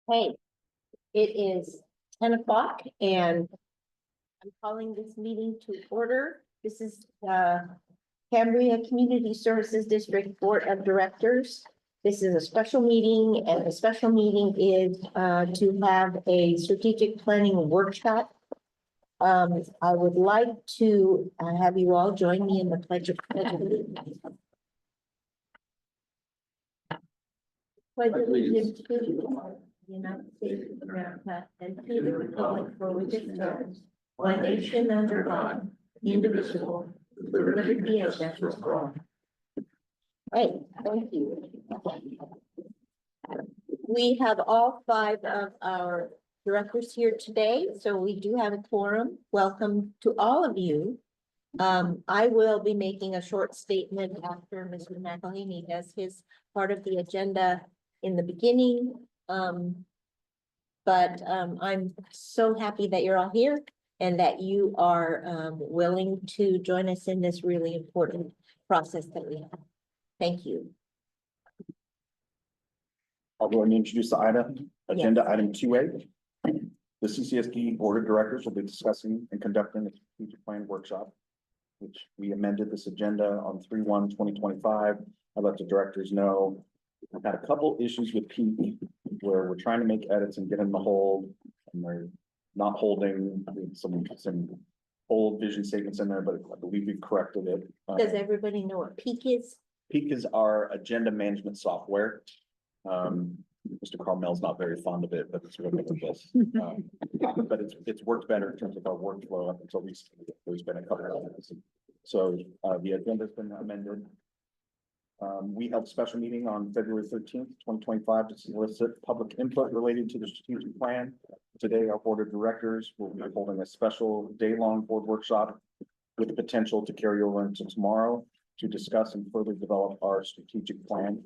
Hey, it is 10 o'clock and I'm calling this meeting to order. This is Cambria Community Services District Board of Directors. This is a special meeting, and the special meeting is to have a strategic planning workshop. I would like to have you all join me in the pledge of allegiance. Pledge allegiance to the United States of America and to the republic for which it stands, one nation under God, indivisible, with liberty and justice for all. Hey, thank you. We have all 5 of our directors here today, so we do have a quorum. Welcome to all of you. I will be making a short statement after Mr. McElhaney does his part of the agenda in the beginning. But I'm so happy that you're all here and that you are willing to join us in this really important process that we have. Thank you. I'll go ahead and introduce the item, agenda item 2A. The CCSD Board of Directors will be discussing and conducting a strategic plan workshop, which we amended this agenda on 3/1/2025. I let the directors know we've had a couple issues with Pete where we're trying to make edits and get them to hold, and they're not holding. Some old vision statements in there, but I believe we've corrected it. Does everybody know what peak is? Peak is our agenda management software. Mr. Carmel's not very fond of it, but it's really good with this. But it's worked better in terms of our workflow up until recently. There's been a couple of others. So the agenda's been amended. We held a special meeting on February 13th, 2025 to solicit public input related to the strategic plan. Today, our board of directors will be holding a special day-long board workshop with the potential to carry over into tomorrow to discuss and further develop our strategic plan.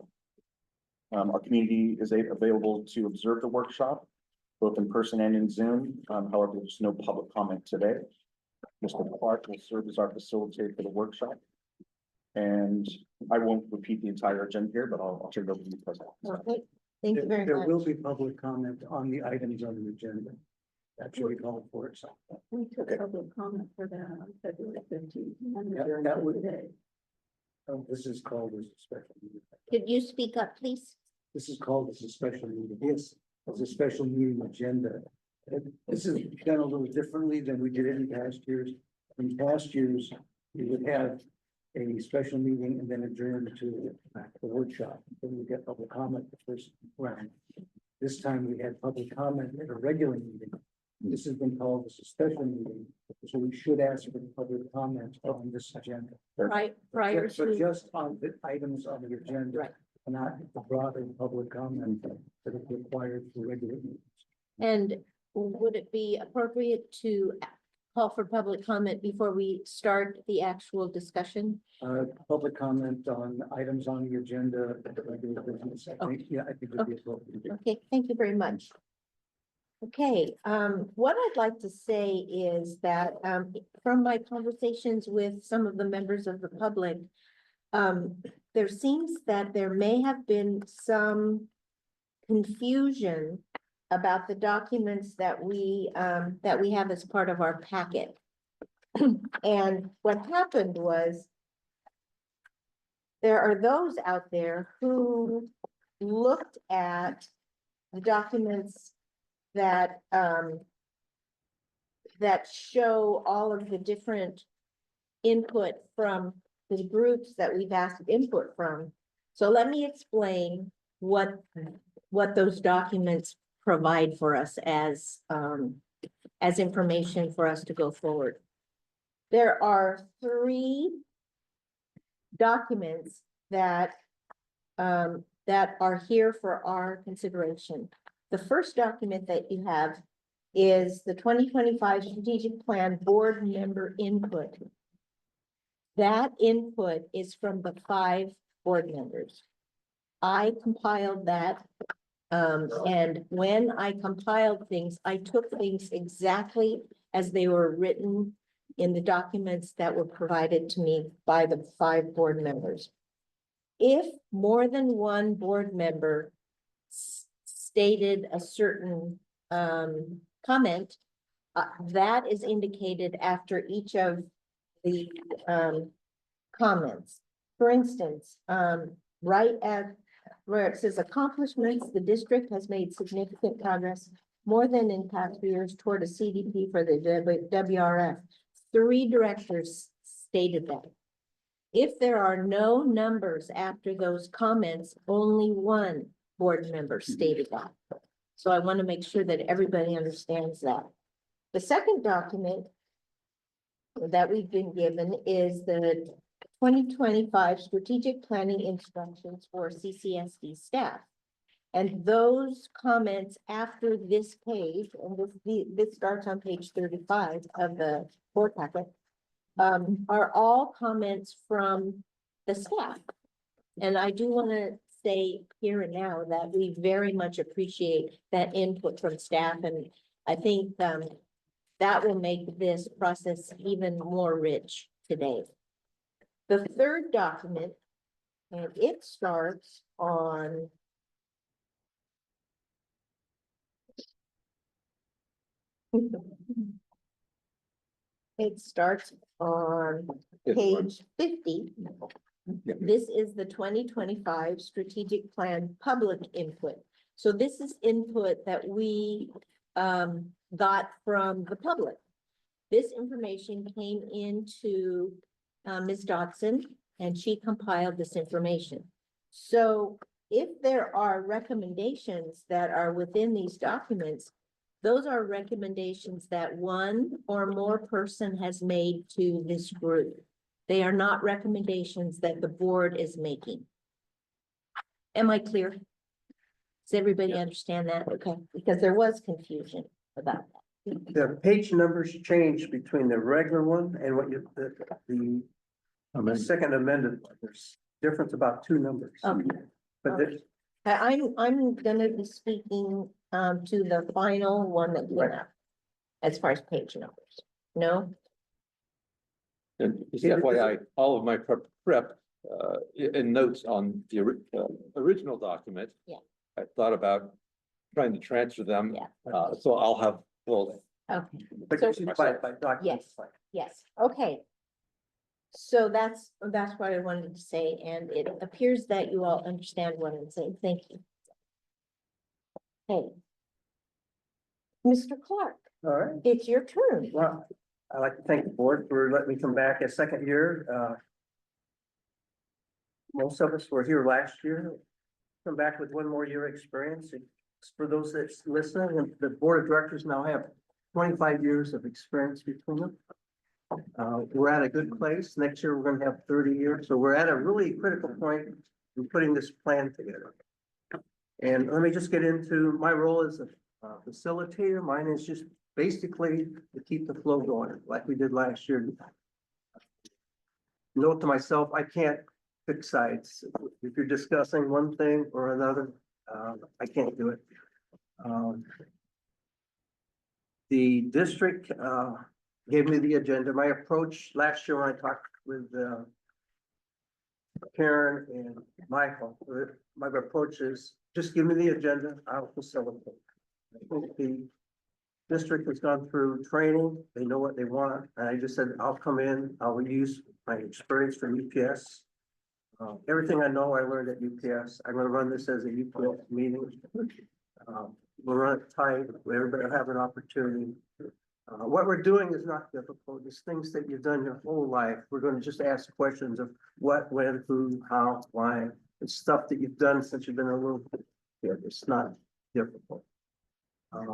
Our community is available to observe the workshop, both in person and in Zoom. However, there's no public comment today. Mr. Clark will serve as our facilitator for the workshop. And I won't repeat the entire agenda here, but I'll turn it over to you, President. Okay, thank you very There much. will be public comment on the items on the agenda. That's what we called for it. So We took Okay. public comment for that on February 15th. Yeah, that would- Today. this is called as a special meeting. Could you speak up, please? This is called as a special meeting. Yes, as a special meeting agenda. This is done a little differently than we did it in past years. In past years, we would have a special meeting and then adjourn to the workshop. Then we get public comment the first round. This time we had public comment at a regular meeting. This has been called as a special meeting, so we should ask for public comment on this agenda. Prior But to, just on the items on the agenda. Right. Not the broader public comment that is required for regular meetings. and would it be appropriate to call for public comment before we start the actual discussion? Public comment on items on the agenda. Regular business, I think, yeah, I think would be appropriate. Okay, thank you very much. Okay, what I'd like to say is that from my conversations with some of the members of the public, there seems that there may have been some confusion about the documents that we have as part of our packet. And what happened was there are those out there who looked at the documents that that show all of the different input from the groups that we've asked input from. So let me explain what those documents provide for us as information for us to go forward. There are 3 documents that are here for our consideration. The first document that you have is the 2025 Strategic Plan Board Member Input. That input is from the 5 board members. I compiled that. And when I compiled things, I took things exactly as they were written in the documents that were provided to me by the 5 board members. If more than one board member stated a certain comment, that is indicated after each of the comments. For instance, right at where it says accomplishments, the district has made significant progress more than in past years toward a CDP for the WRF. 3 directors stated that. If there are no numbers after those comments, only 1 board member stated that. So I want to make sure that everybody understands that. The second document that we've been given is the 2025 strategic planning instructions for CCSD staff. And those comments after this page, and this starts on page 35 of the board packet, are all comments from the staff. And I do want to say here and now that we very much appreciate that input from staff, and I think that will make this process even more rich today. The third document, and it starts on page 50. Yeah. This is the 2025 strategic plan public input. So this is input that we got from the public. This information came into Ms. Dotson, and she compiled this information. So if there are recommendations that are within these documents, those are recommendations that 1 or more person has made to this group. They are not recommendations that the board is making. Am I clear? Does everybody understand that? Okay, because there was confusion about that. The page numbers change between the regular one and what you, the second amended one. There's difference about 2 numbers. Okay. But there's, I'm gonna be speaking to the final one that we have as far as page numbers. No? And just FYI, all of my prep and notes on the original document. Yeah. I thought about trying to transfer them. Yeah. So I'll have full. Okay, but So- it's by document. Yes. Yes, okay. So that's what I wanted to say, and it appears that you all understand what I'm saying. Thank you. Hey. Mr. Clark, All right. it's your turn. Well, I'd like to thank the board for letting me come back a second year. Most of us were here last year. Come back with 1 more year experience. For those that's listening, and the board of directors now have 25 years of experience between them. We're at a good place. Next year, we're gonna have 30 years. So we're at a really critical point in putting this plan together. And let me just get into my role as a facilitator. Mine is just basically to keep the flow going like we did last year. Note to myself, I can't pick sides. If you're discussing one thing or another, I can't do it. The district gave me the agenda. My approach last year when I talked with Karen and Michael, my approach is just give me the agenda, I'll facilitate. I think the district has gone through training, they know what they want, and I just said, I'll come in, I'll use my experience from UPS. Everything I know, I learned at UPS. I'm gonna run this as a UPS meeting. We'll run it tight, everybody will have an opportunity. What we're doing is not difficult. It's things that you've done your whole life. We're going to just ask questions of what, when, who, how, why. It's stuff that you've done since you've been a little kid. It's not difficult.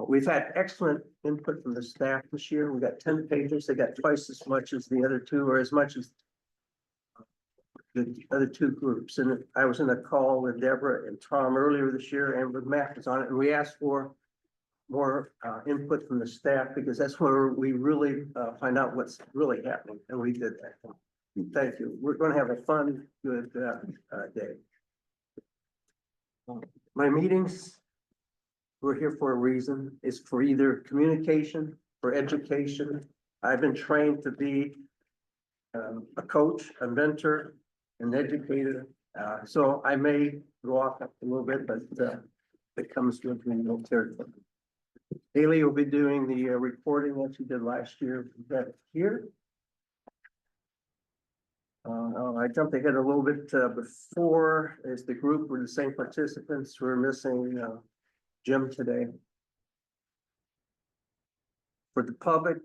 We've had excellent input from the staff this year. We got 10 pages. They got twice as much as the other 2, or as much as the other 2 groups. And I was in a call with Deborah and Tom earlier this year, and with Matt was on it, and we asked for more input from the staff, because that's where we really find out what's really happening, and we did that. Thank you. We're going to have a fun, good day. My meetings, we're here for a reason. It's for either communication, for education. I've been trained to be a coach, a mentor, an educator. So I may go off a little bit, but that comes with the territory. Haley will be doing the reporting that she did last year, that here. I jumped ahead a little bit before, as the group were the same participants, we're missing Jim today. For the public,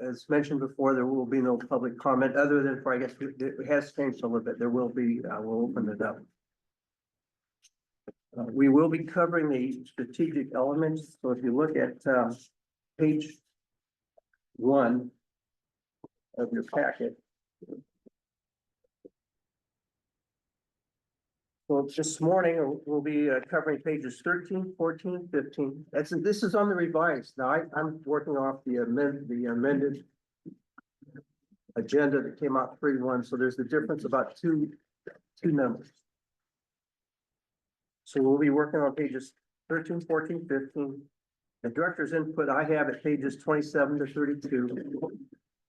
as mentioned before, there will be no public comment other than for, I guess, it has changed a little bit. There will be, we'll open it up. We will be covering the strategic elements. So if you look at page 1 of your packet. So this morning, we'll be covering pages 13, 14, 15. This is on the revised. Now, I'm working off the amended agenda that came out 3-1, so there's the difference about two numbers. So we'll be working on pages 13, 14, 15. The director's input I have at pages 27 to 32.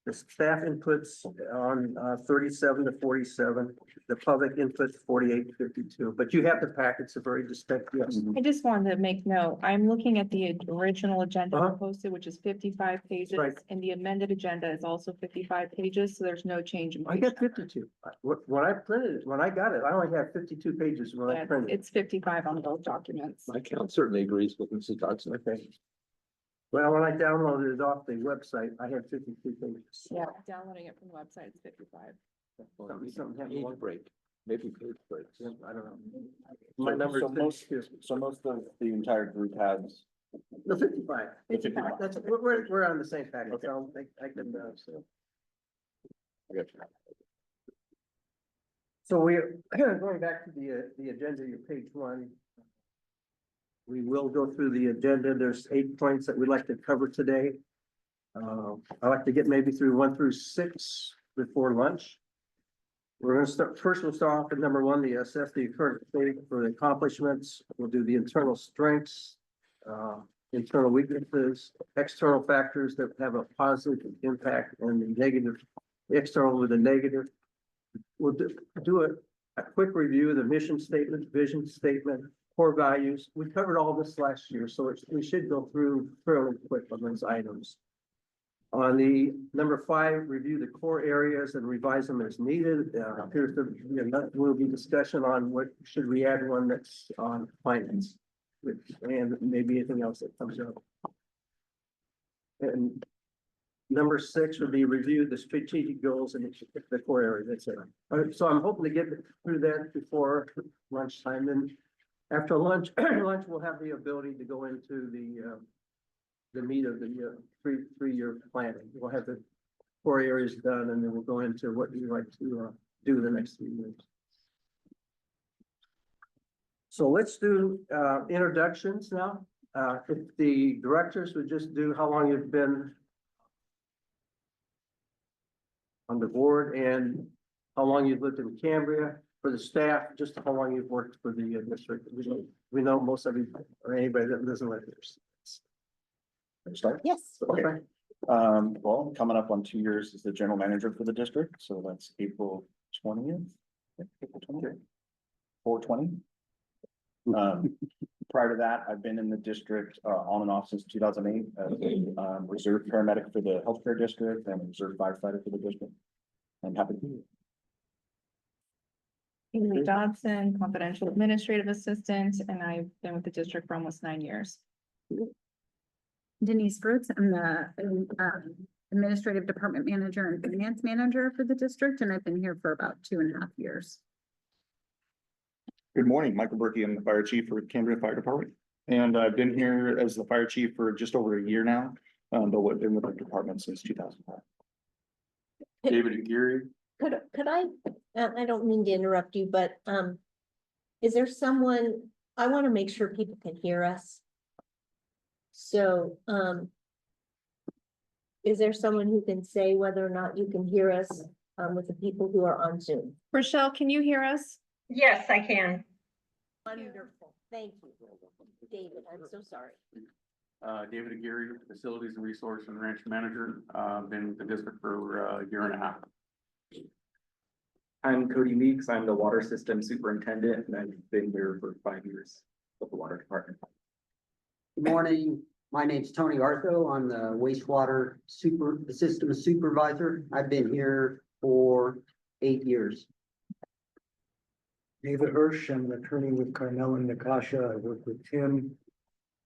The staff inputs on 37 to 47, the public inputs 48 to 52, but you have the packets, are very distinct, yes. I just wanted to make note, I'm looking at the original agenda Uh-huh. posted, which is 55 pages. Right. And the amended agenda is also 55 pages, so there's no change in. I page got number. 52. When I printed it, when I got it, I only had 52 pages when I Yeah, printed it. it's 55 on both documents. My count certainly agrees with Mrs. Dodson. Okay. Well, when I downloaded it off the website, I had 52 pages. Yeah, downloading it from the website, it's 55. Something happened. Page break, maybe page breaks. I don't know. My number So is most, 52. so most of the entire group has. No, 55. 55. That's, we're on the same package. Okay. So I can, so. So we're going back to the agenda, your page 1. We will go through the agenda. There's 8 points that we'd like to cover today. I'd like to get maybe through 1 through 6 before lunch. We're gonna start, first we'll start off with number 1, the assess the current state for the accomplishments. We'll do the internal strengths, internal weaknesses, external factors that have a positive impact and the negative, external with a negative. We'll do a quick review of the mission statement, vision statement, core values. We covered all this last year, so we should go through fairly quick on those items. On the number 5, review the core areas and revise them as needed. Appears to be will be discussion on what should we add one that's on finance, and maybe anything else that comes up. And number 6 would be review the strategic goals and the core area. That's it. So I'm hoping to get through that before lunchtime. And after lunch, we'll have the ability to go into the meat of the three-year planning. We'll have the core areas done, and then we'll go into what we'd like to do the next 3 years. So let's do introductions now. If the directors would just do how long you've been on the board and how long you've lived in Cambria. For the staff, just how long you've worked for the district. We know most of you or anybody that doesn't live there. Start? Yes. Okay. Well, coming up on 2 years as the general manager for the district, so that's April 20th. April 20th. 4/20. Prior to that, I've been in the district on and off since 2008 as a reserve paramedic for the healthcare district and a reserve firefighter for the district. I'm happy to be here. Haley Dodson, confidential administrative assistant, and I've been with the district for almost 9 years. Denise Brooks, I'm the administrative department manager and finance manager for the district, and I've been here for about 2.5 years. Good morning, Michael Berkey. I'm the fire chief for Cambria Fire Department. And I've been here as the fire chief for just over a year now, but I've been with the department since 2005. David Aguirre. Could I don't mean to interrupt you, but, is there someone, I want to make sure people can hear us. So, is there someone who can say whether or not you can hear us, with the people who are on Zoom? Rochelle, can you hear us? Yes, I can. Wonderful, thank you. David, I'm so sorry. David Aguirre, Facilities and Resource and Ranch Manager, been with the district for a year and a half. I'm Cody Meeks. I'm the water system superintendent and I've been here for 5 years. of the water department. Good morning. My name's Tony Artho. I'm the wastewater system supervisor. I've been here for 8 years. David Hirsch, I'm an attorney with Carmel and Nakasha. I work with Tim.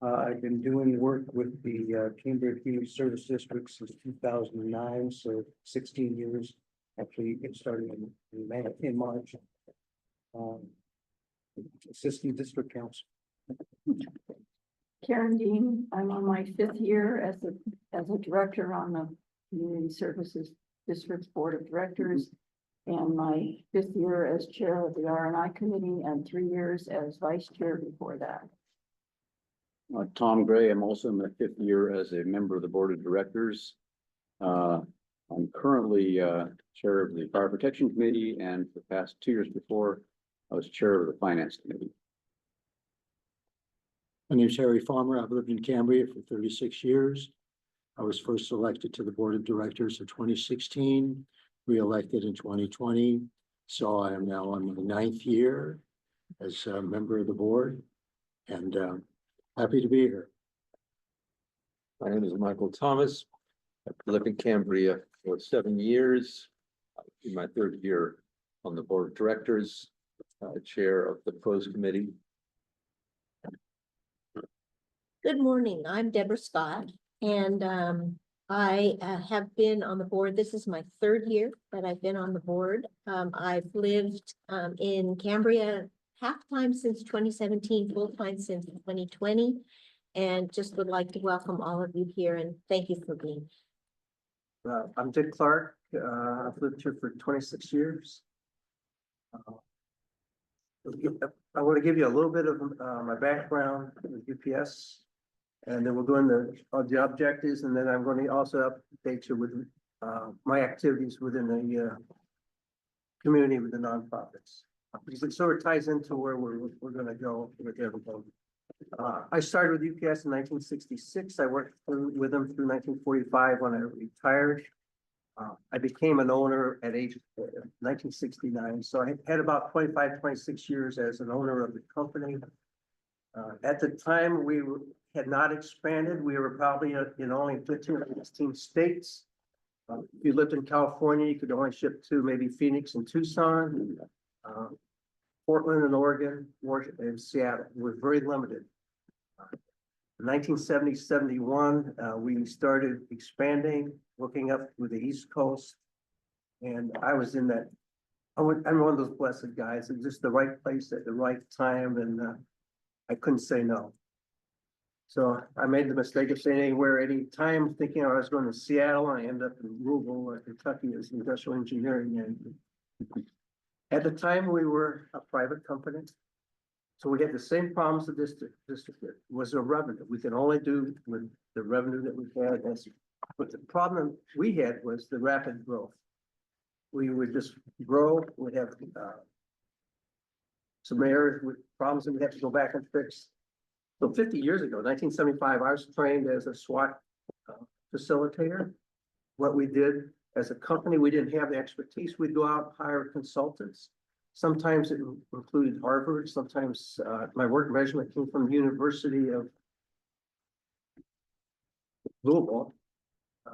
I've been doing work with the Cambria Community Service District since 2009, so 16 years. Actually, it started in March. Assistant District Council. Karen Dean, I'm on my 5th year as a director on the Community Services District's Board of Directors. And my 5th year as chair of the R&I committee and 3 years as vice chair before that. Tom Gray, I'm also in my 5th year as a member of the Board of Directors. I'm currently chair of the Fire Protection Committee, and for the past 2 years before, I was chair of the Finance Committee. My name is Harry Farmer. I've lived in Cambria for 36 years. I was first elected to the Board of Directors in 2016, re-elected in 2020. So I am now on my 9th year as a member of the board, and happy to be here. My name is Michael Thomas. I've lived in Cambria for 7 years. In my 3rd year on the Board of Directors, chair of the Pros Committee. Good morning, I'm Deborah Scott, and I have been on the board. This is my 3rd year that I've been on the board. I've lived in Cambria half-time since 2017, full-time since 2020, and just would like to welcome all of you here and thank you for being. I'm Dick Clark. I've lived here for 26 years. I want to give you a little bit of my background with UPS. And then we'll go into the objectives, and then I'm going to also update you with my activities within the community with the nonprofits. Because it sort of ties into where we're going to go with everything. I started with UPS in 1966. I worked with them through 1945 when I retired. I became an owner at age 1969. So I had about 25, 26 years as an owner of the company. At the time, we had not expanded. We were probably in only 15 or 16 states. If you lived in California, you could only ship to maybe Phoenix and Tucson, Portland and Oregon, Washington and Seattle. We're very limited. In 1970, 71, we started expanding, looking up to the East Coast. And I was in that, I'm one of those blessed guys. It's just the right place at the right time. And I couldn't say no. So I made the mistake of saying anywhere, anytime, thinking I was going to Seattle. I ended up in Louisville, Kentucky as an industrial engineering. And at the time, we were a private company. So we had the same problems the district was the revenue. We could only do with the revenue that we had. But the problem we had was the rapid growth. We would just grow, we'd have some areas with problems that we'd have to go back and fix. So 50 years ago, 1975, I was trained as a SWAT facilitator. What we did as a company, we didn't have the expertise. We'd go out and hire consultants. Sometimes it included Harvard. Sometimes my work measurement came from the University of Louisville.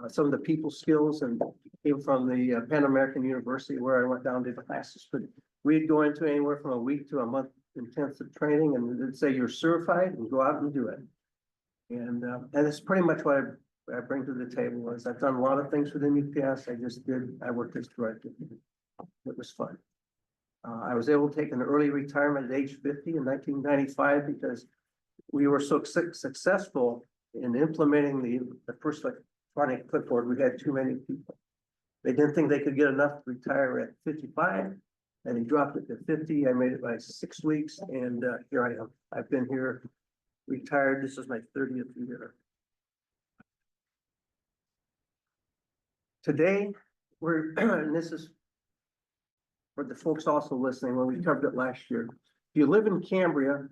Some of the people skills and came from the Pan American University where I went down to the classes. But we'd go into anywhere from a week to a month intensive training, and they'd say you're certified and go out and do it. And it's pretty much what I bring to the table. Is I've done a lot of things within UPS. I worked as director. It was fun. I was able to take an early retirement at age 50 in 1995 because we were so successful in implementing the first electronic clipboard. We had too many people. They didn't think they could get enough to retire at 55. And he dropped it to 50. I made it by 6 weeks, and here I am. I've been here retired. This is my 30th year. Today, and this is for the folks also listening, when we covered it last year. If you live in Cambria,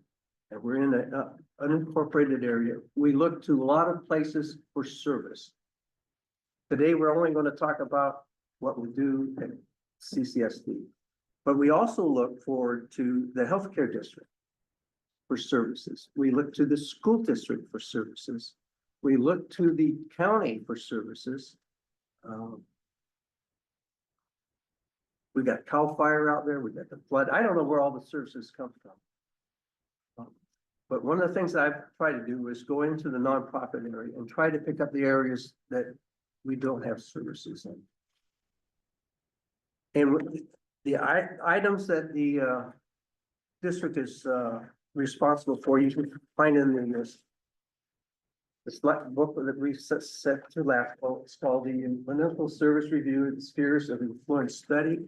and we're in an unincorporated area, we look to a lot of places for service. Today, we're only going to talk about what we do at CCSD. But we also look forward to the healthcare district. for services. We look to the school district for services. We look to the county for services. We got CAL FIRE out there, we got the flood. I don't know where all the services come from. But one of the things that I've tried to do is go into the nonprofit area and try to pick up the areas that we don't have services in. And the items that the district is responsible for, you can find in the select book that we set to last. It's called the Municipal Service Review and Spheres of Influence Study.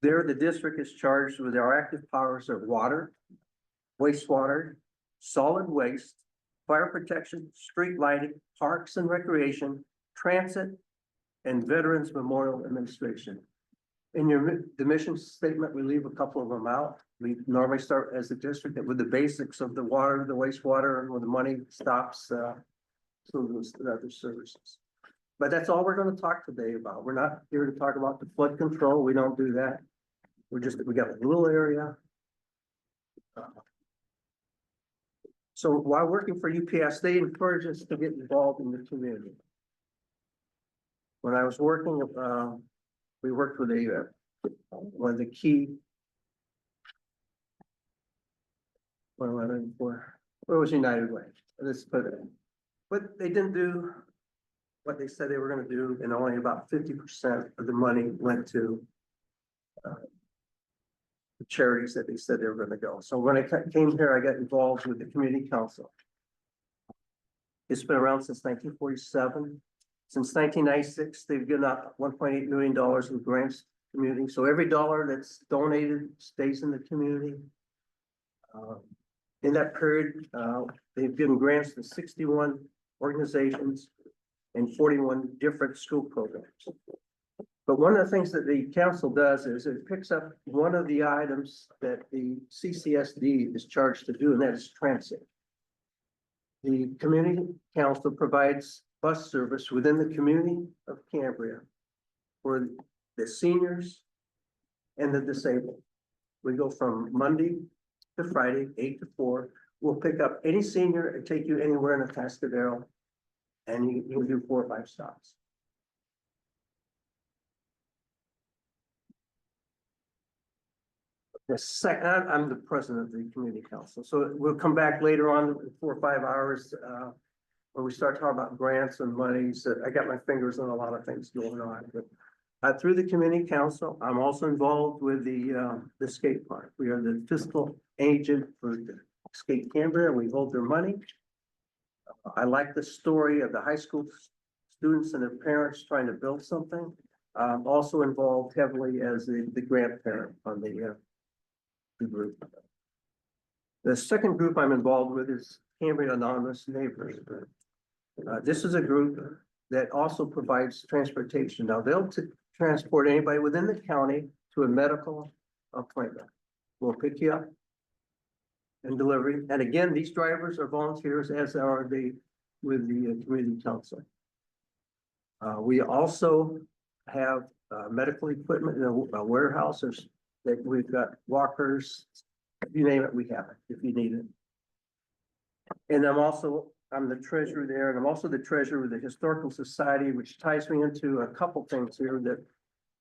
There, the district is charged with our active powers of water, wastewater, solid waste, fire protection, street lighting, parks and recreation, transit, and Veterans Memorial Administration. In the mission statement, we leave a couple of them out. We normally start as a district with the basics of the water, the wastewater, and where the money stops, so those other services. But that's all we're going to talk today about. We're not here to talk about the flood control. We don't do that. We got a little area. So while working for UPS, they encourage us to get involved in the community. When I was working, we worked with one of the key. What am I looking for? It was United Way. But they didn't do what they said they were going to do, and only about 50% of the money went to the charities that they said they were going to go. So when I came here, I got involved with the community council. It's been around since 1947. Since 1996, they've given out $1.8 million in grants to the community. So every dollar that's donated stays in the community. In that period, they've given grants to 61 organizations and 41 different school programs. But one of the things that the council does is it picks up one of the items that the CCSD is charged to do, and that is transit. The community council provides bus service within the community of Cambria for the seniors and the disabled. We go from Monday to Friday, 8 to 4. We'll pick up any senior and take you anywhere in Atascadero, and you'll do 4 or 5 stops. The second, I'm the president of the community council, so we'll come back later on in 4 or 5 hours when we start talking about grants and monies. I got my fingers on a lot of things going on, but through the community council, I'm also involved with the skate park. We are the fiscal agent for the Skate Cambria. We hold their money. I like the story of the high school students and their parents trying to build something. I'm also involved heavily as the grandparent on the group. The second group I'm involved with is Cambria Anonymous Neighbors. This is a group that also provides transportation. Now they'll transport anybody within the county to a medical appointment. We'll pick you up and delivery. And again, these drivers are volunteers, as are they with the community council. We also have medical equipment in a warehouse. That we've got walkers, you name it, we have it if you need it. And I'm the treasurer there, and I'm also the treasurer of the Historical Society, which ties me into a couple things here. That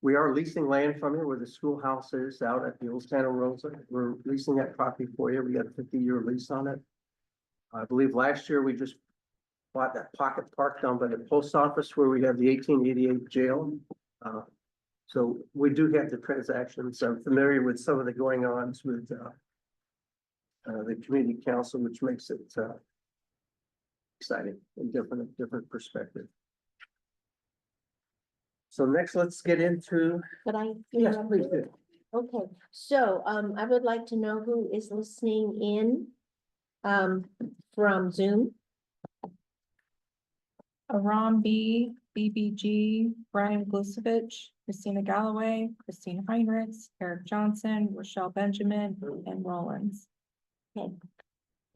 we are leasing land from you where the schoolhouse is out at the old Santa Rosa. We're leasing that property for you. We got a 50-year lease on it. I believe last year we just bought that pocket park down by the post office where we have the 1888 jail. So we do have the transactions. I'm familiar with some of the going-ons with the community council, which makes it exciting and different perspective. So next, let's get into. But Yes, please do. Okay, so I would like to know who is listening in from Zoom. Aram B, BBG, Brian Glusevich, Christina Galloway, Christina Heinrichs, Eric Johnson, Rochelle Benjamin, and Rollins. Okay,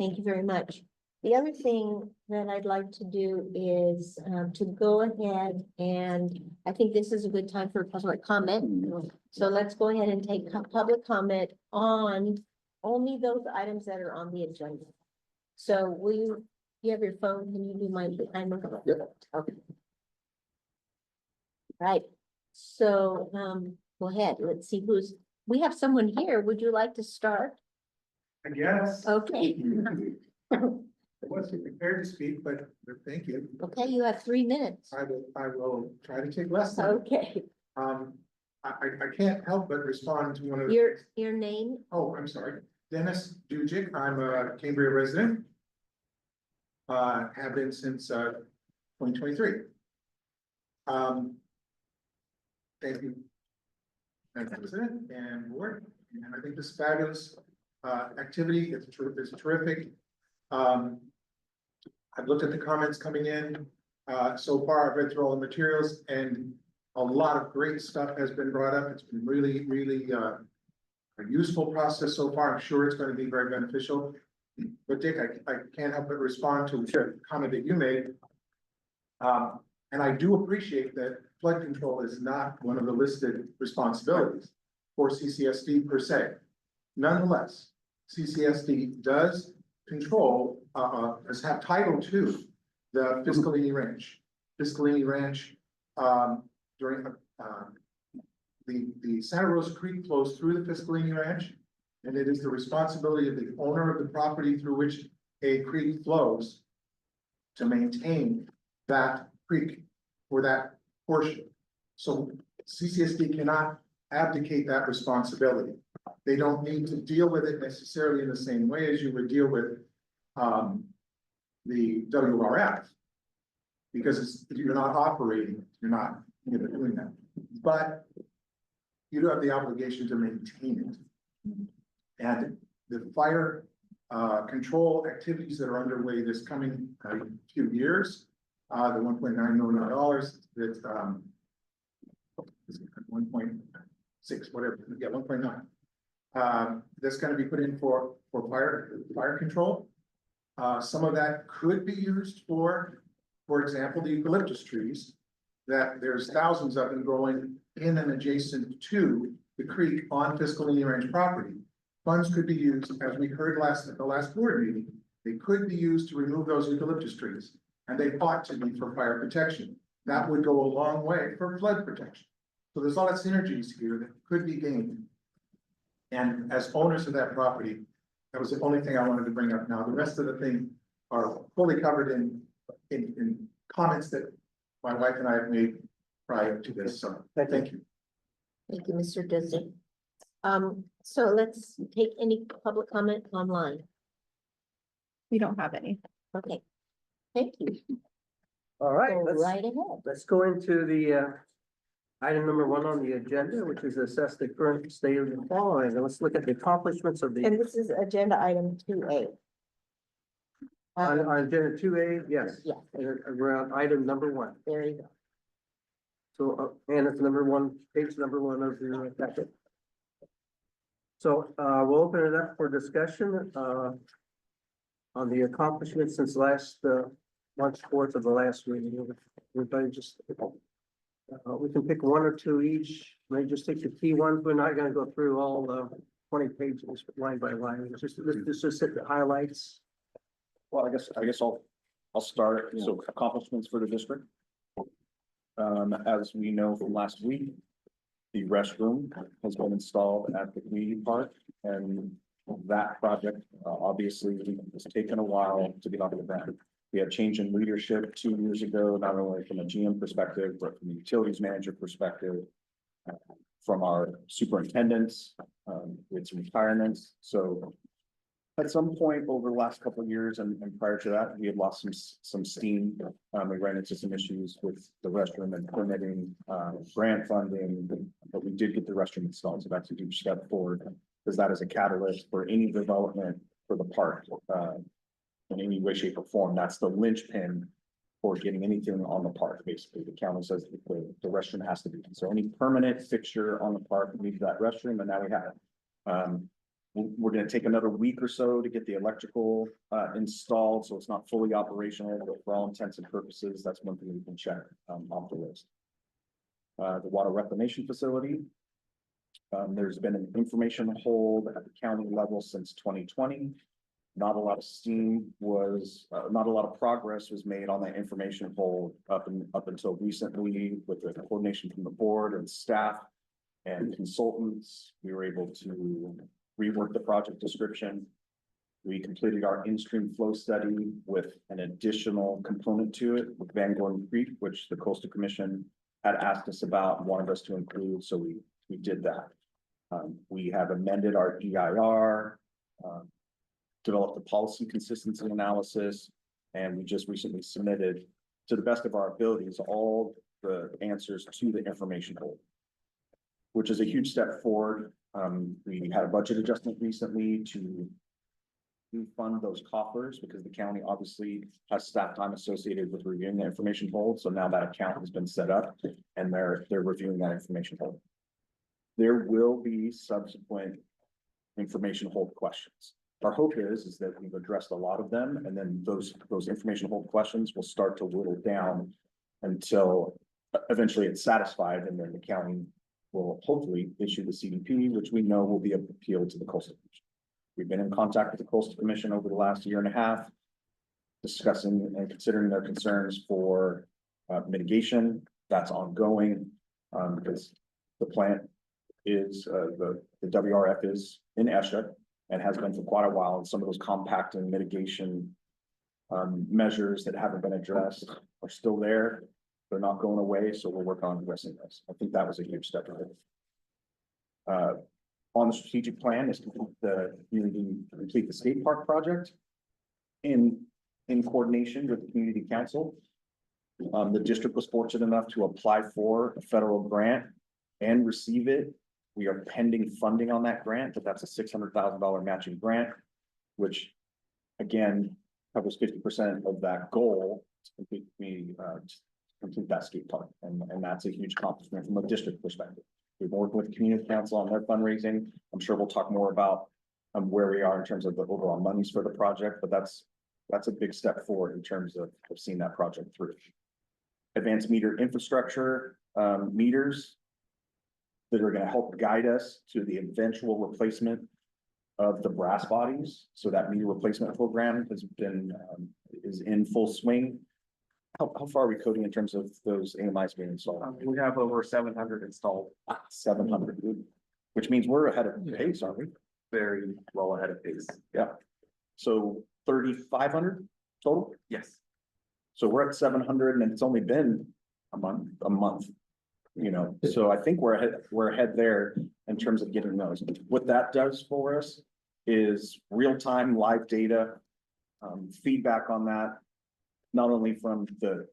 thank you very much. The other thing that I'd like to do is to go ahead, and I think this is a good time for public comment. So let's go ahead and take public comment on only those items that are on the agenda. So will you have your phone? Can you do my timer? Yep. Okay. Right, so, go ahead, let's see we have someone here. Would you like to start? I guess. Okay. I wasn't prepared to speak, but thank you. Okay, you have 3 minutes. I will try to take less than. Okay, I can't help but respond to one of the. your name? Oh, I'm sorry. Dennis Dujic. I'm a Cambria resident. Have been since 2023. Thank you, Madam President and board. And I think this is fabulous activity. It's terrific. I've looked at the comments coming in. So far, I've read through all the materials and a lot of great stuff has been brought up. It's been really, really a useful process so far. I'm sure it's going to be very beneficial. But Dick, I can't help but respond to the comment that you made. And I do appreciate that flood control is not one of the listed responsibilities for CCSD per se. Nonetheless, CCSD does control, does have title to the Fiscalini Ranch. Fiscalini Ranch, during, the Santa Rosa Creek flows through the Fiscalini Ranch. And it is the responsibility of the owner of the property through which a creek flows to maintain that creek for that portion. So CCSD cannot abdicate that responsibility. They don't need to deal with it necessarily in the same way as you would deal with the WRF. Because you're not operating, you're not doing that. But you do have the obligation to maintain it. And the fire control activities that are underway this coming few years, the $1.9 million that 1.6, whatever, yeah, 1.9. That's going to be put in for fire control. Some of that could be used for example, the eucalyptus trees, that there's thousands of them growing in and adjacent to the creek on Fiscalini Ranch property. Funds could be used, as we heard at the last board meeting, they could be used to remove those eucalyptus trees. And they ought to be for fire protection. That would go a long way for flood protection. So there's a lot of synergies here that could be gained. And as owners of that property, that was the only thing I wanted to bring up. Now, the rest of the thing are fully covered in comments that my wife and I have made prior to this. So thank you. Thank you, Mr. Dizzy. So let's take any public comment online. We don't have any. Okay, thank you. All right, Go right ahead. let's go into the item number 1 on the agenda, which is assess the current state of the following. And let's look at the accomplishments of the And this is agenda item 2A. on agenda 2A, yes. Yeah. And we're on item number 1. There you go. So, and it's number 1, page number 1 of the packet. So, we'll open it up for discussion, on the accomplishments since last, March 4th of the last meeting. Everybody just, we can pick 1 or 2 each. Maybe just take the key ones. We're not gonna go through all the 20 pages line by line. Let's just hit the highlights. Well, I guess I'll start. So accomplishments for the district. As we know from last week, the restroom has been installed at the community park, and that project obviously has taken a while to get off the ground. We had change in leadership 2 years ago, not only from a GM perspective, but from a utilities manager perspective, from our superintendents, with some retirements. So at some point over the last couple of years and prior to that, we had lost some steam. We ran into some issues with the restroom and permitting, grant funding, but we did get the restroom installed. So that's a huge step forward, because that is a catalyst for any development for the park, in any way, shape or form. That's the linchpin for getting anything on the park. Basically, the county says the restroom has to be. So any permanent fixture on the park needs that restroom, and now we have it. We're gonna take another week or so to get the electrical installed, so it's not fully operational, but for all intents and purposes, that's one thing we can check off the list. The water reclamation facility. There's been an information hold at the county level since 2020. Not a lot of not a lot of progress was made on that information hold up until recently with the coordination from the board and staff and consultants. We were able to rework the project description. We completed our in-stream flow study with an additional component to it with Van Gordon Creek, which the Coastal Commission had asked us about, wanted us to include, so we did that. We have amended our EIR, developed a policy consistency analysis, and we just recently submitted, to the best of our abilities, all the answers to the information hold, which is a huge step forward. We had a budget adjustment recently to fund those coffers because the county obviously has staff time associated with reviewing the information hold. So now that account has been set up and they're reviewing that information hold. There will be subsequent information hold questions. Our hope is that we've addressed a lot of them, and then those information hold questions will start to whittle down until eventually it's satisfied, and then the county will hopefully issue the CDP, which we know will be appealed to the Coastal Commission. We've been in contact with the Coastal Commission over the last year and a half, discussing and considering their concerns for mitigation. That's ongoing because the plant is the WRF is in ESHA and has been for quite a while, and some of those compacting mitigation measures that haven't been addressed are still there. They're not going away, so we're working on addressing this. I think that was a huge step ahead. On the strategic plan is to complete the skate park project in coordination with the community council. The district was fortunate enough to apply for a federal grant and receive it. We are pending funding on that grant, but that's a $600,000 matching grant, which again covers 50% of that goal to complete that skate park, and that's a huge accomplishment from a district perspective. We've been working with the community council on their fundraising. I'm sure we'll talk more about where we are in terms of the overall monies for the project, but that's a big step forward in terms of seeing that project through. Advanced meter infrastructure meters that are going to help guide us to the eventual replacement of the brass bodies. So that meter replacement program is in full swing. How far are we coding in terms of those AMIs being installed? We have over 700 installed. 700, which means we're ahead of pace, aren't we? Very well ahead of pace. Yeah. So 3,500 total? Yes. So we're at 700 and it's only been a month, you know, so I think we're ahead there in terms of getting those. What that does for us is real-time live data, feedback on that, not only from the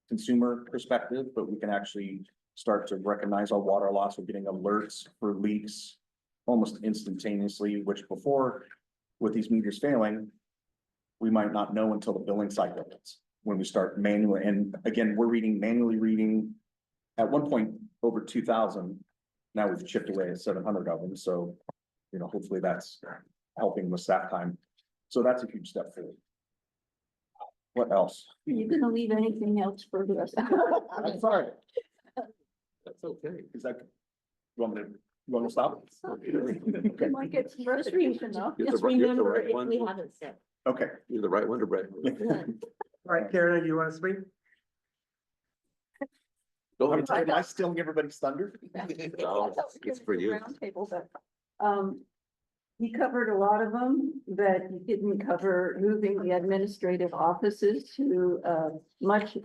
consumer perspective, but we can actually start to recognize our water loss. We're getting alerts for leaks almost instantaneously, which before with these meters failing, we might not know until the billing cycle hits. When we start manually, and again, we're manually reading at one point over 2,000. Now we've chipped away at 700 of them. So, you know, hopefully that's helping with staff time. So that's a huge step forward. What else? Are you gonna leave anything else for the rest? I'm sorry. That's okay. Is that, you want to stop? You might get some frustration though. You're Just the right remember if one. we haven't said. Okay. You're the right one to break. All right, Karen, do you want to speak? Go ahead. Am I stealing everybody's thunder? No, it's for you. Roundtable, but, he covered a lot of them, but he didn't cover moving the administrative offices to a much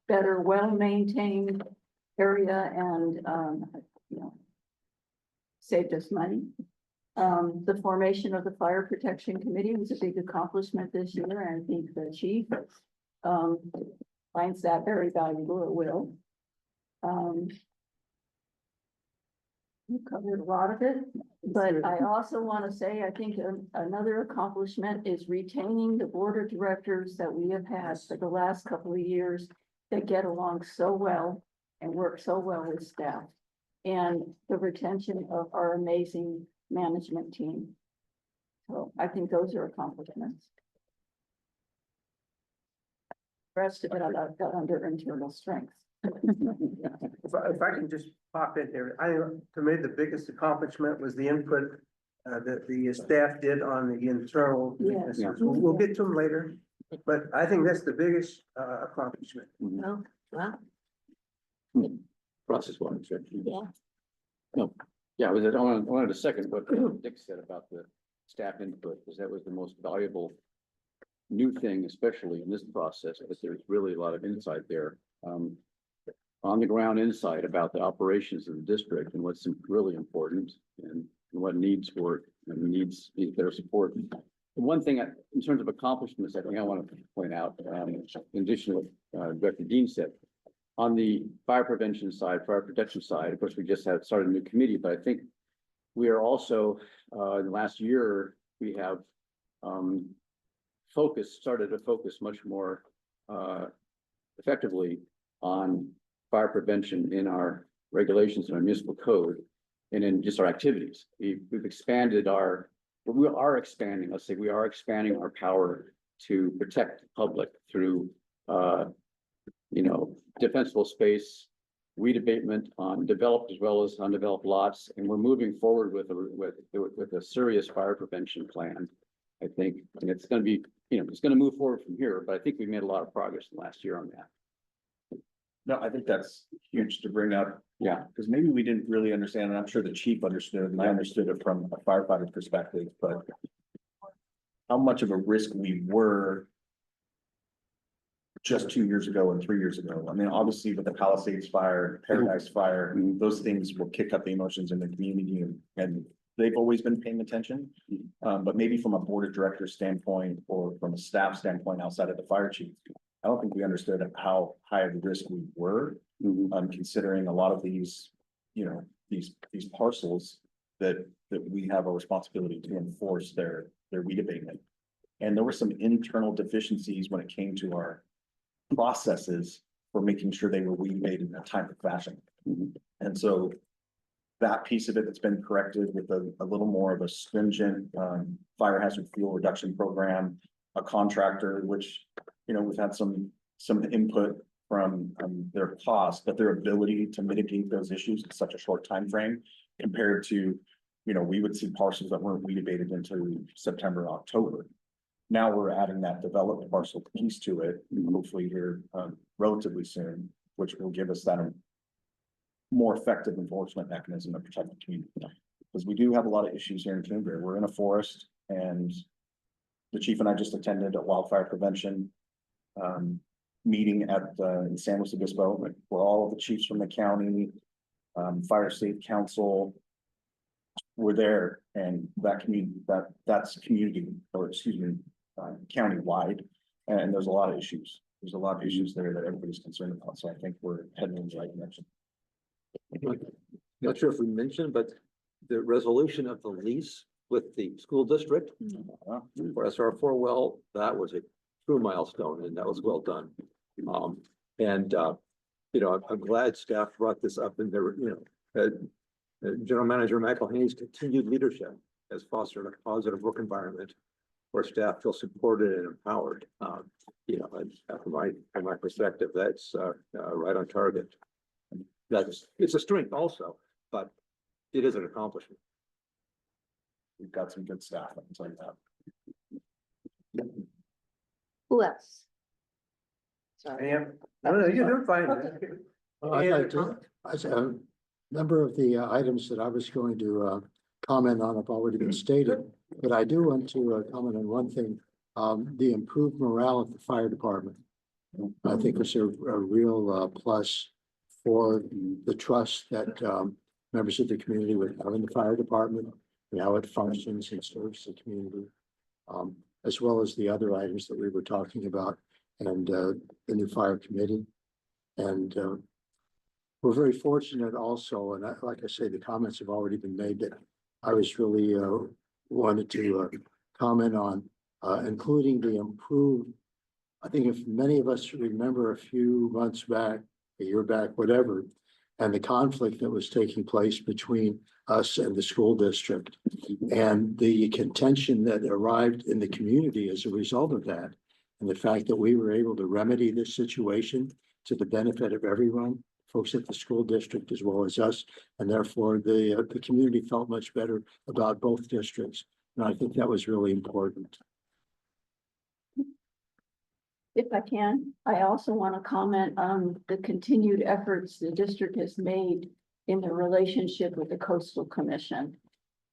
better, well-maintained area and, you know, saved us money. The formation of the Fire Protection Committee was a big accomplishment this year, and I think the chief finds that very valuable, it will. You covered a lot of it, but I also want to say, I think another accomplishment is retaining the board of directors that we have had for the last couple of years that get along so well and work so well with staff, and the retention of our amazing management team. So I think those are accomplishments. The rest of it I got under internal strength. If I can just pop in here, to me, the biggest accomplishment was the input that the staff did on the internal. Yes. weaknesses. We'll get to them later, but I think that's the biggest accomplishment. Oh, wow, Process one, sure. yeah. Yeah, I wanted to second what Dick said about the staff input, because that was the most valuable new thing, especially in this process, because there's really a lot of insight there. On the ground insight about the operations of the district and what's really important and what needs work and needs their support. The one thing in terms of accomplishments, I think I want to point out, in addition to what Director Dean said, on the fire prevention side, fire protection side, of course, we just have started a new committee, but I think we are also, in the last year, we have started to focus much more effectively on fire prevention in our regulations and our municipal code and in just our activities. We've expanded we are expanding our power to protect the public through defensible space, weed abatement on developed as well as undeveloped lots, and we're moving forward with a serious fire prevention plan, I think, and it's going to be, it's going to move forward from here, but I think we've made a lot of progress in the last year on that. No, I think that's huge to bring up. Yeah. Because maybe we didn't really understand, and I'm sure the chief understood, and I understood it from a firefighter perspective, but how much of a risk we were just 2 years ago and 3 years ago. I mean, obviously with the Palisades fire, Paradise fire, those things will kick up the emotions in the community and they've always been paying attention. But maybe from a board of directors standpoint or from a staff standpoint outside of the fire chief, I don't think we understood how high of a risk we were. Considering a lot of these, these parcels that we have a responsibility to enforce their weed abatement. And there were some internal deficiencies when it came to our processes for making sure they were weed abated in a timely fashion. And so that piece of it that's been corrected with a little more of a stringent fire hazard fuel reduction program, a contractor, which, we've had some input from their cost, but their ability to mitigate those issues in such a short time frame compared to, we would see parcels that weren't weed abated until September, October. Now we're adding that developed parcel piece to it, hopefully here relatively soon, which will give us that more effective enforcement mechanism to protect the community. Because we do have a lot of issues here in Cambria. We're in a forest, and the chief and I just attended a wildfire prevention meeting in San Luis Obispo, where all of the chiefs from the county, fire safe council were there, and that community, that's community, or excuse me, county-wide, and there's a lot of issues. There's a lot of issues there that everybody's concerned about, so I think we're heading in the right direction. Not sure if we mentioned, but the resolution of the lease with the school district for SR4, well, that was a true milestone, and that was well done. I'm glad staff brought this up in their, General Manager Michael continued leadership has fostered a positive work environment where staff feel supported and empowered. From my perspective, that's right on target. It's a strength also, but it is an accomplishment. We've got some good staff, I can tell you that. Who else? No, you're doing fine. I'd like to, a number of the items that I was going to comment on have already been stated, but I do want to comment on one thing, the improved morale at the fire department. I think it's a real plus for the trust that members of the community would have in the fire department and how it functions and serves the community, as well as the other items that we were talking about and the new fire committee. And we're very fortunate also, and like I say, the comments have already been made, that I was really wanted to comment on, including the improved, I think if many of us remember a few months back, a year back, whatever, and the conflict that was taking place between us and the school district and the contention that arrived in the community as a result of that. And the fact that we were able to remedy this situation to the benefit of everyone, folks at the school district as well as us. And therefore, the community felt much better about both districts. And I think that was really important. If I can, I also want to comment on the continued efforts the district has made in the relationship with the Coastal Commission.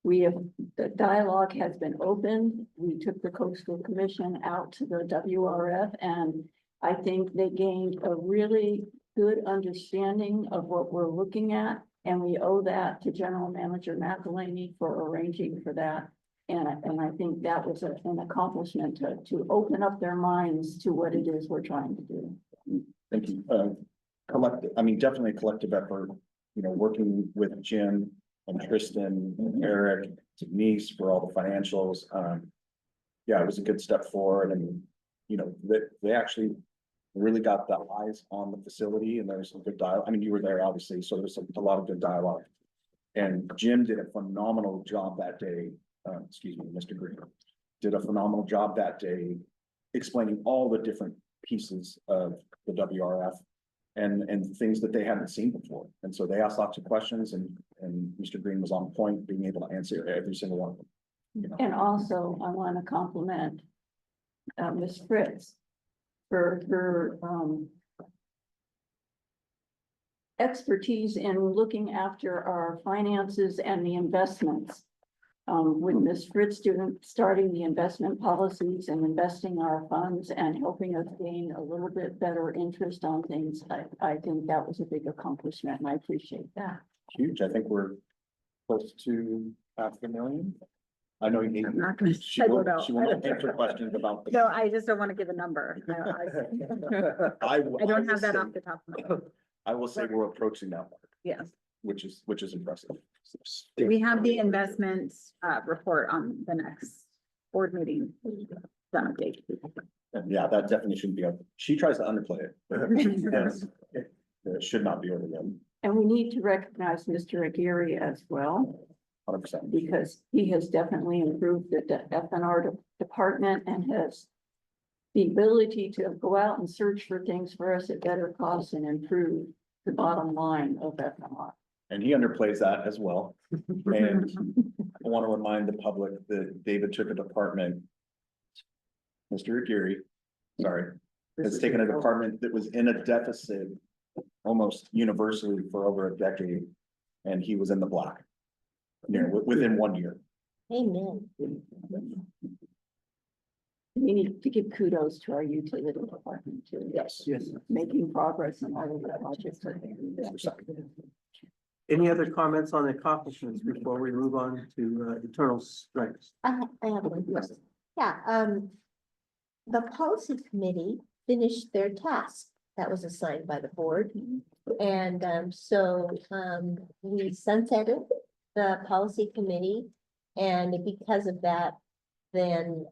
The dialogue has been opened. We took the Coastal Commission out to the WRF, and I think they gained a really good understanding of what we're looking at. And we owe that to General Manager McElhaney for arranging for that. And I think that was an accomplishment to open up their minds to what it is we're trying to do. Thank you. Definitely a collective effort, working with Jim and Tristan and Eric, Denise for all the financials. Yeah, it was a good step forward, and, they actually really got the eyes on the facility, and there was some good dialogue. You were there, obviously, so there was a lot of good dialogue. And Jim did a phenomenal job that day. Mr. Green did a phenomenal job that day explaining all the different pieces of the WRF and things that they hadn't seen before. And so they asked lots of questions, and Mr. Green was on point, being able to answer every single one of them. And also, I want to compliment Ms. Fritz for her expertise in looking after our finances and the investments. With Ms. Fritz starting the investment policies and investing our funds and helping us gain a little bit better interest on things, I think that was a big accomplishment, and I appreciate that. Huge. I think we're close to $500,000. I know you need. I'm not gonna She say will no. not answer questions about. No, I just don't want to give a number. I don't have that off the top of my head. I will say we're approaching that mark, Yes. which is impressive. We have the investments report on the next board meeting. Done update. And yeah, that definitely shouldn't be, she tries to underplay it. Yes. It should not be overlooked, And we need to recognize Mr. Aguirre as well, 100%. because he has definitely improved the FNR department and has the ability to go out and search for things for us at better cost and improve the bottom line of FNR. And he underplays that as well. And I want to remind the public that David took a department. Mr. Aguirre, sorry, has taken a department that was in a deficit almost universally for over a decade, and he was in the black. Within 1 year. Amen. We need to give kudos to our utility department too. Yes. Making progress in all of the projects. Any other comments on the accomplishments before we move on to internal strengths? I have one question. Yeah, the policy committee finished their task that was assigned by the board. And so we sunsetted the policy committee, and because of that, then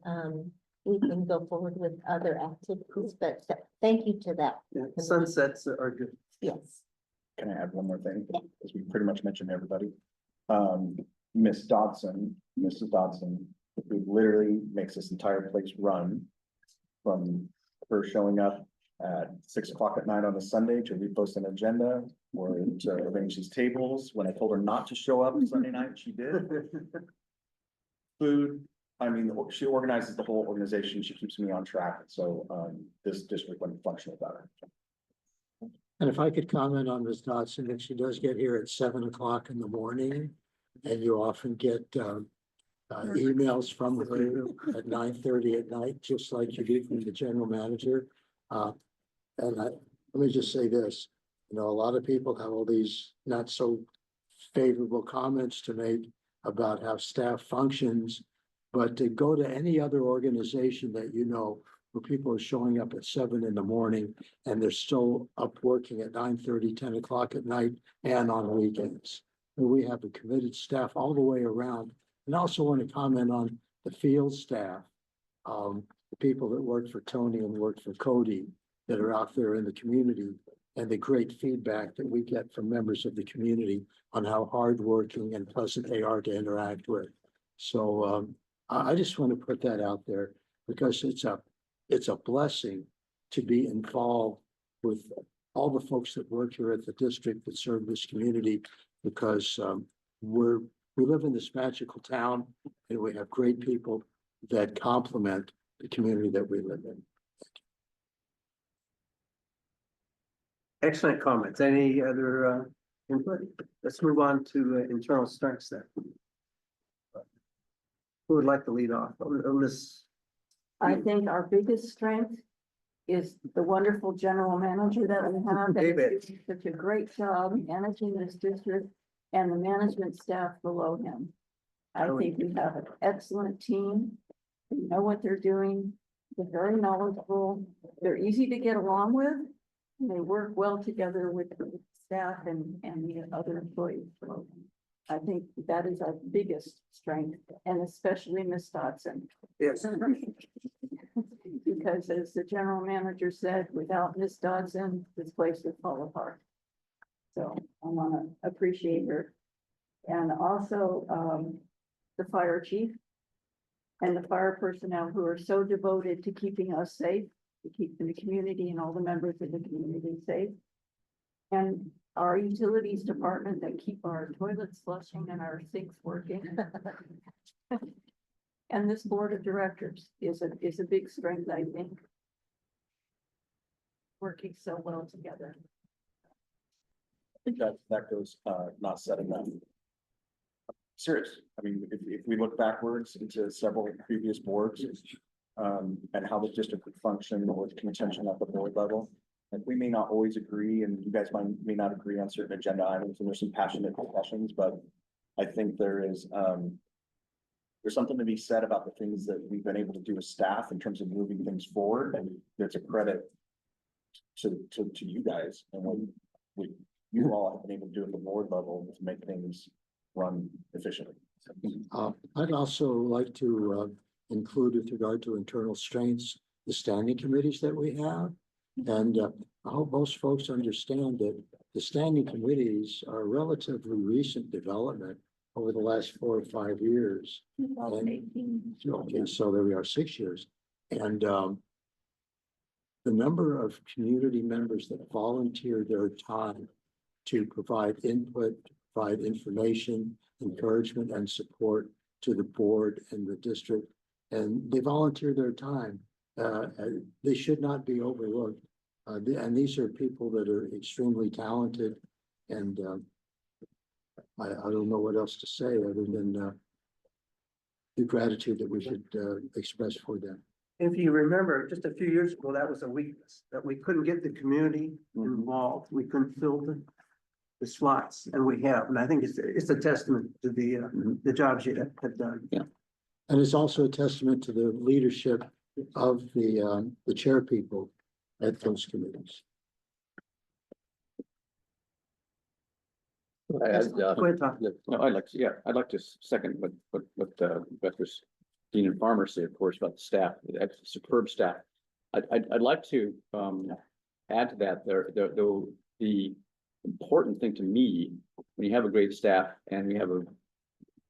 we can go forward with other activities, but thank you to that. Sunsets are good. Yes. Can I add one more thing? Because we pretty much mentioned everybody. Mrs. Dodson, who literally makes this entire place run from her showing up at 6 o'clock at night on a Sunday to repost an agenda or to arrange these tables. When I told her not to show up Sunday night, she did. Food, she organizes the whole organization. She keeps me on track. So this district wouldn't function without her. And if I could comment on Ms. Dodson, that she does get here at 7 o'clock in the morning, and you often get emails from her at 9:30 at night, just like you get from the general manager. Let me just say this, a lot of people have all these not so favorable comments to make about how staff functions, but to go to any other organization that where people are showing up at 7 in the morning and they're still up working at 9:30, 10 o'clock at night and on weekends. And we have a committed staff all the way around. And I also want to comment on the field staff, the people that work for Tony and work for Cody that are out there in the community, and the great feedback that we get from members of the community on how hardworking and pleasant they are to interact with. So I just want to put that out there because it's a blessing to be involved with all the folks that work here at the district that serve this community, because we live in this magical town and we have great people that complement the community that we live in. Excellent comments. Any other input? Let's move on to internal strengths then. Who would like to lead off? Ms. I think our biggest strength is the wonderful general manager that we have. that is David. doing Such a great job managing this district and the management staff below him. I think we have an excellent team. They know what they're doing. They're very knowledgeable. They're easy to get along with. And they work well together with the staff and the other employees. So I think that is our biggest strength, and especially Ms. Dodson. Yes. Because as the general manager said, without Ms. Dodson, this place would fall apart. So I want to appreciate her. And also, the fire chief and the fire personnel who are so devoted to keeping us safe, to keeping the community and all the members of the community safe. And our utilities department that keep our toilets flushing and our sinks working. And this board of directors is a big strength, I think. Working so well together. I think that goes, not said enough. Serious. I mean, if we look backwards into several previous boards, and how the district would function with contention at the board level. And we may not always agree, and you guys may not agree on certain agenda items, and there's some passionate discussions, but I think there's something to be said about the things that we've been able to do as staff in terms of moving things forward, and it's a credit to you guys and what you all have been able to do at the board level to make things run efficiently. I'd also like to include with regard to internal strengths, the standing committees that we have. And I hope most folks understand that the standing committees are a relatively recent development over the last 4 or 5 years. Okay, so there we are, 6 years. And the number of community members that volunteer their time to provide input, provide information, encouragement, and support to the board and the district, and they volunteer their time. They should not be overlooked. And these are people that are extremely talented, and I don't know what else to say other than the gratitude that we should express for them. If you remember, just a few years ago, that was a weakness, that we couldn't get the community involved. We couldn't fill the slots, and we have. And I think it's a testament to the jobs you have done. Yeah. And it's also a testament to the leadership of the chair people at those committees. Go ahead, Tom. No, I'd like to second what Directors Dean and Farmer say, of course, about the staff, the superb staff. I'd like to add to that, the important thing to me, when you have a great staff and we have a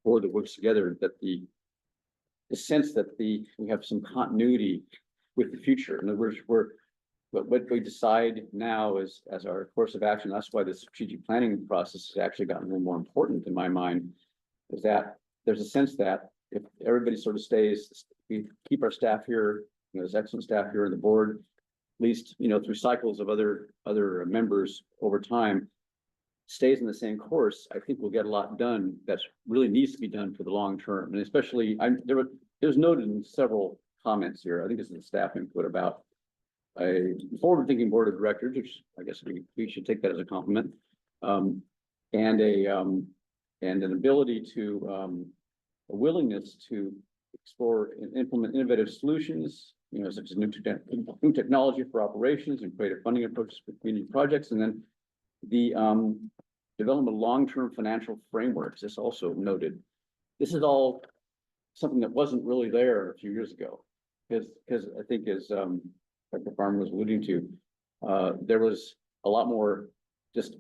board that works together, that the sense that we have some continuity with the future. In other words, what we decide now as our course of action, that's why the strategic planning process has actually gotten a little more important in my mind, is that there's a sense that if everybody sort of stays, we keep our staff here, there's excellent staff here on the board, at least, through cycles of other members over time, stays in the same course, I think we'll get a lot done that really needs to be done for the long term. And especially, it was noted in several comments here, I think this is the staff input about a forward-thinking board of directors, which I guess we should take that as a compliment, and an ability to a willingness to explore and implement innovative solutions, such as new technology for operations and creative funding approaches for community projects, and then the development of long-term financial frameworks is also noted. This is all something that wasn't really there a few years ago, because I think as Dr. Farmer was alluding to, there was a lot more just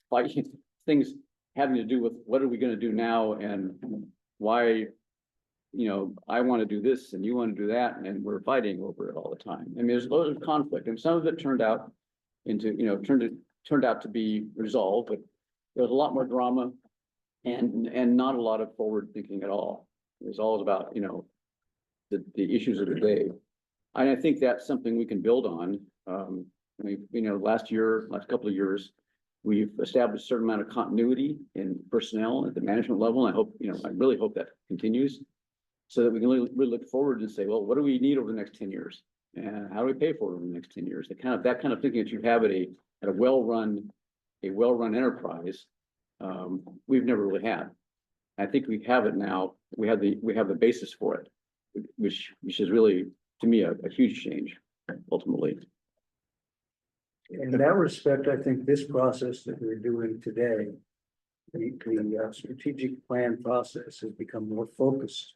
fighting things having to do with what are we going to do now and why, I want to do this and you want to do that, and we're fighting over it all the time. I mean, there's a lot of conflict, and some of it turned out into, turned out to be resolved, but there was a lot more drama and not a lot of forward thinking at all. It was all about, the issues of the day. And I think that's something we can build on. Last couple of years, we've established a certain amount of continuity in personnel at the management level. I hope, I really hope that continues so that we can really look forward and say, well, what do we need over the next 10 years? And how do we pay for it over the next 10 years? That kind of thinking that you have at a well-run enterprise, we've never really had. I think we have it now. We have the basis for it, which is really, to me, a huge change ultimately. In that respect, I think this process that we're doing today, the strategic plan process has become more focused.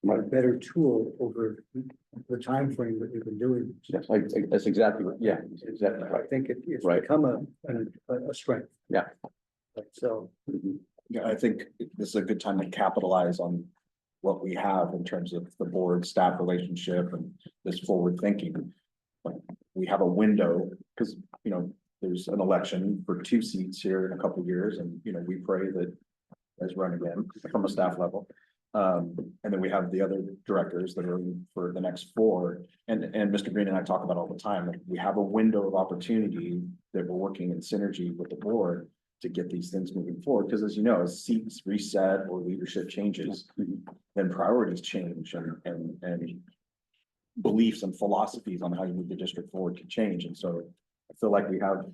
A better tool over the time frame that we've been doing. Yes, that's exactly right. Yeah, exactly I right. think it's Right. become a strength. Yeah. So. Yeah, I think this is a good time to capitalize on what we have in terms of the board staff relationship and this forward thinking. We have a window because, there's an election for 2 seats here in a couple of years and, we pray that as run again from a staff level. And then we have the other directors that are in for the next 4. And Mr. Green and I talk about all the time, that we have a window of opportunity that we're working in synergy with the board to get these things moving forward. Because as you know, as seats reset or leadership changes, then priorities change and beliefs and philosophies on how you move the district forward can change. And so I feel like we have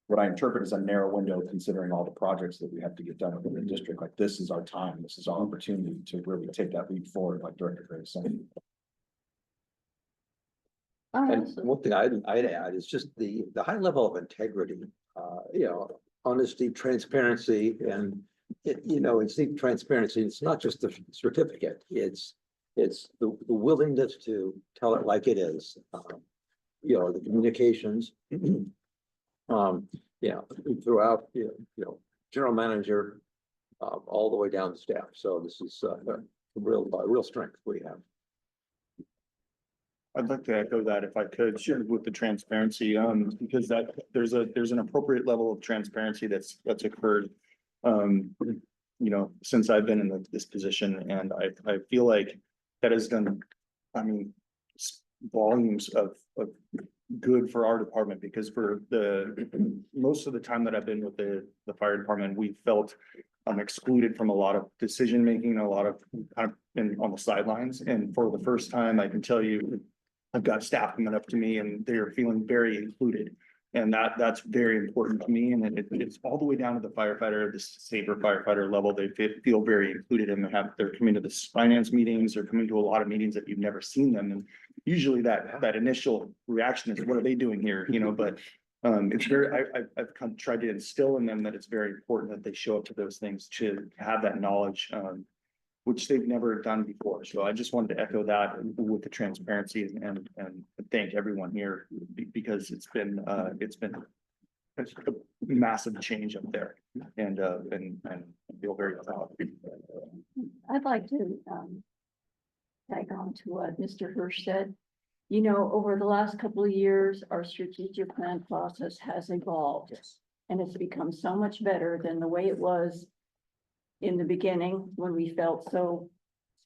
what I interpret as a narrow window, considering all the projects that we have to get done within the district. Like, this is our time. This is our opportunity to really take that leap forward, like Director Gray is saying. And one thing I'd add is just the high level of integrity, honesty, transparency, and it's deep transparency. It's not just the certificate. It's the willingness to tell it like it is. The communications, throughout, general manager, all the way down to staff. So this is a real strength we have. I'd like to echo that if I could, with the transparency, because there's an appropriate level of transparency that's occurred, since I've been in this position, and I feel like that has done, volumes of good for our department, because for the most of the time that I've been with the fire department, we felt excluded from a lot of decision making, a lot of been on the sidelines. And for the first time, I can tell you, I've got staff coming up to me and they're feeling very included. And that's very important to me. And it's all the way down to the firefighter, the saber firefighter level. They feel very included, and they're coming to the finance meetings, or coming to a lot of meetings that you've never seen them. And usually that initial reaction is, what are they doing here? But it's very, I've kind of tried to instill in them that it's very important that they show up to those things, to have that knowledge, which they've never done before. So I just wanted to echo that with the transparency and thank everyone here, because it's been a massive change up there, and I feel very proud. I'd like to tag on to what Mr. Hirsch said. Over the last couple of years, our strategic plan process has evolved. Yes. And it's become so much better than the way it was in the beginning, when we felt so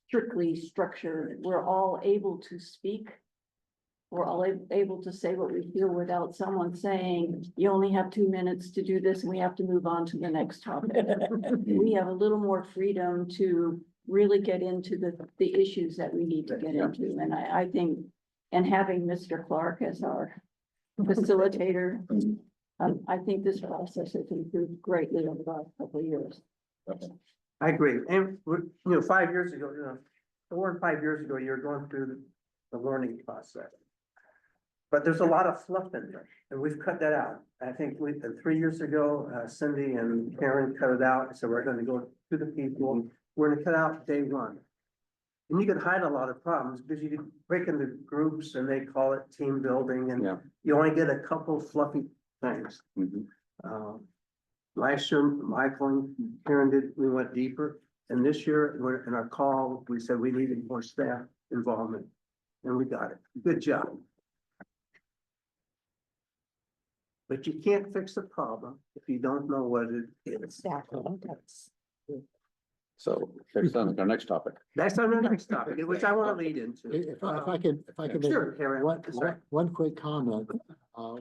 strictly structured. We're all able to speak. We're all able to say what we feel without someone saying, you only have 2 minutes to do this and we have to move on to the next topic. We have a little more freedom to really get into the issues that we need to get into. And I think, and having Mr. Clark as our facilitator, I think this process has improved greatly over the last couple of years. I agree. And 5 years ago, 4 and 5 years ago, you're going through the learning process. But there's a lot of fluff in there, and we've cut that out. I think 3 years ago, Cindy and Karen cut it out. So we're going to go to the people. We're going to cut out day one. And you can hide a lot of problems, because you can break into groups and they call it team building, and you only get a couple fluffy things. Last year, Michael and Karen we went deeper. And this year, in our call, we said we needed more staff involvement, and we got it. Good job. but you can't fix the problem if you don't know what it is. Exactly. That's- So next on our next topic. That's on the next topic, which I want to lead into. If I can make Sure, Harry. one quick comment,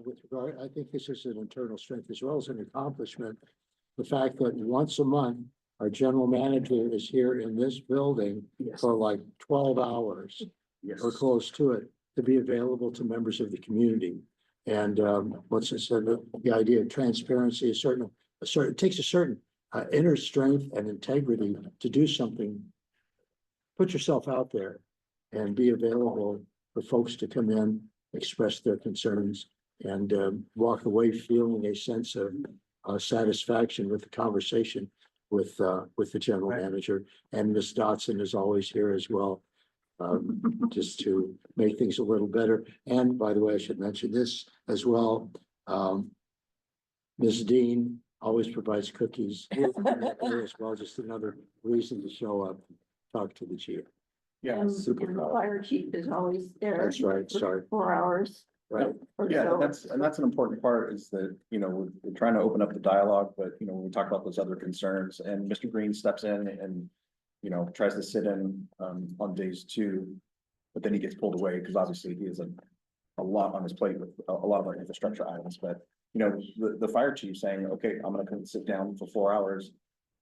with regard, I think this is an internal strength as well as an accomplishment. The fact that once a month, our general manager is here in this building Yes. for like 12 hours Yes. or close to it, to be available to members of the community. And, what's it said, the idea of transparency is it takes a certain inner strength and integrity to do something. Put yourself out there and be available for folks to come in, express their concerns, and walk away feeling a sense of satisfaction with the conversation with the general Right. manager. And Ms. Dotson is always here as well, just to make things a little better. And by the way, I should mention this as well. Ms. Dean always provides cookies as well, just another reason to show up, talk to the chief. Yeah, And super and the proud. fire chief is always there. That's right, for sorry. 4 hours. Right. or Yeah, so. and that's an important part is that, you know, we're trying to open up the dialogue, but, you know, when we talk about those other concerns and Mr. Green steps in and, you know, tries to sit in, on days too. But then he gets pulled away because obviously he has a lot on his plate with a lot of our infrastructure items, but, you know, the fire chief saying, okay, I'm gonna come sit down for 4 hours.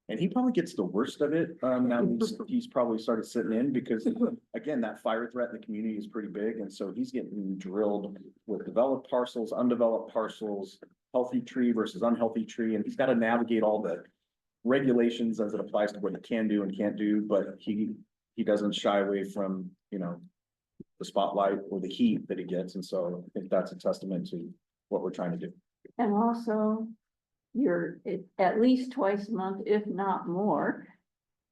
And he probably gets the worst of it. Now he's probably started sitting in because, again, that fire threat in the community is pretty big. And so he's getting drilled with developed parcels, undeveloped parcels, healthy tree versus unhealthy tree. And he's got to navigate all the regulations as it applies to what he can do and can't do. But he doesn't shy away from, you know, the spotlight or the heat that he gets. And so I think that's a testament to what we're trying to do. And also, at least twice a month, if not more,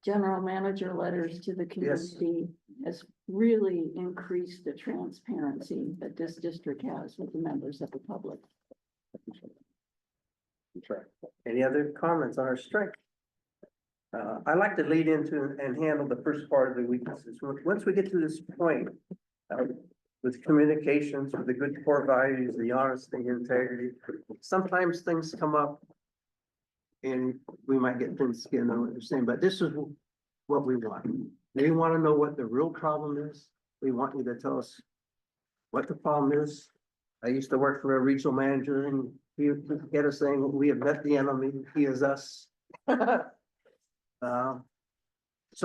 general manager letters to the community has really increased the transparency that this district has with the members of the public. Any other comments on our strength? I like to lead into and handle the first part of the weaknesses. Once we get to this point, with communications, with the good core values, the honesty, integrity, sometimes things come up and we might get thin skin on what they're saying, but this is what we want. We want to know what the real problem is. We want you to tell us what the problem is. I used to work for a regional manager and he would get us saying, we have met the enemy, he is us. So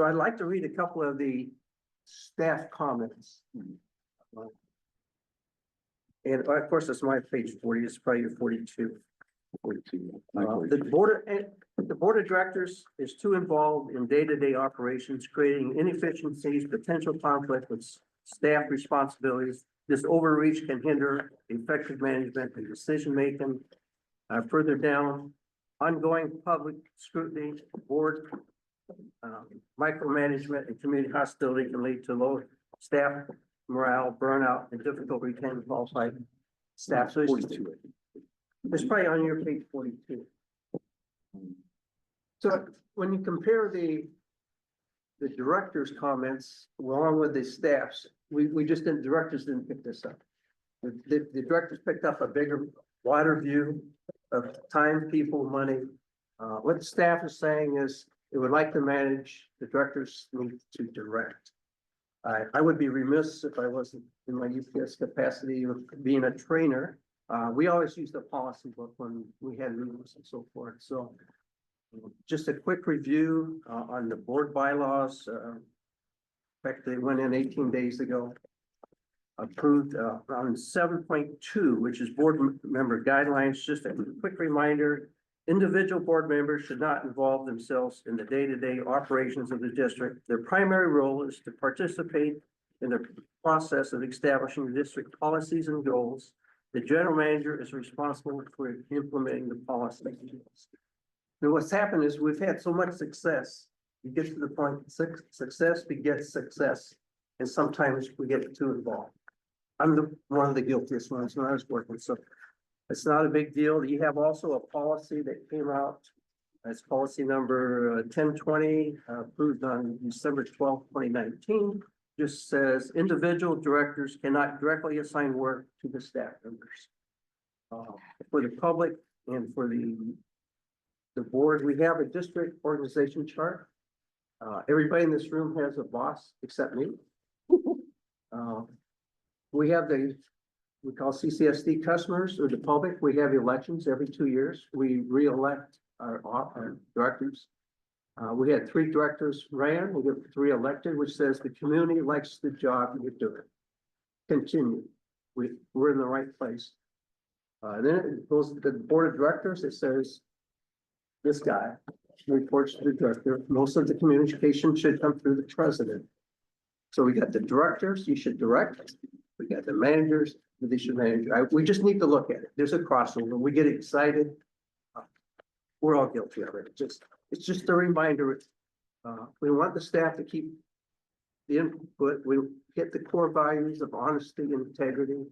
I'd like to read a couple of the staff comments. And of course, it's my page 40, it's probably your 42. The board of directors is too involved in day-to-day operations, creating inefficiencies, potential conflict with staff responsibilities. This overreach can hinder effective management and decision-making. Further down, ongoing public scrutiny, board micromanagement and community hostility can lead to low staff morale, burnout, and difficult retaining qualified staff. So it's probably on your page 42. So when you compare the director's comments along with the staffs, we just didn't, directors didn't pick this up. The directors picked up a bigger, wider view of time, people, money. What the staff is saying is they would like to manage, the directors need to direct. I would be remiss if I wasn't in my UPS capacity of being a trainer. We always used a policy book when we had meetings and so forth. So just a quick review on the board bylaws. In fact, they went in 18 days ago. Approved on 7.2, which is board member guidelines. Just a quick reminder. Individual board members should not involve themselves in the day-to-day operations of the district. Their primary role is to participate in the process of establishing district policies and goals. The general manager is responsible for implementing the policies. Now, what's happened is we've had so much success. You get to the point, success begets success, and sometimes we get too involved. I'm one of the guiltiest ones when I was working, so it's not a big deal. You have also a policy that came out. That's policy number 1020, approved on December 12th, 2019. Just says individual directors cannot directly assign work to the staff members. for the public and for the board, we have a district organization chart. Everybody in this room has a boss except me. We have we call CCSD customers or the public. We have elections every 2 years. We re-elect our directors. We had 3 directors ran, we got 3 elected, which says the community likes the job you're doing. Continue. We're in the right place. Then it goes to the board of directors. It says this guy reports to the director. Most of the communication should come through the president. So we got the directors, you should direct. We got the managers, they should manage. We just need to look at it. There's a crossover. We get excited. We're all guilty of it. It's just a reminder. We want the staff to keep the input. We hit the core values of honesty and integrity.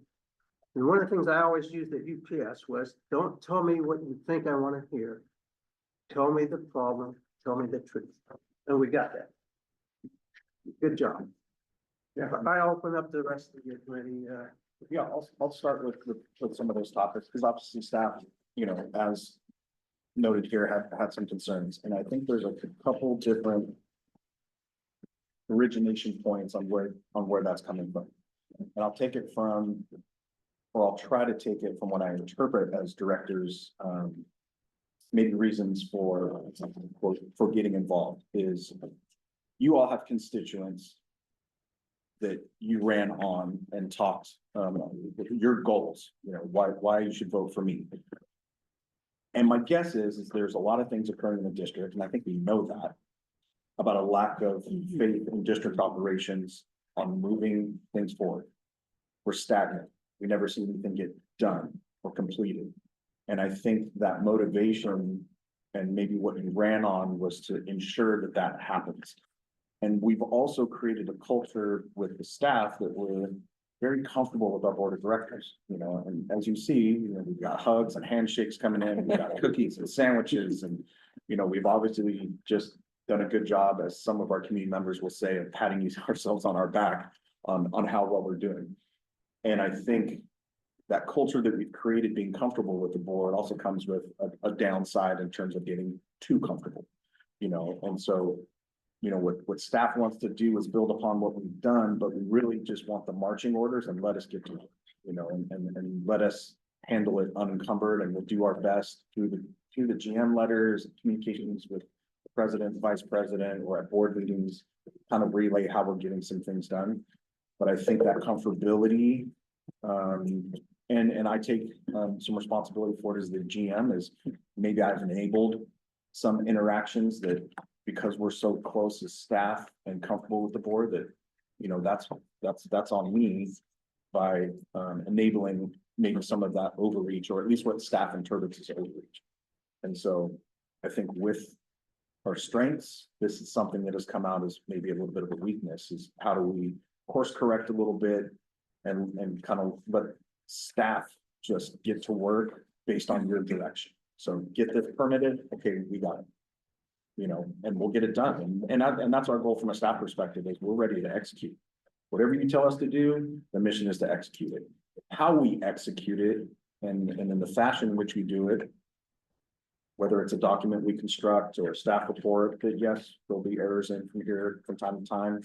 And one of the things I always used at UPS was, don't tell me what you think I want to hear. Tell me the problem, tell me the truth. And we got that. Good job. Yeah, I open up the rest of your committee. Yeah, I'll start with some of those topics, because obviously staff, you know, as noted here, have had some concerns, and I think there's a couple different origination points on where that's coming from. And I'll take it from, or I'll try to take it from what I interpret as directors, maybe reasons for getting involved is you all have constituents that you ran on and talked, your goals, you know, why you should vote for me. And my guess is there's a lot of things occurring in the district, and I think we know that, about a lack of faith in district operations on moving things forward. We're stagnant. We never see anything get done or completed. And I think that motivation and maybe what you ran on was to ensure that that happens. And we've also created a culture with the staff that we're very comfortable with our board of directors, you know, and as you see, you know, we've got hugs and handshakes coming in, we've got cookies and sandwiches, and, you know, we've obviously just done a good job, as some of our community members will say, of patting ourselves on our back on how well we're doing. And I think that culture that we've created, being comfortable with the board, also comes with a downside in terms of getting too comfortable, you know, and so, you know, what staff wants to do is build upon what we've done, but we really just want the marching orders and let us get to it, you know, and let us handle it unencumbered, and we'll do our best through the GM letters, communications with the president, vice president, or at board meetings, kind of relay how we're getting some things done. But I think that comfortability, and I take some responsibility for it as the GM, is maybe I've enabled some interactions that, because we're so close as staff and comfortable with the board, that, you know, that's on me by enabling maybe some of that overreach, or at least what staff interprets as overreach. And so I think with our strengths, this is something that has come out as maybe a little bit of a weakness, is how do we course correct a little bit and kind of let staff just get to work based on your direction. So get this permitted, okay, we got it. You know, and we'll get it done. And that's our goal from a staff perspective, is we're ready to execute. Whatever you tell us to do, the mission is to execute it. How we execute it and in the fashion in which we do it, whether it's a document we construct or a staff report that, yes, there'll be errors in from here from time to time,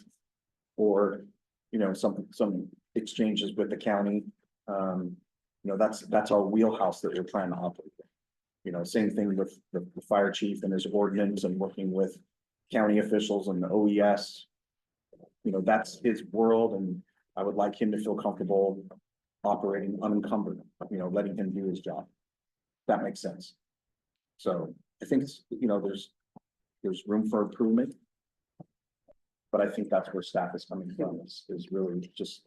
or, you know, some exchanges with the county. You know, that's our wheelhouse that we're trying to operate. You know, same thing with the fire chief and his ordinance, and working with county officials and the OES. You know, that's his world, and I would like him to feel comfortable operating unencumbered, you know, letting him do his job. That makes sense. So I think it's, you know, there's room for improvement. But I think that's where staff is coming from, is really just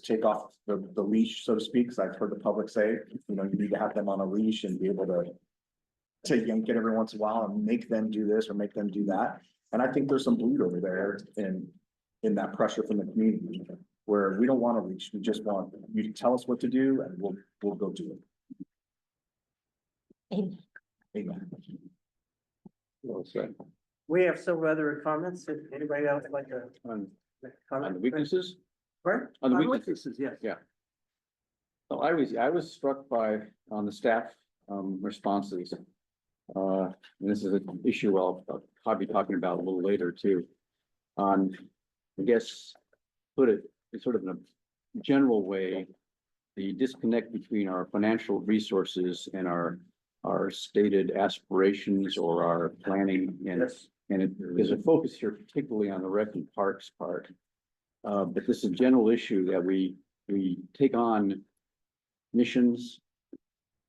take off the leash, so to speak, because I've heard the public say, you know, you need to have them on a leash and be able to yank it every once in a while and make them do this or make them do that. And I think there's some bleed over there in that pressure from the community, where we don't want to reach, we just want you to tell us what to do, and we'll go do it. Amen. Amen. Well said. We have several other comments. If anybody else would like to On comment? the weaknesses? Right? On the weaknesses. Yes. Yeah. So I was struck by, on the staff, responses. And this is an issue I'll be talking about a little later too. On, I guess, put it in sort of in a general way, the disconnect between our financial resources and our stated aspirations or our planning and there's a focus here particularly on the rec and parks part. But this is a general issue that we take on missions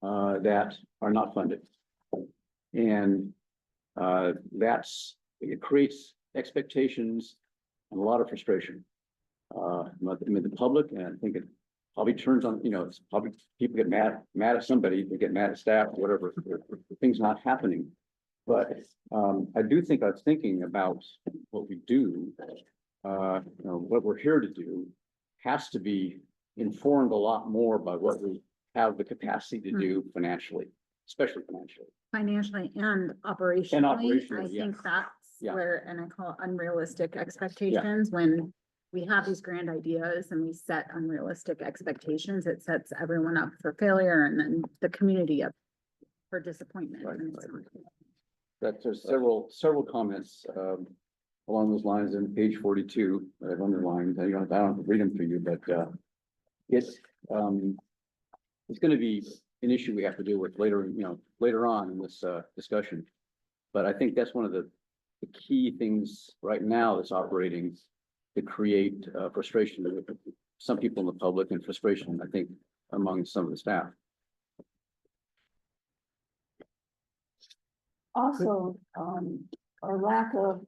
that are not funded. And it creates expectations and a lot of frustration. I mean, the public, and I think it probably turns on, it's probably people get mad at somebody, they get mad at staff, whatever, for things not happening. But I do think I was thinking about what we do, what we're here to do has to be informed a lot more by what we have the capacity to do financially, especially financially. And operationally. And operationally, I yeah. think that's Yeah. where, and I call it unrealistic expectations, when we have these grand ideas and we set unrealistic expectations, it sets everyone up for failure and then the community up for disappointment. Right, And it's right. not- That there's several comments along those lines in page 42 that I've underlined. I don't have to read them for you, but it's going to be an issue we have to deal with later on in this discussion. But I think that's one of the key things right now that's operating to create frustration with some people in the public and frustration, I think, among some of the staff. Also, our lack of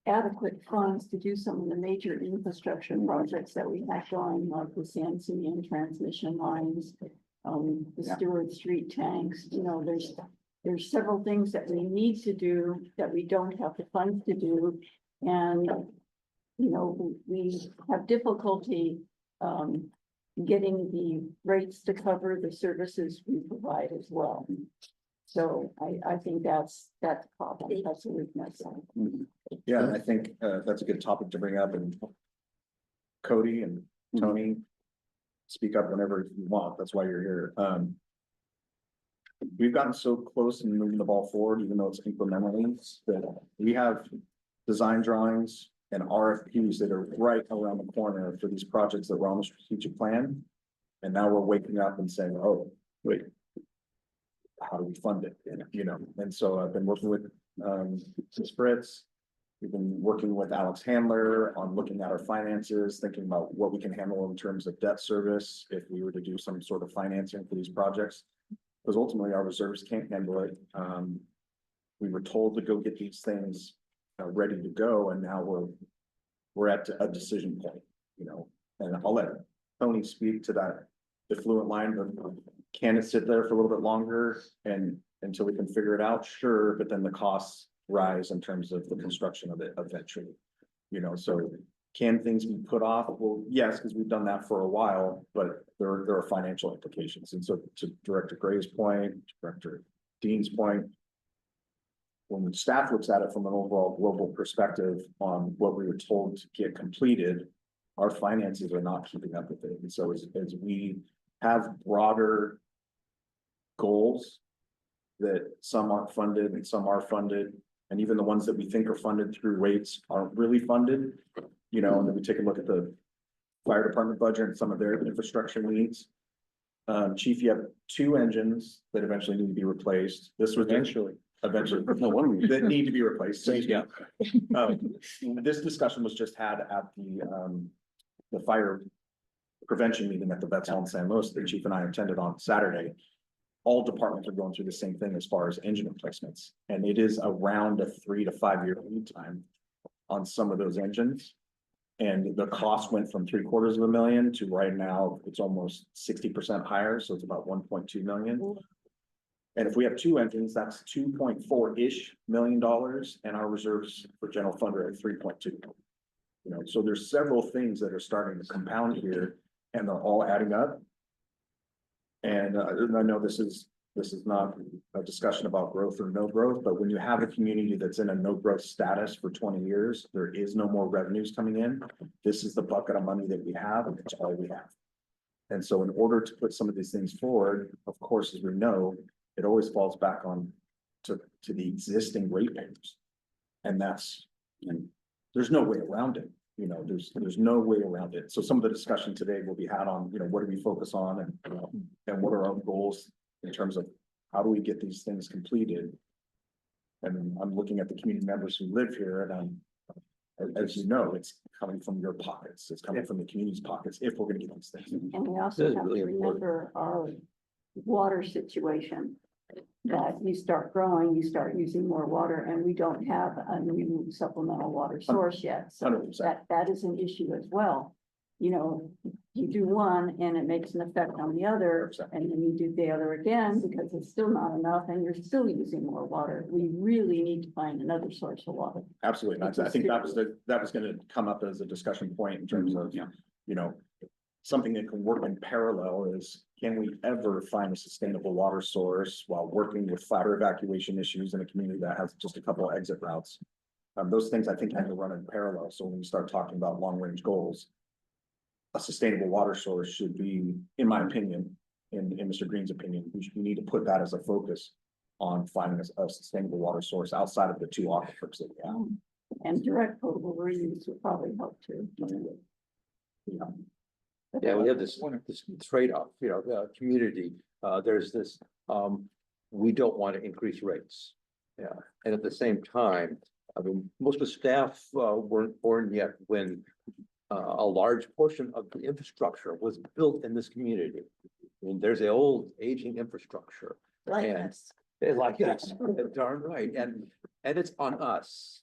adequate funds to do some of the major infrastructure projects that we have going, like the San Simeon transmission lines, the Stewart Street tanks, there's several things that we need to do that we don't have the funds to do. And, we have difficulty, getting the rates to cover the services we provide as well. So I think that's a problem, that's a weakness. Yeah, I think that's a good topic to bring up, and Cody and Tony, speak up whenever you want, that's why you're here. We've gotten so close in moving the ball forward, even though it's incrementally, that we have design drawings and RFPs that are right around the corner for these projects that were on the strategic plan. And now we're waking up and saying, oh, wait, how do we fund it? And so I've been working with Spritz. We've been working with Alex Handler on looking at our finances, thinking about what we can handle in terms of debt service if we were to do some sort of financing for these projects. Because ultimately our reserves can't handle it. We were told to go get these things ready to go, and now we're at a decision point, and I'll let Tony speak to that effluent line, but can it sit there for a little bit longer and until we can figure it out? Sure, but then the costs rise in terms of the construction of it eventually, so can things be put off? Well, yes, because we've done that for a while, but there are financial implications. And so to Director Gray's point, Director Dean's point, when the staff looks at it from an overall global perspective on what we were told to get completed, our finances are not keeping up with it. And so as we have broader goals that some aren't funded and some are funded, and even the ones that we think are funded through rates aren't really funded, and then we take a look at the fire department budget and some of their infrastructure needs. Chief, you have 2 engines that eventually need to be replaced. This was eventually, no, one of them that need to be replaced. Yeah. This discussion was just had at the fire prevention meeting at the Vets Hall in San Luis, the chief and I attended on Saturday. All departments are going through the same thing as far as engine replacements. And it is around a 3 to 5 year lead time on some of those engines. And the cost went from $750,000 to right now, it's almost 60% higher. So it's about 1.2 million. And if we have 2 engines, that's $2.4-ish million. And our reserves for general fund are at 3.2. So there's several things that are starting to compound here, and they're all adding up. And I know this is not a discussion about growth or no growth, but when you have a community that's in a no growth status for 20 years, there is no more revenues coming in. This is the bucket of money that we have, and it's all we have. And so in order to put some of these things forward, of course, as we know, it always falls back on to the existing ratepayers. And there's no way around it, there's no way around it. So some of the discussion today will be had on, what do we focus on and what are our goals in terms of how do we get these things completed? And I'm looking at the community members who live here and as you know, it's coming from your pockets, it's coming from the community's pockets if we're gonna get these things. And we That also is have to really important. remember our water situation. That you start growing, you start using more water, and we don't have a new supplemental water source yet. So 100%. that is an issue as well. You do one and it makes an effect on the other, 100%. and then you do the other again because it's still not enough and you're still using more water. We really need to find another source of water. Absolutely, and I think that was gonna come up as a discussion point in terms of, something that can work in parallel is, can we ever find a sustainable water source while working with fire evacuation issues in a community that has just a couple of exit routes? Those things I think have to run in parallel, so when we start talking about long-range goals, a sustainable water source should be, in my opinion, in Mr. Green's opinion, we need to put that as a focus on finding a sustainable water source outside of the two aquifers that we have. And direct potable reuse would probably help too. Yeah, we have this trade-off, community, there's this, we don't want to increase rates. Yeah, and at the same time, I mean, most of the staff weren't born yet when a large portion of the infrastructure was built in this community. I mean, there's an old aging infrastructure. Like And- us. Like us, darn right, and it's on us.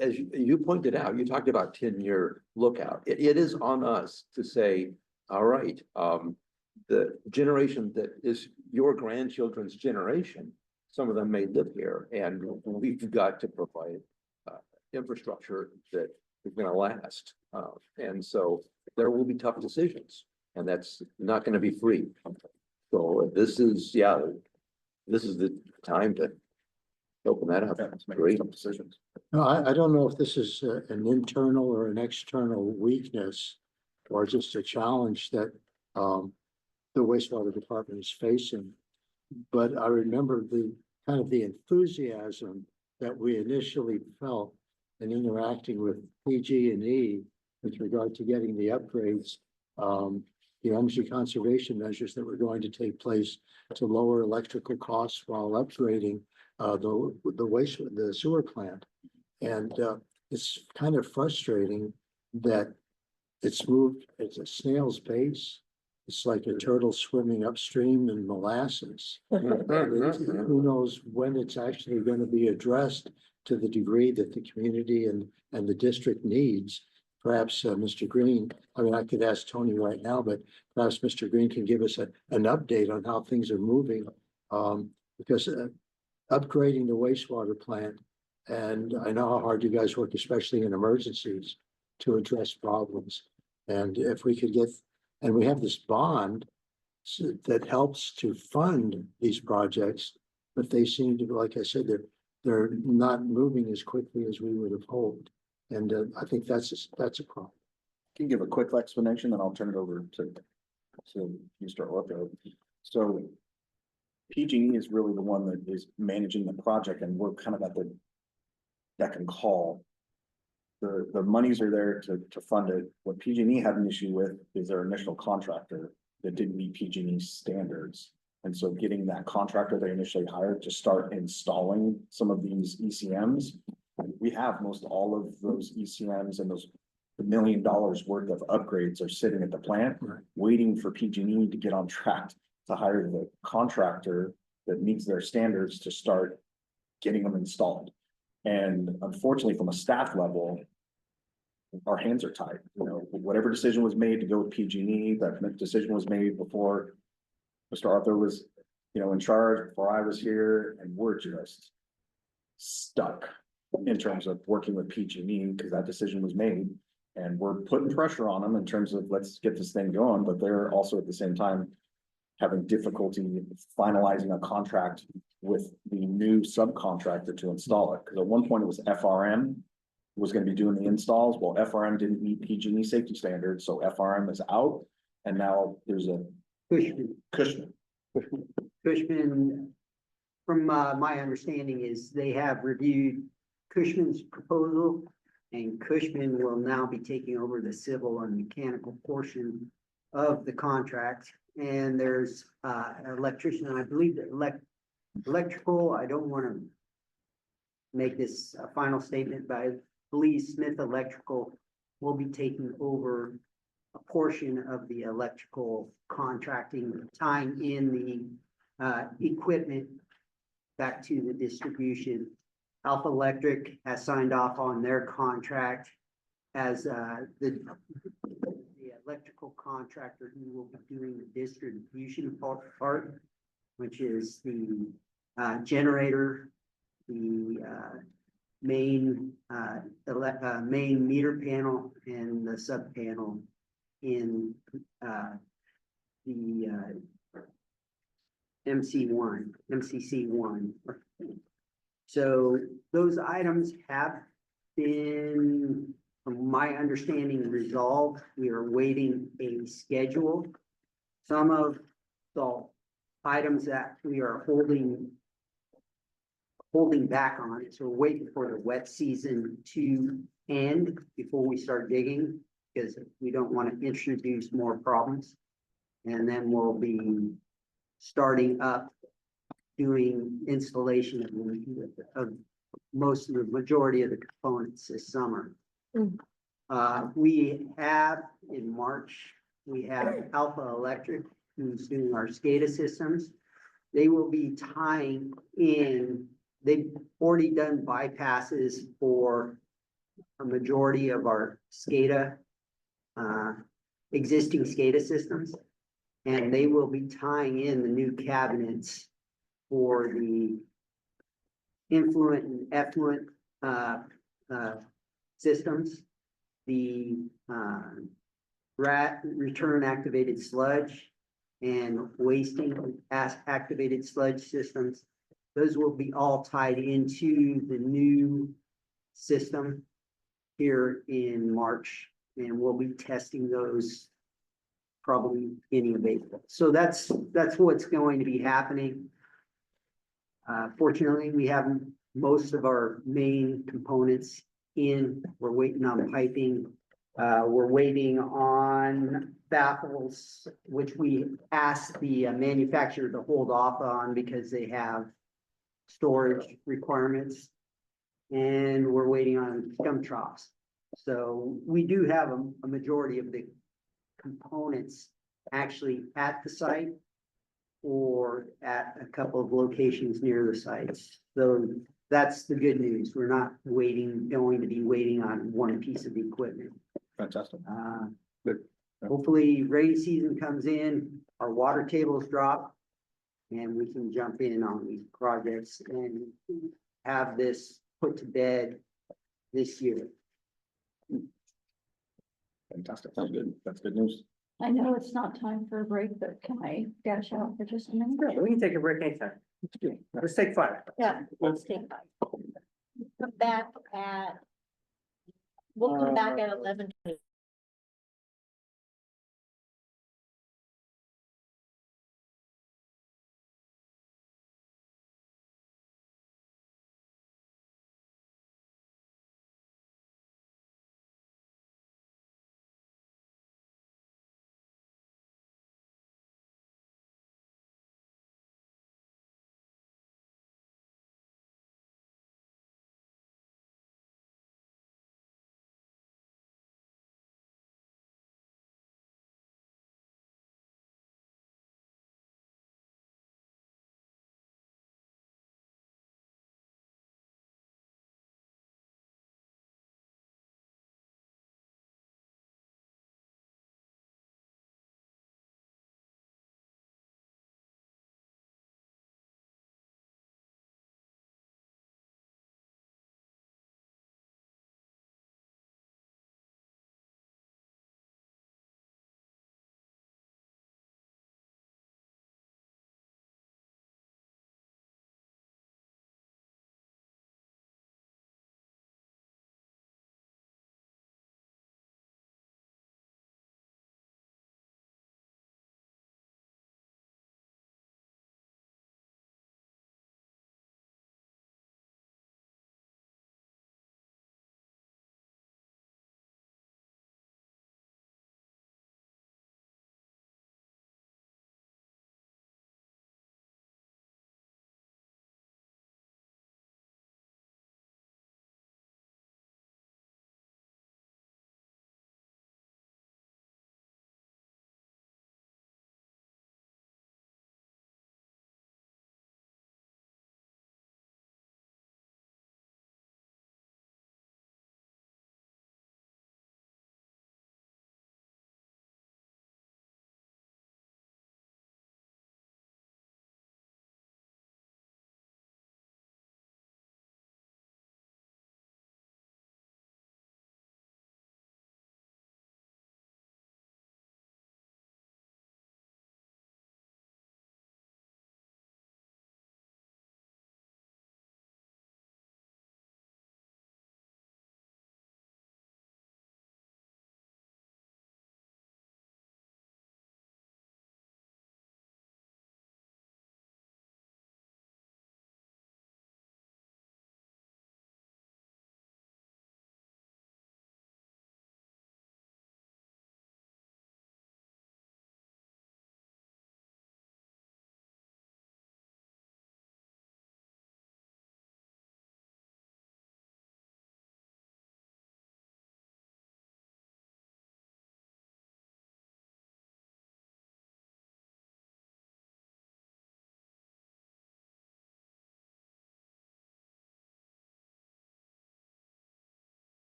As you pointed out, you talked about 10-year lookout. It is on us to say, all right, the generation that is your grandchildren's generation, some of them may live here, and we've got to provide infrastructure that is going to last. And so there will be tough decisions, and that's not going to be free. So this is the time to open that up. Let's make Great. some decisions. No, I don't know if this is an internal or an external weakness or just a challenge that the wastewater department is facing. But I remember the kind of the enthusiasm that we initially felt in interacting with PG&E with regard to getting the upgrades, the energy conservation measures that were going to take place to lower electrical costs while upgrading the sewer plant. And it's kind of frustrating that it's moved, it's a snail's pace. It's like a turtle swimming upstream in molasses. Who knows when it's actually going to be addressed to the degree that the community and the district needs. Perhaps Mr. Green, I mean, I could ask Tony right now, but perhaps Mr. Green can give us an update on how things are moving. Because upgrading the wastewater plant, and I know how hard you guys work, especially in emergencies, to address problems. And if we could get, and we have this bond that helps to fund these projects, but they seem to, like I said, they're not moving as quickly as we would have hoped. And I think that's a problem. Can you give a quick explanation, then I'll turn it over to Mr. Ortho. So PG&E is really the one that is managing the project, and we're kind of at the beck and call. The monies are there to fund it. What PG&E had an issue with is their initial contractor that didn't meet PG&E standards. And so getting that contractor they initially hired to start installing some of these ECMs, we have most all of those ECMs and those $1 million worth of upgrades are sitting at the plant, waiting for PG&E to get on track to hire the contractor that meets their standards to start getting them installed. And unfortunately, from a staff level, our hands are tied. Whatever decision was made to go with PG&E, that decision was made before Mr. Arthur was, in charge, before I was here, and we're just stuck in terms of working with PG&E because that decision was made. And we're putting pressure on them in terms of let's get this thing going, but they're also at the same time having difficulty finalizing a contract with the new subcontractor to install it. Because at one point it was FRM was going to be doing the installs. Well, FRM didn't meet PG&E safety standards, so FRM is out. And now there's a Cushman. Cushman. Cushman, from my understanding is they have reviewed Cushman's proposal. And Cushman will now be taking over the civil and mechanical portion of the contract. And there's an electrician, I believe that electrical, I don't want to make this a final statement, but I believe Smith Electrical will be taking over a portion of the electrical contracting, tying in the equipment back to the distribution. Alpha Electric has signed off on their contract as the electrical contractor who will be doing the distribution part, which is the generator, the main meter panel and the sub panel in the MCC one. So those items have been, from my understanding, resolved. We are waiting a schedule. Some of the items that we are holding back on, so we're waiting for the wet season to end before we start digging, because we don't want to introduce more problems. And then we'll be starting up doing installation of most of the majority of the components this summer. We have in March, we have Alpha Electric, who's doing our SCADA systems. They will be tying in, they've already done bypasses for a majority of our SCADA, existing SCADA systems. And they will be tying in the new cabinets for the influent and effluent systems, the return activated sludge and wasting activated sludge systems. Those will be all tied into the new system here in March, and we'll be testing those probably beginning of April. So that's what's going to be happening. Fortunately, we have most of our main components in. We're waiting on piping. We're waiting on baffles, which we asked the manufacturer to hold off on because they have storage requirements. And we're waiting on scum troughs. So we do have a majority of the components actually at the site or at a couple of locations near the sites. So that's the good news. We're not going to be waiting on one piece of equipment. Fantastic. Hopefully rainy season comes in, our water tables drop, and we can jump in on these projects and have this put to bed this year. Fantastic. Sounds good. That's good news. I know it's not time for a break, but can I dash out for just a minute? We can take a break anytime. Let's take 5. Yeah, let's take 5. Come back at, we'll come back at 11:20.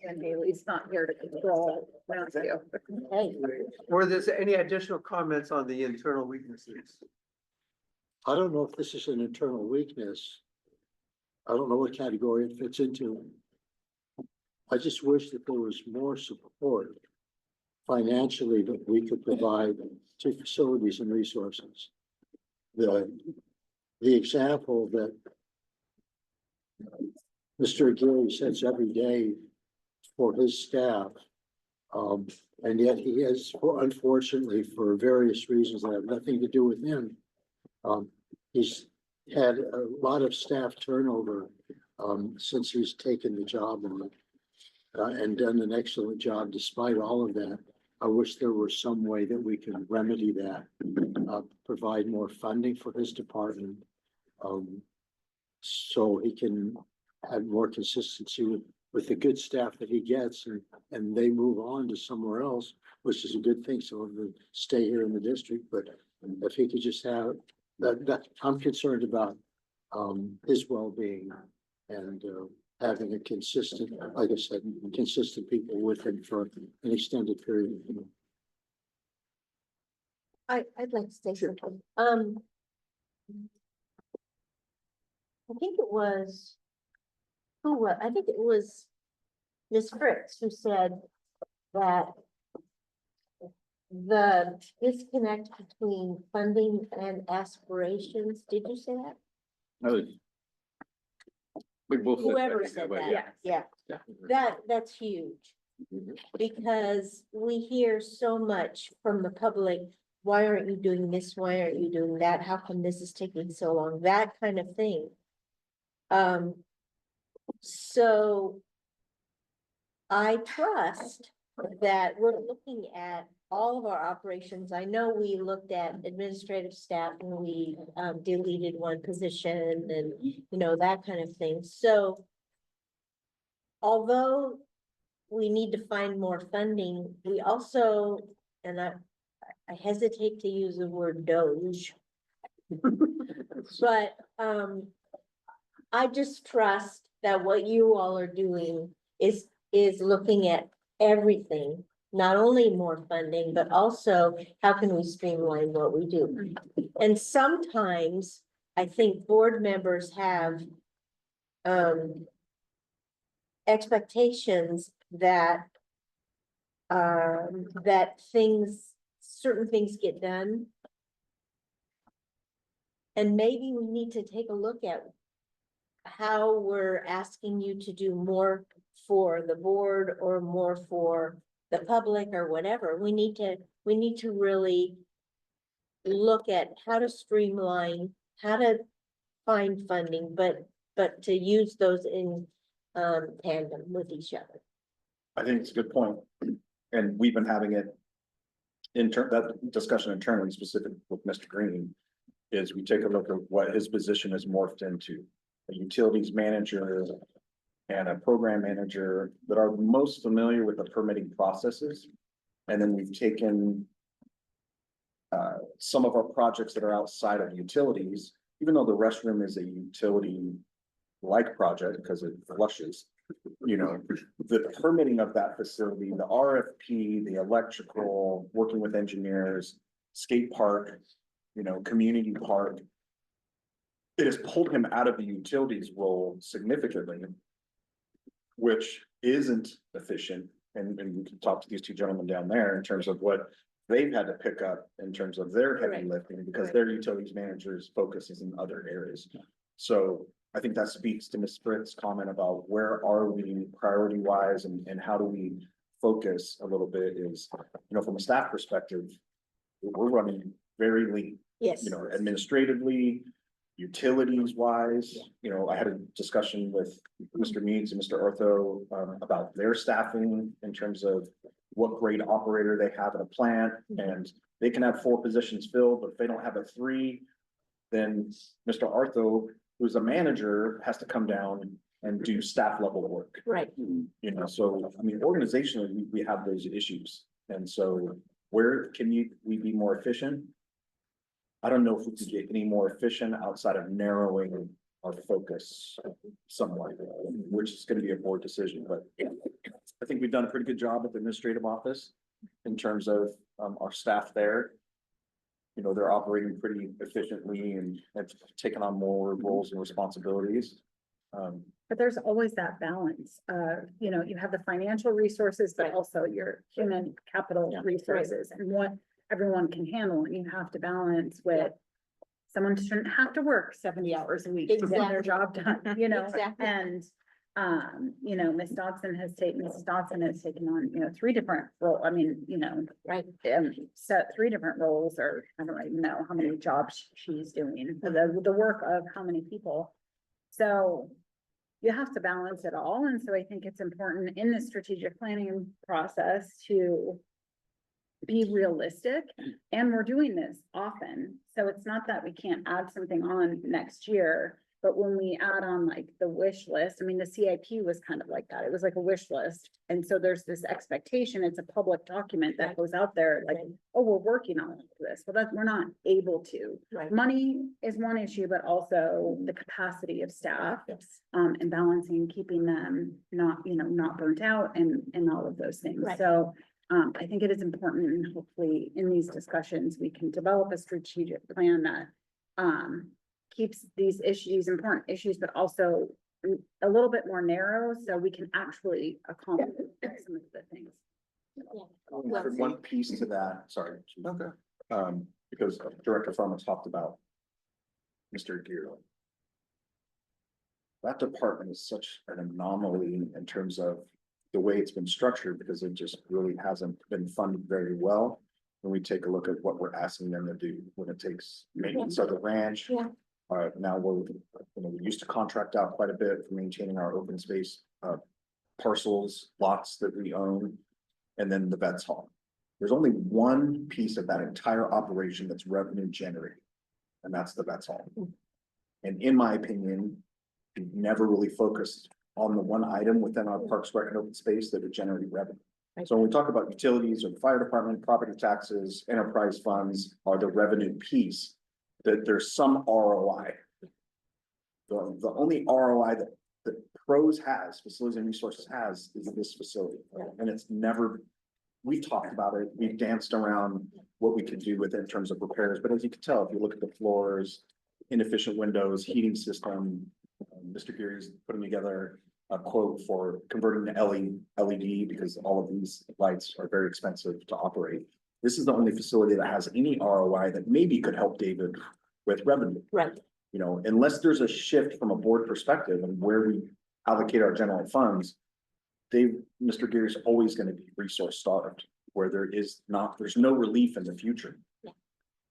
And Haley's not here to control. Matthew. Hey, Or there's any additional comments on the internal weaknesses? I don't know if this is an internal weakness. I don't know what category it fits into. I just wish that there was more support financially that we could provide to facilities and resources. The example that Mr. Aguirre sets every day for his staff. And yet he has, unfortunately, for various reasons that have nothing to do with him. He's had a lot of staff turnover, since he's taken the job and done an excellent job despite all of that. I wish there were some way that we could remedy that, provide more funding for his department. So he can have more consistency with the good staff that he gets and they move on to somewhere else, which is a good thing. Some of them stay here in the district, but if he could just have that I'm concerned about, his well-being and, having a consistent, like I said, consistent people with him for an extended period. I'd like to say something. I think it was, I think it was Ms. Fritz who said that the disconnect between funding and aspirations, did you say that? We both. said that, Whoever said but that, yeah, that's huge. Because we hear so much from the public, why aren't you doing this, why aren't you doing that, how come this is taking so long, that kind of thing. So I trust that we're looking at all of our operations. I know we looked at administrative staff and we deleted one position and, you know, that kind of thing. So although we need to find more funding, we also, and I hesitate to use the word doge. But I just trust that what you all are doing is looking at everything, not only more funding, but also how can we streamline what we do? And sometimes I think board members have expectations that certain things get done. And maybe we need to take a look at how we're asking you to do more for the board or more for the public or whatever. We need to really look at how to streamline, how to find funding, but to use those in tandem with each other. I think it's a good point. And we've been having it that discussion internally specific with Mr. Green is we take a look at what his position has morphed into. A utilities manager and a program manager that are most familiar with the permitting processes. And then we've taken some of our projects that are outside of utilities, even though the restroom is a utility-like project because it flushes, you know, the permitting of that facility, the RFP, the electrical, working with engineers, skate park, you know, community park. It has pulled him out of the utilities role significantly, which isn't efficient. And we can talk to these two gentlemen down there in terms of what they've had to pick up in terms of their heavy Correct. lifting because Correct. their utilities managers focuses in other areas. So I think that speaks to Ms. Fritz's comment about where are we priority wise and how do we focus a little bit is, you know, from a staff perspective, we're running very lean, Yes. you know, administratively, utilities wise, you know, I had a discussion with Mr. Meads and Mr. Ortho about their staffing in terms of what grade operator they have in a plant, and they can have 4 positions filled, but if they don't have a 3, then Mr. Ortho who's a manager has to come down and do staff level work. Right. You know, so, I mean, organizationally, we have those issues, and so where can we be more efficient? I don't know if we could get any more efficient outside of narrowing our focus somewhat, which is gonna be a board decision, but I think we've done a pretty good job at the administrative office in terms of, our staff there. You know, they're operating pretty efficiently and have taken on more roles and responsibilities. But there's always that balance, you know, you have the financial resources, but also your human capital resources and what everyone can handle, and you have to balance with. Someone shouldn't have to work 70 hours a week to get their job done, you know, Exactly. and. You know, Mrs. Dodson has taken on, you know, 3 different roles, I mean, you know. Right. Set 3 different roles, or I don't even know how many jobs she's doing, for the work of how many people. So. You have to balance it all, and so I think it's important in the strategic planning process to. Be realistic, and we're doing this often, so it's not that we can't add something on next year. But when we add on like the wish list, I mean, the CIP was kind of like that, it was like a wish list. And so there's this expectation, it's a public document that goes out there, like, oh, we're working on this, but that we're not able to. Right. Money is one issue, but also the capacity of staff. Yes. And balancing, keeping them not, you know, not burnt out and all of those things. Right. So. I think it is important, and hopefully in these discussions, we can develop a strategic plan that, keeps these issues, important issues, but also a little bit more narrow, so we can actually accomplish some of the things. One piece to that, sorry. Okay. Because Director Farmer talked about Mr. Gear. That department is such an anomaly in terms of the way it's been structured, because it just really hasn't been funded very well. When we take a look at what we're asking them to do, when it takes maintenance of the ranch. Yeah. Now we used to contract out quite a bit for maintaining our open space, parcels, lots that we own. And then the vets hall. There's only one piece of that entire operation that's revenue generating, and that's the vets hall. And in my opinion, we've never really focused on the one item within our parks, rec, and open space that would generate revenue. Right. So when we talk about utilities or the fire department, property taxes, enterprise funds are the revenue piece, that there's some ROI. The only ROI that PROS has, Facilities and Resources has, is this facility. And it's never, we've talked about it, we've danced around what we could do with it in terms of repairs, but as you can tell, if you look at the floors, inefficient windows, heating system, Mr. Geary's putting together a quote for converting to LED because all of these lights are very expensive to operate. This is the only facility that has any ROI that maybe could help David with revenue. Right. You know, unless there's a shift from a board perspective and where we allocate our general funds, Mr. Geary's always going to be resource starved, where there's no relief in the future. Yeah.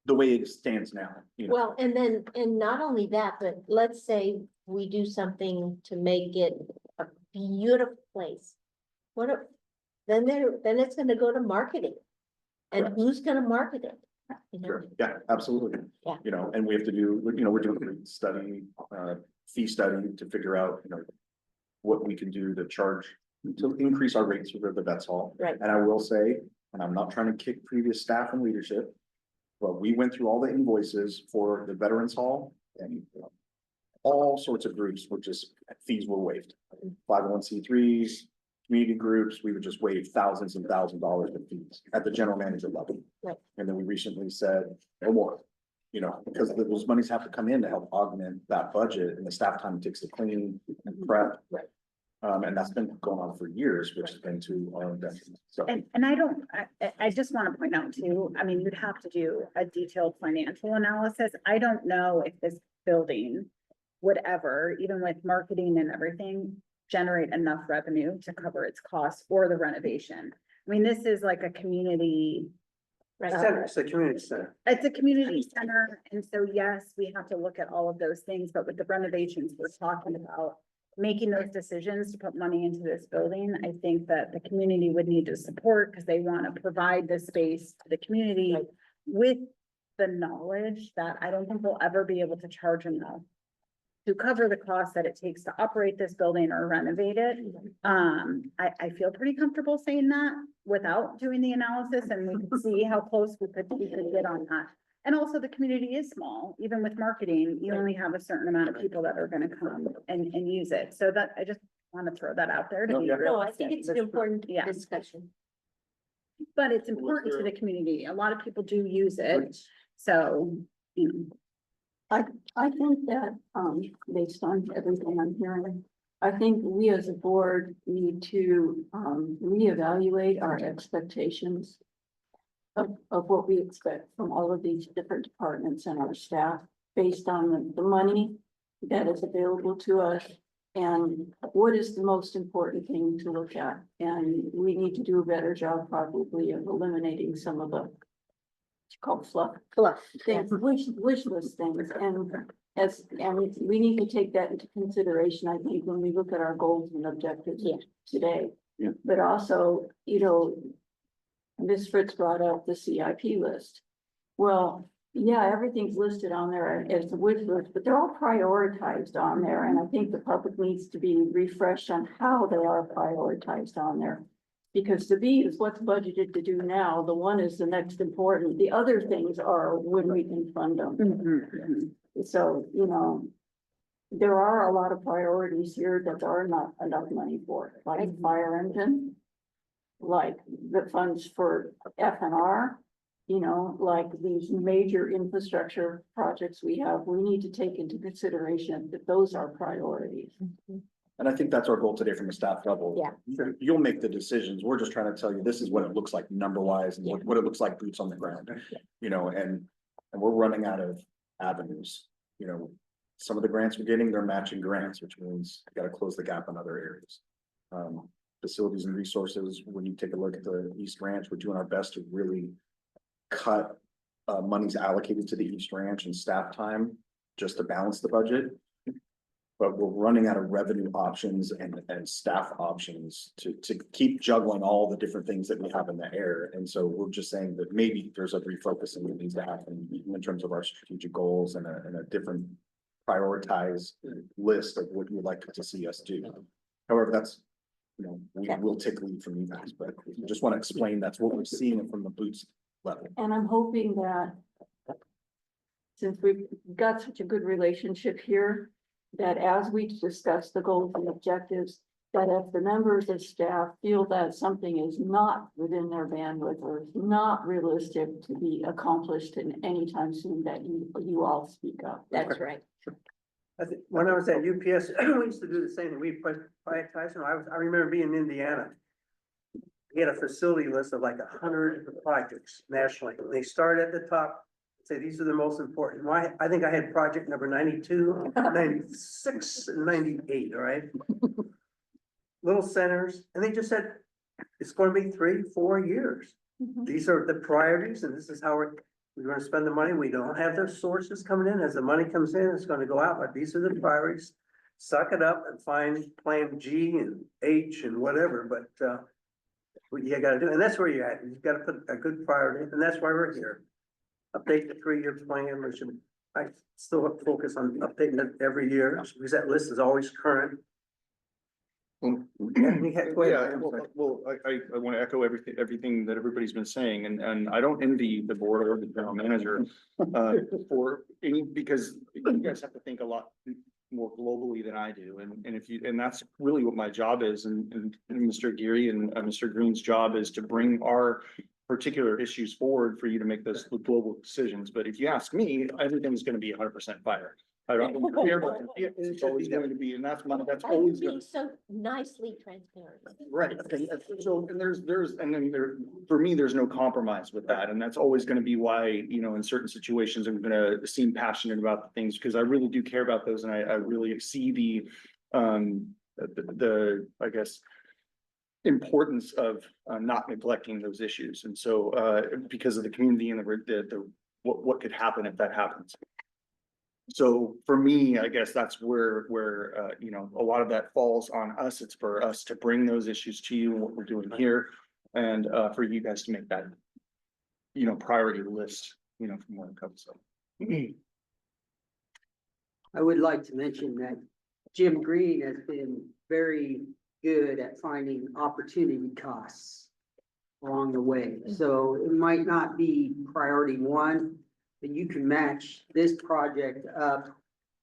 The way it stands now, you know. Well, and not only that, but let's say we do something to make it a beautiful place. Then it's gonna go to marketing. And Correct. who's gonna market it? You know? Sure, yeah, absolutely. Yeah. You know, and we have to do, you know, we're doing a study, fee study to figure out, you know, what we can do to charge, to increase our rates for the vets hall. Right. And I will say, and I'm not trying to kick previous staff and leadership, but we went through all the invoices for the Veterans Hall and all sorts of groups were just, fees were waived. 501c3s, community groups, we would just waive thousands and thousands of dollars in fees at the general manager level. Right. And then we recently said, no more, you know, because those monies have to come in to help augment that budget and the staff time it takes to clean and prep. Right. And that's been going on for years, which has been to our own detriment. So. And I just want to point out too, I mean, you'd have to do a detailed financial analysis. I don't know if this building would ever, even with marketing and everything, generate enough revenue to cover its costs or the renovation. I mean, this is like a community. Center, it's a community center. It's a community center, and so yes, we have to look at all of those things, but with the renovations we're talking about, making those decisions to put money into this building, I think that the community would need to support because they want to provide this space to the community with the knowledge that I don't think we'll ever be able to charge enough to cover the cost that it takes to operate this building or renovate it. I feel pretty comfortable saying that without doing the analysis, and we could see how close we could get on that. And also, the community is small, even with marketing, you only have a certain amount of people that are gonna come and use it. So that, I just want to throw that out there to be No, I realistic. think it's an important Yeah. discussion. But it's important to the community. A lot of people do use it, so, you know. I think that, based on everything I'm hearing, I think we as a board need to, reevaluate our expectations of what we expect from all of these different departments and our staff based on the money that is available to us and what is the most important thing to look at. And we need to do a better job probably of eliminating some of the called fluff things, wish list things, and we need to take that into consideration, I think, when we look at our goals and objectives today. Yeah. But also, you know, Ms. Fritz brought up the CIP list. Well, yeah, everything's listed on there as a wish list, but they're all prioritized on there, and I think the public needs to be refreshed on how they are prioritized on there. Because the B is what's budgeted to do now, the one is the next important, the other things are when we can fund them. So, you know, there are a lot of priorities here that there are not enough money for, like fire engine, like the funds for F&R, you know, like these major infrastructure projects we have, we need to take into consideration that those are priorities. And I think that's our goal today from a staff level. Yeah. You'll make the decisions. We're just trying to tell you, this is what it looks like number wise and what it looks like boots on the ground. You know, and we're running out of avenues, you know, some of the grants we're getting, they're matching grants, which means you gotta close the gap in other areas. Facilities and resources, when you take a look at the East Ranch, we're doing our best to really cut monies allocated to the East Ranch and staff time just to balance the budget. But we're running out of revenue options and staff options to keep juggling all the different things that we have in the air. And so we're just saying that maybe there's a refocusing that needs to happen in terms of our strategic goals and a different prioritized list of what we'd like to see us do. However, that's, you know, we will take lead from you guys, but we just want to explain that's what we're seeing from the boots level. And I'm hoping that since we've got such a good relationship here, that as we discuss the goals and objectives, that if the members of staff feel that something is not within their bandwidth or is not realistic to be accomplished in any time soon, that you all speak up. That's right. I think when I was at UPS, we used to do the same thing. We prioritized, I remember being in Indiana. We had a facility list of like 100 projects nationally. They start at the top, say these are the most important. Why? I think I had project number 92, 96, and 98, all right? Little centers, and they just said, it's gonna be 3-4 years. These are the priorities, and this is how we're gonna spend the money. We don't have the sources coming in. As the money comes in, it's gonna go out, but these are the priorities. Suck it up and find plan G and H and whatever, but what you gotta do, and that's where you're at. You've gotta put a good priority, and that's why we're here. Update the 3-year plan. I still focus on updating it every year, because that list is always current. Yeah, well, I want to echo everything that everybody's been saying, and I don't envy the board or the general manager because you guys have to think a lot more globally than I do, and that's really what my job is, and Mr. Geary and Mr. Green's job is to bring our particular issues forward for you to make those global decisions. But if you ask me, everything's going to be 100% fire. I don't care what it's always going to be, and that's always Being so nicely transparent. right. So, for me, there's no compromise with that, and that's always going to be why, you know, in certain situations, I'm going to seem passionate about the things, because I really do care about those, and I really see the I guess importance of not neglecting those issues. And so because of the community and the what could happen if that happens. So for me, I guess that's where you know, a lot of that falls on us. It's for us to bring those issues to you and what we're doing here, and for you guys to make that, you know, priority list, you know, from where it comes. So I would like to mention that Jim Green has been very good at finding opportunity costs along the way. So it might not be priority one, but you can match this project up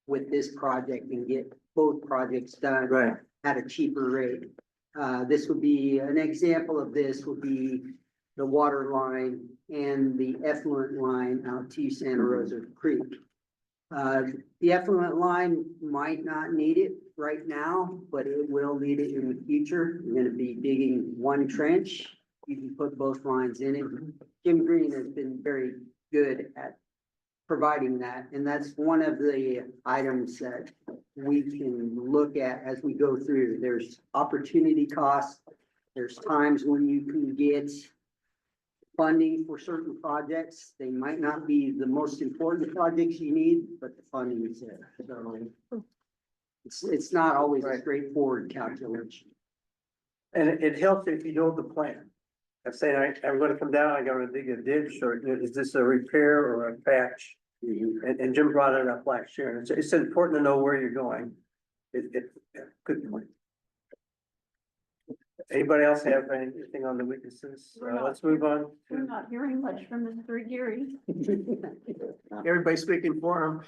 with this project and get both projects done Right. at a cheaper rate. This would be, an example of this would be the water line and the effluent line out to Santa Rosa Creek. The effluent line might not need it right now, but it will need it in the future. We're gonna be digging one trench. You can put both lines in it. Jim Green has been very good at providing that, and that's one of the items that we can look at as we go through. There's opportunity costs. There's times when you can get funding for certain projects. They might not be the most important projects you need, but the funding is there. So it's not always a Right. straightforward calculation. And it helps if you know the plan. I'm saying, I'm gonna come down, I'm gonna dig a ditch, or is this a repair or a patch? And Jim brought it up last year, and it's important to know where you're going. Good point. Anybody else have anything on the weaknesses? Let's move on. We're not hearing much from Mr. Geary. Everybody speaking for him.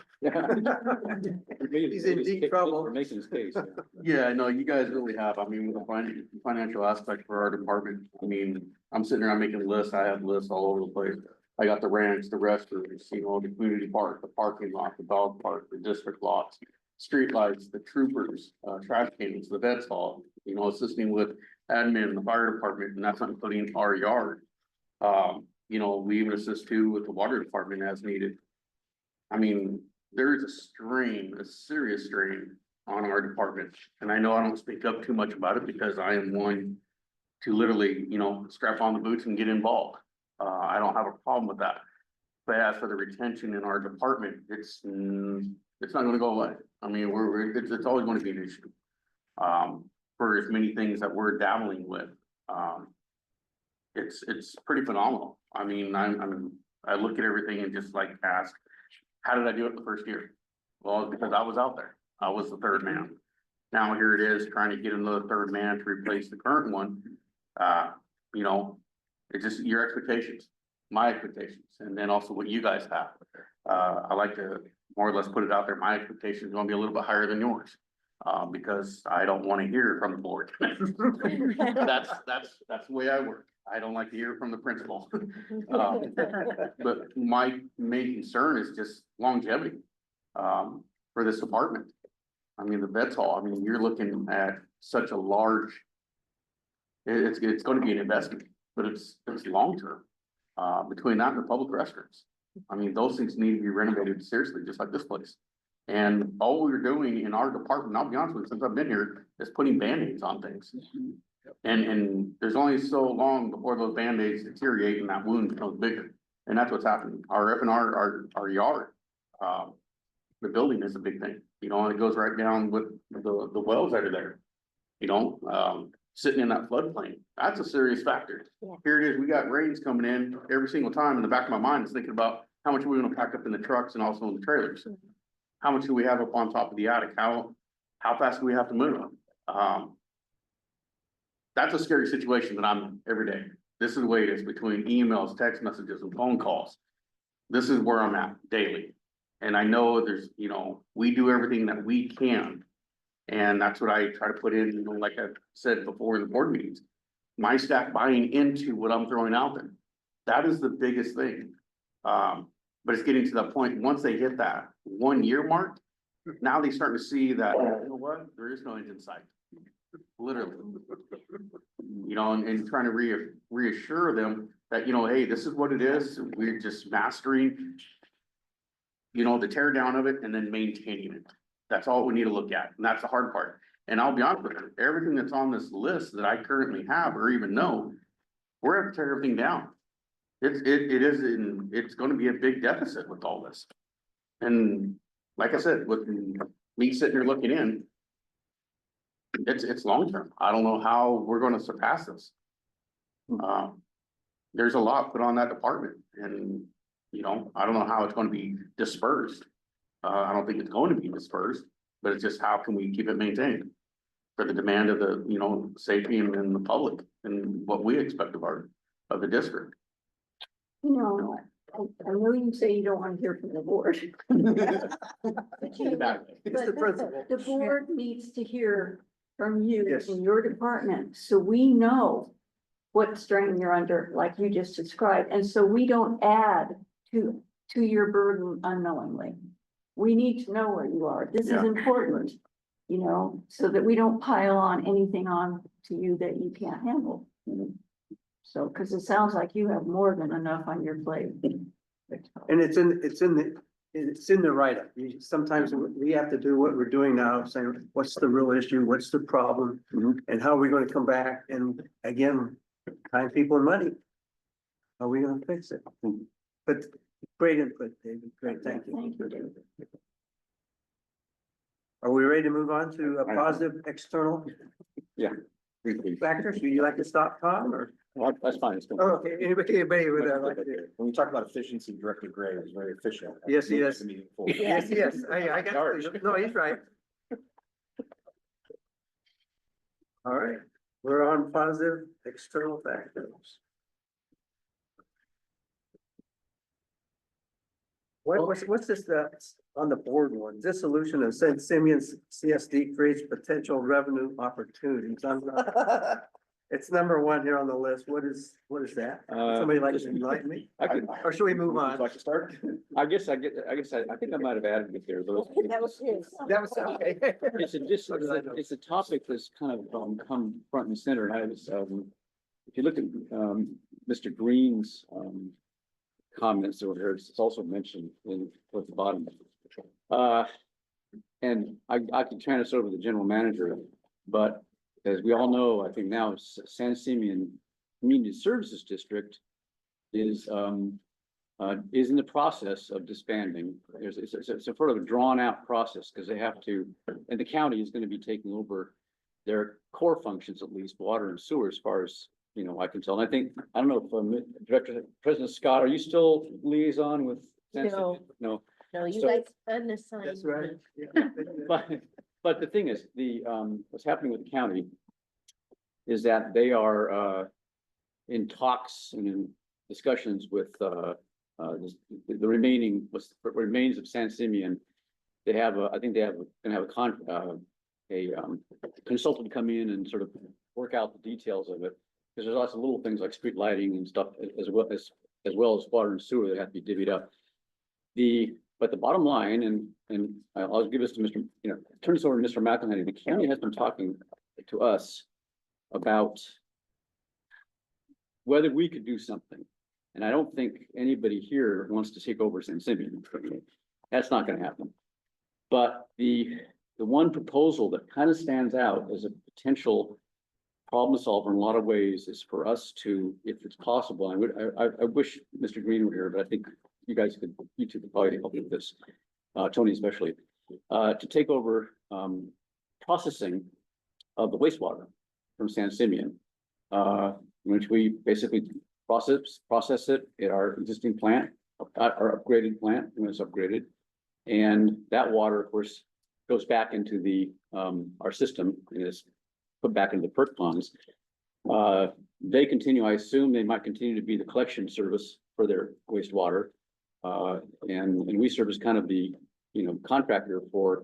He's in deep trouble. We're making his case. Yeah, no, you guys really have. I mean, with the financial aspect for our department, I mean, I'm sitting around making lists. I have lists all over the place. I got the ranch, the restrooms, you know, the community park, the parking lot, the dog park, the district lots, street lights, the troopers, trash cans, the vets hall, you know, assisting with admin, the fire department, and that's not including our yard. You know, we even assist too with the water department as needed. I mean, there's a strain, a serious strain on our department. And I know I don't speak up too much about it because I am one to literally, you know, strap on the boots and get involved. I don't have a problem with that. But as for the retention in our department, it's not gonna go away. I mean, it's always gonna be an issue. For as many things that we're dabbling with. It's pretty phenomenal. I mean, I look at everything and just like ask, how did I do it the first year? Well, because I was out there. I was the third man. Now here it is, trying to get another third man to replace the current one. You know, it's just your expectations, my expectations, and then also what you guys have. I like to more or less put it out there. My expectations are gonna be a little bit higher than yours. Because I don't want to hear from the board. That's the way I work. I don't like to hear from the principal. But my main concern is just longevity, for this department. I mean, the vets hall, I mean, you're looking at such a large, it's going to be an investment, but it's long-term. Between that and the public restrooms. I mean, those things need to be renovated seriously, just like this place. And all we're doing in our department, I'll be honest with you, since I've been here, is putting Band-Aids on things. And there's only so long before those Band-Aids deteriorate and that wound becomes bigger. And that's what's happening. Our our yard, the building is a big thing, you know, and it goes right down with the wells that are there. You know, sitting in that floodplain, that's a serious factor. Yeah. Here it is, we got rains coming in every single time. In the back of my mind is thinking about how much we're gonna pack up in the trucks and also in the trailers. How much do we have up on top of the attic? How fast do we have to move? That's a scary situation that I'm every day. This is the way it is between emails, text messages and phone calls. This is where I'm at daily. And I know there's, you know, we do everything that we can. And that's what I try to put in, you know, like I said before in the board meetings. My staff buying into what I'm throwing out there. That is the biggest thing. But it's getting to the point, once they hit that 1 year mark, now they start to see that, you know what, there is no end in sight. Literally. You know, and trying to reassure them that, you know, hey, this is what it is. We're just mastering, you know, the tear down of it and then maintaining it. That's all we need to look at. And that's the hard part. And I'll be honest with you, everything that's on this list that I currently have or even know, we're going to tear everything down. It's going to be a big deficit with all this. And like I said, with me sitting here looking in, it's long term. I don't know how we're going to surpass this. There's a lot put on that department and, you know, I don't know how it's going to be dispersed. I don't think it's going to be dispersed, but it's just how can we keep it maintained? For the demand of the, you know, safety and the public and what we expect of the district. You know, I know you say you don't want to hear from the board. But you know, It's the but principle. the board needs to hear from you Yes. in your department, so we know what strain you're under, like you just described, and so we don't add to your burden unknowingly. We need to know where you are. This is Yeah. important, you know, so that we don't pile on anything on to you that you can't handle. So, because it sounds like you have more than enough on your plate. And it's in the write-up. Sometimes we have to do what we're doing now, saying, what's the real issue? What's the problem? Mhm. And how are we gonna come back? And again, time, people and money. How are we gonna fix it? But great input, David. Great, thank you. Thank you, David. Are we ready to move on to a positive external Briefly. factors? Would you like to stop, Tom, or? That's fine. It's Oh, okay, anybody with that? like to do? When we talk about efficiency, Director Gray was very efficient. Yes, he is. The meeting forward. Yes, yes, I got, no, he's right. All right, we're on positive external factors. What's this, on the board one, dissolution of St. Simeon's CSD creates potential revenue opportunities. It's number one here on the list. What is that? Somebody like to enlighten me? I could, Or should we move Would you on? like to start? I think I might have added it there, but That was his. That was okay. it's a topic that's kind of come front and center. And I was, if you look at, Mr. Green's, comments over here, it's also mentioned at the bottom. And I can turn this over to the general manager, but as we all know, I think now San Simeon Community Services District is in the process of disbanding. It's a sort of a drawn out process because they have to, and the county is going to be taking over their core functions, at least water and sewer, as far as, you know, I can tell. And I think, I don't know if Director, President Scott, are you still liaison with? San No. Simeon? No. No, you So- guys unassigned. That's right. me. But, but the thing is, what's happening with the county is that they are, in talks and in discussions with, the remaining, what remains of San Simeon. They have, I think they have, gonna have a consultant come in and sort of work out the details of it. Because there's lots of little things like street lighting and stuff as well as water and sewer that have to be divvied up. But the bottom line, and I'll give this to Mr., turn this over to Mr. McElhenney. The county has been talking to us about whether we could do something. And I don't think anybody here wants to take over San Simeon. That's not gonna happen. But the one proposal that kind of stands out as a potential problem solver in a lot of ways is for us to, if it's possible, I wish Mr. Green were here, but I think you two could probably help with this, Tony especially, to take over processing of the wastewater from San Simeon, which we basically process it at our existing plant, our upgraded plant when it's upgraded. And that water, of course, goes back into our system and is put back into the PERT ponds. They continue, I assume they might continue to be the collection service for their wastewater. And we serve as kind of the, contractor for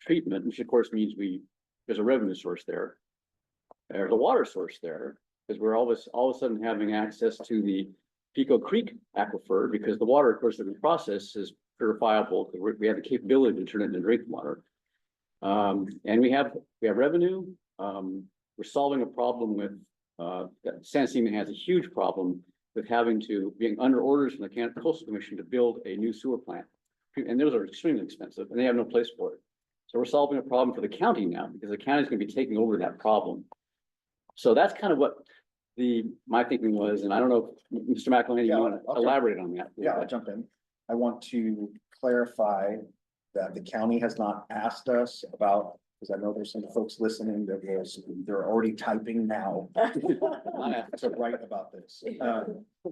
treatment, which of course means there's a revenue source there. There's a water source there, because we're all of a sudden having access to the Pico Creek aquifer, because the water, of course, that we process is purifiable. We have the capability to turn it into drinking water. And we have revenue. We're solving a problem with, San Simeon has a huge problem with being under orders from the Coastal Commission to build a new sewer plant. And those are extremely expensive and they have no place for it. So we're solving a problem for the county now because the county is going to be taking over that problem. So that's kind of what my thinking was. And I don't know, if Mr. McElhenney, you want to elaborate on that? Yeah, I'll jump in. I want to clarify that the county has not asked us about because I know there's some folks listening that they're already typing now to write about this.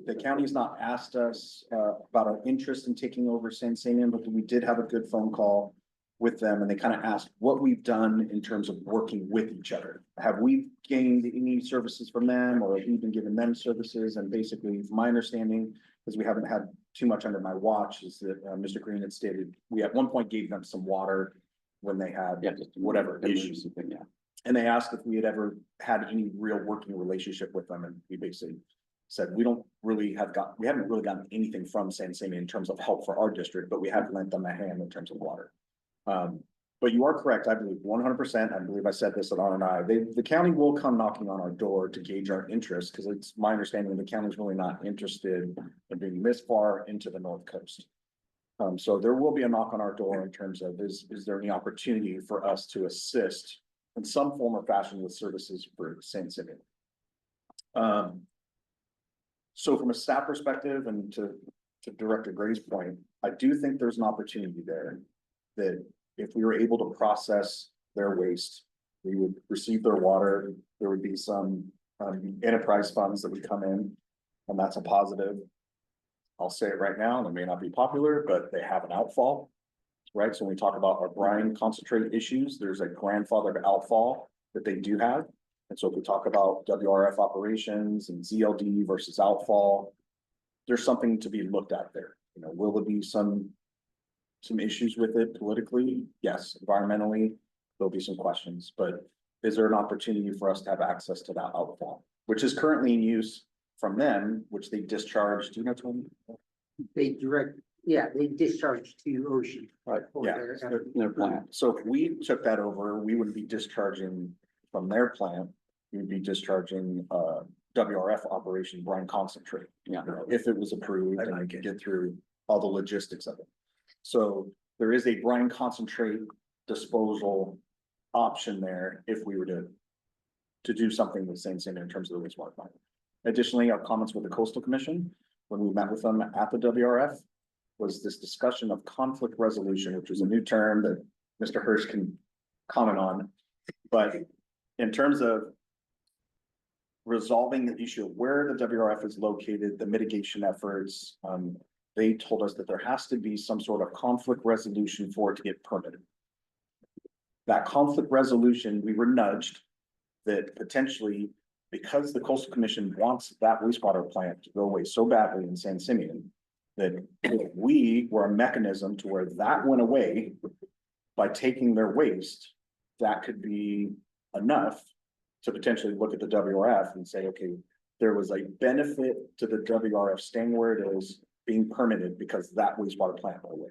The county's not asked us, about our interest in taking over San Simeon, but we did have a good phone call with them, and they kind of asked what we've done in terms of working with each other. Have we gained any services from them, or have we been giving them services? And basically, from my understanding, because we haven't had too much under my watch, is that Mr. Green had stated, we at one point gave them some water when they had whatever issues. Yeah. And they asked if we had ever had any real working relationship with them, and we basically said, we haven't really gotten anything from San Simeon in terms of help for our district, but we have lent them a hand in terms of water. But you are correct, I believe 100%, I believe I said this at RNI, the county will come knocking on our door to gauge our interest, because it's my understanding the county is really not interested in being this far into the North Coast. So there will be a knock on our door in terms of, is there any opportunity for us to assist in some form or fashion with services for San Simeon? So from a staff perspective, and to Director Gray's point, I do think there's an opportunity there that if we were able to process their waste, we would receive their water, there would be some enterprise funds that would come in, and that's a positive. I'll say it right now, and it may not be popular, but they have an outfall, right? So when we talk about our brine concentrate issues, there's a grandfathered outfall that they do have. And so if we talk about WRF operations and ZLD versus outfall, there's something to be looked at there. You know, will there be some issues with it politically? Yes. Environmentally, there'll be some questions, but is there an opportunity for us to have access to that outfall, which is currently in use from them, which they discharge, do you know, Tony? They discharge to ocean. Right, yeah, Their plant. so if we took that over, we wouldn't be discharging from their plant, we would be discharging, WRF operation brine concentrate. Yeah. You know, if it was approved and we could get through all the logistics of it. So there is a brine concentrate disposal option there if we were to do something with San Simeon in terms of the wastewater plant. Additionally, our comments with the Coastal Commission, when we met with them at the WRF, was this discussion of conflict resolution, which was a new term that Mr. Hirsch can comment on. But in terms of resolving the issue of where the WRF is located, the mitigation efforts, they told us that there has to be some sort of conflict resolution for it to get permitted. That conflict resolution, we were nudged that potentially, because the Coastal Commission wants that wastewater plant to go away so badly in San Simeon, that if we were a mechanism to where that went away by taking their waste, that could be enough to potentially look at the WRF and say, okay, there was a benefit to the WRF staying where it is, being permitted because that wastewater plant went away.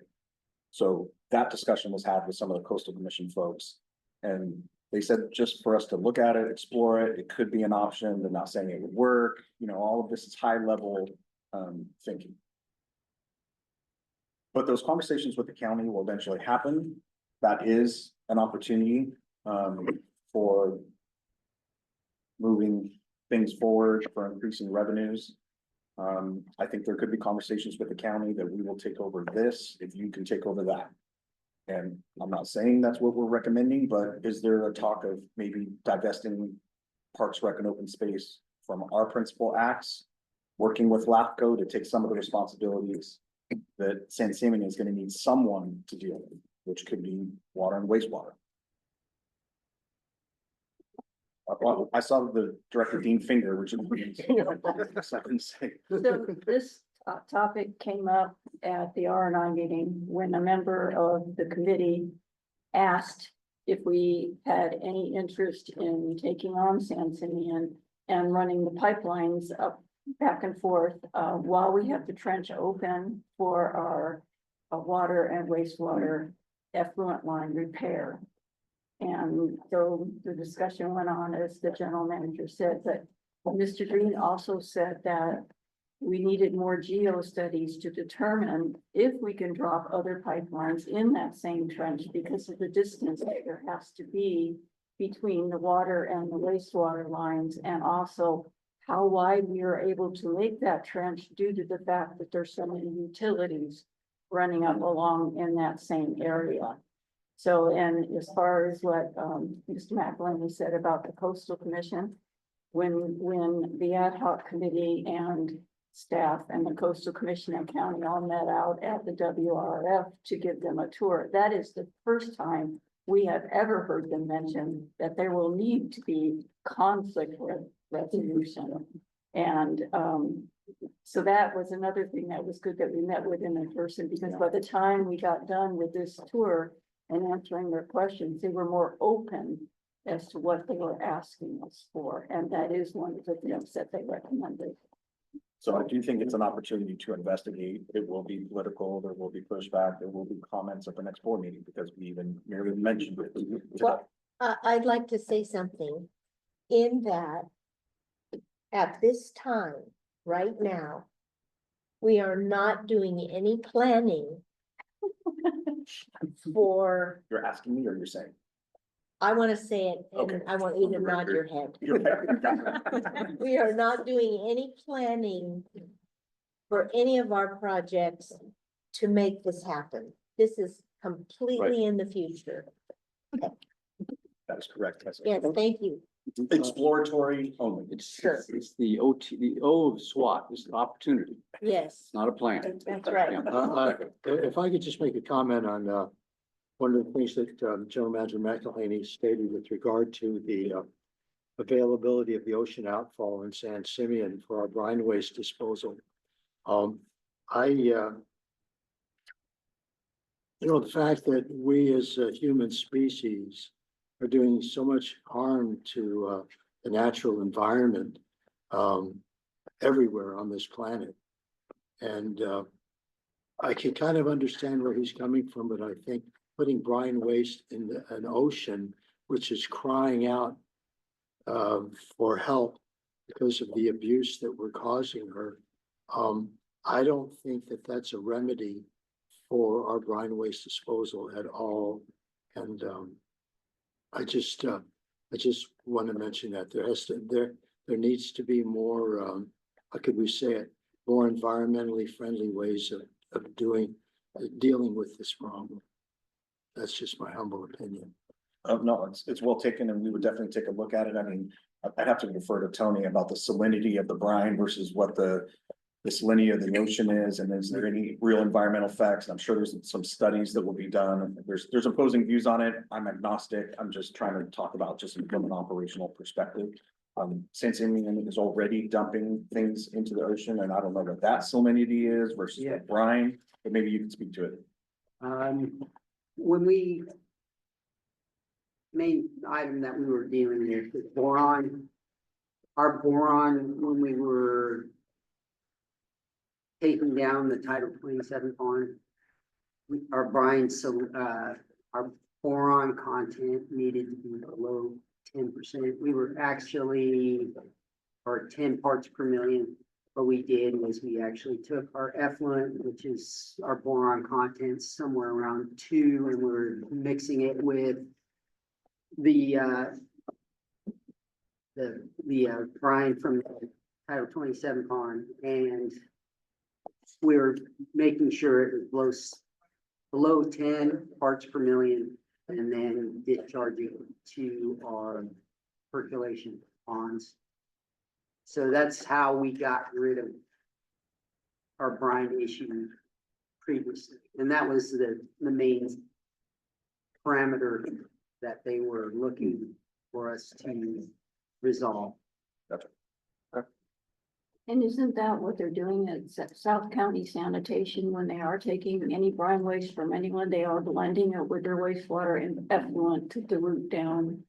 So that discussion was had with some of the Coastal Commission folks, and they said just for us to look at it, explore it, it could be an option. They're not saying it would work. You know, all of this is high level thinking. But those conversations with the county will eventually happen. That is an opportunity for moving things forward, for increasing revenues. I think there could be conversations with the county that we will take over this if you can take over that. And I'm not saying that's what we're recommending, but is there a talk of maybe divesting Parks, Rec and Open Space from our principal acts, working with LAFCO to take some of the responsibilities that San Simeon is going to need someone to deal with, which could be water and wastewater. I saw the Director Dean Finger, which is I couldn't say. So this topic came up at the RNI meeting when a member of the committee asked if we had any interest in taking on San Simeon and running the pipelines up back and forth while we have the trench open for our water and wastewater effluent line repair. And so the discussion went on, as the general manager said, but Mr. Green also said that we needed more geo studies to determine if we can drop other pipelines in that same trench because of the distance that there has to be between the water and the wastewater lines, and also how wide we are able to make that trench due to the fact that there's so many utilities running up along in that same area. So, and as far as what, Mr. McElhaney said about the coastal commission, when the ad hoc committee and staff and the coastal commission and county all met out at the WRF to give them a tour, that is the first time we have ever heard them mention that there will need to be conflict resolution. And, so that was another thing that was good that we met with them in person, because by the time we got done with this tour and answering their questions, they were more open as to what they were asking us for. And that is one of the things that they recommended. So I do think it's an opportunity to investigate. It will be political, there will be pushback, there will be comments at the next board meeting because we even merely mentioned it. Well, I'd like to say something in that at this time, right now, we are not doing any planning for, You're asking me or you're saying? I want to say it, Okay. and I want you to nod your head. We are not doing any planning for any of our projects to make this happen. This is completely in the future. That is correct. Yes. Yes, thank you. Exploratory only. It's the OT, the O of SWAT, it's an opportunity, Yes, it's not a plan. that's right. Yeah. If I could just make a comment on, one of the things that, General Manager McElhaney stated with regard to the, availability of the ocean outfall in San Simeon for our brine waste disposal. The fact that we as a human species are doing so much harm to, the natural environment, everywhere on this planet. And, I can kind of understand where he's coming from, but I think putting brine waste in an ocean, which is crying out for help because of the abuse that we're causing her. I don't think that that's a remedy for our brine waste disposal at all. And I just want to mention that there needs to be more, how could we say it, more environmentally friendly ways of dealing with this problem. That's just my humble opinion. No, it's well taken and we would definitely take a look at it. I mean, I'd have to defer to Tony about the salinity of the brine versus what the salinity of the ocean is, and is there any real environmental effects? I'm sure there's some studies that will be done. There's opposing views on it. I'm agnostic. I'm just trying to talk about just from an operational perspective. San Simeon is already dumping things into the ocean, and I don't know what that salinity is versus the brine, but maybe you can speak to it. When we main item that we were dealing with boron, our boron, when we were taking down the Title 27 pond, our brine, so our boron content needed to be below 10%. We were actually, or 10 parts per million. What we did was we actually took our effluent, which is our boron content, somewhere around 2, and we're mixing it with the brine from the Title 27 pond, and we're making sure it was below 10 parts per million, and then discharging to our percolation ponds. So that's how we got rid of our brine issue previously. And that was the main parameter that they were looking for us to resolve. And isn't that what they're doing at South County Sanitation when they are taking any brine waste from anyone? They are blending it with their wastewater and effluent to dilute down.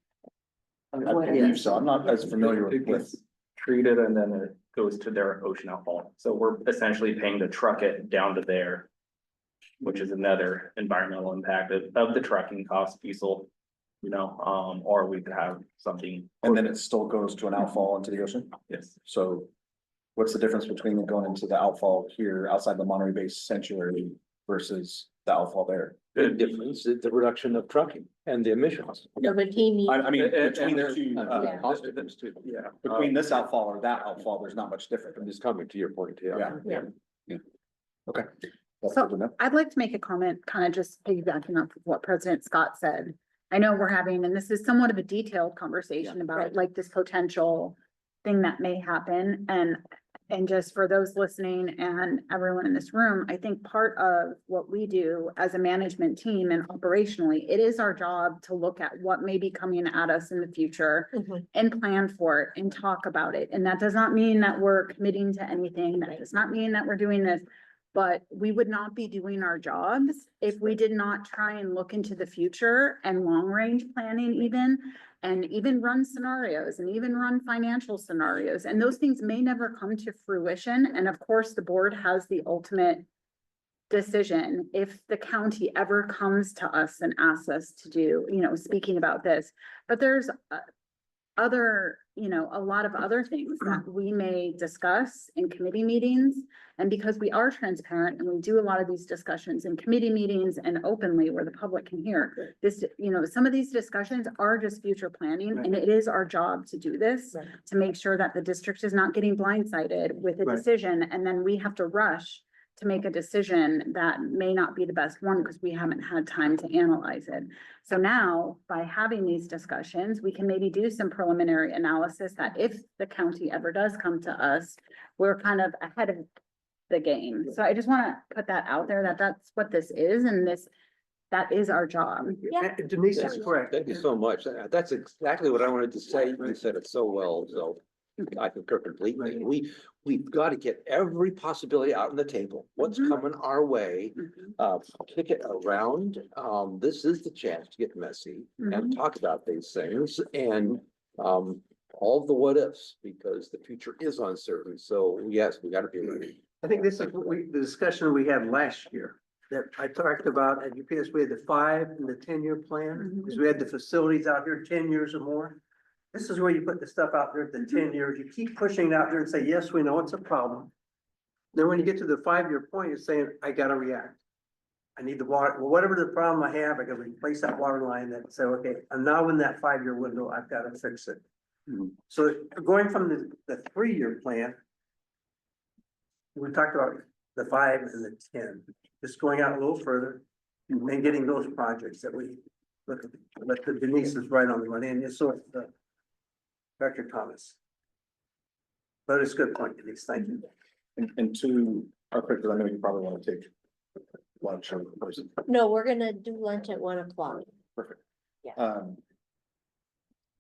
I believe so. I'm not as familiar with. Treated and then it goes to their ocean outfall. So we're essentially paying to truck it down to there, which is another environmental impact of the trucking cost, diesel, or we could have something. And then it still goes to an outfall into the ocean? Yes. So what's the difference between it going into the outfall here outside the Monterey Bay sanctuary versus the outfall there? The difference is the reduction of trucking and the emissions. No, but he needs. I mean, And between the there's- two, Cost difference too. Yeah. between this outfall or that outfall, there's not much different. I'm just coming to your point, yeah. Yeah. Yeah. Okay. That's So good to know. I'd like to make a comment, kind of just piggybacking off of what President Scott said. I know we're having, and this is somewhat of a detailed conversation about like this potential thing that may happen. And just for those listening and everyone in this room, I think part of what we do as a management team and operationally, it is our job to look at what may be coming at us in the future and plan for it and talk about it. And that does not mean that we're committing to anything. That does not mean that we're doing this. But we would not be doing our jobs if we did not try and look into the future and long-range planning even, and even run scenarios and even run financial scenarios. And those things may never come to fruition. And of course, the board has the ultimate decision if the county ever comes to us and asks us to do, speaking about this. But there's other, a lot of other things that we may discuss in committee meetings. And because we are transparent and we do a lot of these discussions in committee meetings and openly where the public can hear this, some of these discussions are just future planning, and it is our job to do this to make sure that the district is not getting blindsided with a decision. And then we have to rush to make a decision that may not be the best one because we haven't had time to analyze it. So now, by having these discussions, we can maybe do some preliminary analysis that if the county ever does come to us, we're kind of ahead of the game. So I just want to put that out there, that that's what this is, and that is our job. Yeah. Denise is correct. Thank you so much. That's exactly what I wanted to say. You said it so well, so I concur completely. We've got to get every possibility out on the table. What's coming our way? Kick it around. This is the chance to get messy and talk about these things and all the what ifs, because the future is uncertain. So yes, we got to be ready. I think this is the discussion we had last year that I talked about at UPS. We had the 5 and the 10-year plan, because we had the facilities out here 10 years or more. This is where you put the stuff out there for 10 years. You keep pushing it out there and say, yes, we know it's a problem. Then when you get to the 5-year point, you're saying, I gotta react. I need the water, well, whatever the problem I have, I gotta replace that water line that say, okay, and now in that 5-year window, I've got to fix it. So going from the 3-year plan, we talked about the 5 and the 10, just going out a little further and getting those projects that we look at, but Denise is right on the money, and so it's Dr. Thomas. But it's a good point, Denise, thank you. And to our quick, I know you probably want to take lunch or person. No, we're gonna do lunch at 1 o'clock. Perfect. Yeah.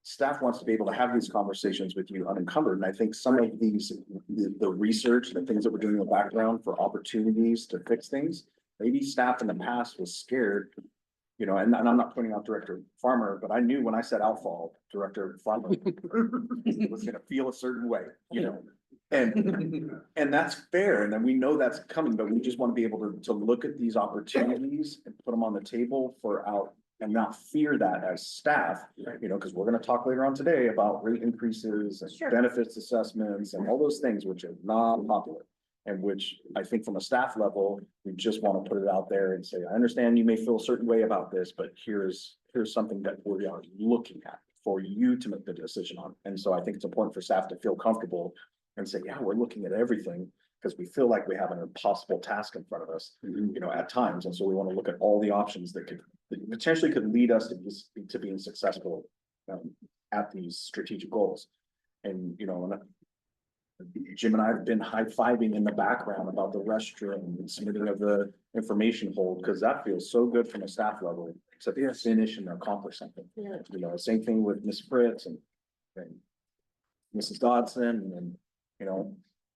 Staff wants to be able to have these conversations with you unencumbered, and I think some of these, the research, the things that we're doing in the background for opportunities to fix things, maybe staff in the past was scared, and I'm not pointing out Director Farmer, but I knew when I said outfall, Director Farmer was gonna feel a certain way, and that's fair, and then we know that's coming, but we just want to be able to look at these opportunities and put them on the table and not fear that as staff, because we're gonna talk later on today about rate increases and benefits assessments and all those things, which are not popular. And which I think from a staff level, we just want to put it out there and say, I understand you may feel a certain way about this, but here's something that we are looking at for you to make the decision on. And so I think it's important for staff to feel comfortable and say, yeah, we're looking at everything, because we feel like we have an impossible task in front of us, at times. And so we want to look at all the options that potentially could lead us to being successful at these strategic goals. And, Jim and I have been high-fiving in the background about the restroom and submitting of the information hold, because that feels so good from a staff level to finish and accomplish something. Yeah. Same thing with Ms. Fritz and Mrs. Dodson, and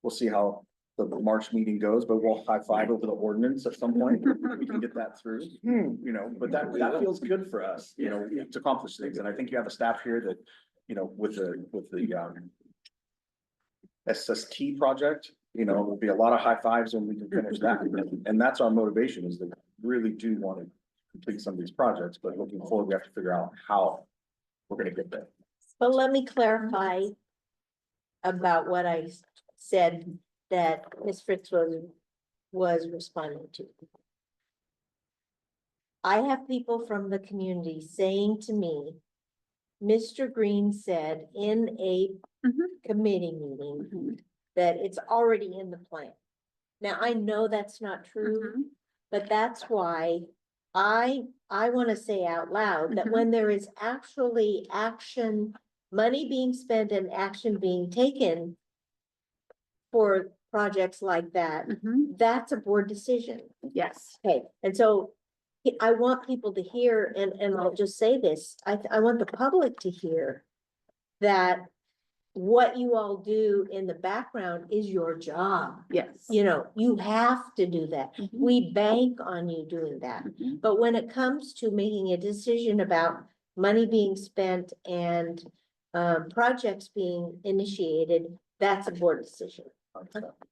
we'll see how the March meeting goes, but we'll high-five over the ordinance at some point. We can get that through, but that feels good for us, to accomplish things. And I think you have a staff here that, with the SST project, there'll be a lot of high fives when we can finish that. And that's our motivation, is that we really do want to complete some of these projects, but looking forward, we have to figure out how we're gonna get there. But let me clarify about what I said that Ms. Fritz was responding to. I have people from the community saying to me, Mr. Green said in a committee meeting that it's already in the plan. Now, I know that's not true, But that's why I want to say out loud that Mhm. when there is actually action, money being spent and action being taken for projects like that, Mhm. that's a board decision. Yes, Okay, and so I want people to hear, and I'll just say this, I want the public to hear that what you all do in the background is your job. yes. You know, you have to do that. Mhm. We bank on you doing that. Mhm. But when it comes to making a decision about money being spent and projects being initiated, that's a board decision.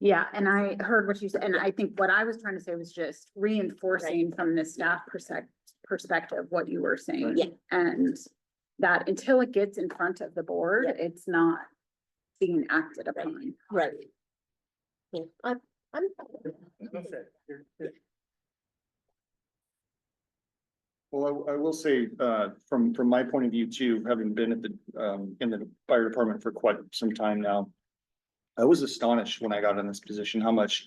Yeah, and I heard what you said, and I think what I was trying to say was just reinforcing from the staff perspective, what you were saying. Yeah. And that until it gets in front of the board, Yeah. it's not being acted upon. Right. Yeah, I'm, Well, I will say, from my point of view too, having been at in the fire department for quite some time now. I was astonished when I got in this position, how much,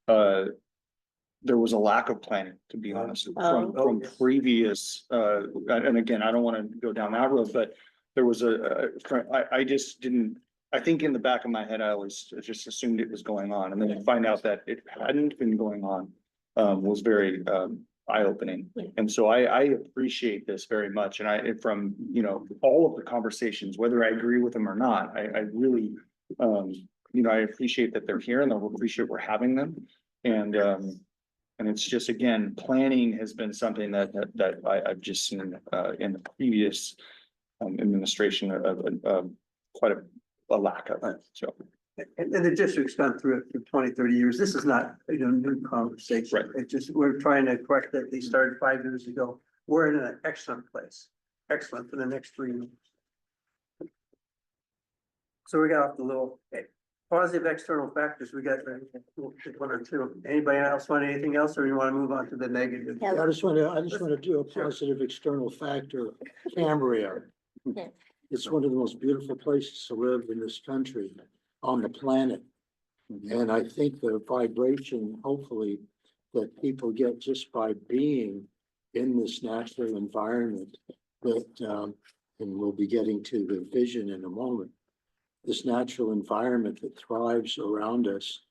there was a lack of planning, to be honest, from previous, and again, I don't wanna go down that road, but there was I just didn't, I think in the back of my head, I always just assumed it was going on, and then to find out that it hadn't been going on, was very, eye-opening. And so I appreciate this very much, and from, you know, all of the conversations, whether I agree with them or not, I really, you know, I appreciate that they're here and I appreciate we're having them. And it's just, again, planning has been something that I've just seen, in the previous, administration of quite a lack of it, so. And the district's gone through it for 20, 30 years. This is not, new conversation. Right. It's just, we're trying to correct that. They started 5 years ago. We're in an excellent place. Excellent for the next 3 years. So we got off the little positive external factors. We got we'll pick one or two. Anybody else want anything else, or you want to move on to the negative? Yeah. I just want to do a positive external factor, Cambria. Yeah. It's one of the most beautiful places to live in this country, on the planet. And I think the vibration, hopefully, that people get just by being in this natural environment that, and we'll be getting to the vision in a moment, this natural environment that thrives around us,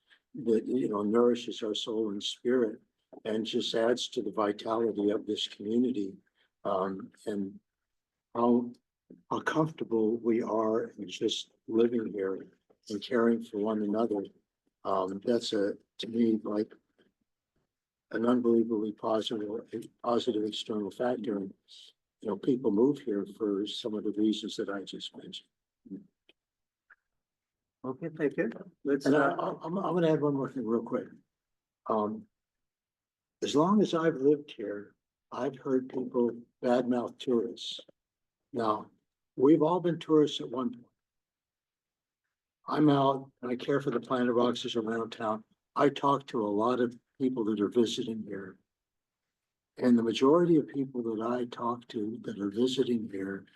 that, you know, nourishes our soul and spirit and just adds to the vitality of this community. And how comfortable we are in just living here and caring for one another. That's to me, like an unbelievably positive external factor. And, you know, people move here for some of the reasons that I just mentioned. Okay, thank you. Let's, And I'm gonna add one more thing real quick. As long as I've lived here, I've heard people badmouth tourists. Now, we've all been tourists at one point. I'm out and I care for the planet boxes around town. I talk to a lot of people that are visiting here. And the majority of people that I talk to that are visiting here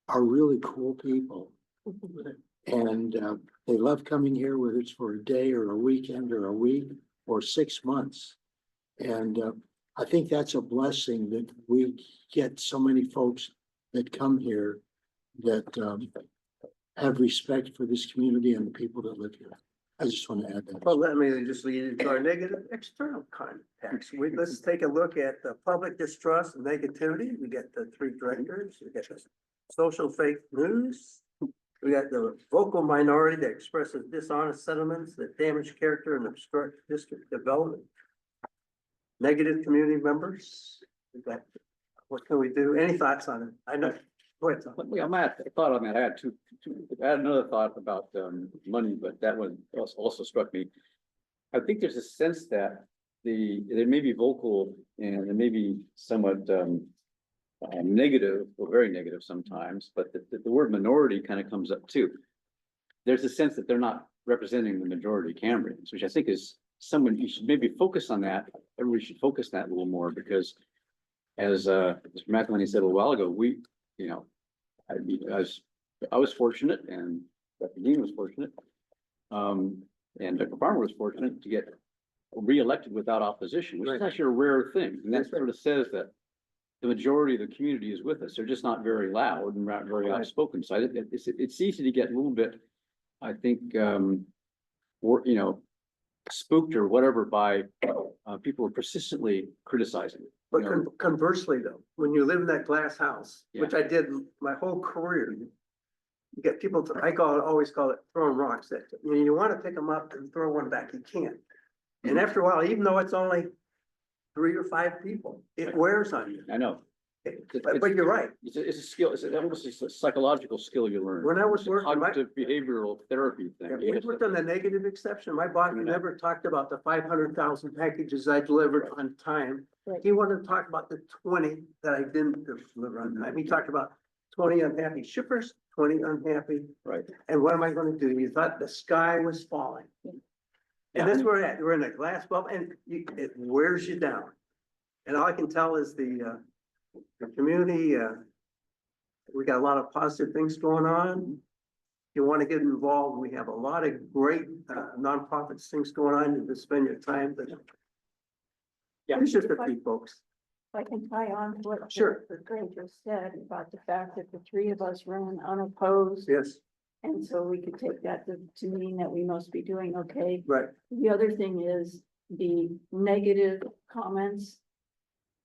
are really cool people. And they love coming here, whether it's for a day or a weekend or a week or 6 months. And I think that's a blessing that we get so many folks that come here that have respect for this community and the people that live here. I just want to add that. well, let me just lead into our negative external context. Let's take a look at the public distrust and negativity. We get the 3 directors, we get the social fake news. We got the vocal minority that expresses dishonest sentiments that damage character and obstruct district development. Negative community members. We got, what can we do? Any thoughts on it? I know. Go ahead, Tom. I thought on that, I had I had another thought about money, but that one also struck me. I think there's a sense that they may be vocal and they may be somewhat negative, or very negative sometimes, but the word minority kind of comes up too. There's a sense that they're not representing the majority Cambrians, which I think is someone you should maybe focus on that. Everybody should focus on that a little more, because as Mr. McElhenney said a little while ago, I was fortunate, and Dr. Dean was fortunate, and Dr. Farmer was fortunate to get reelected without opposition, which is actually a rare thing. And that sort of says that the majority of the community is with us. They're just not very loud and not very outspoken. So it's easy to get a little bit, I think, or, you know, spooked or whatever by people who are persistently criticizing it. But you know. conversely though, when you live in that glass house, which I did my whole career, you get people, always call it throwing rocks at you. You want to pick them up and throw one back, you can't. And after a while, even though it's only 3 or 5 people, it wears on you. I know. But you're right. It's a skill, it's almost a psychological skill you learn. When I was It's a working, cognitive behavioral therapy thing. we worked on the negative exception. My boss never talked about the 500,000 packages I delivered on time. Right. He wanted to talk about the 20 that I didn't deliver on time. He talked about 20 unhappy shippers, 20 unhappy. Right. And what am I gonna do? You thought the sky was falling. And that's where we're at. We're in a glass bubble and it wears you down. And all I can tell is the community, we got a lot of positive things going on. If you want to get involved, we have a lot of great nonprofits, things going on to spend your time, but it's just a few folks. If I can tie on to what. Sure. Greg just said about the fact that the 3 of us run unopposed. Yes, And so we could take that to mean that we must be doing okay. right. The other thing is the negative comments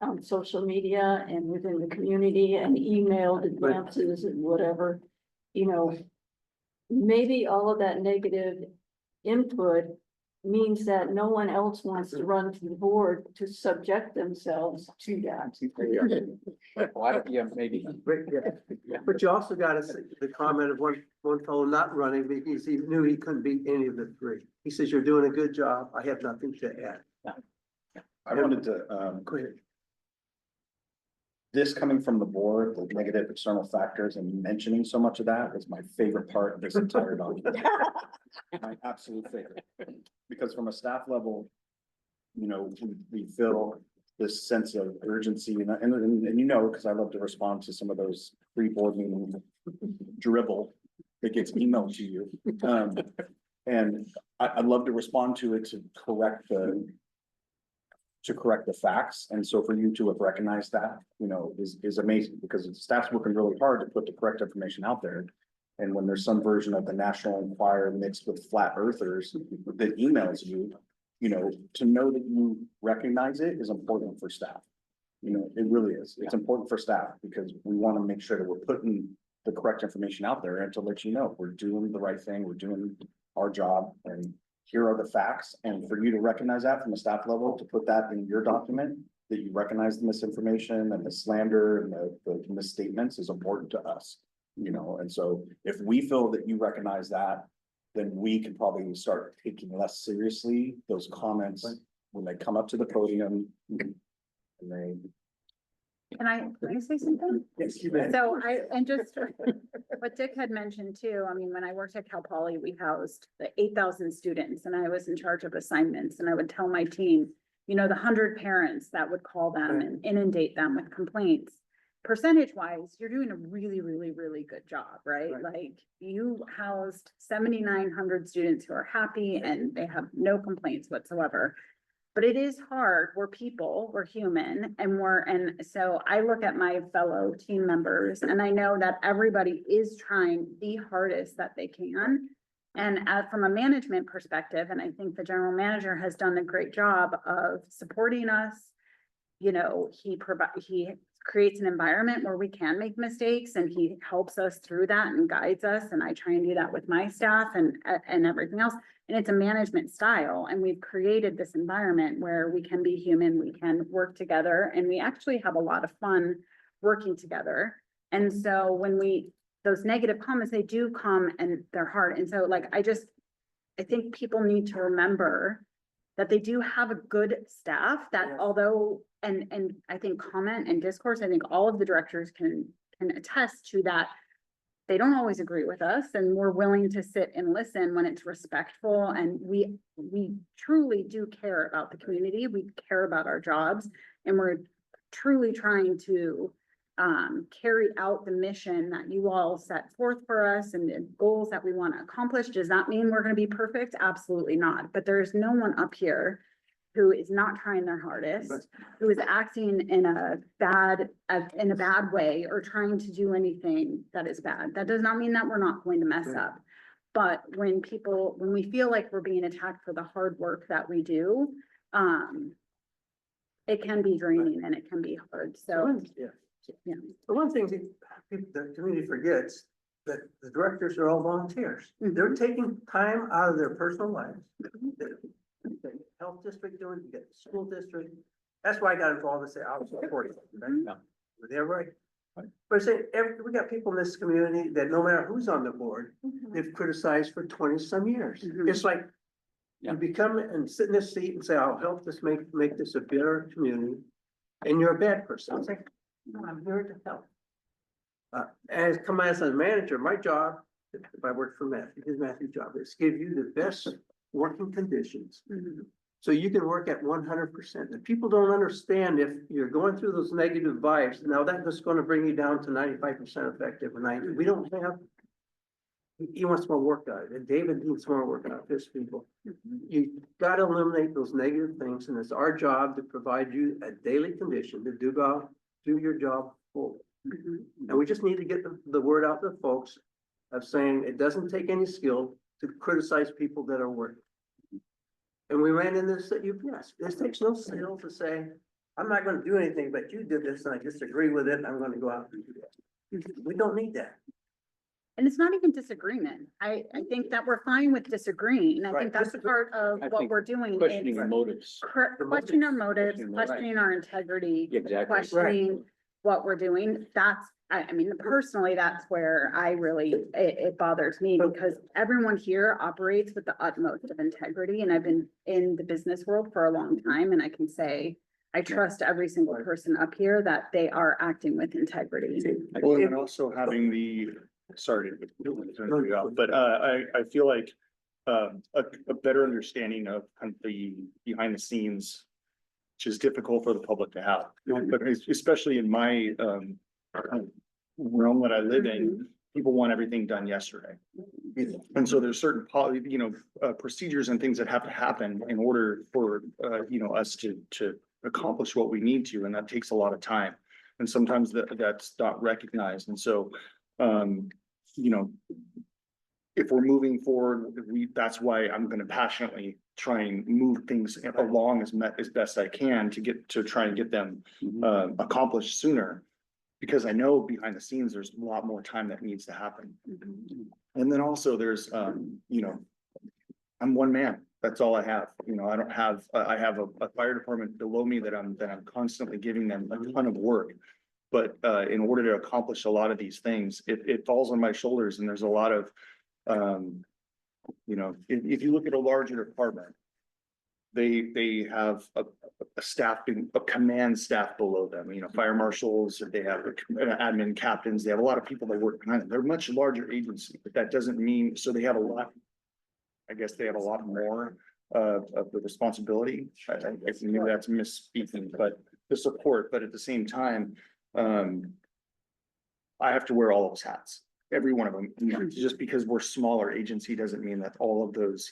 on social media and within the community and emailed advances and whatever, you know, maybe all of that negative input means that no one else wants to run for the board to subject themselves to that. Yeah, maybe. But you also got to see the comment of one fellow not running because he knew he couldn't beat any of the 3. He says, "You're doing a good job. I have nothing to add." I wanted to, Go ahead. this coming from the board, the negative external factors and mentioning so much of that is my favorite part of this entire document. My absolute favorite, because from a staff level, you know, we feel this sense of urgency and you know, because I love to respond to some of those pre-board meeting dribble that gets emailed to you. And I'd love to respond to it to correct the facts. And so for you to have recognized that, you know, is amazing because the staff's working really hard to put the correct information out there. And when there's some version of the National Enquirer mixed with flat earthers that emails you, you know, to know that you recognize it is important for staff. You know, it really is. It's important for staff because we want to make sure that we're putting the correct information out there and to let you know, we're doing the right thing, we're doing our job, and here are the facts. And for you to recognize that from a staff level, to put that in your document, that you recognize the misinformation and the slander and the misstatements is important to us. You know, and so if we feel that you recognize that, then we can probably start taking less seriously those comments when they come up to the podium. And they. Can I say something? Yes, you may. So and just what Dick had mentioned too, I mean, when I worked at Cal Poly, we housed the 8,000 students and I was in charge of assignments and I would tell my team, you know, the 100 parents that would call them and inundate them with complaints. Percentage wise, you're doing a really, really, really good job, right? Like you housed 7,900 students who are happy and they have no complaints whatsoever. But it is hard. We're people, we're human, and so I look at my fellow team members and I know that everybody is trying the hardest that they can. And from a management perspective, and I think the general manager has done a great job of supporting us. You know, he creates an environment where we can make mistakes and he helps us through that and guides us. And I try and do that with my staff and everything else. And it's a management style. And we've created this environment where we can be human, we can work together, and we actually have a lot of fun working together. And so when those negative comments, they do come and they're hard. And so like, I think people need to remember that they do have a good staff that although, and I think comment and discourse, I think all of the directors can attest to that. They don't always agree with us and we're willing to sit and listen when it's respectful. And we truly do care about the community. We care about our jobs and we're truly trying to carry out the mission that you all set forth for us and the goals that we want to accomplish. Does that mean we're going to be perfect? Absolutely not. But there's no one up here who is not trying their hardest, who is acting in a bad way or trying to do anything that is bad. That does not mean that we're not going to mess up. But when we feel like we're being attacked for the hard work that we do, it can be draining and it can be hard. So, Yeah. yeah. The one thing the community forgets, that the directors are all volunteers. They're taking time out of their personal lives. The health district doing, you get the school district. That's why I got involved and say, I was supporting. Yeah. They're right. But say, we got people in this community that no matter who's on the board, they've criticized for 20-some years. Mhm. It's like, Yeah. you become and sit in this seat and say, I'll help this make this a better community, and you're a bad person. It's like, no, I'm here to help. As come as a manager, my job, if I work for Matthew's job is give you the best working conditions. So you can work at 100%. And people don't understand if you're going through those negative vibes, now that's going to bring you down to 95% effective. And we don't have, he wants more work out of it. David needs more work out of his people. You got to eliminate those negative things. And it's our job to provide you a daily condition to do your job fully. And we just need to get the word out to folks of saying it doesn't take any skill to criticize people that are working. And we ran into this at UPS. This takes no skill to say, I'm not going to do anything, but you did this and I disagree with it. And I'm going to go out and do that. We don't need that. And it's not even disagreement. I think that we're fine with disagreeing. I Right. think that's part of I what think we're doing. Questioning is your motives. Questioning our motives, Questioning motives. questioning our integrity, Exactly. questioning what we're doing. I mean, personally, that's where it bothers me because everyone here operates with the utmost of integrity. And I've been in the business world for a long time and I can say, I trust every single person up here that they are acting with integrity. Well, and also having sorry, but I feel like a better understanding of kind of the behind the scenes, which is difficult for the public to have, but especially in my realm that I live in, people want everything done yesterday. And so there's certain procedures and things that have to happen in order for us to accomplish what we need to, and that takes a lot of time. And sometimes that's not recognized. And so if we're moving forward, that's why I'm gonna passionately try and move things along as best I can to try and get them accomplished sooner. Because I know behind the scenes, there's a lot more time that needs to happen. And then also there's, I'm one man, that's all I have. I don't have, I have a fire department below me that I'm constantly giving them a ton of work. But in order to accomplish a lot of these things, it falls on my shoulders, and there's a lot of, if you look at a larger department, they have a command staff below them, fire marshals, they have admin captains, they have a lot of people that work behind them. They're a much larger agency, but that doesn't mean, so they have a lot, I guess they have a lot more of the responsibility. I maybe that's misspeaking, but the support, but at the same time, I have to wear all those hats, every one of them. Just because we're a smaller agency doesn't mean that all of those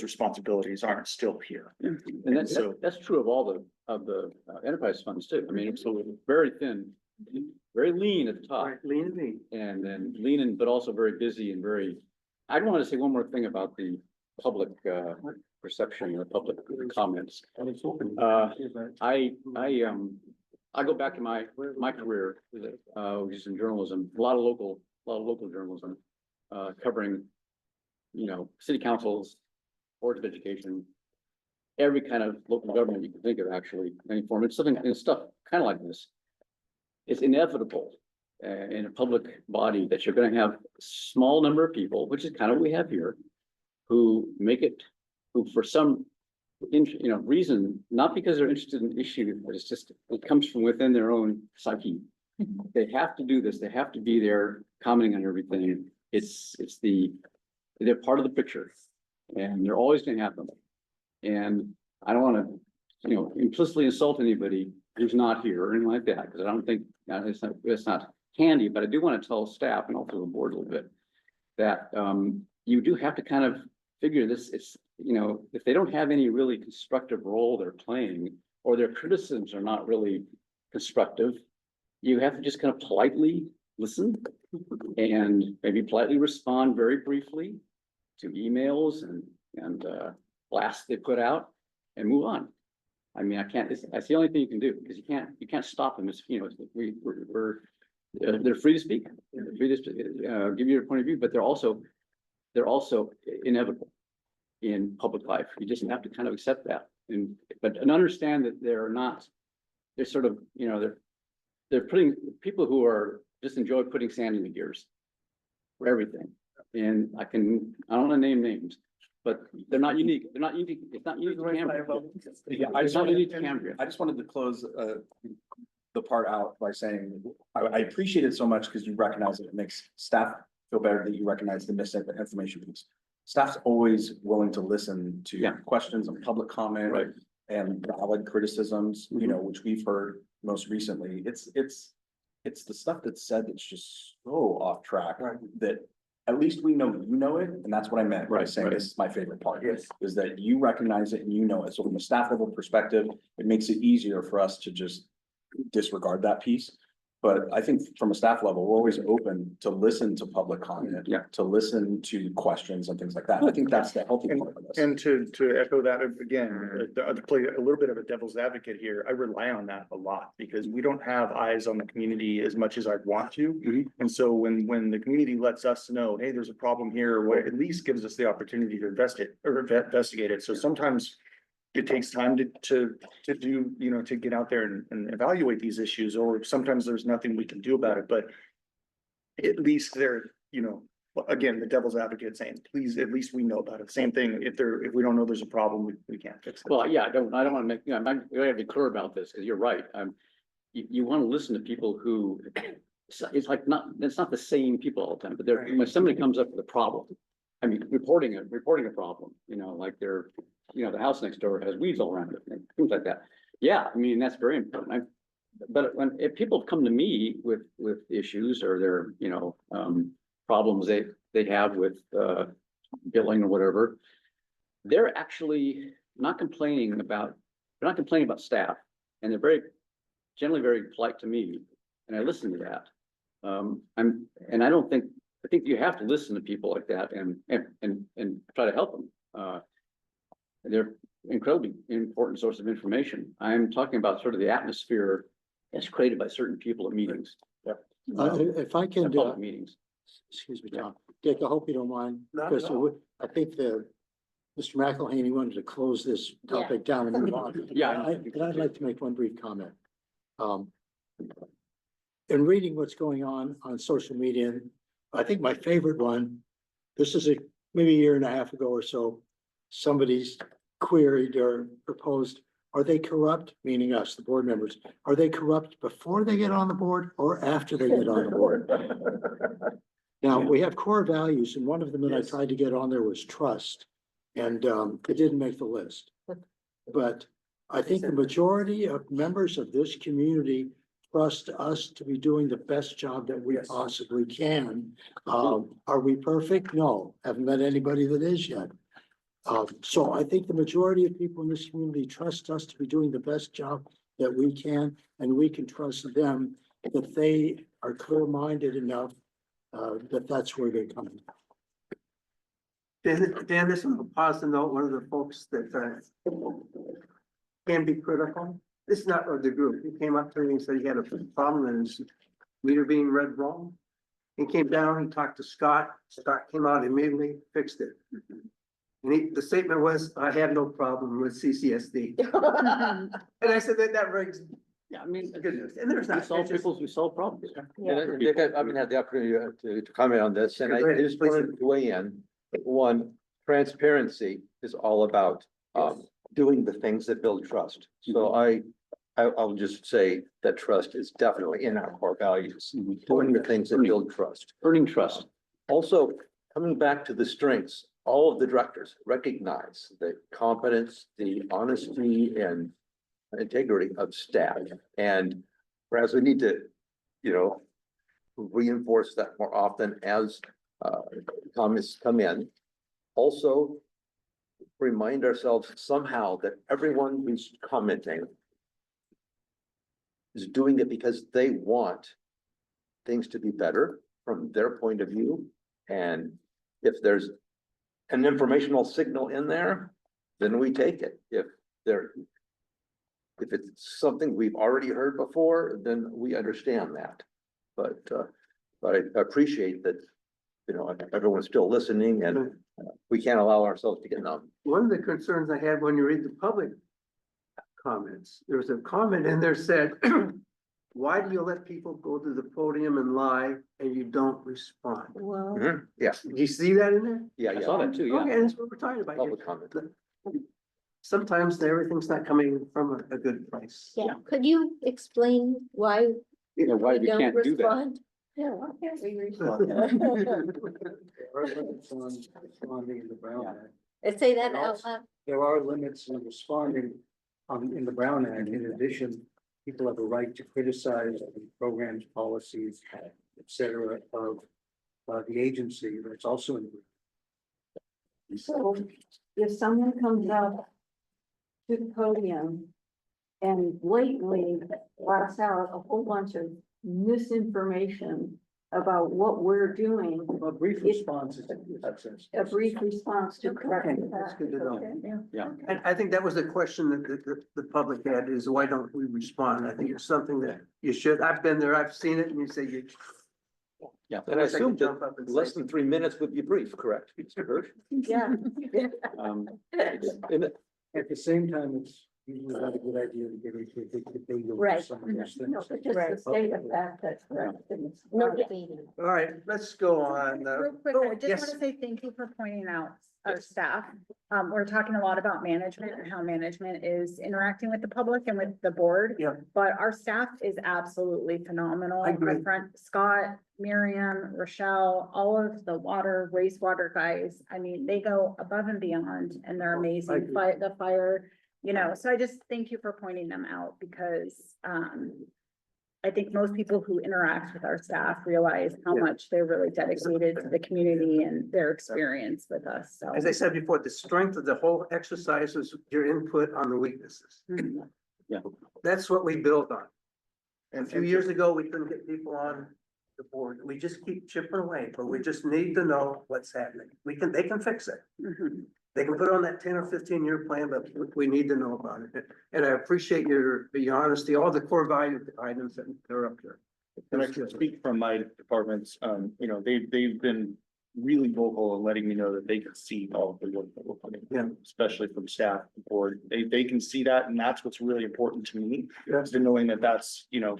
responsibilities aren't still here. And that's true of all the enterprise funds too. I mean, so very thin, very lean at the top. Right, lean and mean. And then lean and, but also very busy and very, I want to say one more thing about the public perception, the public comments. I go back to my career, which is in journalism, a lot of local journalism, covering, city councils, boards of education, every kind of local government you can think of, actually, any form. It's stuff kind of like this. It's inevitable in a public body that you're going to have a small number of people, which is kind of what we have here, who for some reason, not because they're interested in the issue, but it's just, it comes from within their own psyche. They have to do this. They have to be there commenting on everything. They're part of the picture, and they're always going to have them. And I don't want to, implicitly insult anybody who's not here or anything like that, because I don't think it's not handy, but I do want to tell staff and also the board a little bit that you do have to kind of figure this. you know, if they don't have any really constructive role they're playing, or their criticisms are not really constructive, you have to just kind of politely listen and maybe politely respond very briefly to emails and blasts they put out and move on. I mean, that's the only thing you can do, because you can't stop them. It's, you know, they're free to speak, they're free to give you your point of view, but they're also inevitable in public life. You just have to kind of accept that and understand that they're sort of, you know, they're putting people who are just enjoy putting sand in the gears for everything. And I don't want to name names, but they're not unique. They're not unique. It's not unique to Cambria. Yeah, It's not unique to Cambria. I just wanted to close the part out by saying, I appreciate it so much because you recognize it makes staff feel better that you recognize the misinformation piece. Staff's always willing to listen to questions and public comment. Right. And valid criticisms, you know, which we've heard most recently. It's the stuff that's said that's just so off track that at least we know you know it, and that's what I meant by saying this is my favorite part. Is that you recognize it and you know it. So from a staff level perspective, it makes it easier for us to just disregard that piece. But I think from a staff level, we're always open to listen to public comment, to listen to questions and things like that. I think that's the healthy part of this. And to echo that again, to play a little bit of a devil's advocate here, I rely on that a lot because we don't have eyes on the community as much as I'd want to. And so when the community lets us know, hey, there's a problem here, what at least gives us the opportunity to investigate it. So sometimes it takes time to do, you know, to get out there and evaluate these issues, or sometimes there's nothing we can do about it, but at least they're, you know, again, the devil's advocate saying, please, at least we know about it. Same thing, if we don't know there's a problem, we can't fix it. Well, yeah, I don't want to make, you know, I'm going to be clear about this, because you're right. You want to listen to people who, it's not the same people all the time, but when somebody comes up with a problem, I mean, reporting a problem, you know, like you know, the house next door has weeds all around it, and things like that. Yeah, I mean, that's very important. But if people come to me with issues or their, you know, problems they have with billing or whatever, they're actually not complaining about staff, and they're generally very polite to me, and I listen to that. I think you have to listen to people like that and try to help them. They're incredibly important source of information. I'm talking about sort of the atmosphere that's created by certain people at meetings. If I can, Public meetings. excuse me, Tom, Dick, I hope you don't mind, Not because at all. I think Mr. McElhaney wanted to close this topic down and move on. Yeah. But I'd like to make one brief comment. In reading what's going on social media, I think my favorite one, this is maybe a year and a half ago or so, somebody's queried or proposed, are they corrupt, meaning us, the board members, are they corrupt before they get on the board or after they get on the board? Now, we have core values, and one of them that I tried to get on there was trust, and it didn't make the list. But I think the majority of members of this community trust us to be doing the best job that we possibly can. Are we perfect? No, haven't met anybody that is yet. So I think the majority of people in this community trust us to be doing the best job that we can, and we can trust them that they are clear-minded enough that's where they're coming. Dan, this is a positive note, one of the folks that can be critical. This is not the group. He came up to me and said he had a problem and his meter being read wrong. He came down, he talked to Scott. Scott came out immediately, fixed it. And the statement was, I have no problem with CCSD. And I said that brings. Yeah, I mean, Goodness, and there's not. we solve problems. Dick, I haven't had the opportunity to comment on this, and I just wanted to weigh in. One, transparency is all about doing the things that build trust. So I'll just say that trust is definitely in our core values, doing the things that build trust. Earning trust. Also, coming back to the strengths, all of the directors recognize the competence, the honesty and integrity of staff. And whereas we need to, you know, reinforce that more often as comments come in. Also, remind ourselves somehow that everyone who's commenting is doing it because they want things to be better from their point of view. And if there's an informational signal in there, then we take it. If it's something we've already heard before, then we understand that. But I appreciate that, you know, everyone's still listening and we can't allow ourselves to get numb. One of the concerns I had when you read the public comments, there was a comment in there said, why do you let people go to the podium and lie and you don't respond? Well, Yeah, Do you see that in there? yeah, I saw that too, yeah. Okay, that's what we're talking about here. Public comment. Sometimes everything's not coming from a good place. yeah, could you explain why Yeah, why we we don't can't do that? respond? Yeah, why can't we respond? There are limits on responding in the Brown Act. Say that out loud. There are limits on responding in the Brown Act. In addition, people have a right to criticize the programs, policies, et cetera, of the agency. That's also in. So if someone comes up to the podium and blatantly blasts out a whole bunch of misinformation about what we're doing, A brief response is that's it. a brief response to correct Okay, that. that's good to know. Okay, Yeah. And I think that was the question that the public had is why don't we respond? I think it's something that you should, I've been there, I've seen it, and you say you. Yeah. And I wish could assume that jump up and say less than 3 minutes would be brief, correct, Mr. Hirsch? Yeah. Um, And At the same time, it's usually not a good idea to get into a big debate over Right. some of those No, things. but just Right. to state a fact that's correct. and it's No not- debating. All right, let's go on. Real quick, I just yes. want to say thank you for pointing out our staff. We're talking a lot about management and how management is interacting with the public and with the board. Yeah. But our staff is absolutely phenomenal. I agree. My friend Scott, Miriam, Rochelle, all of the water, wastewater guys. I mean, they go above and beyond and they're amazing. agree. The fire, you know, so I just thank you for pointing them out because, I think most people who interact with our staff realize how Yeah. much they're really dedicated to the community and their experience with us, so. As I said before, the strength of the whole exercise is your input on the weaknesses. Mhm. Yeah. That's what we built on. And A few years ago, we couldn't get people on the board. We just keep chipping away, but we just need to know what's happening. They can fix it. Mhm. They can put on that 10 or 15 year plan, but we need to know about it. And I appreciate your honesty, all the core value items that are up there. And I can speak from my departments, you know, they've been really vocal in letting me know that they can see all of the work that we're putting. Yeah. in, especially from staff and board. They can see that, and that's what's really important to me. Yeah. Is to knowing that that's, you know,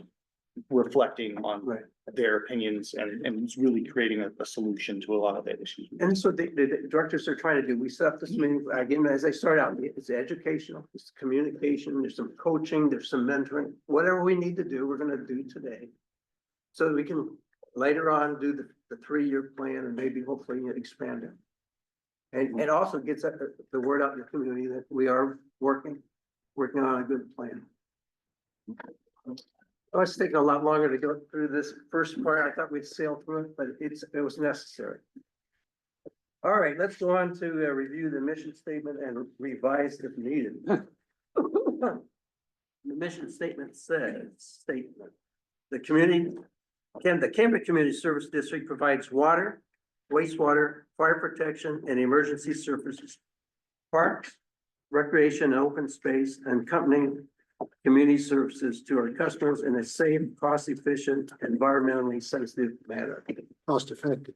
reflecting on Right. their opinions and it's really creating a solution to a lot of the issues. And so the directors are trying to do, we set up this meeting, again, as I start out, it's educational, it's communication, there's some coaching, there's some mentoring, whatever we need to do, we're gonna do today. So that we can later on do the 3 year plan and maybe hopefully expand it. And it also gets the word out in the community that we are working on a good plan. Oh, it's taking a lot longer to go through this first part. I thought we'd sail through it, but it was necessary. All right, let's go on to review the mission statement and revise if needed. The mission statement says, the Cambria Community Service District provides water, wastewater, fire protection, and emergency services, parks, recreation, and open space, and accompanying community services to our customers in a safe, cost-efficient, environmentally sensitive manner. Cost effective.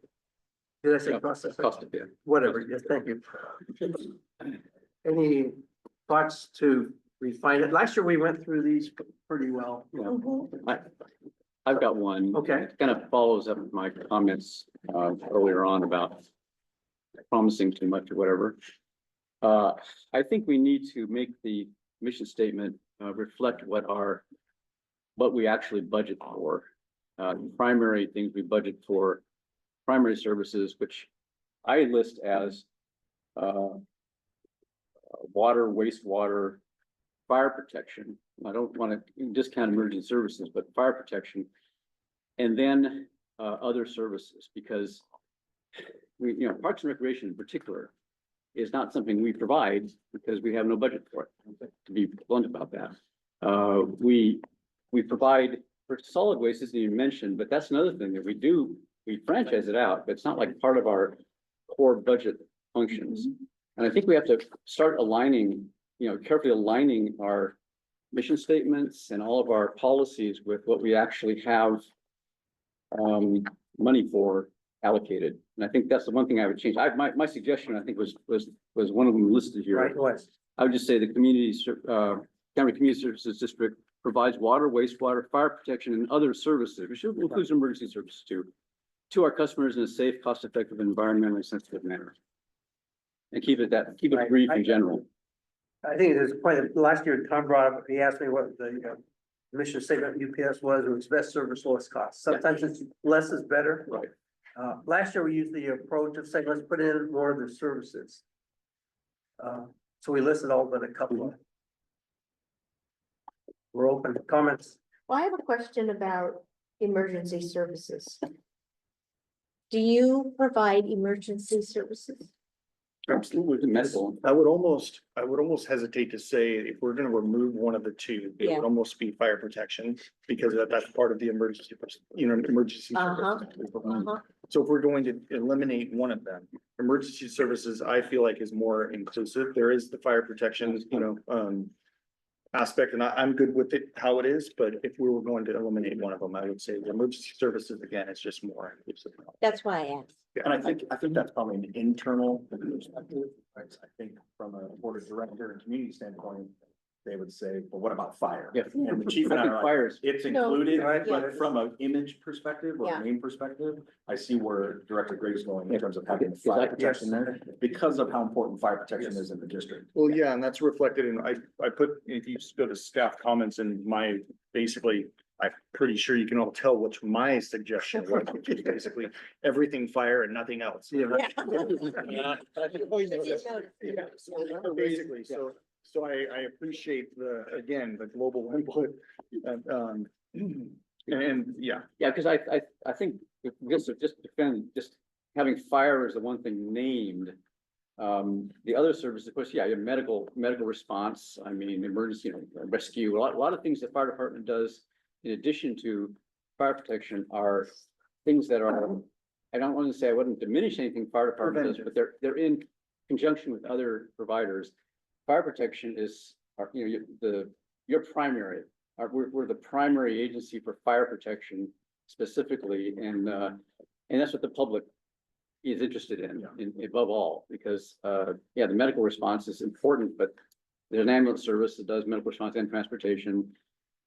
Did I say Yeah, cost effective? Cost of it. Whatever, yes, thank you. Any thoughts to refine it? Last year, we went through these pretty well. I've got one. Okay. Kind of follows up my comments earlier on about promising too much or whatever. I think we need to make the mission statement reflect what we actually budget for. Primary things we budget for, primary services, which I list as water, wastewater, fire protection. I don't want to discount emergency services, but fire protection. And then other services, because Parks and Recreation in particular is not something we provide because we have no budget for it, to be blunt about that. We provide for solid waste, as you mentioned, but that's another thing that we do. We franchise it out, but it's not like part of our core budget functions. And I think we have to start aligning, carefully aligning our mission statements and all of our policies with what we actually have money for allocated. And I think that's the one thing I would change. My suggestion, I think, was one of them listed here. Right, Wes. I would just say the Cambria Community Services District provides water, wastewater, fire protection, and other services, which includes emergency services too, to our customers in a safe, cost-effective, environmentally sensitive manner. And keep it Right. brief in general. I think there's quite, last year Tom brought up, he asked me what the mission statement of UPS was, it was best service, lowest cost. Sometimes it's less is better. Right. Last year we used the approach of saying, let's put in more of the services. So we listed all but a couple of. We're open to comments. Well, I have a question about emergency services. Do you provide emergency services? Absolutely, the medical. I would almost hesitate to say if we're gonna remove one of the two, it Yeah. would almost be fire protection. Because that's part of the emergency, emergency. Uh-huh. services. Uh-huh. So if we're going to eliminate one of them, emergency services, I feel like is more inclusive. There is the fire protection, aspect, and I'm good with it, how it is, but if we were going to eliminate one of them, I would say the emergency services, again, is just more inclusive. That's why I asked. And I think that's probably an internal perspective, right? I think from a board of director and community standpoint, they would say, well, what about fire? Yeah. And the chief and I I think are like, fires. it's No. included, Right, yeah. but from an image perspective or Yeah. name perspective, I see where Director Gray's going in terms of having Yes, fire yes. protection there, because of how important fire protection is in the district. Well, yeah, and that's reflected in, I put, if you go to staff comments and basically, I'm pretty sure you can all tell which my suggestion was, which is basically everything fire and nothing else. Yeah. Yeah, so basically, so I appreciate the global input, and yeah. Yeah, because I think, just to defend, just having fire as the one thing named. The other services, of course, yeah, your medical response, emergency, rescue, a lot of things the fire department does. In addition to fire protection are things that are, I don't want to say I wouldn't diminish anything fire department does, but they're in conjunction with other providers. Fire protection is, your primary, we're the primary agency for fire protection specifically, and that's what the public is interested in above all, because, the medical response is important, but there's an ambulance service that does medical response and transportation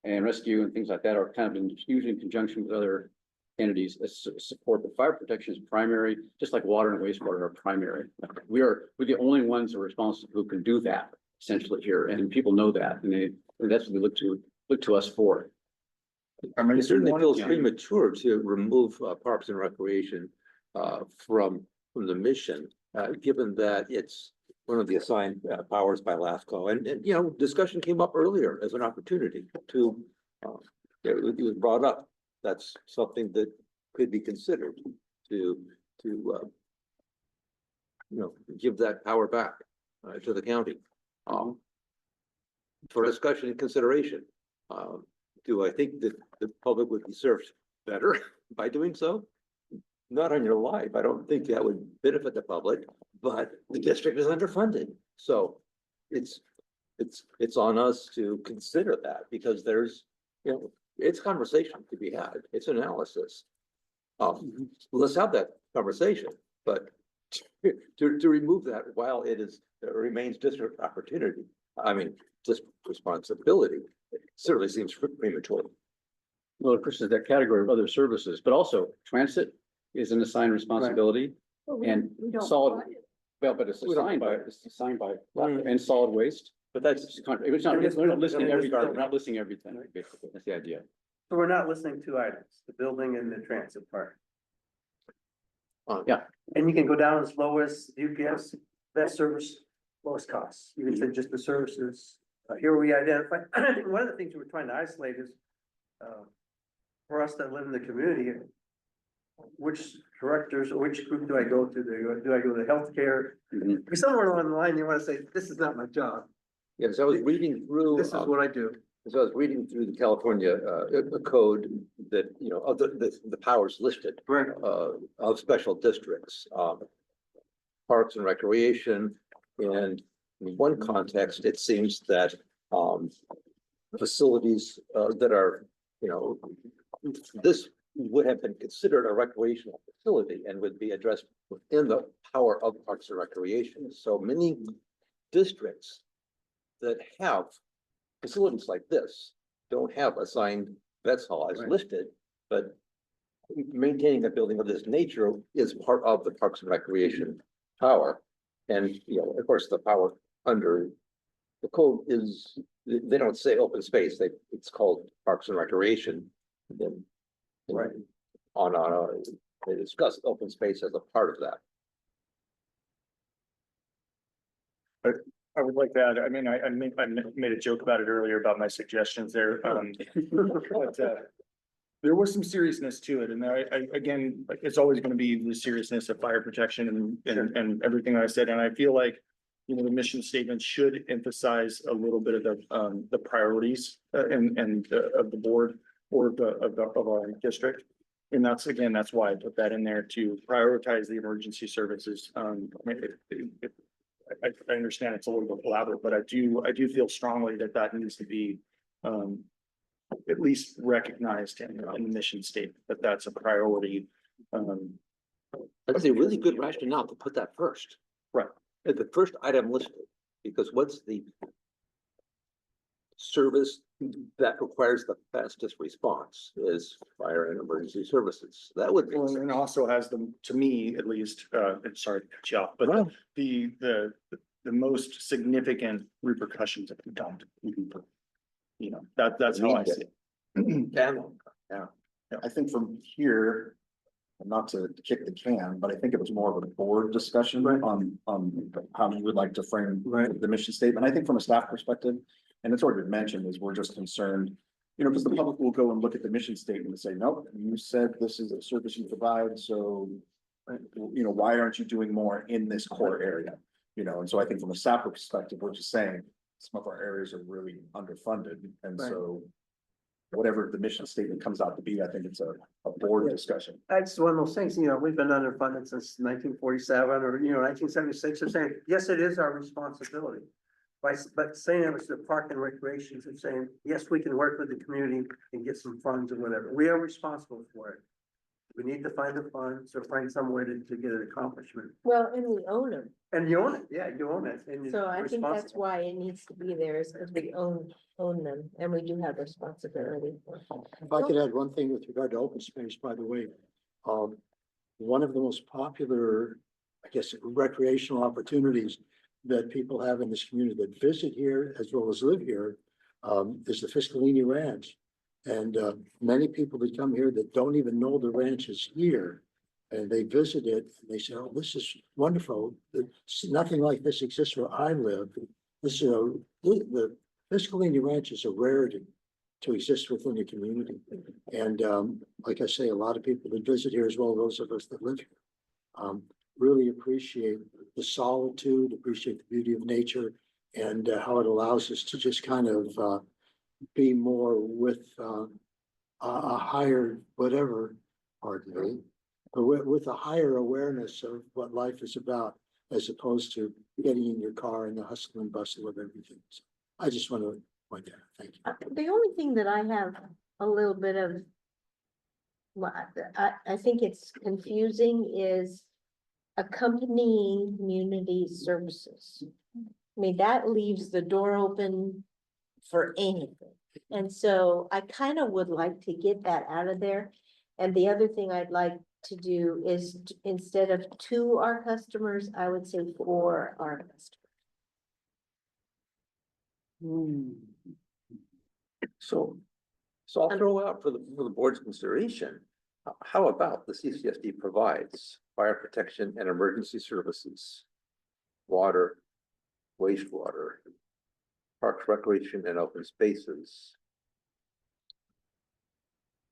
and rescue and things like that are kind of usually in conjunction with other entities that support. The fire protection is primary, just like water and wastewater are primary. We're the only ones who are responsible who can do that essentially here, and people know that, and that's what they look to us for. It certainly feels premature to remove Parks and Recreation from the mission, given that it's one of the assigned powers by LAFCO. And discussion came up earlier as an opportunity to, it was brought up. That's something that could be considered to give that power back to the county for discussion and consideration. Do I think that the public would be served better by doing so? Not on your life. I don't think that would benefit the public, but the district is underfunded. So it's on us to consider that, because there's, it's conversation to be had. It's analysis. Let's have that conversation, but to remove that while it remains district opportunity, just responsibility, it certainly seems premature. Well, of course, there's that category of other services, but also transit is an assigned responsibility. And We don't solid, provide it. well, but it's assigned by, and solid waste, but that's, it's not, we're not listing everything, basically, that's the idea. So we're not listening to items, the building and the transit part. Yeah. And you can go down as low as UPS, best service, lowest cost. You can say just the services. Here we identify, I think one of the things we're trying to isolate is, for us that live in the community, which directors, or which group do I go to? Do I go to healthcare? Mhm. Because somewhere along the line, you wanna say, this is not my job, Yeah, so I was reading through. this is what I do. So I was reading through the California code that, you know, of the powers listed Right. of special districts, parks and recreation. And in one context, it seems that facilities that are, you know, this would have been considered a recreational facility and would be addressed within the power of parks and recreation. So many districts that have facilities like this don't have assigned vets hall as Right. listed, but maintaining a building of this nature is part of the Parks and Recreation power. And, you know, of course, the power under the code is, they don't say open space, it's called Parks and Recreation. Then Right. they discuss open space as a part of that. I would like to add, I mean, I made a joke about it earlier about my suggestions there, but, there was some seriousness to it, and again, like, it's always gonna be the seriousness of fire protection and everything that I said, and I feel like, you know, the mission statement should emphasize a little bit of the priorities, and of the board or of our district. And that's why I put that in there, to prioritize the emergency services. I mean, I understand it's a little bit elaborate, but I do feel strongly that that needs to be, at least recognized in the mission statement, that that's a priority. That's a really good rationale to put that first. Right. At the first item listed, because what's the service that requires the fastest response is fire and emergency services. That would be. And also has the, to me at least, and sorry to cut you off, but Well, the most significant repercussions if you don't. You know, that's how I see it. Yeah. I think from here, not to kick the can, but I think it was more of a board discussion on how you would like to frame the mission statement. I think from a staff perspective, and it's already been mentioned, is we're just concerned, you know, because the public will go and look at the mission statement and say, nope, you said this is a service you provide, so you know, why aren't you doing more in this core area? You know, and so I think from a staff perspective, we're just saying some of our areas are really underfunded, and so whatever the mission statement comes out to be, I think it's a board discussion. That's one of those things, you know, we've been underfunded since 1947 or, you know, 1976. They're saying, yes, it is our responsibility. But saying it was the park and recreations and saying, yes, we can work with the community and get some funds or whatever. We are responsible for it. We need to find the funds or find some way to get an accomplishment. Well, and we own them. And you own it, yeah, you own it. And So you're I think that's responsible. why it needs to be there, is because we own them, and we do have responsibility. If I could add one thing with regard to open space, by the way, one of the most popular, I guess, recreational opportunities that people have in this community that visit here as well as live here, is the Fiscalini Ranch. And many people that come here that don't even know the ranch is here, and they visit it, and they say, oh, this is wonderful. Nothing like this exists where I live. This is the Fiscalini Ranch is a rarity to exist within the community. And like I say, a lot of people that visit here as well, those of us that live here, really appreciate the solitude, appreciate the beauty of nature, and how it allows us to just kind of be more with a higher whatever, pardon me, but with a higher awareness of what life is about, as opposed to getting in your car and the hustle and bustle of everything. So I just want to point that out. Thank you. The only thing that I have a little bit of, well, I think it's confusing, is accompanying community services. I mean, that leaves the door open for anything. And so I kind of would like to get that out of there. And the other thing I'd like to do is, instead of to our customers, I would say for our customers. So I'll throw out for the board's consideration, how about the CCSD provides fire protection and emergency services, water, wastewater, parks, recreation, and open spaces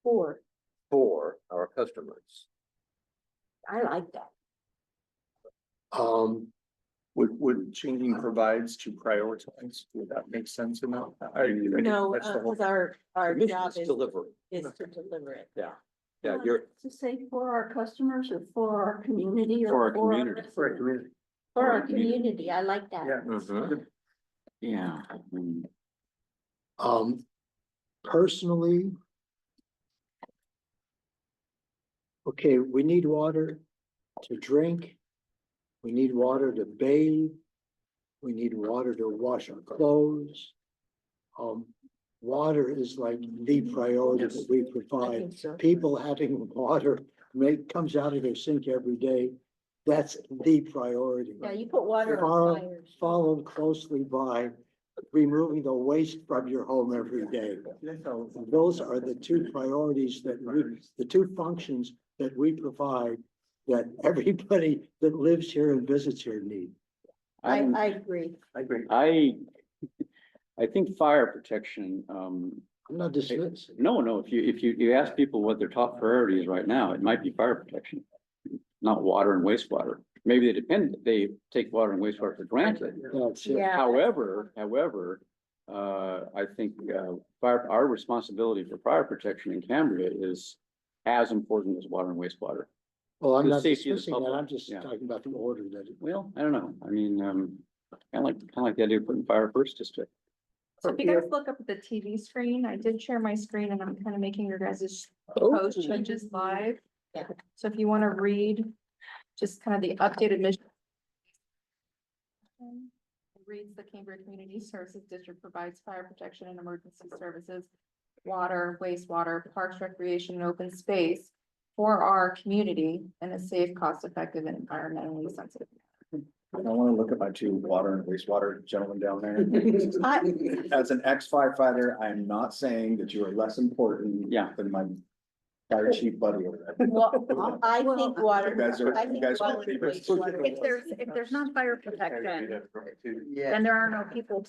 For, for our customers? I like that. Would changing provides to prioritize, would that make sense in that? No, That's the whole- because our The mission job is is delivery. to deliver it. Yeah, yeah, you're, To say for our customers or for our community or For our community. For a residents? community. For our community, I like that. Yeah. Mhm. Yeah. Personally. Okay, we need water to drink. We need water to bathe. We need water to wash our clothes. Water is like the priority that we I provide. think so. People having water comes out of their sink every day. That's the priority. Yeah, you put water Follow- on fires. Followed closely by removing the waste from your home every day. Those are the two priorities the two functions that we provide that everybody that lives here and visits here need. I agree. I agree. I think fire protection, I'm not dismissing. no, if you ask people what their top priority is right now, it might be fire protection. Not water and wastewater. Maybe they take water and wastewater for granted. That's it. Yeah. However, I think, our responsibility for fire protection in Cambria is as important as water and wastewater. Well, I'm the not safety of the dismissing that. public. I'm just Yeah. talking about the order that it. Well, I don't know. I mean, kind of like the idea of putting fire first district. So if you guys look up at the TV screen, I did share my screen and I'm kind of making your guys' Oh. proposed changes live. Yeah. So if you want to read just kind of the updated mission. It reads the Cambria Community Services District provides fire protection and emergency services, water, wastewater, parks, recreation, and open space for our community in a safe, cost-effective, and environmentally sensitive. I don't wanna look at my two water and wastewater gentlemen down there. I, As an ex-firefighter, I am not saying that you are less important. Yeah. Than my fire chief buddy over there. well, I think water. You guys are- I you think guys are water pretty and wastewater- If there's not fire protection, Yeah. then there are no people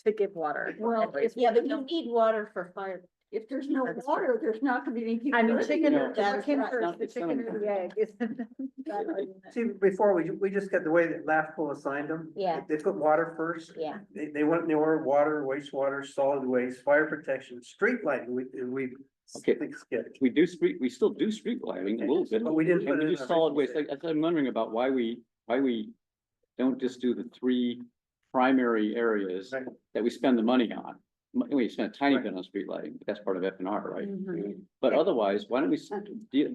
to give water. Well, Yeah, but you need water for fire. if there's no water, there's not gonna be any people. I mean, chicken, No, what came that's first, not- the it's not chicken or the egg? See, before, we just got the way that LAFCO assigned them. Yeah. They put water first. Yeah. They went in the order, water, wastewater, solid waste, fire protection, street lighting, we. Okay. think skipped. We still do street lighting a little bit. But we didn't And put we it do in our solid waste. original I'm wondering about why we don't just do the three primary areas Right. that we spend the money on. We spend a tiny Right. bit on street lighting, but that's part of F&R, right? Mhm. But otherwise, why don't we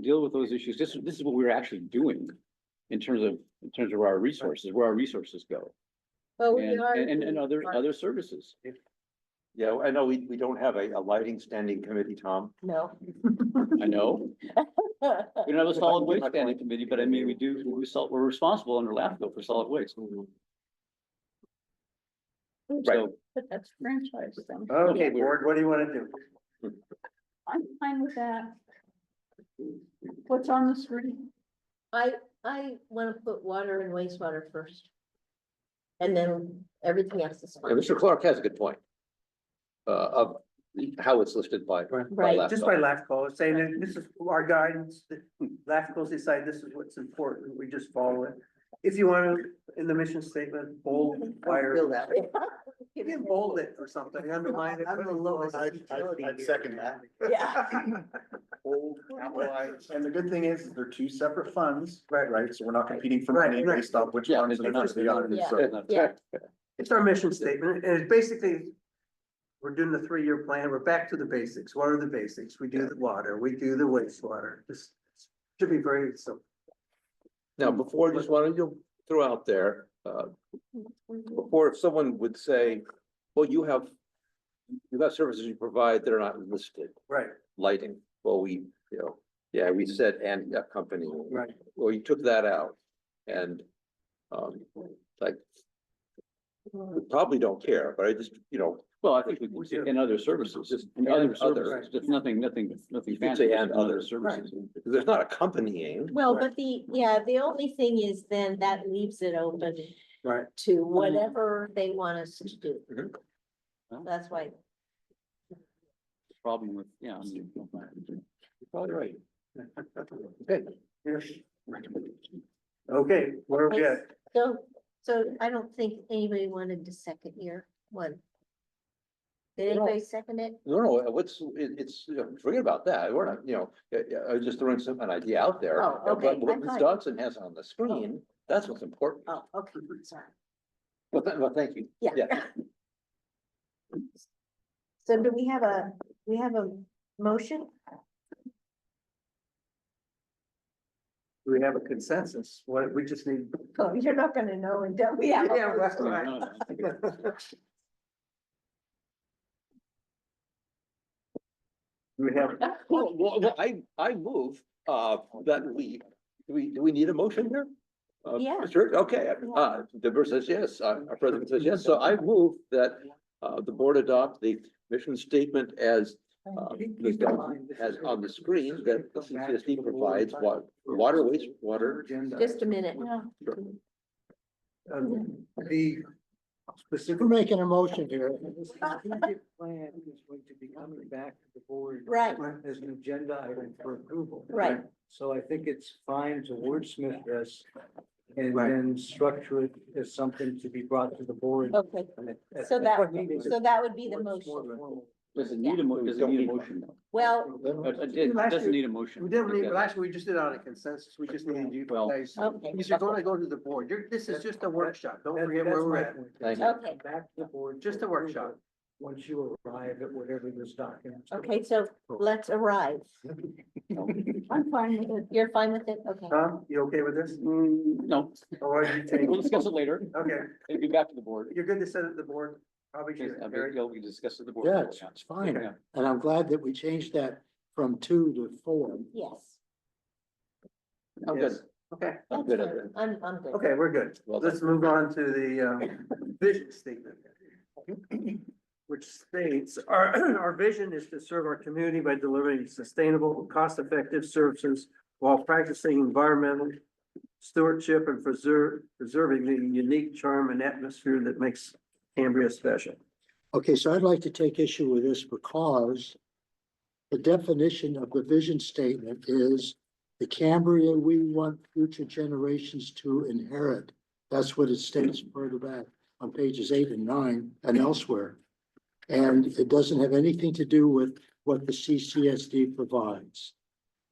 deal with those issues? This is what we're actually doing in terms of our resources, where our resources go. Well, we And, are. and other services. Yeah, I know we don't have a lighting standing committee, Tom. No. I know, we don't have a solid waste standing committee, but I mean, we're responsible under LAFCO for solid waste. So, But that's franchise then. Okay, board, what do you wanna do? I'm fine with that. What's on the screen? I wanna put water and wastewater first. And then everything else is Yeah, fine. Mr. Clark has a good point. Of how it's listed by. Right. Just by LAFCO, saying that this is our guidance, that LAFCO's decide this is what's important, we just follow it. If you wanna, in the mission statement, bold, fire. You can bold it or something, underline it. I'm the lowest I'd utility here. second that. Yeah. Old, capitalized. And the good thing is, they're two separate funds, Right. right? So we're not competing for Right, money right. based off which Yeah, funds they're they're not- not on. Yeah. So Yeah. It's our mission statement, and it's basically, we're doing the 3-year plan, we're back to the basics. What are the basics? We do the water, we do the wastewater, this should be very simple. Now, before, I just wanted to throw out there, before if someone would say, well, you have services you provide that are not listed, Right, lighting, well, we said, and a company. right. Well, you took that out, and, like, we probably don't care, but I just, well, I think we can say in other services, just in other And other, services, just nothing you could fancy. say and just other services. because there's not accompanying. Well, but the only thing is then that leaves it open Right. to whatever they want us to do. Mhm. That's why. Problem with, yeah. I mean, You're probably right. Okay, Okay, we're good. So I don't think anybody wanted to second your one. Did anybody second it? No, forget about that. We're not, I was just throwing an idea out there. Oh, okay. But what I Ms. thought- Dodson has on the screen, that's what's important. Oh, okay, sorry. Well, thank you. Yeah. So do we have a motion? Do we have a consensus? What, we just need. Oh, you're not gonna know until we have. Yeah, a that's motion. right. We have, Well, I move, that do we need a motion here? Yeah. Sure, okay, Deborah says yes, our president says yes, so I move that, the board adopt the mission statement as, Ms. Dodson has on the screen that the CSD provides water, wastewater. Agenda. Just a minute. The specific. We're making a motion here. The strategic plan is going to be coming back to the board. Right. As an agenda item for approval. Right. So I think it's fine to wordsmith this and Right. then structure it as something to be brought to the board. Okay, so that would be the motion. Does it need a motion? Well, It doesn't need a motion. we didn't need, last we just did it on a consensus. We just needed you Well, guys. okay, These are gonna go to the board. This is just a workshop. Don't forget where we're at. Thank you. okay, Back to the board. Just a workshop. Once you arrive at whatever this document. okay, so let's arrive. I'm fine with it. You're fine with it? Okay. Tom, you okay with this? No, Or you take, we'll discuss it later. okay, It'll be back to the board. you're good to send it to the board? Probably should. Eric. We discuss it at the board. Yeah, it's fine. Okay. And I'm glad that we changed that from 2 to 4. Yes. I'm Yes. good. Okay, That's good at fine. I'm good. okay, we're good. Well Let's move on to the vision statement. Which states, our vision is to serve our community by delivering sustainable, cost-effective services while practicing environmental stewardship and preserving the unique charm and atmosphere that makes Cambria special. Okay, so I'd like to take issue with this because the definition of the vision statement is the Cambria we want future generations to inherit. That's what it states further back on pages 8 and 9 and elsewhere. And it doesn't have anything to do with what the CCSD provides.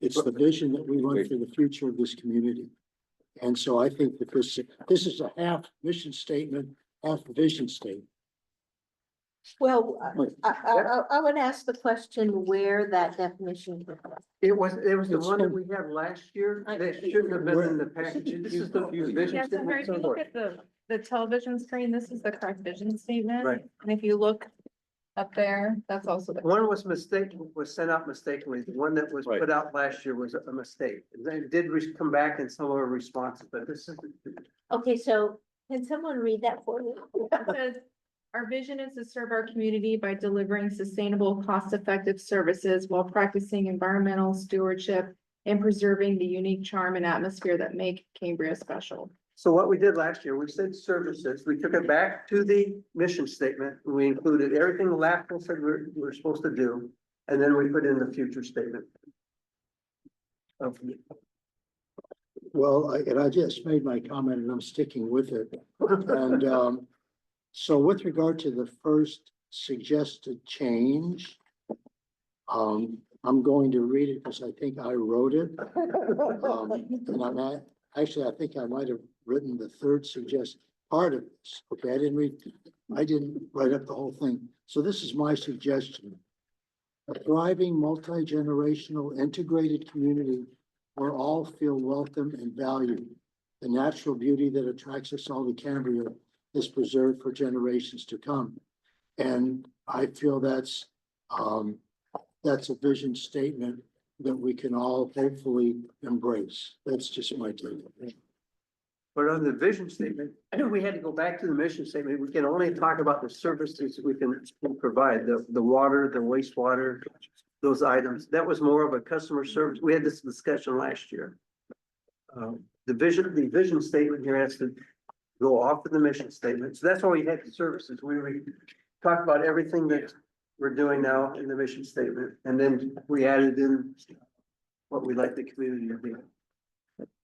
It's the vision that we want for the future of this community. And so I think that this is a half mission statement, half vision statement. Well, I would ask the question where that definition. came from. It was the one that we had last year. That shouldn't have been in the package. This is the vision Yeah, so Mary, if you statement. look at the television screen, this is the correct vision statement. Right. And if you look up there, that's also the. One was sent out mistakenly. The one that was Right. put out last year was a mistake. They did come back in some of our responses, but this is. Okay, so can someone read that for me? It says, our vision is to serve our community by delivering sustainable, cost-effective services while practicing environmental stewardship and preserving the unique charm and atmosphere that make Cambria special. So what we did last year, we said services, we took it back to the mission statement. We included everything Lapham said we're supposed to do, and then we put in the future statement. Well, and I just made my comment and I'm sticking with it. And so with regard to the first suggested change, I'm going to read it because I think I wrote it. And actually, I think I might have written the third part of this. Okay, I didn't write up the whole thing. So this is my suggestion. A thriving, multi-generational, integrated community where all feel welcome and valued. The natural beauty that attracts us all to Cambria is preserved for generations to come. And I feel that's a vision statement that we can all hopefully embrace. That's just my take. But on the vision statement, I know we had to go back to the mission statement. We can only talk about the services we can provide, the water, the wastewater, those items. That was more of a customer service. We had this discussion last year. The vision statement here has to go off of the mission statement. So that's why we had the services. We talked about everything that we're doing now in the mission statement. And then we added in what we like the community to be.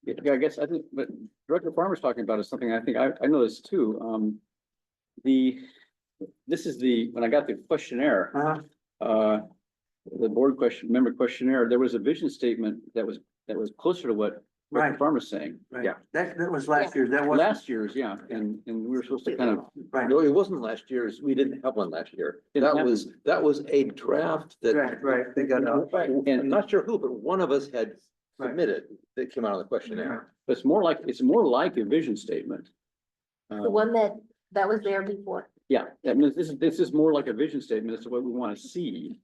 Yeah, I guess I think, but Director Farmer's talking about is something I think I know this too. This is when I got the questionnaire, the board member questionnaire, there was a vision statement that was closer to what Director Right. Farmer's saying. Right. Yeah, That was last year, that was. last year's, yeah, and we were supposed to kind of, Right, No, it wasn't last year's. We didn't have one last year. Didn't have That was a draft that. right, they got out. And I'm not sure who, but one of us had Right. submitted that came out of the questionnaire. but it's more like a vision statement. The one that was there before. Yeah, that means this is more like a vision statement as to what we want to see.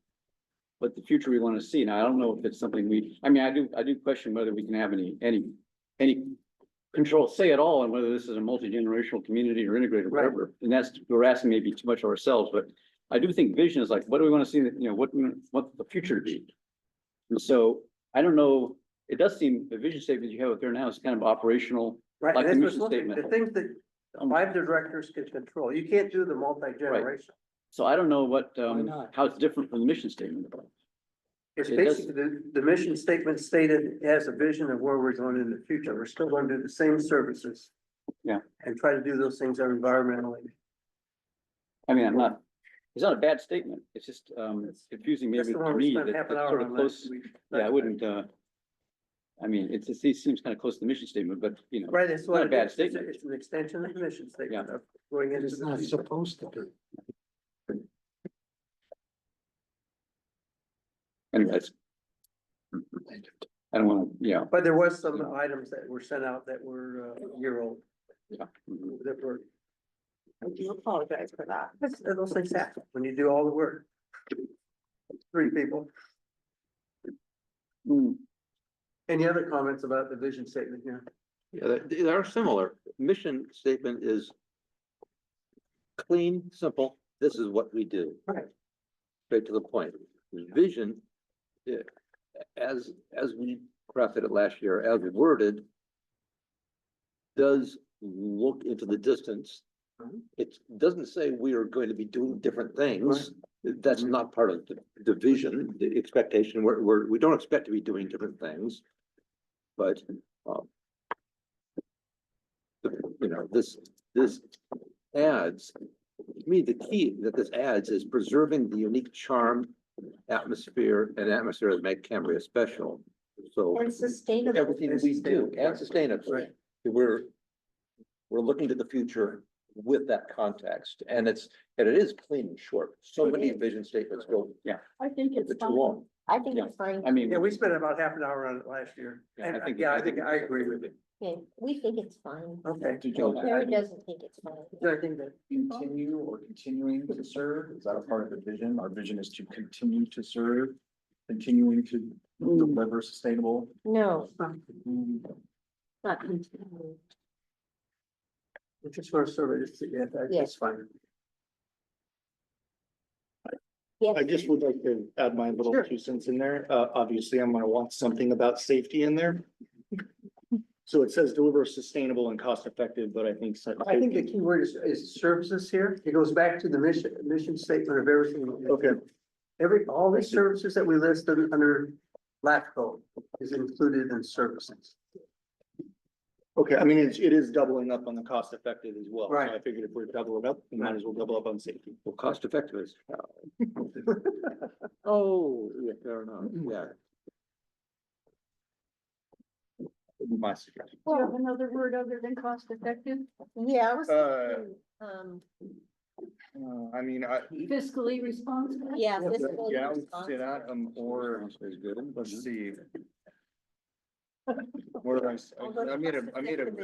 What the future we want to see. Now, I don't know if it's something I do question whether we can have any control, say at all, on whether this is a multi-generational community or integrated, Right. whatever. And we're asking maybe too much of ourselves, but I do think vision is like, what do we want to see, what the future to be? And so, I don't know, it does seem, the vision statement you have up there now is kind of operational, Right, like the and mission that's statement. the things that five directors can control. You can't do the multi-generation. So I don't know what, not? how it's different from the mission statement. It's It does- basically, the mission statement stated as a vision of where we're going in the future. We're still going to do the same services. Yeah. And try to do those things environmentally. I mean, it's not a bad statement. It's just, confusing That's maybe the to one we me spent that half an it's hour sort of on close. last week. Yeah, I wouldn't, I mean, it seems kind of close to the mission statement, but Right, it's not a what it bad is. statement. It's an extension of the mission statement Yeah. of going into It's the not future. supposed to be. anyways. I don't wanna, But there was some items that were sent out that were a year old, yeah. that were, I do apologize for that. those things happen when you do all the work. 3 people. Hmm. Any other comments about the vision statement here? Yeah, they are similar. Mission statement is clean, simple. This is what we do. Right. Straight to the point. Vision, as we crafted it last year, as worded, does look into the distance. It doesn't say we are going to be doing different things. That's not part of the vision, the expectation. We don't expect to be doing different things. But, this adds, to me, the key that this adds is preserving the unique charm, atmosphere that make Cambria special. So And sustainable. everything we do, and sustainable. Right. We're looking to the future with that context, and it is clean and short. So many vision statements go I think a it's bit too fine. long. I think Yeah. it's fine. I mean, Yeah, we spent about half an hour on it last year. Yeah, And I think- I think I agree with it. Okay, we think it's fine. Okay. Terry doesn't think it's fine. I think that, Continue or continuing to serve, is that a part of the vision? Our vision is to continue to serve, continuing to deliver sustainable. No. Not continuing. we just want to serve it, Yes. it's fine. Yes. I just would like to add my little Sure. 2 cents in there. Obviously, I'm gonna want something about safety in there. So it says deliver sustainable and cost effective, but I think. I think the key word is services here. It goes back to the mission statement of everything. Okay. All the services that we list under LAFCO is included in services. Okay, I mean, it is doubling up on the cost effective as well. So Right. I figured if we're doubling up, we might as well double up on safety. Well, cost effective is. Oh, yeah, fair enough, yeah. My suggestion. Do you have another word other than cost effective? Yeah, I was Uh, thinking, I mean, Fiscally responsible? yeah. fiscal yeah, I would say responsibility. that, or, let's see. What did I say? Although I made cost-effective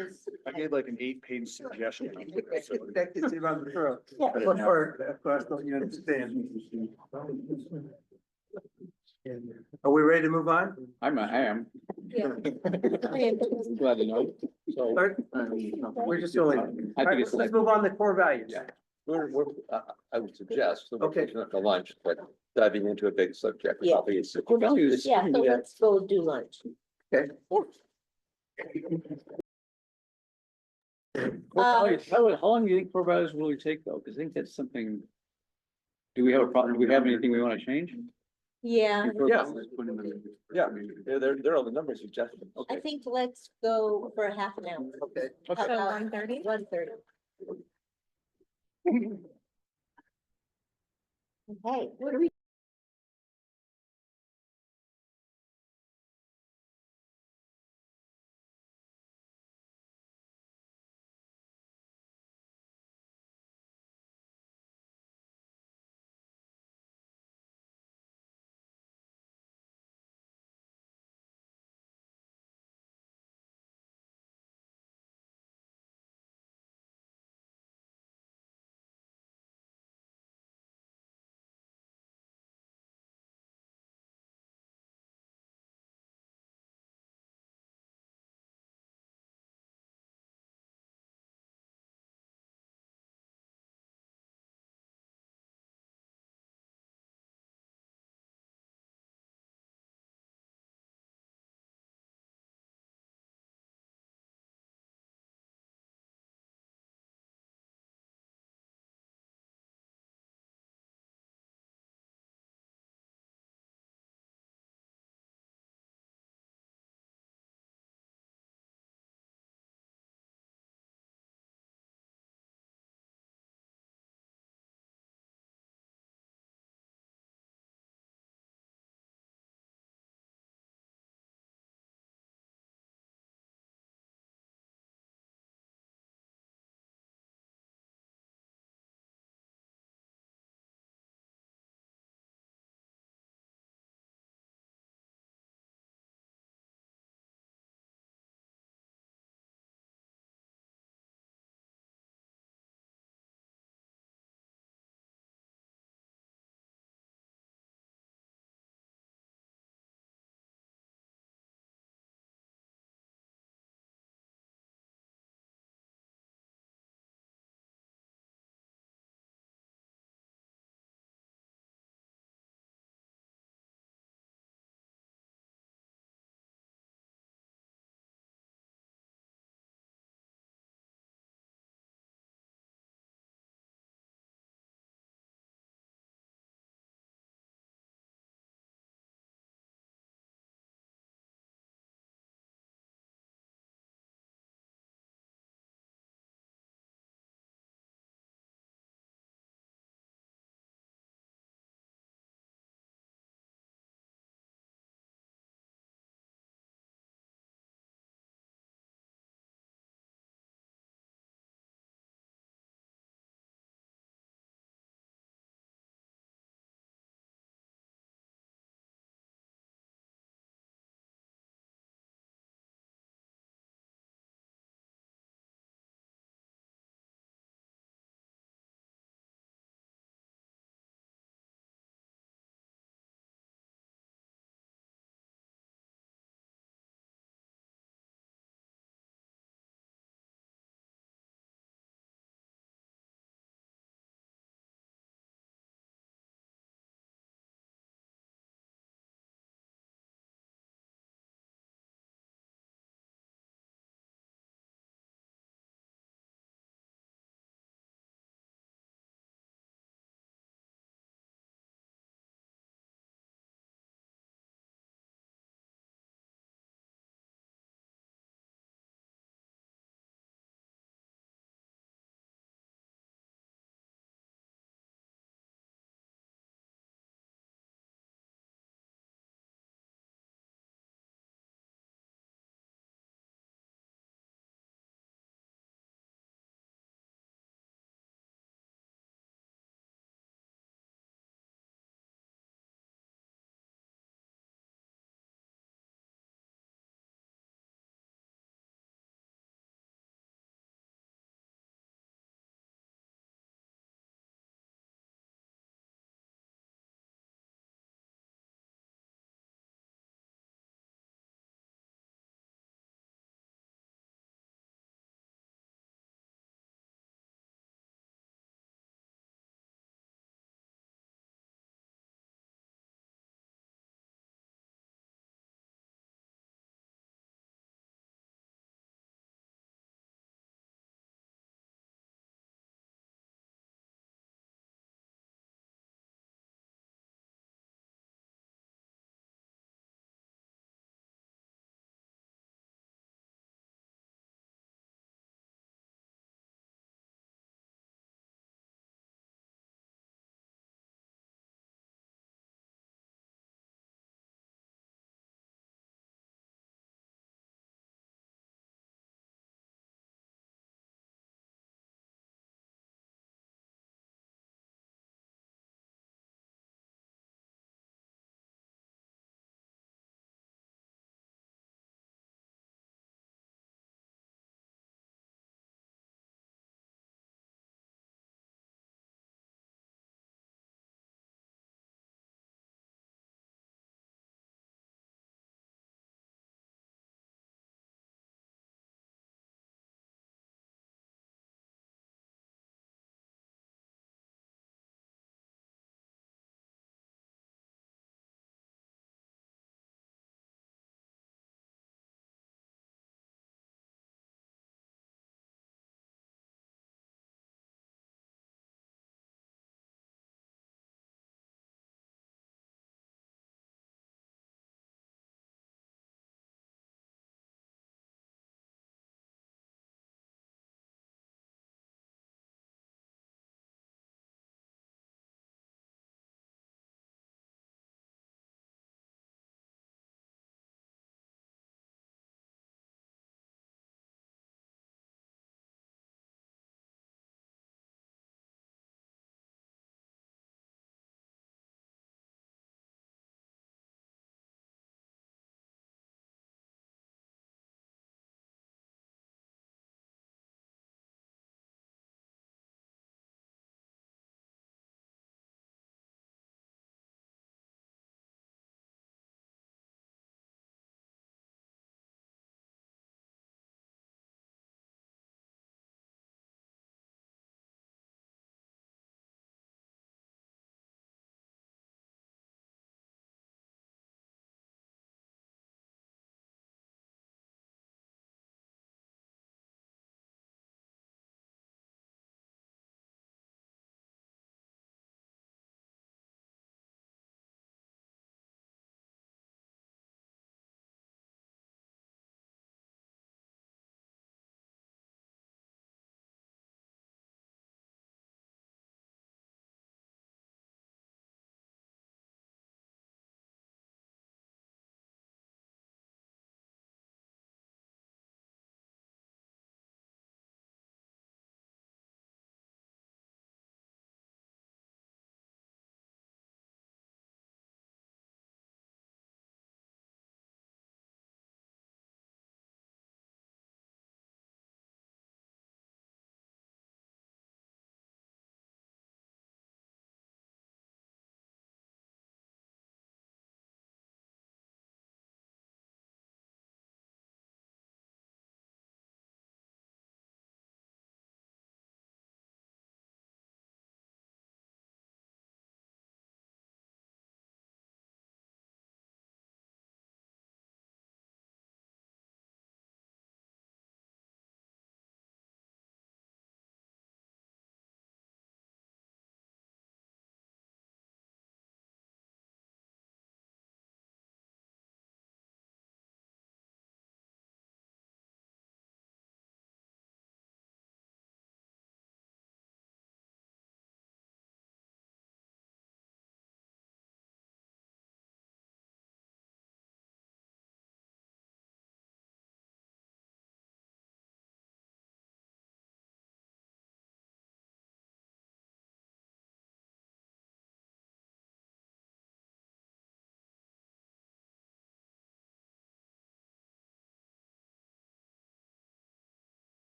is- like an 8-page suggestion. That gets you on the throat. Yeah. What part, of course, don't you understand? Are we ready to move on? I am. Yeah. Glad to know. So, Start? We're just going. I think it's Let's move on to core values. Yeah. I would suggest, Okay. not for lunch, but diving into a big subject. Yeah. Probably is- Core values. Yeah, so let's go do lunch. Okay. How long do you think core values will take though? Cause I think that's something. Do we have a problem? Do we have anything we wanna change? Yeah, Yeah, they're all the numbers you just, I okay. think let's go for half an hour. Okay. How So about 1:30? 1:30? Okay, What do we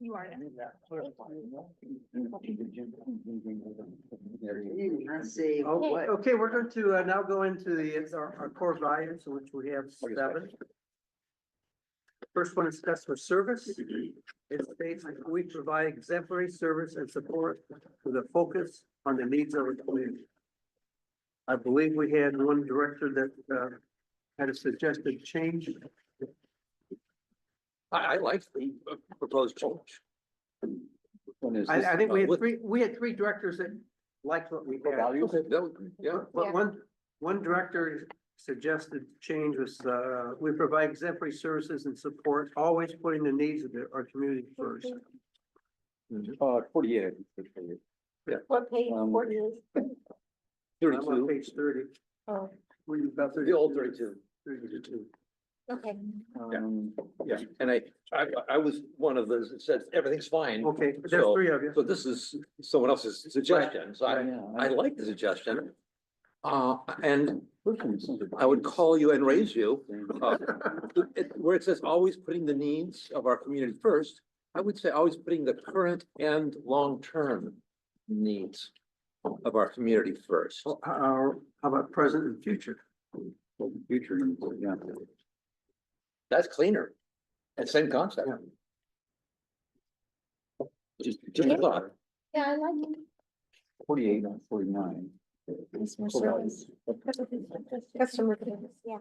You are. Let's see. Okay, we're going to now go into our core values, which we have 7. First one is customer service. It states that we provide exemplary service and support with a focus on the needs of our community. I believe we had one director that had a suggested change. I like the proposed change. I think we had three directors that liked what we had. Okay, that would, yeah. But one director suggested change was, we provide exemplary services and support, always putting the needs of our community first. 48. What page, Um, 40 is? I'm on 32, page 30. Oh, Were you about the old 32. 32. okay. Yeah, and I was one of those that said everything's fine. Okay, there's So- 3 of you. So this is someone else's suggestion, so Right. I like the suggestion. And I would call you and raise you, where it says always putting the needs of our community first, I would say always putting the current and long-term needs of our community first. How about present and future? Future, yeah. That's cleaner. And same concept. Yeah. Just a thought. Yeah, I like it. 48 on 49. Customer service. Customer service, yeah.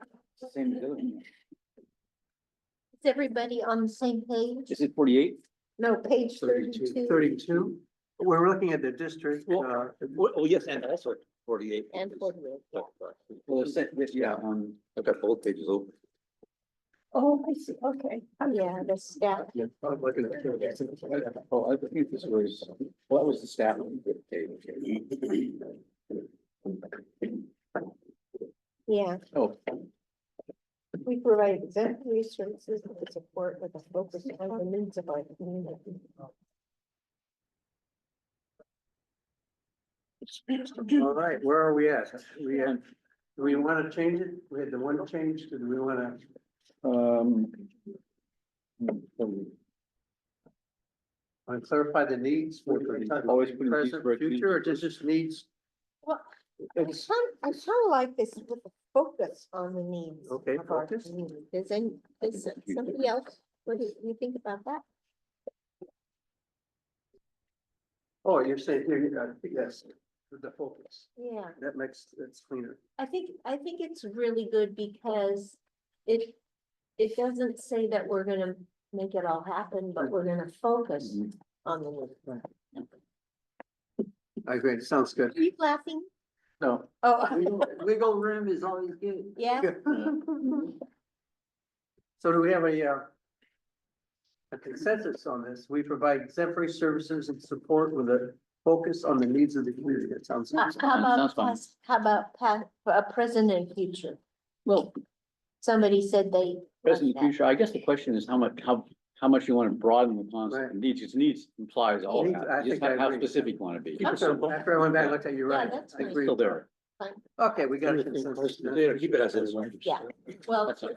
Same as the other one. Is everybody on the same page? Is it 48? No, page 32. 32 32. We're looking at the district, Well, yes, and also 48. and 48. Well, yeah, I've got both pages open. Oh, I see, okay. Yeah, the staff. I'm looking at oh, I think this was, well, that was the staff. Yeah, Oh, we provide exemplary services and support with a focus on the needs of our community. all right, where are we at? Do we want to change it? We had the one change, do we want to? Clarify the needs for Always putting these present, for- future, or just needs? Well, I kind of like this with a focus on the needs. Okay, of our focus. community. Does somebody else, what do you think about that? Oh, you're saying, yes, the focus. Yeah, That's cleaner. I think it's really good because it doesn't say that we're gonna make it all happen, but we're gonna focus on the needs. I agree, it sounds good. Are you laughing? No. Oh, Wiggle room is always good. yeah. So do we have a consensus on this? We provide exemplary services and support with a focus on the needs of the community. It sounds. How Sounds fine. present and future? well, Somebody said they. present like and future, I guess the question is how much you want to broaden the Right. concept. Needs, because needs implies all Needs, that. I Just think I how agree. specific you want to be. Keep it simple. After I went back and looked at you, Yeah, right? that's I fine. agree. Still there. Okay, we got a consensus. Yeah, keep it as is. Yeah, well, That's all.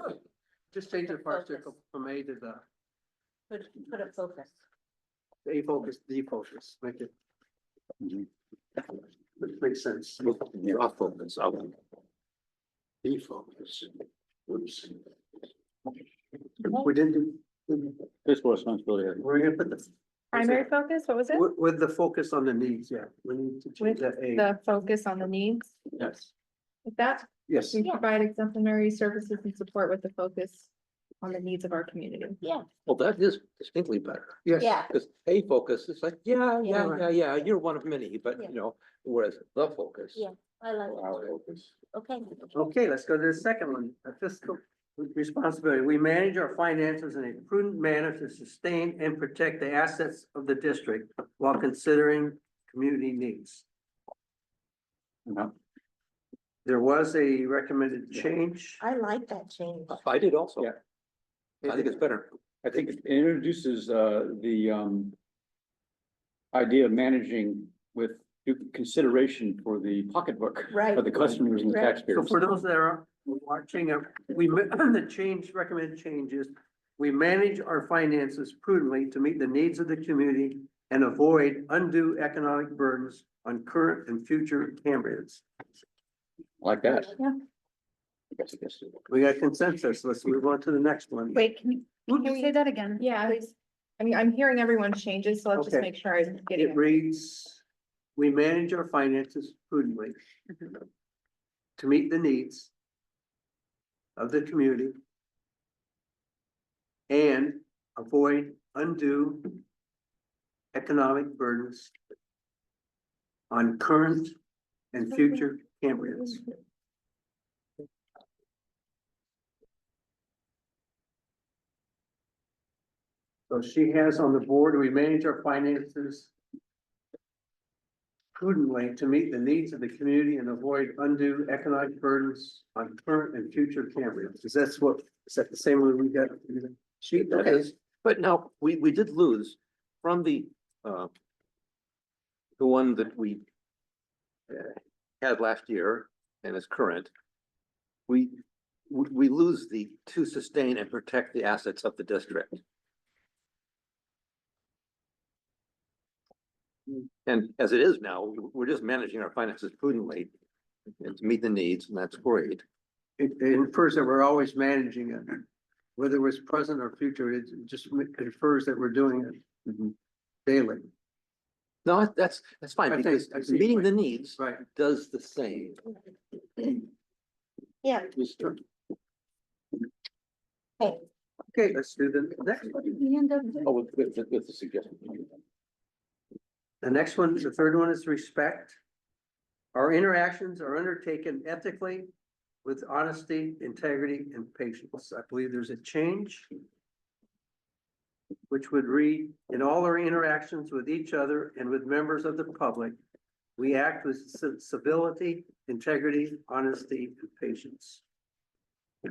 Just change the first circle from A to the put a focus. A focus, D focus, make it. Mhm. Makes sense. You're off focus, I'll. Defocus. Oops. We didn't do, Fiscal responsibility. we're gonna put the. Primary focus, what was it? With the focus on the needs, yeah, we need to change that A. The focus on the needs, Yes. with that, Yes. we provide exemplary services and support with the focus on the needs of our community. Yeah, Well, that is distinctly better, Yes. yeah, because a focus is like, yeah, Yeah. you're one of many, but Yeah. you know, whereas the focus. yeah, I like it. Okay. Okay, let's go to the second one, a fiscal responsibility. We manage our finances in a prudent manner to sustain and protect the assets of the district while considering community needs. There was a recommended change. I like that change. I did also. Yeah. I think it's better. I think it introduces idea of managing with due consideration for the pocketbook Right. of the customers and the Right. So taxpayers. for those that are watching, the change, recommended changes we manage our finances prudently to meet the needs of the community and avoid undue economic burdens on current and future Cambrians. Like that. Yeah. I guess. We got consensus. Let's move on to the next one. Wait, can you say that again? Yeah, please? I mean, I'm hearing everyone's changes, so let's just Okay. make sure I get It it. reads, we manage our finances prudently to meet the needs of the community and avoid undue economic burdens on current and future Cambrians. So she has on the board, we manage our finances prudently to meet the needs of the community and avoid undue economic burdens on current and future Cambrians. Is that the same one we got? Sheet, That is, but now, we did lose from the one that we had last year and is current. We lose the to sustain and protect the assets of the district. And as it is now, we're just managing our finances prudently and to meet the needs, and that's great. It infers that we're always managing it, whether it was present or future, it just infers that we're doing it daily. No, that's fine, I think- because I see. meeting the needs Right. does the same. Yeah, hey, Okay, let's do the next one. We end up. Oh, with the suggestion. The next one, the third one is respect. Our interactions are undertaken ethically with honesty, integrity, and patience. I believe there's a change which would read, in all our interactions with each other and with members of the public, we act with civility, integrity, honesty, and patience.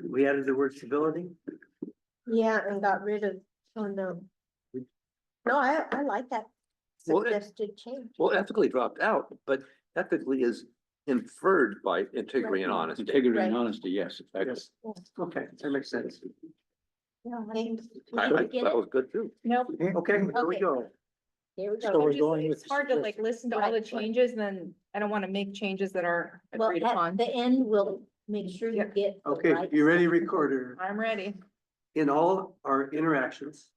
We added the word civility. yeah, and got rid of, oh, no. No, I like that Well, suggested change. Well, ethically dropped out, but ethically is inferred by integrity and honesty. Integrity and Right. honesty, yes. Yes. Okay, that makes sense. Hey, I did you get that it? was good too. Nope. Okay, here we Okay. go. Here we So go. we're Just- going with It's hard to like listen to all the Right. changes, and then I don't want to make changes that are Well, agreed at upon. the end, we'll make sure you Yep. get. the Okay, right you ready, stuff. recorder? I'm ready. In all our interactions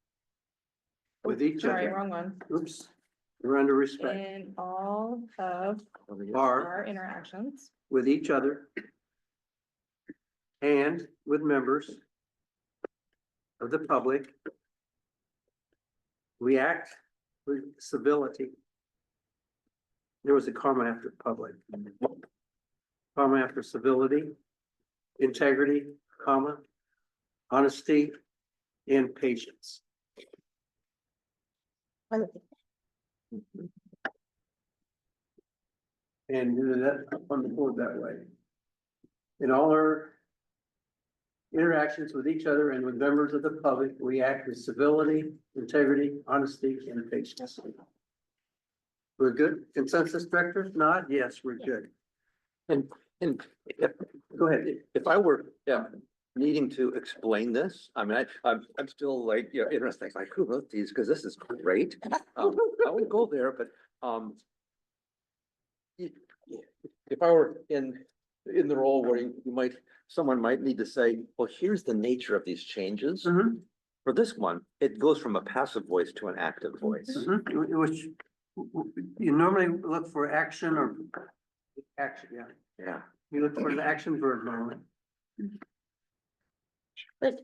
with each Sorry, other, wrong one. oops, we're under respect, In all of are our interactions with each other and with members of the public, we act with civility. There was a comma after public. Comma after civility, integrity, comma, honesty, and patience. And do that on the board that way. In all our interactions with each other and with members of the public, we act with civility, integrity, honesty, and patience. We're good? Consensus, director? Nod? Yes, we're good. And if, Go ahead. if I were, needing to explain this, I mean, I'm still like, interested, like, who wrote these? Because this is great. I won't go there, but, if I were in the role where someone might need to say, well, here's the nature of these changes. Mhm, For this one, it goes from a passive voice to an active voice. mhm. Which, you normally look for action or action, yeah. Yeah. You look for the action verb normally. But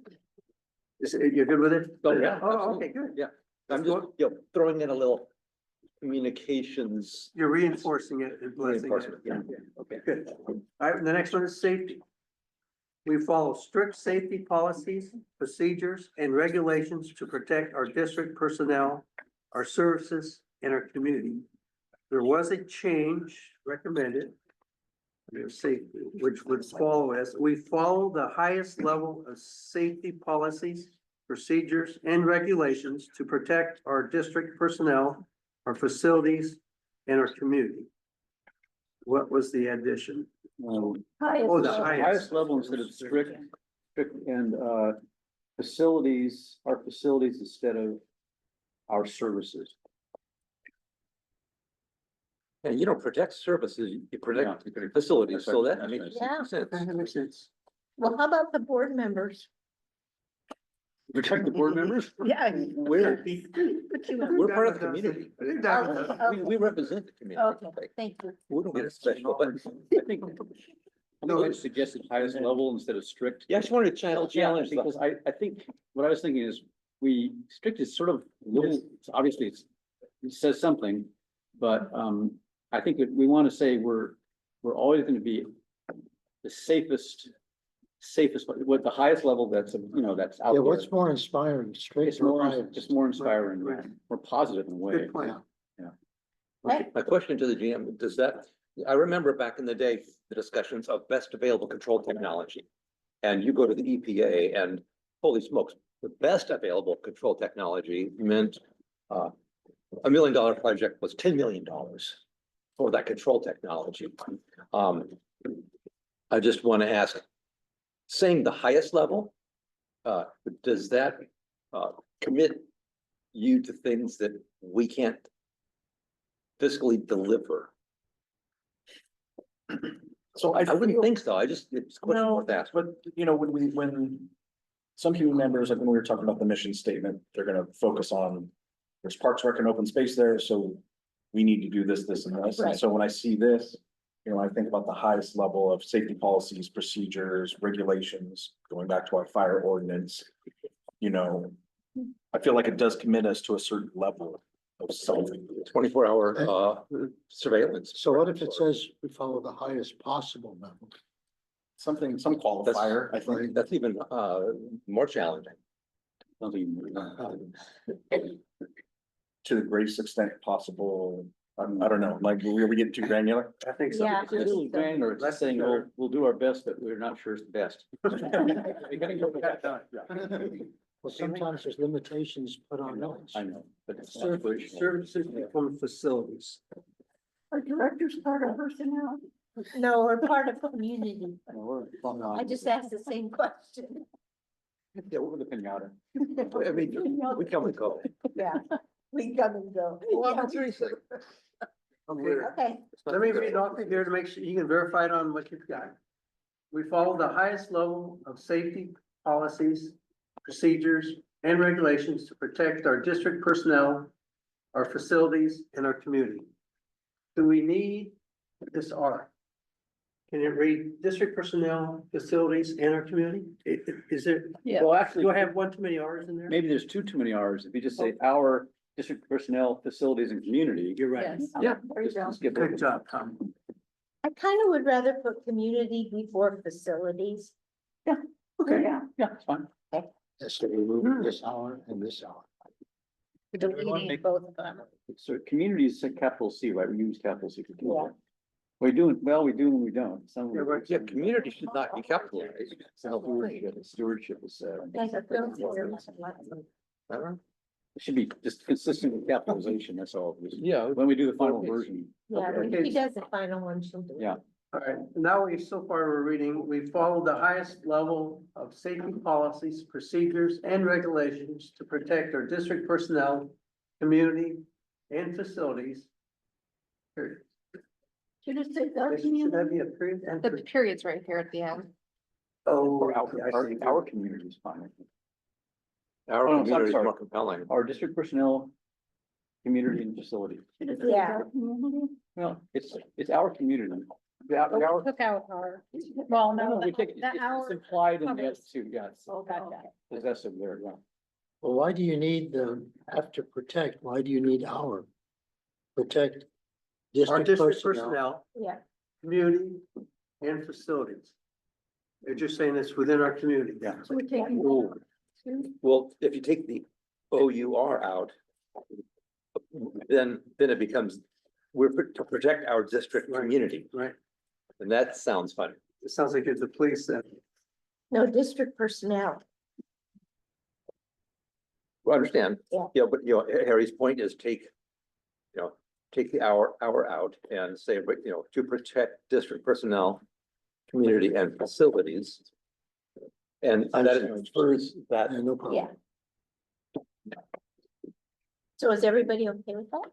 You're good with it? Oh, yeah, Oh, okay, good. Yeah. I'm just, throwing in a little communications. You're reinforcing it and blessing it. Reinforcement, yeah. Okay, good. All right, the next one is safety. We follow strict safety policies, procedures, and regulations to protect our district personnel, our services, and our community. There was a change recommended. Safety, which would follow as, we follow the highest level of safety policies, procedures, and regulations to protect our district personnel, our facilities, and our community. What was the addition? Oh, the highest. Highest level instead of strict and facilities, our facilities instead of our services. And you don't protect services, you protect facilities, so that makes Yeah. sense. That makes sense. Well, how about the board members? Protect the board members? Yeah. Where? But you- We're part of the community. We Okay, represent the community. thank you. We don't get special, but I think I suggested highest level instead of strict. yeah, I just wanted to challenge that. Because I think, what I was thinking is, strict is sort of little, obviously it says something, but, I think that we want to say we're always going to be the safest, with the highest level that's, that's out Yeah, there. what's more inspiring, straight It's or more, private? it's more inspiring, Right. more positive in a way. Good point. My question to the GM, does that, I remember back in the day, the discussions of best available control technology. And you go to the EPA and holy smokes, the best available control technology meant $1 million project was $10 million for that control technology. I just want to ask, saying the highest level, does that commit you to things that we can't fiscally deliver? So I wouldn't think so. It's a question No, worth asking. but you know, when some community members, like when we were talking about the mission statement, they're gonna focus on, there's parks, rec and open space there, so we need to do this, this and this. And Right. so when I see this, I think about the highest level of safety policies, procedures, regulations, going back to our fire ordinance. I feel like it does commit us to a certain level of something. 24-hour surveillance. So what if it says we follow the highest possible level? Some qualifier, I think. That's even more challenging. To the greatest extent possible. I don't know, like, we get too granular. I think so. Yeah. It's a little granular, it's Less saying, better. we'll do our best, but we're not sure it's the best. We gotta go with that. Well, sometimes there's limitations put on those. I know, but it's. Services become facilities. Are directors part of personnel? No, we're part of community. I just asked the same question. Yeah, what were the pinata? I mean, we come and go. Yeah, we come and go. Okay, Let me read off of here to make sure you can verify it on what you've got. We follow the highest level of safety policies, procedures, and regulations to protect our district personnel, our facilities, and our community. Do we need this R? Can it read district personnel, facilities, and our community? Is there, Well, actually, do I have one too many Rs in there? maybe there's too many Rs. If you just say our district personnel, facilities and community. You're right. Yes. Yeah. There you just go. skip over Good it. job, Tom. I kind of would rather put community before facilities. Okay. Yeah. Yeah, it's fine. Yes, so we move this hour and this hour. Deleting both of them. So community is a capital C, right? We use capital C for Yeah. community. We do and we don't. Some. Yeah, right. Yeah, community should not be capitalized. Stewardship is, Guys, I feel it's- I don't know. it should be just consistent with capitalization, that's all. Yeah. When we do the final version. Yeah, when Okay. she does the final one, she'll do it. Yeah. All right, now so far we're reading, we follow the highest level of safety policies, procedures, and regulations to protect our district personnel, community, and facilities. Period. Should it say our Should that community? be a period? and The period? period's right here at the end. Oh, Our community is fine. Our Oh, I'm community is sorry. more compelling. Our district personnel, community and facility. Should it say Yeah. our community? Well, it's our community. Oh, took out our, well, no, We take, the it's hour. implied in the covers. S2, yeah, it's Oh, gotcha. possessive there, yeah. Well, why do you need the, after protect, why do you need our? Protect Our district district personnel. personnel, Yeah, community, and facilities. They're just saying it's within our community. Yeah. So we're taking. Ooh. Well, if you take the OUR out, then it becomes, to protect our district Right. community, Right, and that sounds funny. it sounds like it's the police then. no, district personnel. Well, I understand. Yeah. But Harry's point is take the hour out and say, but to protect district personnel, community and facilities. And that infers that, Yeah, no problem. Yeah. So is everybody okay with that?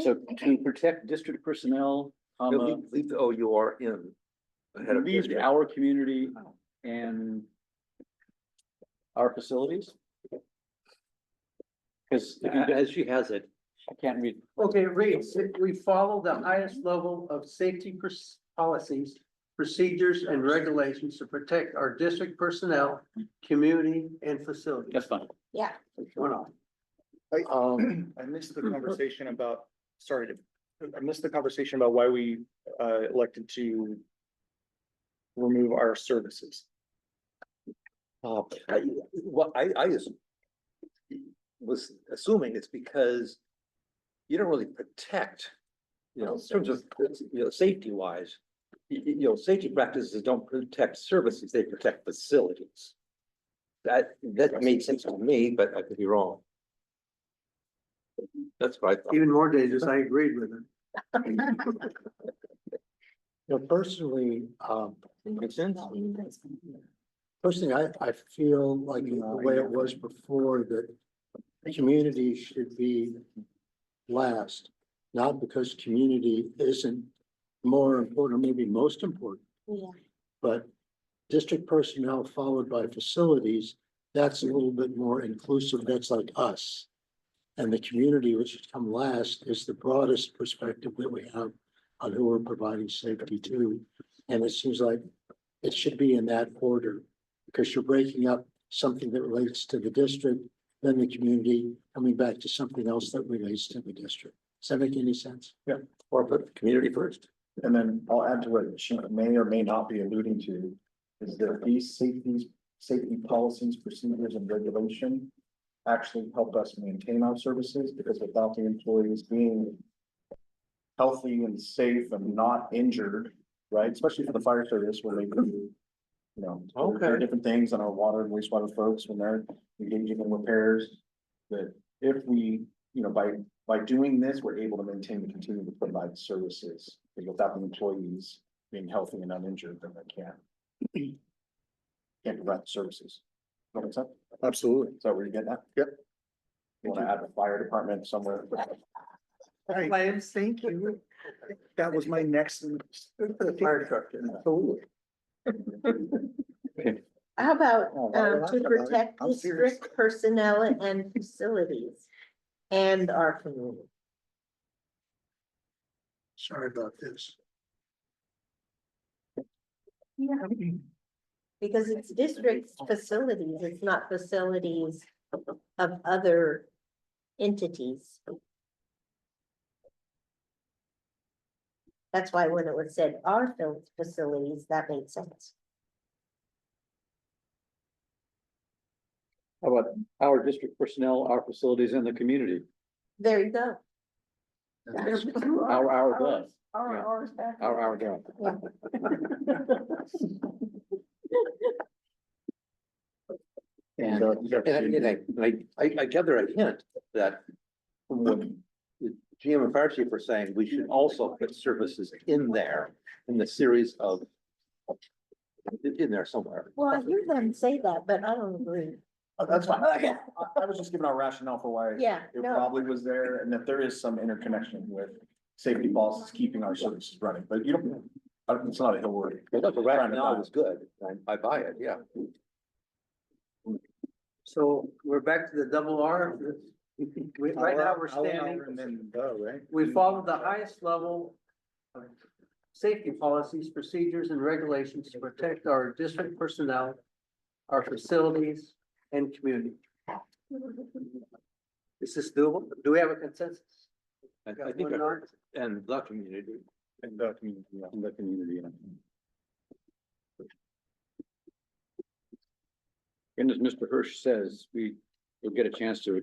So to protect district personnel, leave the OUR in. Ahead of leave district. our community and our facilities. Because As she has it, I can't read. Okay, it reads, we follow the highest level of safety policies, procedures and regulations to protect our district personnel, community and facilities. That's fine. Yeah. Went on. I missed the conversation about, I missed the conversation about why we elected to remove our services. I just was assuming it's because you don't really protect, in terms of, safety wise. Safety practices don't protect services, they protect facilities. That made sense to me, but I could be wrong. That's what I thought. Even more dangerous, I agreed with him. Personally, Makes sense? personally, I feel like the way it was before, that the community should be last. Not because community isn't more important, maybe most important, Yeah. but district personnel followed by facilities, that's a little bit more inclusive, that's like us. And the community, which should come last, is the broadest perspective that we have on who we're providing safety to. And it seems like it should be in that order, because you're breaking up something that relates to the district, then the community, coming back to something else that relates to the district. Does that make any sense? Yeah. Or put the community first. And then I'll add to what she may or may not be alluding to, is that these safety policies, procedures and regulation actually help us maintain our services, because without the employees being healthy and safe and not injured, right? Especially for the fire service where they do, there are different things on our water and wastewater folks when they're engaging in repairs. That if we, by doing this, we're able to maintain and continue to provide services. Because without the employees being healthy and uninjured, then they can't provide the services. Does that make sense? Absolutely. Is that where you're getting at? Yep. You wanna add the fire department somewhere? Plans, thank you. That was my next. Fire truck. Absolutely. How about, Oh, well, to that's protect I'm serious. district personnel and facilities and our community? Sorry about this. Yeah. Because it's district facilities, it's not facilities of other entities. That's why when it was said our facilities, that made sense. How about our district personnel, our facilities and the community? There you go. Our does. Ours back. Our does. And I gather a hint that from what the GM and fire chief were saying, we should also put services in there in the series of in there somewhere. Well, I hear them say that, but I don't agree. That's fine. I was just giving our rationale for why Yeah, it no, probably was there, and that there is some interconnection with safety policies keeping our services running, but you don't, it's not a hill word. Well, the rationale was good. I buy it, yeah. So we're back to the double R. Right now, we're standing, And then, right? we follow the highest level of safety policies, procedures and regulations to protect our district personnel, our facilities and community. Is this doable? Do we have a consensus? I think, and the community. And the community, yeah. In the community. And as Mr. Hirsch says, we'll get a chance to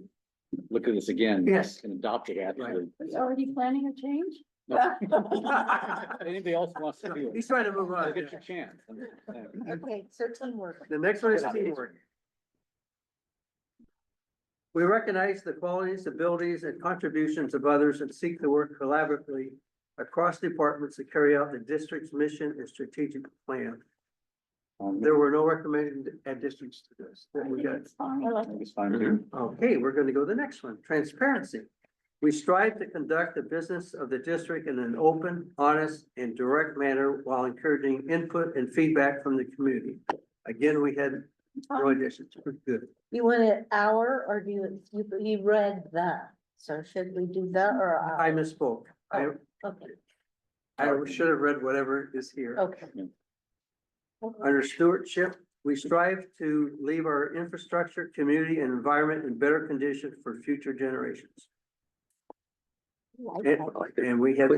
look at this again. Yes. And adopt it actually. Are you already planning a change? Anybody else wants to do it? He's trying to move on. You'll get your chance. okay, so teamwork. The next one is teamwork. We recognize the qualities, abilities, and contributions of others and seek to work collaboratively across departments to carry out the district's mission and strategic plan. There were no recommended additions to this. We got. I like It's fine too. Okay, we're gonna go to the next one, transparency. We strive to conduct the business of the district in an open, honest, and direct manner while encouraging input and feedback from the community. Again, we had no additions. We're good. You want an hour or do you read the, so should we do the or? I misspoke. Okay, I should have read whatever is here. okay. Under stewardship, we strive to leave our infrastructure, community, and environment in better condition for future generations. Like And, that. and we had,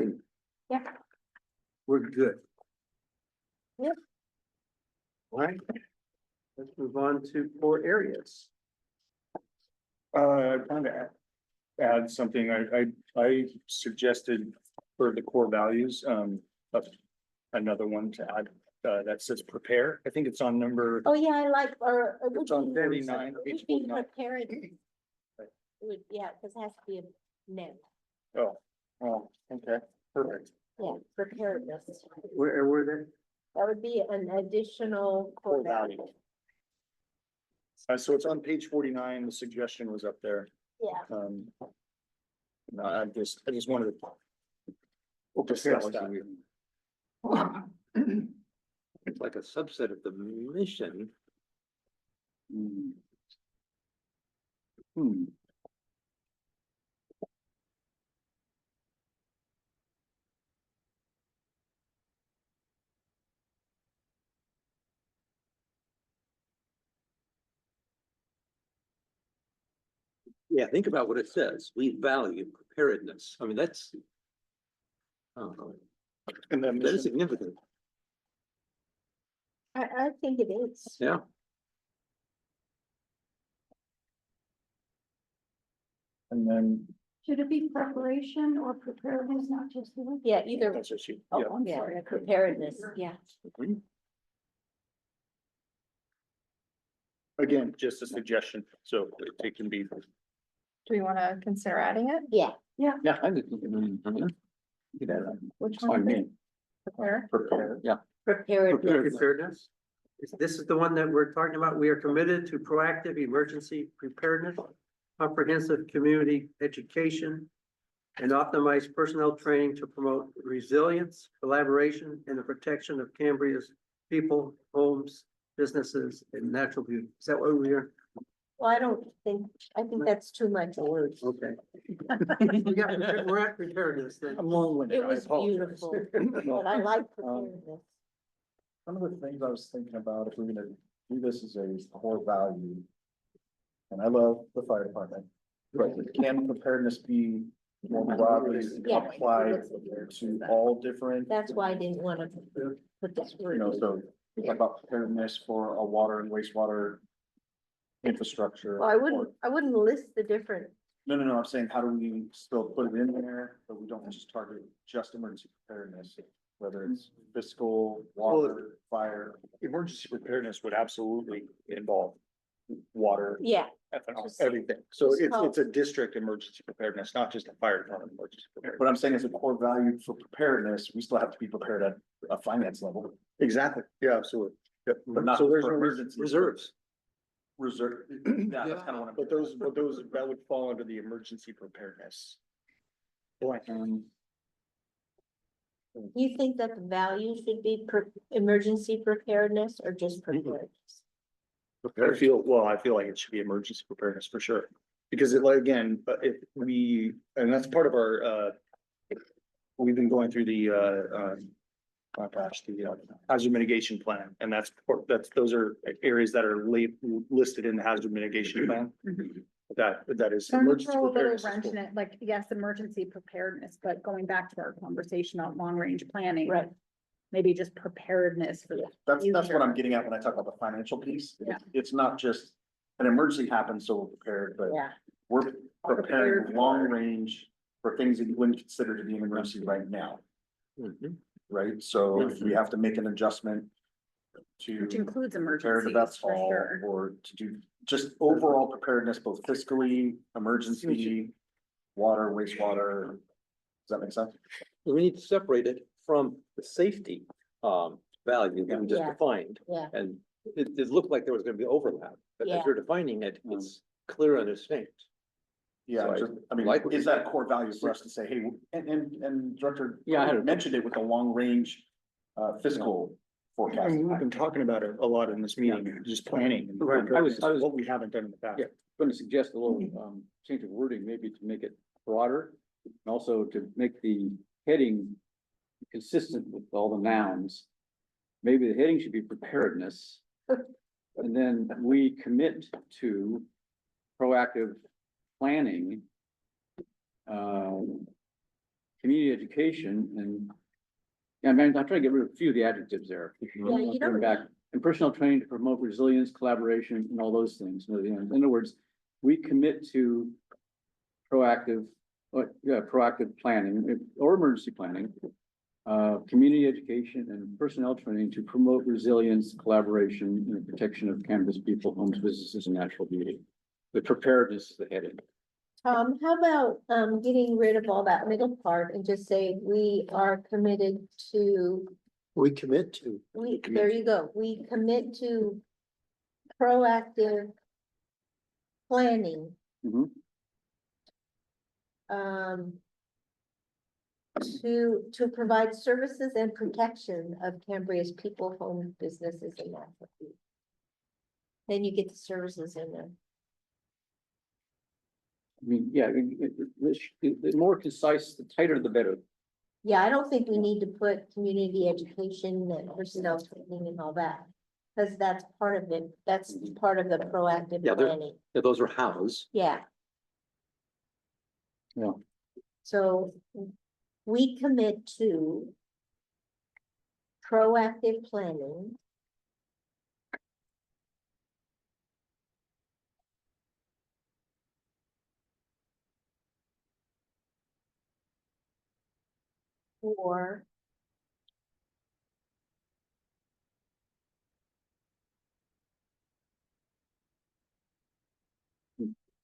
Yeah. we're good. Yep. All right. Let's move on to core areas. Kind of add something, I suggested for the core values, of another one to add, that says prepare. I think it's on number, Oh, yeah, I like, or. it would it's on be- 49, it page would be 49. prepared. It would, yeah, because it has to be a name. Oh, okay, perfect. Yeah, preparedness. Where were they? That would be an additional core value. So it's on page 49, the suggestion was up there. Yeah. No, I just wanted to discuss that. It's like a subset of the mission. Yeah, think about what it says. We value preparedness. I mean, that's. And then That is significant. I think it is. Yeah. And then, Should it be preparation or preparedness, not just the? Yeah, either. that's what she, Oh, yeah. I'm sorry, preparedness, yeah. Again, just a suggestion, so it can be. Do we want to consider adding it? Yeah, Yeah, I did. Which Fine, one? me. Prepare? Prepare. Yeah. preparedness. Preparedness. This is the one that we're talking about. We are committed to proactive emergency preparedness, comprehensive community education, and optimized personnel training to promote resilience, collaboration, and the protection of Cambria's people, homes, businesses, and natural beauty. Is that what we are? Well, I think that's too much words. Okay. We're at preparedness then. I'm long-winded. It was beautiful, but I like preparedness. Some of the things I was thinking about, if we're gonna do this as a core value. And I love the fire department, but can preparedness be more broadly Yeah. applied to all different? That's why I didn't want to put this You word. know, so talk about preparedness for a water and wastewater infrastructure. Well, I wouldn't list the different, No, I'm saying, how do we still put it in there, but we don't just target just emergency preparedness, whether it's fiscal, water, fire. Emergency preparedness would absolutely involve water, yeah, ethanol, Just- everything. So just it's, call- it's a district emergency preparedness, not just a fire department emergency preparedness. What I'm saying is a core value for preparedness, we still have to be prepared at a finance level, Exactly, yeah, absolutely. Yep. but not So there's for no emergency. Reserves. Reserve, yeah, that's kind of what I'm. But those, that would fall under the emergency preparedness. Blank. you think that the value should be emergency preparedness or just preparedness? I feel like it should be emergency preparedness for sure. Because it, like, again, but if we, and that's part of our, we've been going through the, hazard mitigation plan, and those are areas that are listed in the hazard mitigation plan. That is. So I'm gonna emergency throw a little preparedness is wrench in cool. it, like, yes, emergency preparedness, but going back to our conversation on long-range planning. Right. Maybe just preparedness for the That's what future. I'm getting at when I talk about the financial piece. Yeah. It's not just an emergency happens, so we're prepared, but Yeah, we're Prepared preparing for- long range for things that you wouldn't consider to be an emergency right now, right? So if we have to make an adjustment to Which includes prepare to emergencies that's for all, sure. or to do just overall preparedness, both fiscally, emergency, water, wastewater. Does that make sense? We need to separate it from the safety value than just Yeah. defined. Yeah. And it looked like there was gonna be overlap, but Yeah. as you're defining it, it's clear and distinct. Yeah, So just, I mean, like what is you that a core value for us to say, hey, and Director. Yeah, I had a- mentioned it with the long range, fiscal forecast. I mean, we've been talking about it a lot in this meeting, just planning. and Right. I was- What we haven't done in the past. Yeah. Going to suggest a little change of wording, maybe to make it broader, and also to make the heading consistent with all the nouns. Maybe the heading should be preparedness. And then we commit to proactive planning, community education, and yeah, I mean, I'll try to get rid of a few of the adjectives there. Yeah, you don't- Going back, and personal training to promote resilience, collaboration, and all those things. In other words, we commit to proactive, proactive planning or emergency planning, community education and personnel training to promote resilience, collaboration, and the protection of Canvas people, homes, businesses, and natural beauty. The preparedness is the heading. Tom, how about, getting rid of all that middle part and just say, we are committed to, We commit to. there you go, we commit to proactive planning. Mhm. To provide services and protection of Cambria's people, homes, businesses, and natural beauty. Then you get the services in there. I mean, yeah, the more concise, the tighter the better. Yeah, I don't think we need to put community education and personnel training and all that. Cause that's part of it, that's part of the proactive Yeah, there- planning, Yeah, those are hows. yeah. Yeah. So we commit to proactive planning. For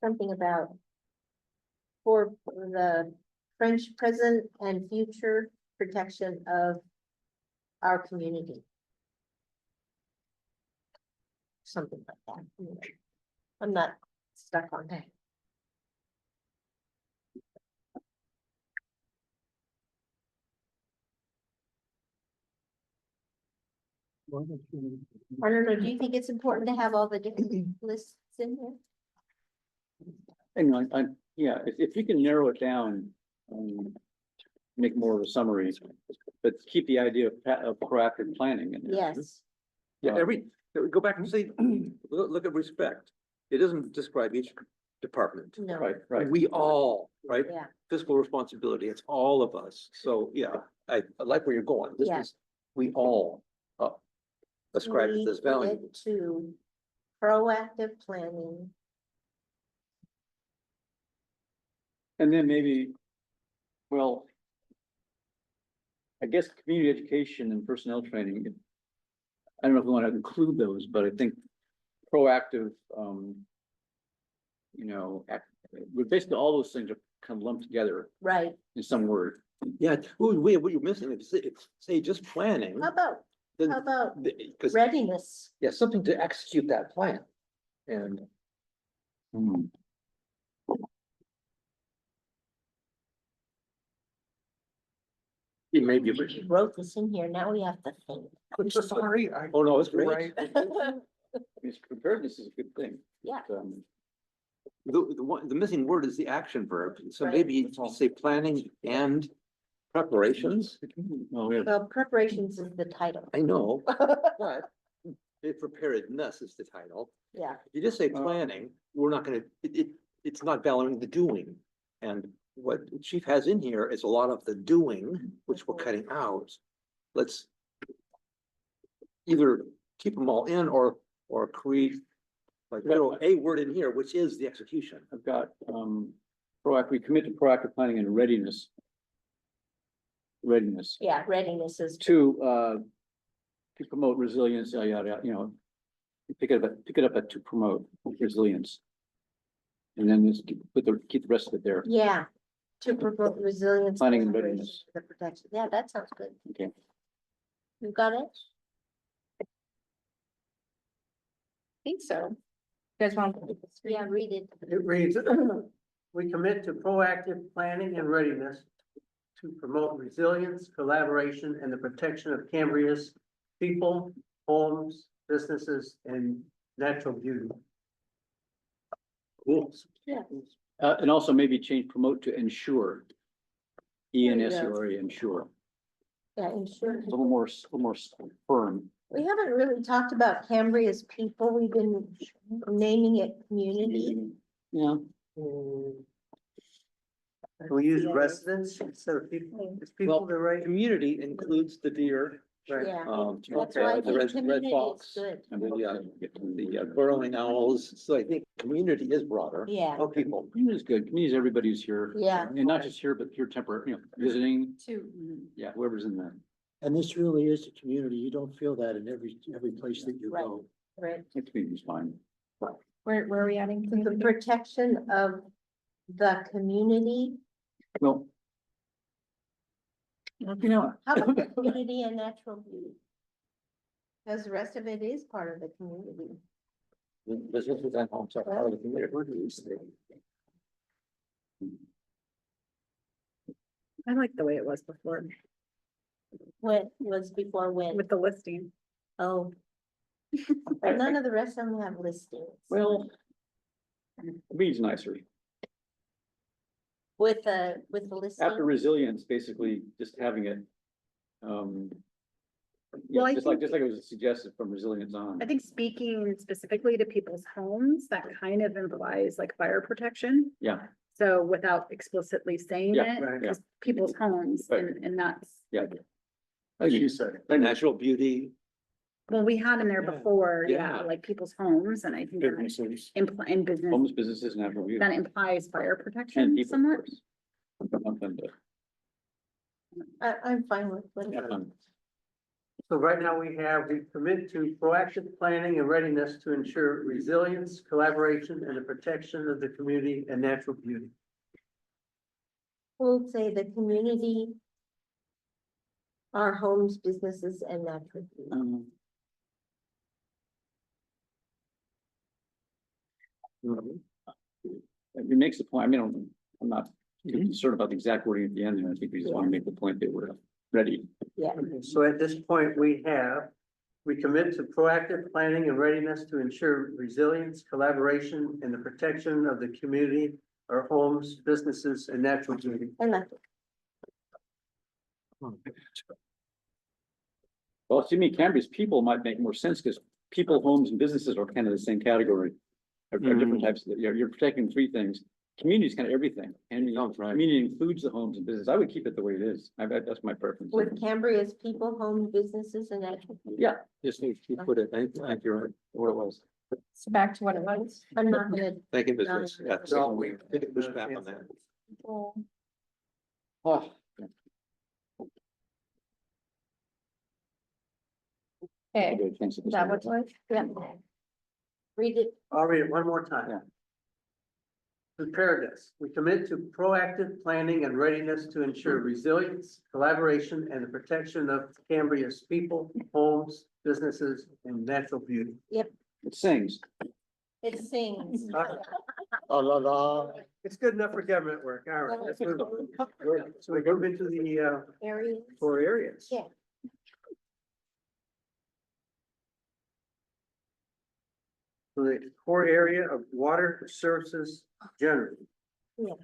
something about for the French present and future protection of our community. Something like that. I'm not stuck on that. I don't know, do you think it's important to have all the different lists in here? And yeah, if you can narrow it down, make more of a summary, but keep the idea of proactive planning in there. Yes, Yeah, go back and say, look at respect. It doesn't describe each department. no, Right. We all, right? yeah, Fiscal responsibility, it's all of us. So, yeah, I like where you're going. This Yeah. is, we all ascribe we to this value. commit to proactive planning. And then maybe, well, I guess community education and personnel training, I don't know if we want to include those, but I think proactive, basically all those things are kind of lumped together Right, in some word. Yeah, what you're missing, if you say just planning, how about then, because, readiness? yeah, something to execute that plan. And it may be, We wrote this in here, now we have to think. I'm so sorry. oh, no, it's You're great. right. Preparedness is a good thing. Yeah. But, The missing word is the action verb. So Right. maybe you say planning and preparations. well, we have Well, preparations is the title, I know, but preparedness is the title. yeah, You just say planning, we're not gonna, it's not valuing the doing. And what chief has in here is a lot of the doing, which we're cutting out. Let's either keep them all in or create, like, throw a word in here, which is the execution. I've got, we commit to proactive planning and readiness. Readiness yeah, readiness is, to promote resilience, yada, yada, pick it up at to promote resilience. And then just keep the rest of it there. yeah, to promote resilience. Planning and collaboration, readiness. The protection, yeah, that sounds good. Okay. You got it? think so. You guys want? Yeah, read it. It reads, we commit to proactive planning and readiness to promote resilience, collaboration, and the protection of Cambria's people, homes, businesses, and natural beauty. Cool. Yeah. And also maybe change promote to ensure. you ENSURE, ensure. Yeah, and sure. A little more firm. We haven't really talked about Cambria's people. We've been naming it community. Yeah. Can we use residents instead of people? Is people the right? Community includes the deer, Right. Yeah, that's that's why I the think red community is fox, good. and the burrowing owls. So I think community is broader. Yeah, Oh, people. Community is good. Community is everybody who's here. yeah. And not just here, but here temporary, visiting. Two. Yeah, whoever's in there. And this really is a community. You don't feel that in every place that you Right. go. Right. The community's fine. Where are we adding? The community? protection of the community. Well. You know, How about the community and natural beauty? Because the rest of it is part of the community. Businesses and homes are part of the community. I like the way it was before What was before when? with the listing. Oh. But none of the rest of them have listings. well. Community's nicer. With the After listing, resilience, basically just having it. Yeah, Well, I just like it was suggested from resilience on. I think speaking specifically to people's homes, that kind of implies like fire protection. Yeah, So without explicitly saying Yeah, it, right. just people's homes Right. and that's, yeah. As you said. The natural beauty. well, we had in there Yeah. before, Yeah. like people's homes and I think that Businesses. in business, Homes, businesses, natural beauty. that implies fire And protection people, of somewhat. course. Something to- I'm fine with whatever. So right now we commit to proactive planning and readiness to ensure resilience, collaboration, and the protection of the community and natural beauty. We'll say the community. Our homes, businesses and natural beauty. It makes the point, I mean, I'm not too concerned about the exact wording at the end there. I think we just want to make the point that we're ready. Yeah, So at this point, we commit to proactive planning and readiness to ensure resilience, collaboration, and the protection of the community, our homes, businesses, and natural beauty. I like it. Well, to me, Cambria's people might make more sense because people, homes and businesses are kind of the same category. Are different types of, you're protecting three things. Community is kind of everything. And community includes the homes and business. I would keep it the way it is. That's my preference. With Cambria's people, homes, businesses and natural beauty. Yeah. Just need to put it, I think you're right, where it was. So back to what it was. I'm not good. Thank you, business. Yeah, so No. we did push back on that. Oh, Okay, good, thanks. is that what it was? Yeah. Read it. I'll read it one more time. Yeah. Preparedness. We commit to proactive planning and readiness to ensure resilience, collaboration, and the protection of Cambria's people, homes, businesses, and natural beauty. It sings. It sings. La la la. It's good enough for government work. All right, let's move on. So we move into the Areas. 4 areas. Yeah. So the core area of water services generally. Yeah.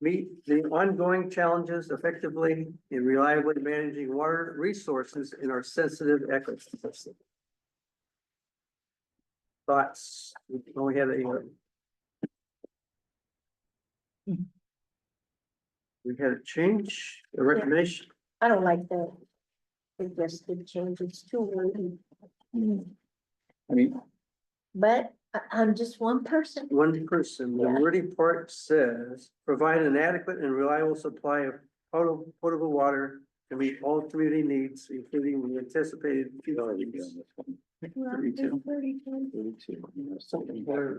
Meet the ongoing challenges effectively in reliably managing water resources in our sensitive ecosystem. Thoughts? We had a change, a recommendation. I don't like the suggested changes too wordy. I mean, But I'm just one person. One person, the Yeah. wording part says, provide an adequate and reliable supply of potable water to meet all community needs, including the anticipated. future needs. 32.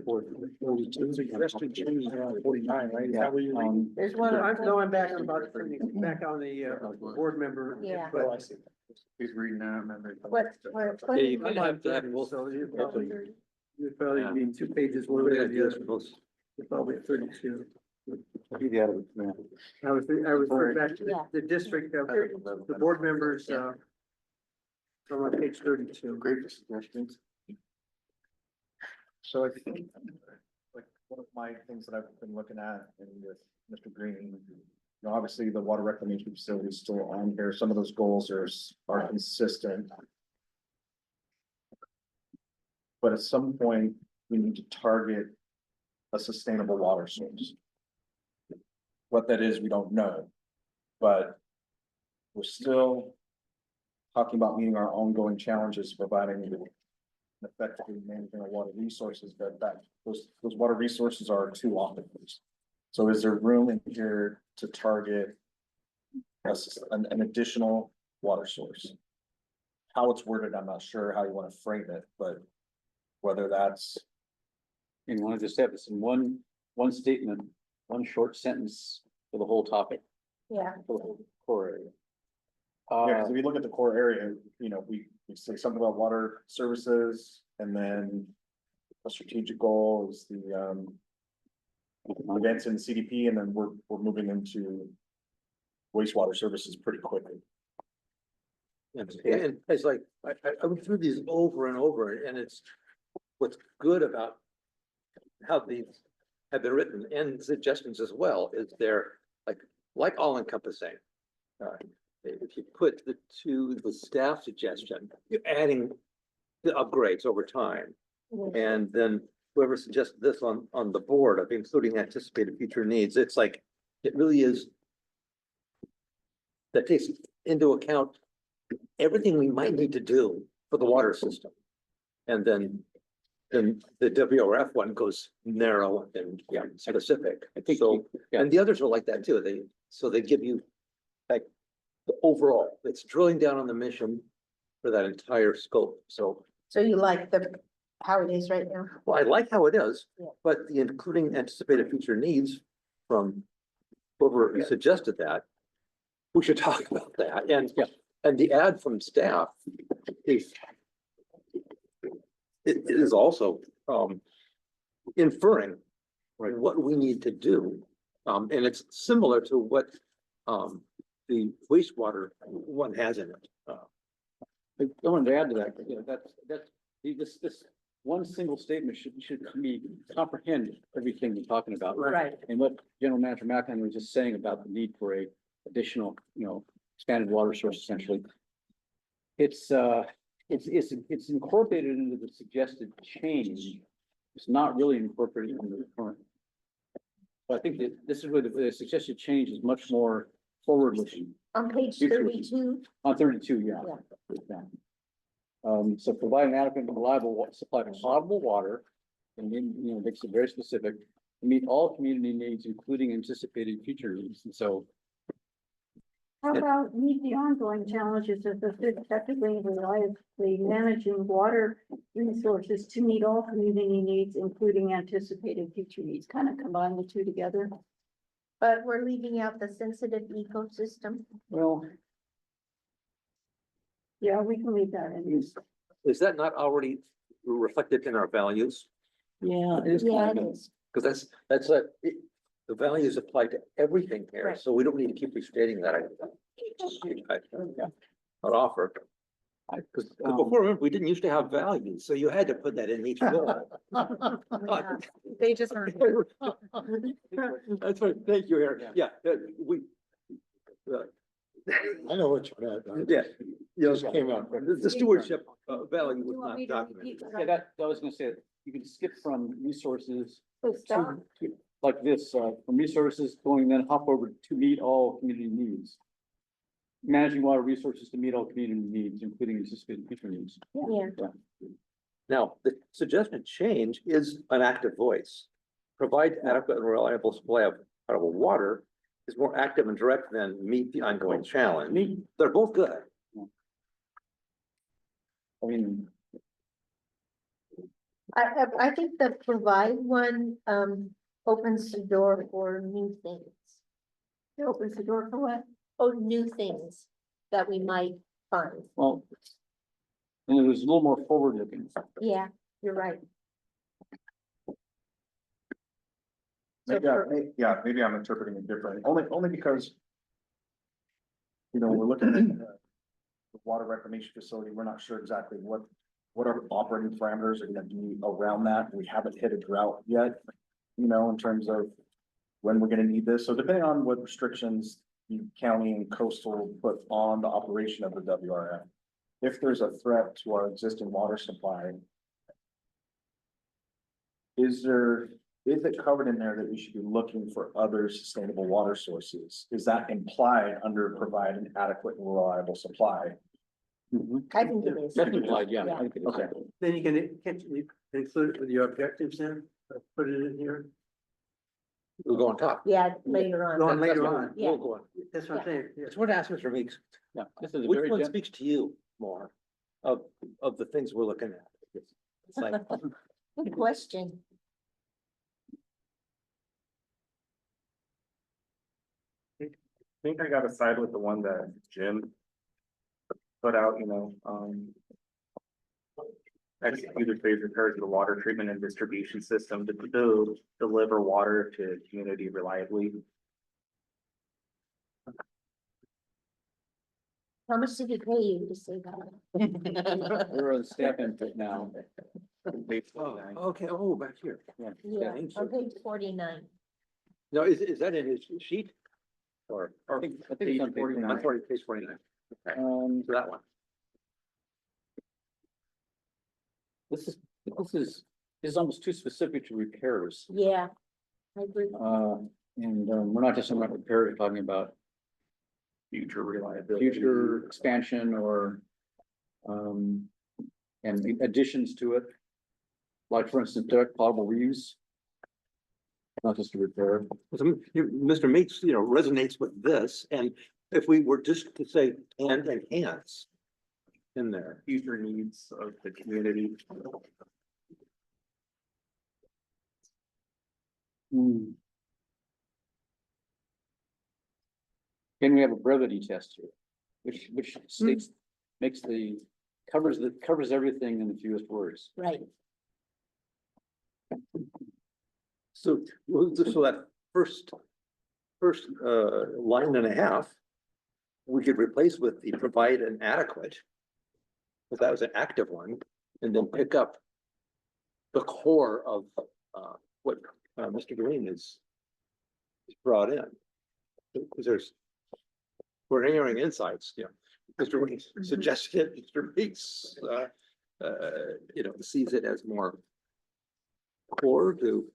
42, suggested changes around 49, right? Is that what you read? There's one. I'm back on about, back on the board member. Yeah. input. Oh, I see. He's reading that, remember. What? Yeah, you might have to have both. So you- It'd probably Yeah. be 2 pages, one way or the other, probably 32. Yeah. I was referring back to Yeah. the district, the board members, from on page 32. Great suggestions. So I think, like, one of my things that I've been looking at and with Mr. Green, you know, obviously the water reclamation facility is still on here. Some of those goals are consistent. But at some point, we need to target a sustainable water source. What that is, we don't know, but we're still talking about meeting our ongoing challenges, providing and effectively managing our water resources, but those water resources are too often. So is there room in here to target an additional water source? How it's worded, I'm not sure how you want to frame it, but whether that's, And you want to just have this in one statement, one short sentence for the whole topic, Yeah. for the whole core area. yeah, because if you look at the core area, you know, we say something about water services, and then a strategic goal is the events in CDP, and then we're moving into wastewater services pretty quickly. And it's like, I went through these over and over, and it's what's good about how these have been written and suggestions as well, is they're like all encompassing. If you put the staff suggestion, you're adding the upgrades over time. And then whoever suggests this on the board of including anticipated future needs, it's like, it really is. That takes into account everything we might need to do for the water system. And then the WRF one goes narrow and specific. I think, So, and the others are like that too. They give you like the overall, it's drilling down on the mission for that entire scope. So, So you like how it is right now? well, I like how it is, Yeah. but the including anticipated future needs from whoever suggested that, we should talk about that. And the ad from staff is it is also inferring what we need to do. And it's similar to what the wastewater one has in it. I wanted to add to that, this one single statement should comprehend everything we're talking about. Right. And what General Manager McLean was just saying about the need for a additional, expanded water source essentially. It's incorporated into the suggested change. It's not really incorporated into the current. But I think that this is where the suggested change is much more forward-looking. On page Future. 32, On 32, yeah. So provide an adequate and reliable supply of potable water, and then, makes it very specific, to meet all community needs, including anticipated future needs. And so, How about meet the ongoing challenges of effectively and reliably managing water resources to meet all community needs, including anticipated future needs, kind of combine the two together? but we're leaving out the sensitive ecosystem. well, Yeah, we can leave that in. Is that not already reflected in our values? yeah, it is Yeah, kind it of, is. Because the values apply to everything here, Right. so we don't need to keep restating that. I'd offer. Because before, remember, we didn't used to have values, so you had to put that in each goal. Yeah, They just weren't. That's right, thank you, Eric. Yeah, we. I know what you meant. Yeah. Just came out. The stewardship value Do was you want not me to documented. repeat what yeah, I- that I was gonna say, you can skip from resources So stop. to, like this, from resources going, then hop over to meet all community needs. Managing water resources to meet all community needs, including anticipated future needs. Yeah. Now, the suggested change is an active voice. Provide adequate and reliable supply of potable water is more active and direct than meet the ongoing challenge. They're both good. I mean, I think the provide one, opens the door for new things. It opens the door for what? Oh, new things that we might find. well, and it was a little more forward looking. Yeah, you're right. Maybe I'm interpreting it differently, only because. You know, we're looking at the water reclamation facility, we're not sure exactly what our operating parameters are gonna be around that, we haven't hit a drought yet. You know, in terms of when we're gonna need this, so depending on what restrictions the county and coastal put on the operation of the WRF. If there's a threat to our existing water supply. Is it covered in there that we should be looking for other sustainable water sources? Is that implied under provide an adequate and reliable supply? I think it is. That's implied, yeah. I think it is. Okay. Then you can you include it with your objectives then, put it in here, We'll go on top. Yeah, later on. go on later That's what on. Yeah. We'll go on. That's what I'm saying. Yeah. That's what I asked Mr. Meeks. Yeah, this is a Which very, one speaks to you more of the things we're looking at? It's like, Good question. I think I gotta side with the one that Jim put out, executed phase repairs of the water treatment and distribution system to deliver water to community reliably. How much did he pay you to say that? we're on staff input now. okay, back here. Yeah, on page 49. No, is that in his sheet? Or, I think it's on page 49. page 49. Okay, Um, so that one. this is almost too specific to repairs. Yeah. I agree. We're not just talking about repairs, we're talking about Future reliability. future expansion or and additions to it. Like for instance, direct potable reuse. Not just a repair. Mr. Meeks, resonates with this, and if we were just to say and enhance in there. Future needs of the community. Then we have a brevity test here, which states, covers everything in the fewest words. Right. So that first line and a half, we could replace with the provide an adequate. If that was an active one, and then pick up the core of what Mr. Green is brought in. Because we're hearing insights, Mr. Green suggested it, Mr. Meeks, sees it as more core to.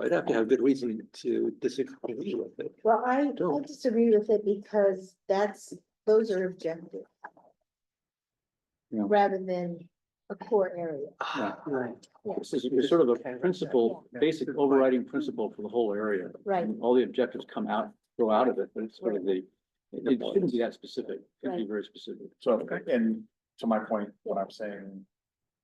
I'd have to have good reason to disagree with it. Well, I Don't. disagree with it because those are objective. Yeah. Rather than a core area. Right. This is sort of a principle, basic overriding principle for the whole area. Right. All the objectives come out, grow out of it, but it's sort of it shouldn't be that specific, it should be Right. very specific. So, and to my point, what I'm saying,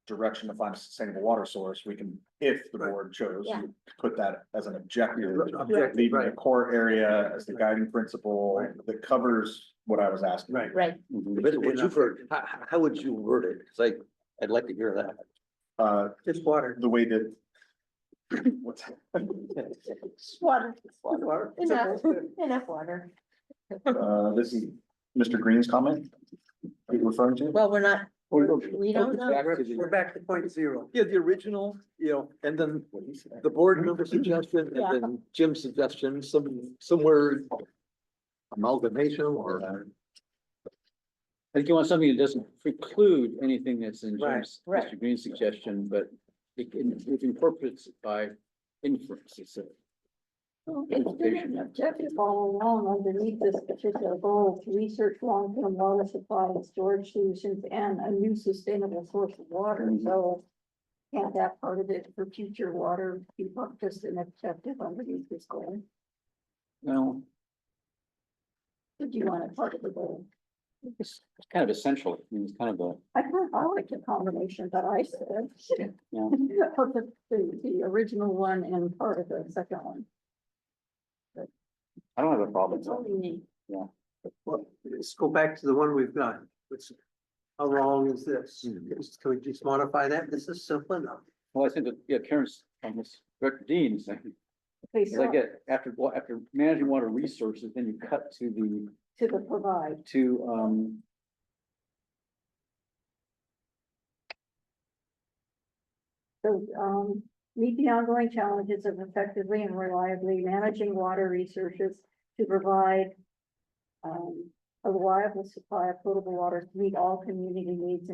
direction to find a sustainable water source, we can, if the board chose, Yeah. you put that as an objective. Objective, Leaving the right. core area as the guiding principle that covers what I was asking. Right. Right. But what you've heard, how would you word it? Cause I'd like to hear that. Just water. The way that. What's? Water. Water. Enough water. This is Mr. Green's comment. Are you referring to? Well, we don't know. We're back to point zero. Yeah, the original, and then the board member suggestion, Yeah. and then Jim's suggestion, somewhere amalgamation or. I think you want something that doesn't preclude anything that's in Right, Jim's, right. Mr. Green's suggestion, but it incorporates it by inference, it's a. It's been an objective all along underneath this particular goal to research long-term water supply and storage solutions and a new sustainable source of water, so. Can't that part of it for future water be just an objective underneath this goal? Well, Did you want it part of the goal? it's kind of essential, I mean, it's kind of I like the combination that I said. Yeah. Of the original one and part of the second one. I don't have a problem. That's all you need. Well, let's go back to the one we've got. How long is this? Can we just modify that? This is simple enough. Well, I think that, Karen's, Director Dean is saying, Okay, Cause I so get, after managing water resources, then you cut to to the provide. So, meet the ongoing challenges of effectively and reliably managing water resources to provide a reliable supply of potable water to meet all community needs,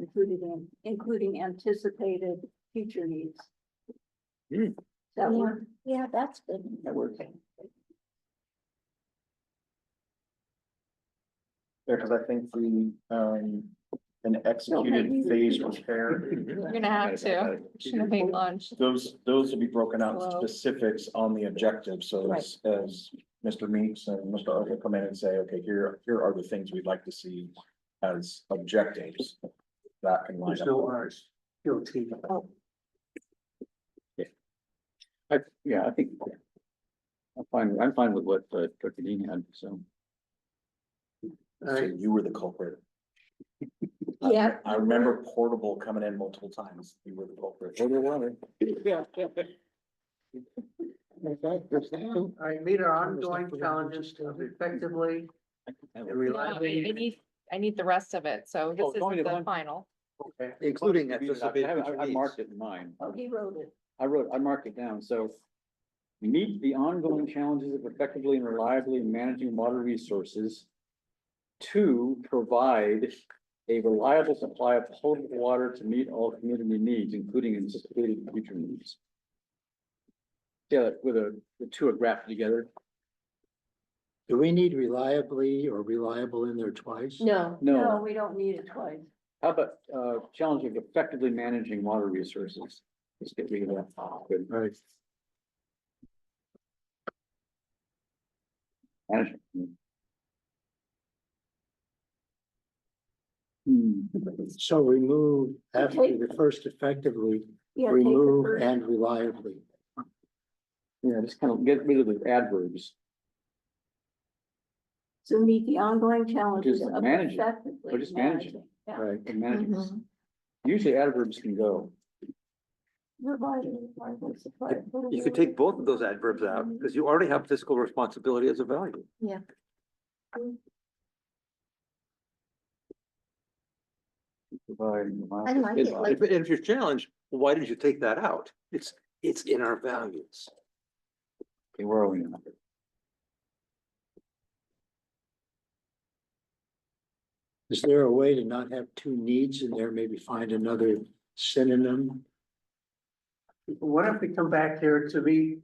including anticipated future needs. Hmm. That work? Yeah, that's good. that works. Yeah, because I think an executed phase repair, You're gonna have to, shouldn't have made lunch. those will be broken out in Hello. specifics on the objectives, so as Mr. Meeks and Mr. Arthur come in and say, okay, here are the things we'd like to see as objectives. That can line There's up. no R's. Guilty. I think. I'm fine with what Dr. Dean had, so. So you were the culprit. Yeah. I remember portable coming in multiple times. You were the culprit. All right, meet our ongoing challenges of effectively and reliably. I need the rest of it, so this Oh, isn't going to the one. final. Okay. Including I marked it in mine. Oh, he wrote it. I marked it down, so. Meet the ongoing challenges of effectively and reliably managing water resources. To provide a reliable supply of potable water to meet all community needs, including anticipated future needs. Yeah, with the two are graphed together. Do we need reliably or reliable in there twice? No, No, No, we don't need it twice. how about challenge of effectively managing water resources? Let's get rid of that. Good. Right. Management. So remove after Okay. the first effectively, Yeah, take the remove first. and reliably. Yeah, just kind of get rid of the adverbs. So meet the ongoing challenges Just of managing, effectively or just managing. managing. Yeah. Right. And managing. Mhm. Usually adverbs can go. Providing reliable supply of potable You could water. take both of those adverbs out, because you already have fiscal responsibility as a value. yeah. I like it, like- And if you're challenged, why did you take that out? It's in our values. Okay, where are we now? Is there a way to not have two needs in there, maybe find another synonym? What if we come back here to meet,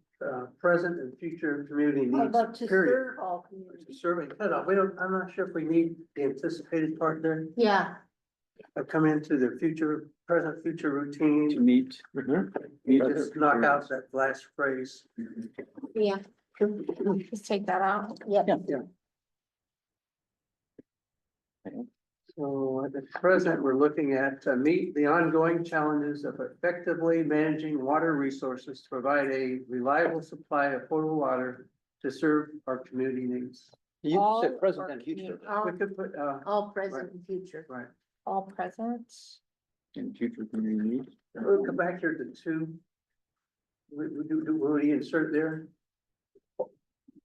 present and future community How needs, about to period? serve all communities? Serving, we don't, I'm not sure if we need the anticipated part there. Yeah, Come into the future, present, future To routine. meet. You just knock out that last phrase. yeah, Just take that out. yeah. So at the present, we're looking at meet the ongoing challenges of effectively managing water resources to provide a reliable supply of potable water to serve our community needs. You All said present or and future. All, We could put, all present and future. right, All present. In future community needs. we'll come back here to two. We insert there?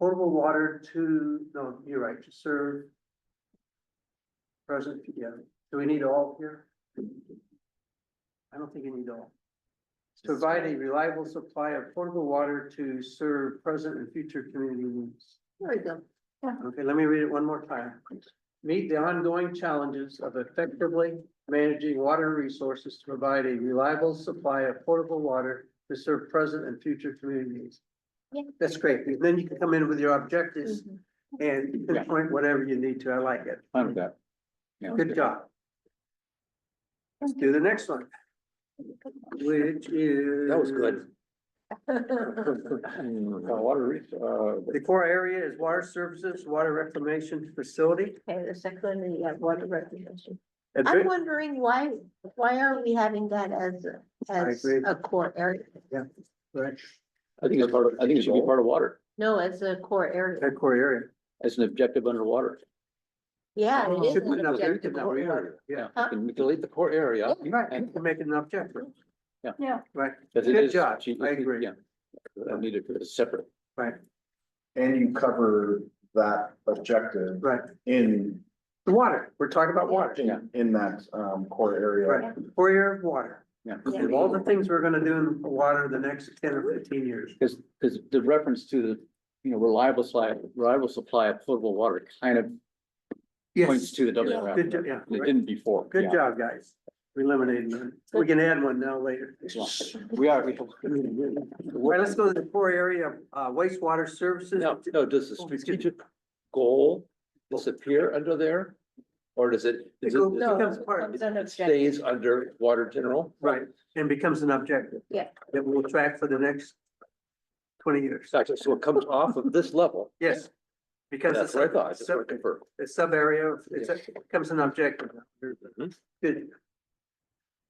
Potable water to, no, you're right, to serve. Present, yeah, do we need all here? I don't think you need all. To provide a reliable supply of potable water to serve present and future community needs. There we go. Okay, let me read it one more time. Meet the ongoing challenges of effectively managing water resources to provide a reliable supply of potable water to serve present and future community needs. Yeah. That's great. Then you can come in with your objectives Mhm. and pinpoint whatever you need to. I like it. Fine with that. Yeah. Good job. Let's do the next one. Which is. That was good. The core area is water services, water reclamation facility. Okay, the second one, yeah, water reclamation. Advi- I'm wondering why are we having that as agree. a core area? Right, I think it should be part of water. No, as a core area. that core area. As an objective underwater. Yeah, it is. Should put an an objective objective that core we area. are, yeah. Huh? You can delete the core area. Right, and to make it an objective. Yeah. Yeah. Right, Because it Good is- job. I agree. Yeah. I need it as separate. Right, And you cover that objective right. in, The water, we're talking about water. in that, core area. Right, 4 year of water. Yeah. Of all the things we're gonna do in water the next 10 or 15 years. Because the reference to the, reliable supply of potable water kind of points to the WRF. Good job, yeah. It didn't before. Good Yeah. job, guys. We eliminated that. We can add one now later. We are. All right, let's go to the core area, wastewater services. No, does the strategic goal disappear under there? Or does it? It Is goes- it becomes part, It's an it objective. stays under water general? right, and becomes an objective. Yeah. That we'll track for the next 20 years. Gotcha, so it comes off of this level. Yes. Because That's what I thought, I just want to confirm. the sub area, it becomes an objective. Good.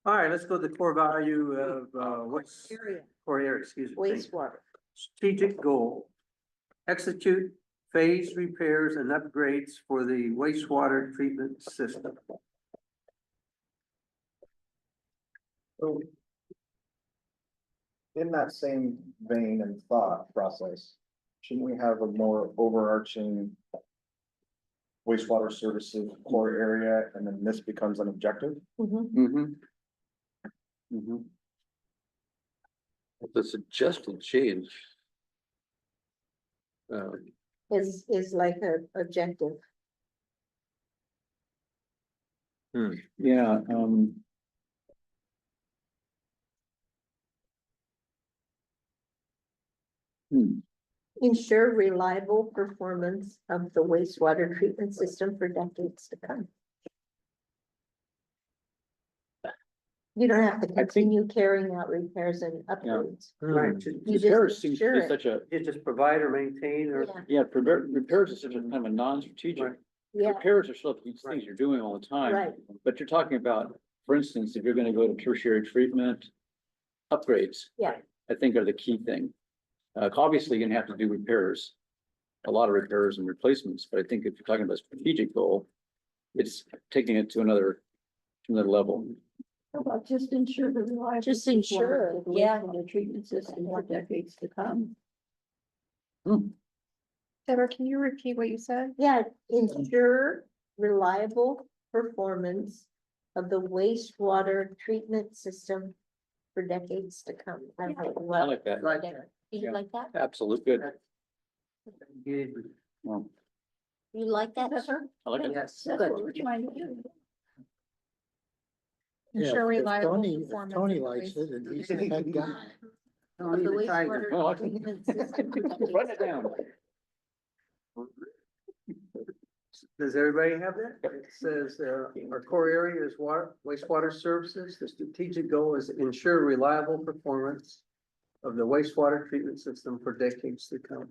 All right, let's go to the core value of, what's Area, core area, excuse me. wastewater. Strategic goal. Execute phase repairs and upgrades for the wastewater treatment system. So in that same vein and thought process, shouldn't we have a more overarching wastewater services core area, and then this becomes an objective? Mm-hmm. The suggested change. Is like a objective. Yeah, Ensure reliable performance of the wastewater treatment system for decades to come. You don't have to continue carrying out repairs and upgrades. Right, You just repairs seems to ensure be it. such a, you just provide or maintain or. Yeah, repairs is such a kind of a non-strategic. Right. yeah, Repairs are sort of these things you're doing all the time. right. But you're talking about, for instance, if you're gonna go to tertiary treatment, upgrades. Yeah. I think are the key thing. Obviously, you're gonna have to do repairs, a lot of repairs and replacements, but I think if you're talking about strategic goal, it's taking it to another level. How about just ensure the reliable. Just ensure, performance of the yeah. wastewater treatment system for decades to come. Deborah, can you repeat what you said? Yeah, ensure reliable performance of the wastewater treatment system for decades to come. I like, I well, like that. Right. you Yeah. like that? Absolutely good. Well, You like that, sir? I like it. Yes. That's Good. what we're trying to do. Yeah, Ensure if reliable Tony, performance if Tony of the likes waste- it and he's the head guy. Of the wastewater Oh, I like it. treatment system for decades Write it to down. come. Does everybody have that? It says, our core area is wastewater services. The strategic goal is ensure reliable performance of the wastewater treatment system for decades to come.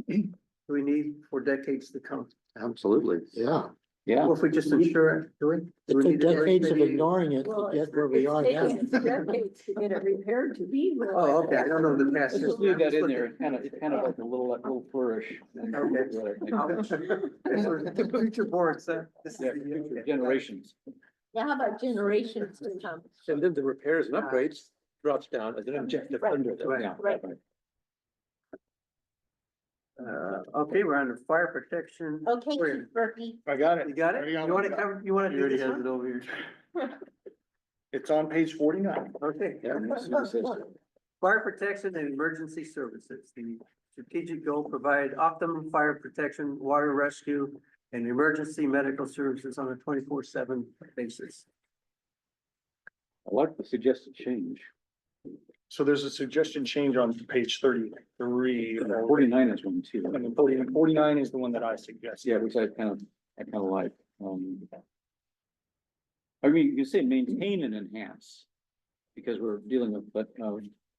We need for decades to come. Absolutely. Yeah, Yeah. Well, if we just ensure it, do we? Do it we took need to- decades of maybe- ignoring it Well, to get where we are now. It's taken decades to get it repaired to be. Oh, okay, I don't know the past. Let's just history. leave that in there, it's kind of like a little flourish. The future boards, this is Yeah, the- future generations. Yeah, how about generations to come? And then the repairs and upgrades drops down as an objective Right. under that. Right. Yeah, Right. Okay, we're on the fire protection. Okay, Where? Chief Berkey, I got it. You got it? Already You got wanna it. cover, you wanna do this one? over here. It's on page 49. Okay. Yeah, let's see what it says. Fire protection and emergency services. The strategic goal, provide optimum fire protection, water rescue, and emergency medical services on a 24/7 basis. I like the suggested change. So there's a suggestion change on page 33. 49 is one too. And then 49 is the one that I suggest. Yeah, which I kind of like. I mean, you say maintain and enhance. Because we're dealing with, but,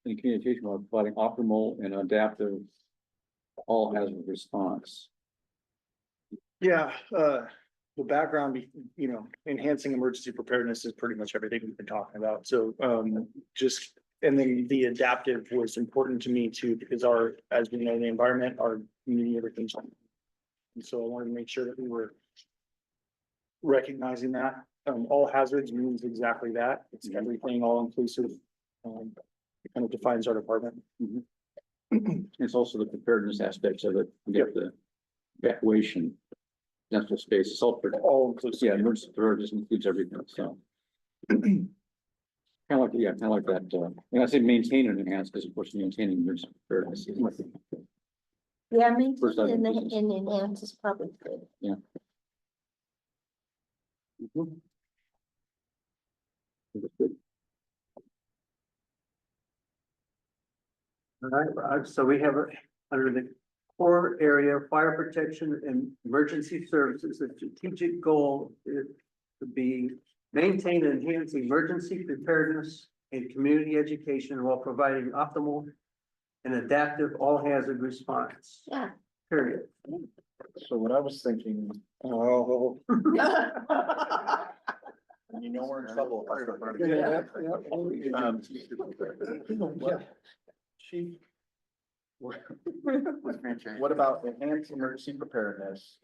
in communication, we're providing optimal and adaptive all hazard response. Yeah, the background, enhancing emergency preparedness is pretty much everything we've been talking about. So, and then the adaptive was important to me too, because as we know, the environment, our community, everything's. And so I wanted to make sure that we were recognizing that. All hazards means exactly that. It's everything all inclusive. It kind of defines our department. And It's also the preparedness aspects of it, you get the evacuation, natural space, it's all inclusive. Yeah, emergency preparedness includes everything, so. Kind of like, yeah, kind of like that, and I say maintain and enhance, because of course maintaining emergency preparedness is like- Yeah, maintain First item and of business. enhance is probably good. Mhm. Understood. All right, so we have under the core area, fire protection and emergency services, the strategic goal is to be maintain and enhance emergency preparedness and community education while providing optimal and adaptive all hazard response. Yeah. Period. So what I was thinking, Oh. you know, we're in trouble. if I start running. Chief. What about enhanced emergency preparedness?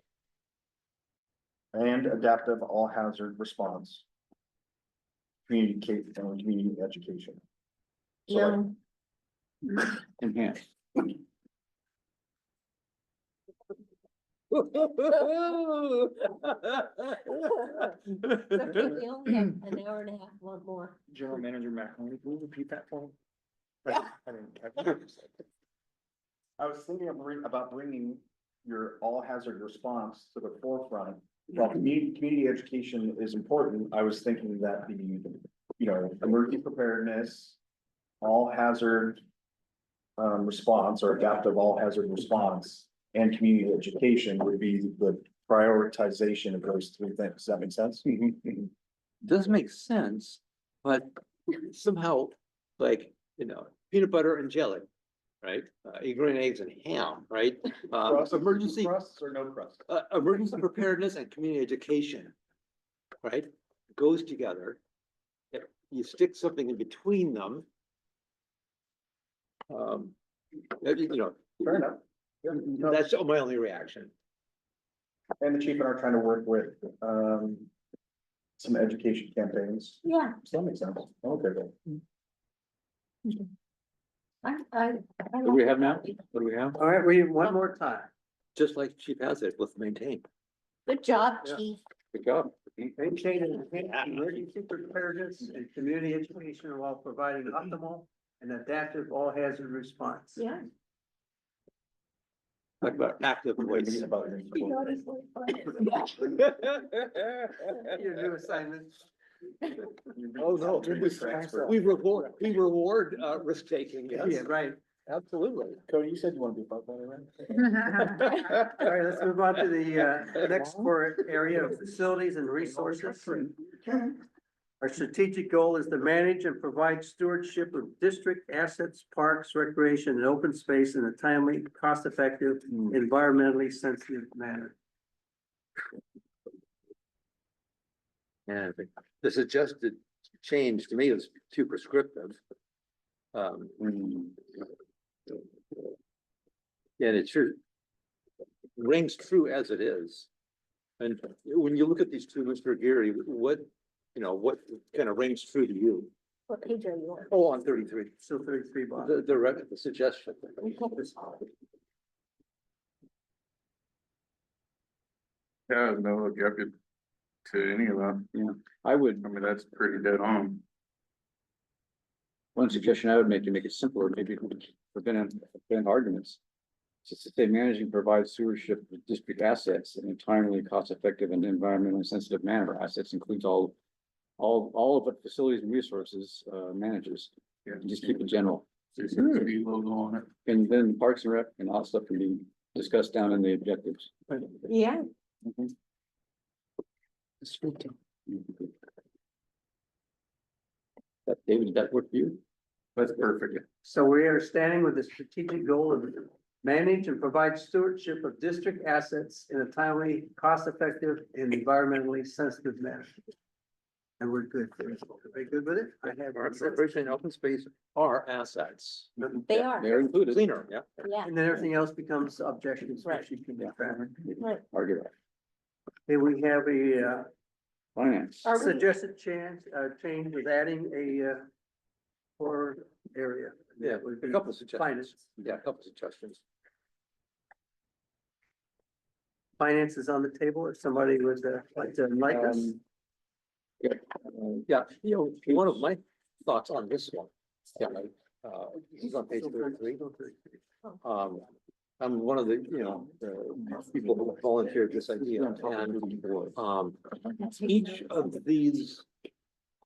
And adaptive all hazard response? Community education. So like, Enhance. We only have an hour and a half, one more. General Manager Macaroni, can you repeat that for me? Yeah. I was thinking about bringing your all hazard response to the forefront. While community education is important, I was thinking that the, you know, emergency preparedness, all hazard response or adaptive all hazard response and community education would be the prioritization of those three things. Does that make sense? Does make sense, but somehow, like, you know, peanut butter and jelly, right? Egg and eggs and ham, right? Emergency, Crusts or no crust? emergency preparedness and community education, right? Goes together. If you stick something in between them. You know, Fair enough. Yeah, that's my only reaction. and the chief and I are trying to work with, some education campaigns. Yeah, So that makes sense. Okay, good. I. What do we have now? What do we have? All right, we have one more time. Just like Chief has it, let's maintain. Good job, Yeah. chief. Good job. Maintain and enhance emergency preparedness and community education while providing optimal and adaptive all hazard response. Yeah. Talk about active voice. Your new assignment. Oh, no, we reward, risk taking, Yeah, yes, right. absolutely. Cody, you said you want to be a firefighter, right? All right, let's move on to the next core area of facilities and resources. Our strategic goal is to manage and provide stewardship of district assets, parks, recreation, and open space in a timely, cost-effective, environmentally sensitive manner. And the suggested change to me is too prescriptive. And it sure rings true as it is. And when you look at these two, Mr. Geary, what kind of rings true to you? What page are you on? Oh, on 33, So 33 Bob. the suggestion. Yeah, no objective to any of that. Yeah, I would, I mean, that's pretty dead on. one suggestion I would make to make it simpler, maybe prevent arguments. Just to say managing provide stewardship of district assets in a timely, cost-effective and environmentally sensitive manner. Assets includes all of what facilities and resources manages. Yeah. And just keep it general. There's a CSD logo on it. And then Parks and Rec and all stuff can be discussed down in the objectives. Yeah. That, David, did that work for you? That's perfect. So we are standing with the strategic goal of manage and provide stewardship of district assets in a timely, cost-effective, and environmentally sensitive manner. And we're good. Are we good with it? I have. Recreation and open space are assets. They are, They're included. Cleaner, yeah. yeah. And then everything else becomes objectives, Right. which you can track. Right. Argue that. Okay, we have a Finance. Are we- suggested change with adding a core area. Yeah, would a be couple of suggestions. finance. Yeah, a couple of suggestions. Finance is on the table, if somebody would like to enlighten us. Yeah, you know, one of my thoughts on this one, yeah, this is on page 33. I'm one of the, people who volunteered this idea, and, each of these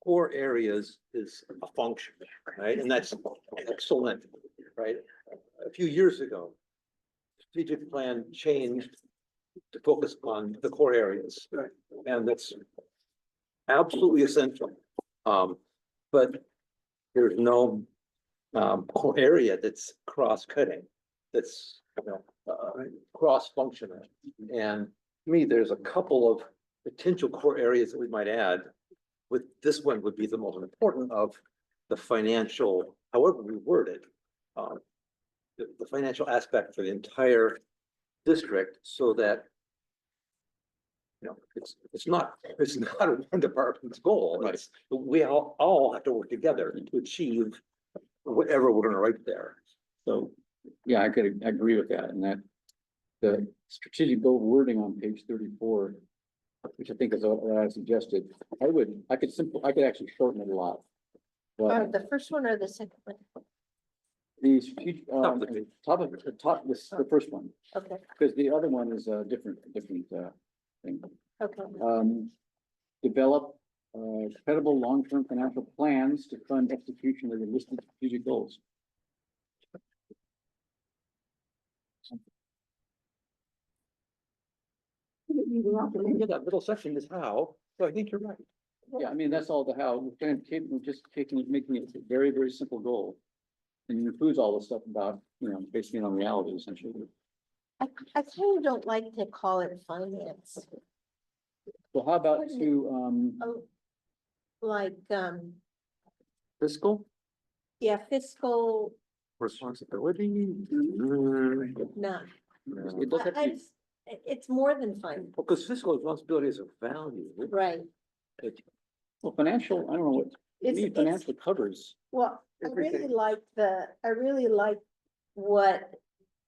core areas is a function, right? And that's excellent, right? A few years ago, strategic plan changed to focus on the core areas. Right. And that's absolutely essential. But there's no core area that's cross-cutting, that's, cross-functional. And to me, there's a couple of potential core areas that we might add. With this one would be the most important of the financial, however we word it. The financial aspect for the entire district, so that it's not a one department's goal. Right. It's, we all have to work together to achieve whatever we're gonna write there. So, Yeah, I could agree with that, and that the strategic goal wording on page 34, which I think is what I suggested, I could actually shorten it a lot. But The first one or the second one? the strategic, Top of the page. this, the first one, Okay, because the other one is a different thing. okay. Develop credible long-term financial plans to fund execution of the listed strategic goals. yeah, that middle section is how, so I think you're right. Yeah, I mean, that's all the how, we're just making it a very, very simple goal. And it includes all the stuff about, basing it on reality essentially. I kind of don't like to call it finance, So how about What is it? to, like, Fiscal yeah, fiscal, responsibility. not. it does have to be, It's more than fun, Because fiscal responsibility is a value. right? well, financial, I don't know what, to It's, me, it's, financial covers. well, I really Everything. like what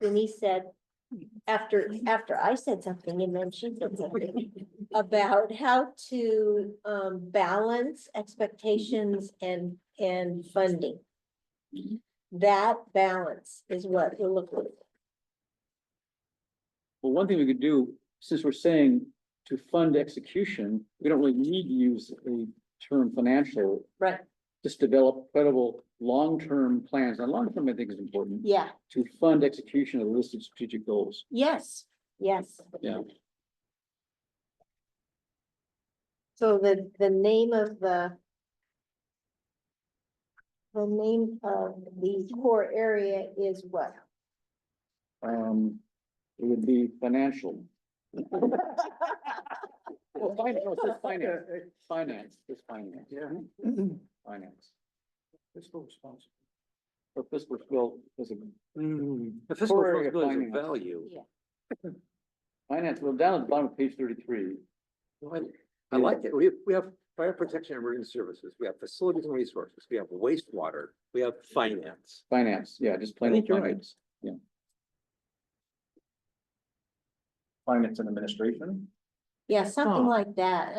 Denise said after I said something, and then she said something about how to balance expectations and funding. That balance is what we're looking for. Well, one thing we could do, since we're saying to fund execution, we don't really need to use a term financial. Right, Just develop credible long-term plans, and long-term I think is important, yeah, to fund execution of the listed strategic goals. yes, yes. Yeah. So the name of the name of the core area is what? It would be financial. Well, finance, no, it says finance, it's finance. Yeah. Finance. Fiscal responsibility. Or fiscal, well, is it The fiscal Core area responsibility is a finance. value. Yeah. finance, well, down at the bottom of page 33. Well, I like it. We have fire protection and emergency services. We have facilities and resources. We have wastewater. We have finance. Finance, yeah, just plain I old think you're right. finance. Yeah. Finance and administration. Yeah, something Oh. like that,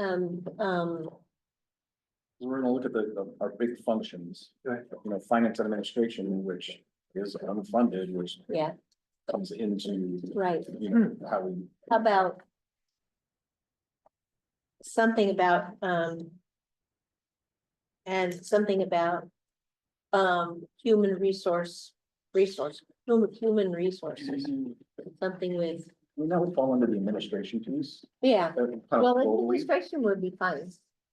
We're gonna look at our big functions, finance and administration, which is unfunded, which yeah, comes into, right. how we. How about something about, and something about, human resources, something with, That would fall under the administration piece. yeah, Kind of well, globally. administration would be fine.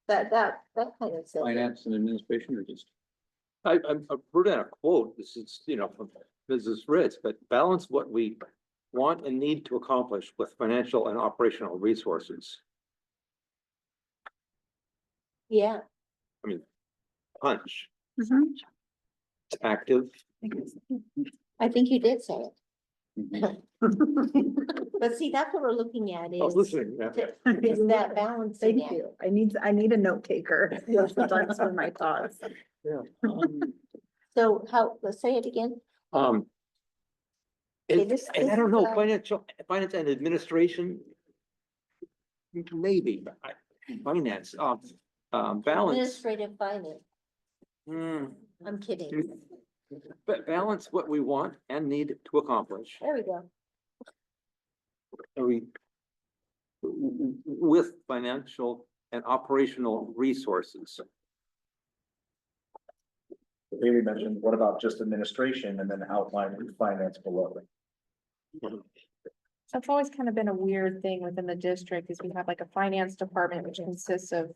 That kind of stuff. Finance and administration, or just, I wrote down a quote. This is, from Mrs. Ritz, but balance what we want and need to accomplish with financial and operational resources. Yeah, Punch. Mhm. It's active. I think you did say it. Mhm. But see, that's what we're looking at I was is, listening. Yeah. is that balance. Thank you. I need a note taker. Sometimes for my thoughts. So how, let's say it again. Um. Okay, And, this- and I this don't is, know, finance and administration. Maybe, finance, balance. Administrative finance, Hmm, I'm kidding. but balance what we want and need to accomplish. There we go. Are we? With financial and operational resources. Amy mentioned, what about just administration and then outlining finance below it? So it's always kind of been a weird thing within the district is we have like a finance department, which consists of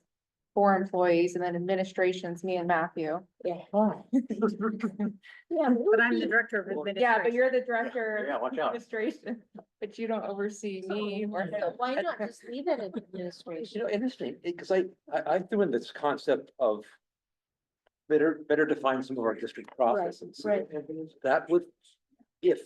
4 employees and then administration's me and Matthew. Yeah. Yeah, but I'm the director of administration. Yeah, but you're the director Yeah, of watch out. administration, but you don't oversee me or him. So why not just leave it at administration? You know, interesting, because I threw in this concept of better define some of our district processes. right. That would, if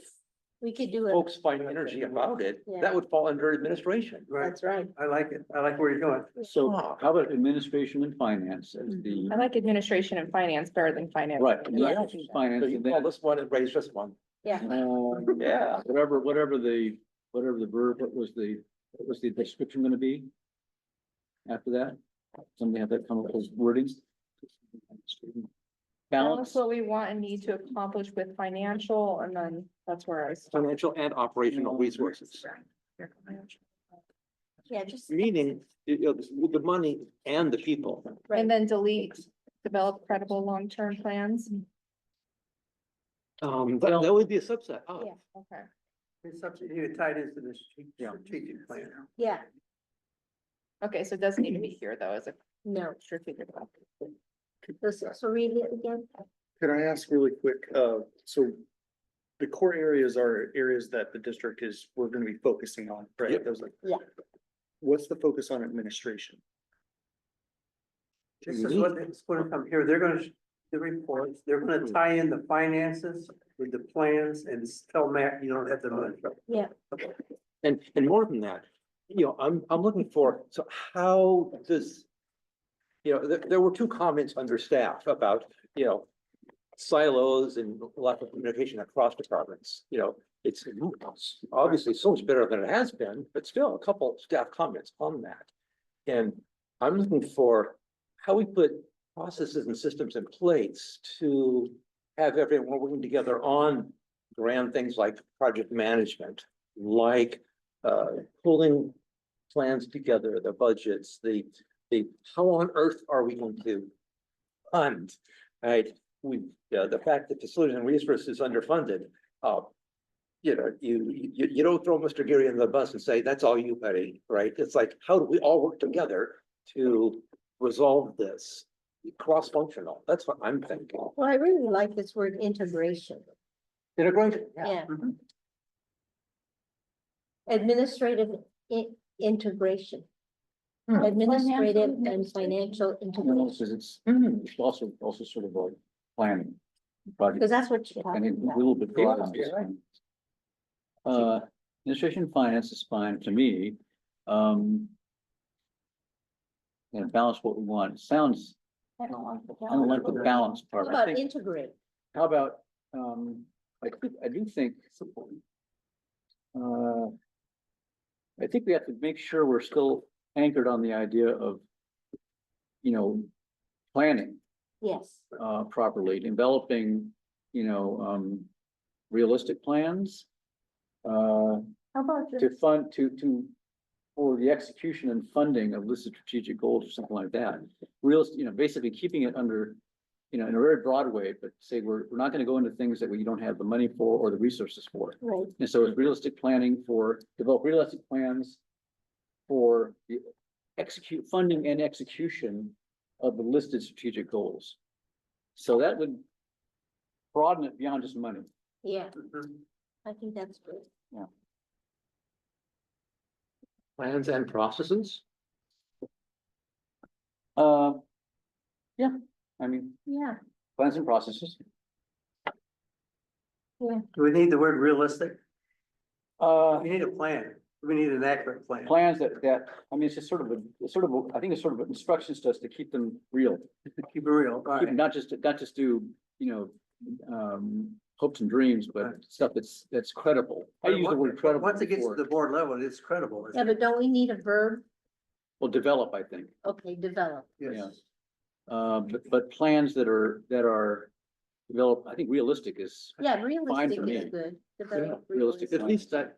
We could do it. folks find energy about it, Yeah. that would fall under administration. Right, That's right. I like it. I like where you're going. So how about administration and finance as the, I like administration and finance better than finance. right, Yeah. administration, finance, So you and call then, this one and raise this one. Yeah. Yeah. whatever the verb, what was the description gonna be? After that, somebody have that come up with wording? Balance Balance, what we want and need to accomplish with financial, and then that's where I start. Financial and operational resources, Yeah, just. meaning, the money and the people. And then delete, develop credible long-term plans. That would be a subset. Oh, Yeah. Okay. It's something you tied into this strategic plan. Yeah, Okay, so it doesn't need to be here though, as a no. strategic plan. So read it again. Can I ask really quick, so the core areas are areas that the district we're gonna be focusing on, right? Yep. Those are. Yeah. What's the focus on administration? This is what it's gonna come here. They're gonna, the reports, they're gonna tie in the finances with the plans and tell Matt you don't have the money. Yeah. and more than that, I'm looking for, so how does, there were 2 comments under staff about, silos and lack of communication across departments, it's obviously so much better than it has been, but still a couple staff comments on that. And I'm looking for how we put processes and systems in place to have everyone working together on grand things like project management, like pulling plans together, the budgets, the how on earth are we going to fund, right? The fact that facilities and resources is underfunded, you don't throw Mr. Geary in the bus and say, that's all you, buddy, right? It's like, how do we all work together to resolve this? Cross-functional, that's what I'm thinking. Well, I really like this word integration. Integration, Yeah. Administrative integration. Administrative and financial integration, because it's also sort of a planning project. because that's what you I have. mean, a little bit broader. Yeah, right. Administration finance is fine to me. And balance what we want. It sounds, I don't like the. I don't like the balance How part. I about think, integrate? how about, I do think. I think we have to make sure we're still anchored on the idea of, planning, Yes, properly, developing, realistic plans. how about To just, fund, for the execution and funding of listed strategic goals or something like that. Basically keeping it under, in a very broad way, but say we're not gonna go into things that we don't have the money for or the resources for. right, And so it's realistic planning develop realistic plans for the funding and execution of the listed strategic goals. So that would broaden it beyond just money. yeah, I think that's good. plans and processes. Yeah, I mean, Yeah, plans and processes. Do we need the word realistic? Uh, We need a plan. We need an accurate plan. plans that, I mean, it's just I think it's sort of instructions to us to keep them real. Keep it real. All Keep, right. not just do, hopes and dreams, but stuff that's credible. I use the word credible. Once it gets to before. the board level, it's credible. Yeah, but don't we need a verb? Well, develop, I think. Okay, develop. Yes. But plans that are developed, I think realistic is Yeah, fine realistic for me. is good. Develop Realistic, at least that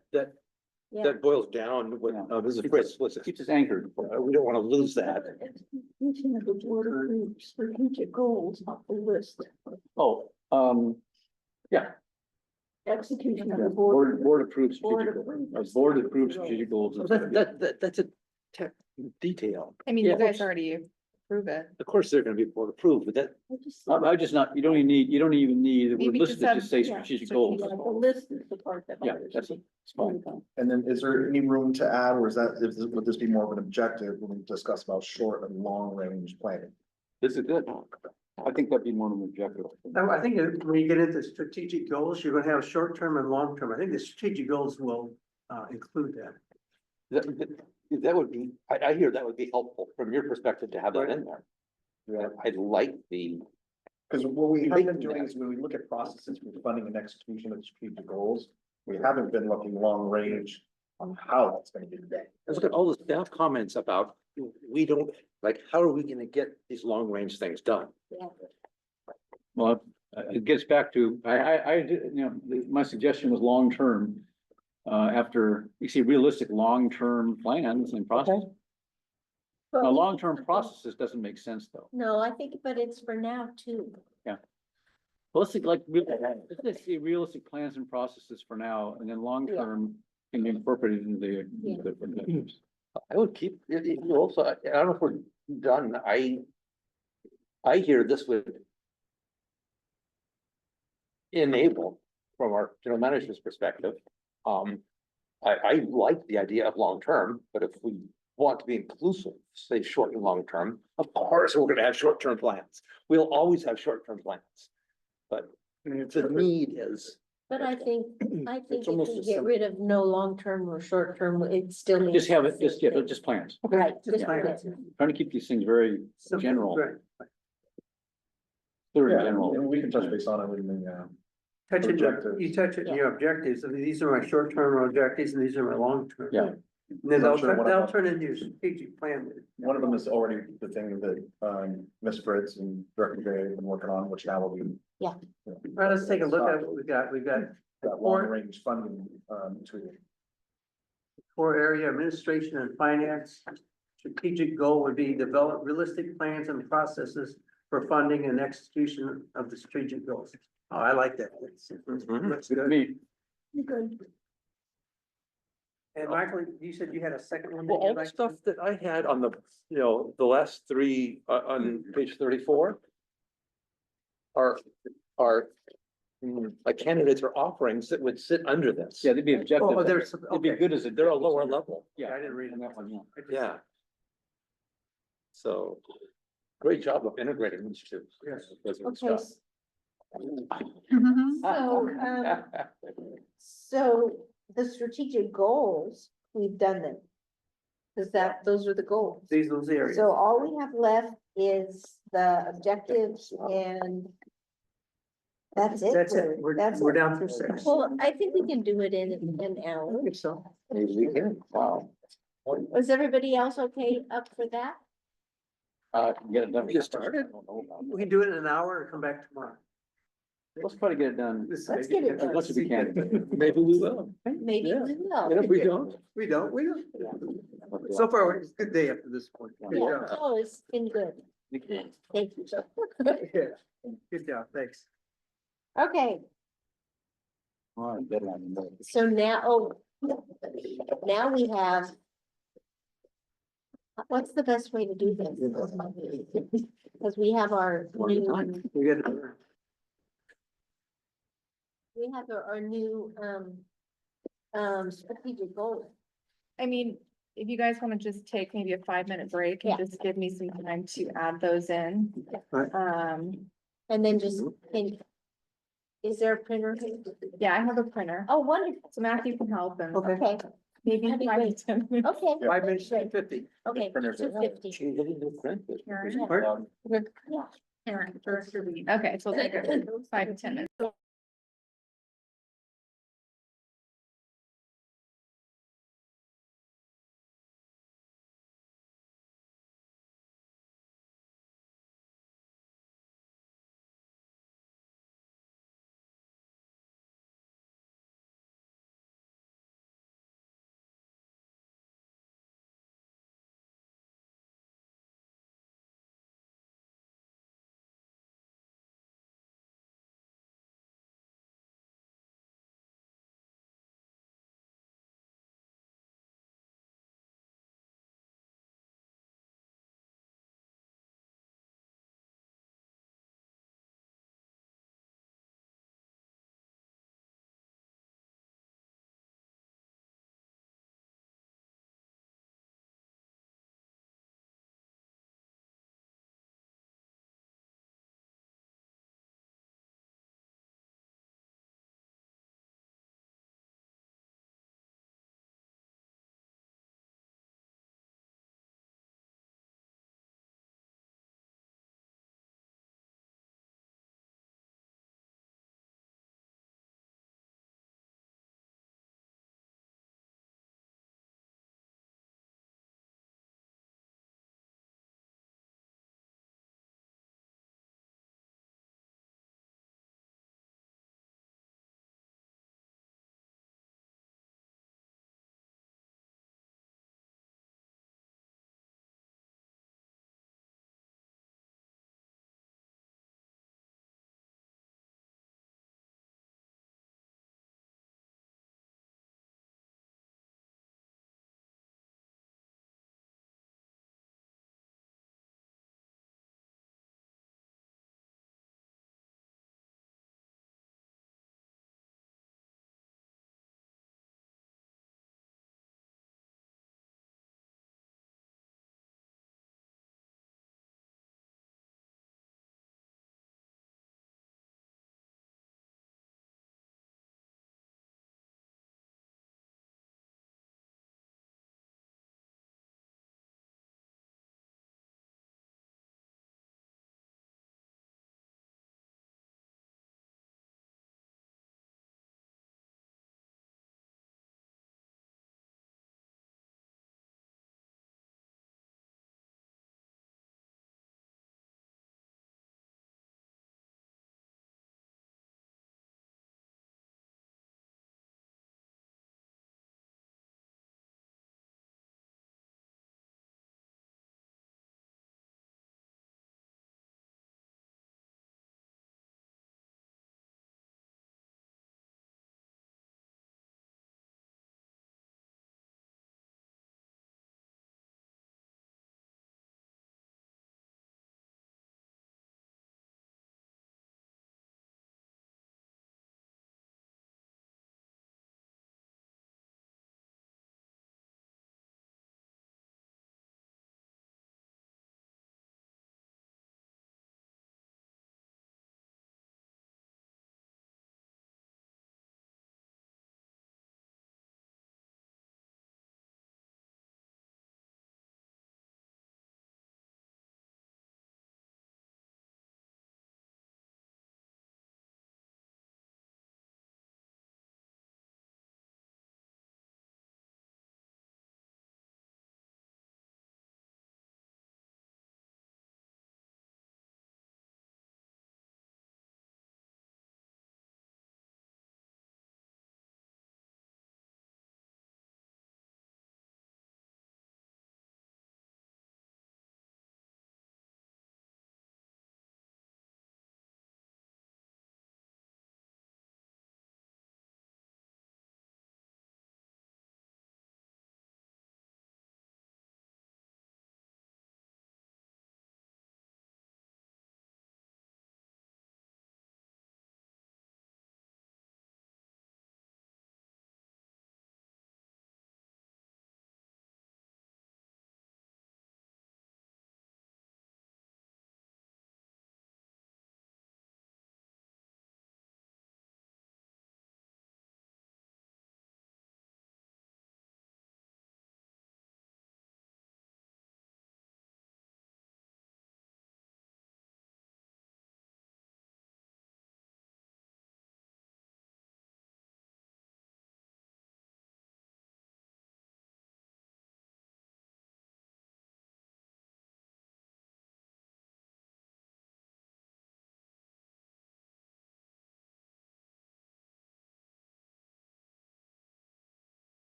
Yeah. That boils down with, this is very explicit. keeps us anchored. We don't want to lose that. Execution of the board approved strategic goals off the list. Oh, yeah, Execution of the board. board approved Board strategic, approved. board approved strategic goals. That's a tech detail. I mean, Yeah. you guys already approve it. Of course, they're gonna be board approved, but that, I just not, you don't even need the word Maybe just listed, just say have- yeah, strategic goals. Yeah, the list is the part that. Yeah, bothers that's me. it's fine. And then is there any room to add, or would this be more of an objective when we discuss about short and long range planning? This is good. I think that'd be more of an objective. I think when you get into strategic goals, you're gonna have short-term and long-term. I think the strategic goals will include that. that would be, I hear that would be helpful from your perspective to have that in there. Yeah, I like the, Because what we have been doing is when we look at processes for funding and execution of strategic goals, we haven't been looking long range on how that's gonna be done. look at all the staff comments about, we don't, like, how are we gonna get these long range things done? Well, it gets back to, my suggestion was long-term. After, you see realistic long-term plans and process. But Now, we- long-term processes doesn't make sense though. No, I think, but it's for now too. Well, let's let's see realistic plans and processes for now, and then long-term can be incorporated into the. Yeah. the objectives. I would keep, you also, I don't know if we're done, I hear this would enable, from our general manager's perspective, I like the idea of long-term, but if we want to be inclusive, say short and long-term, of course, we're gonna have short-term plans. We'll always have short-term plans. But the need is, But I think if almost we a get sim- rid of no long-term or short-term, it still means. Just have it, the same thing. just plans. Right, just Yeah. plans. Trying to keep these things very Simple, general, right. clear and Yeah, general. and we can touch base on it in the, Touch it, Objectives. you touch it in your objectives. I mean, these are my short-term objectives and these are my long-term. Yeah. And then I'm sure one of they'll them- turn into your strategic plan. one of them is already the thing that, Ms. Fritz and Director Gray have been working on, which now will be. Yeah. you know, All right, let's take a look at what we've got. We've got That long range funding, tool. core area administration and finance. Strategic goal would be develop realistic plans and processes for funding and execution of the strategic goals. Oh, I like that. Looks To good. me, Good. And Michael, you said you had a second one. that well, all you'd the like to- stuff that I had on the, the last three, on page 34. Are like candidates or offerings that would sit under this. yeah, they'd be Oh, objective. there's, It'd be okay. good as a. They're a lower level. Yeah, I didn't read on that one, yeah. I just- Yeah. So, great job of integrating these two. Yes. Okay. So the strategic goals, we've done them. Cause those are the goals. Those areas. So all we have left is the objectives and that's it. That's it. really. We're, That's we're it. down through six. Well, I think we can do it in an hour. So. Maybe we can, wow. Was everybody else okay up for that? Get it done. Get started. I don't know about We can do it in an hour and come back tomorrow. that. Let's try to get it done Let's get it as much as we can. Maybe we will. Maybe we will. And if we don't, We don't. So far, it's a good day up to this point. Good Yeah, job. oh, it's been good. Thank you. Yeah. Good job, thanks. Okay, All right, deadline. so now, now we have. What's the best way to do this? Because we have our new, We got our new, strategic goal. I mean, if you guys want to just take maybe a 5-minute break and Yeah. just give me some time to add those in. Right. And then just, is there a printer? Yeah, I have a printer. Oh, wonderful. So Matthew can help and Okay, maybe That'd be 5 to great. 10 minutes. okay. 5 minutes Great. to 50. Okay, Printers are- 250. gee, they didn't do print this. Sure. Yeah. Pardon? Yeah. Karen. Okay, so we'll take a 5 to 10 minutes.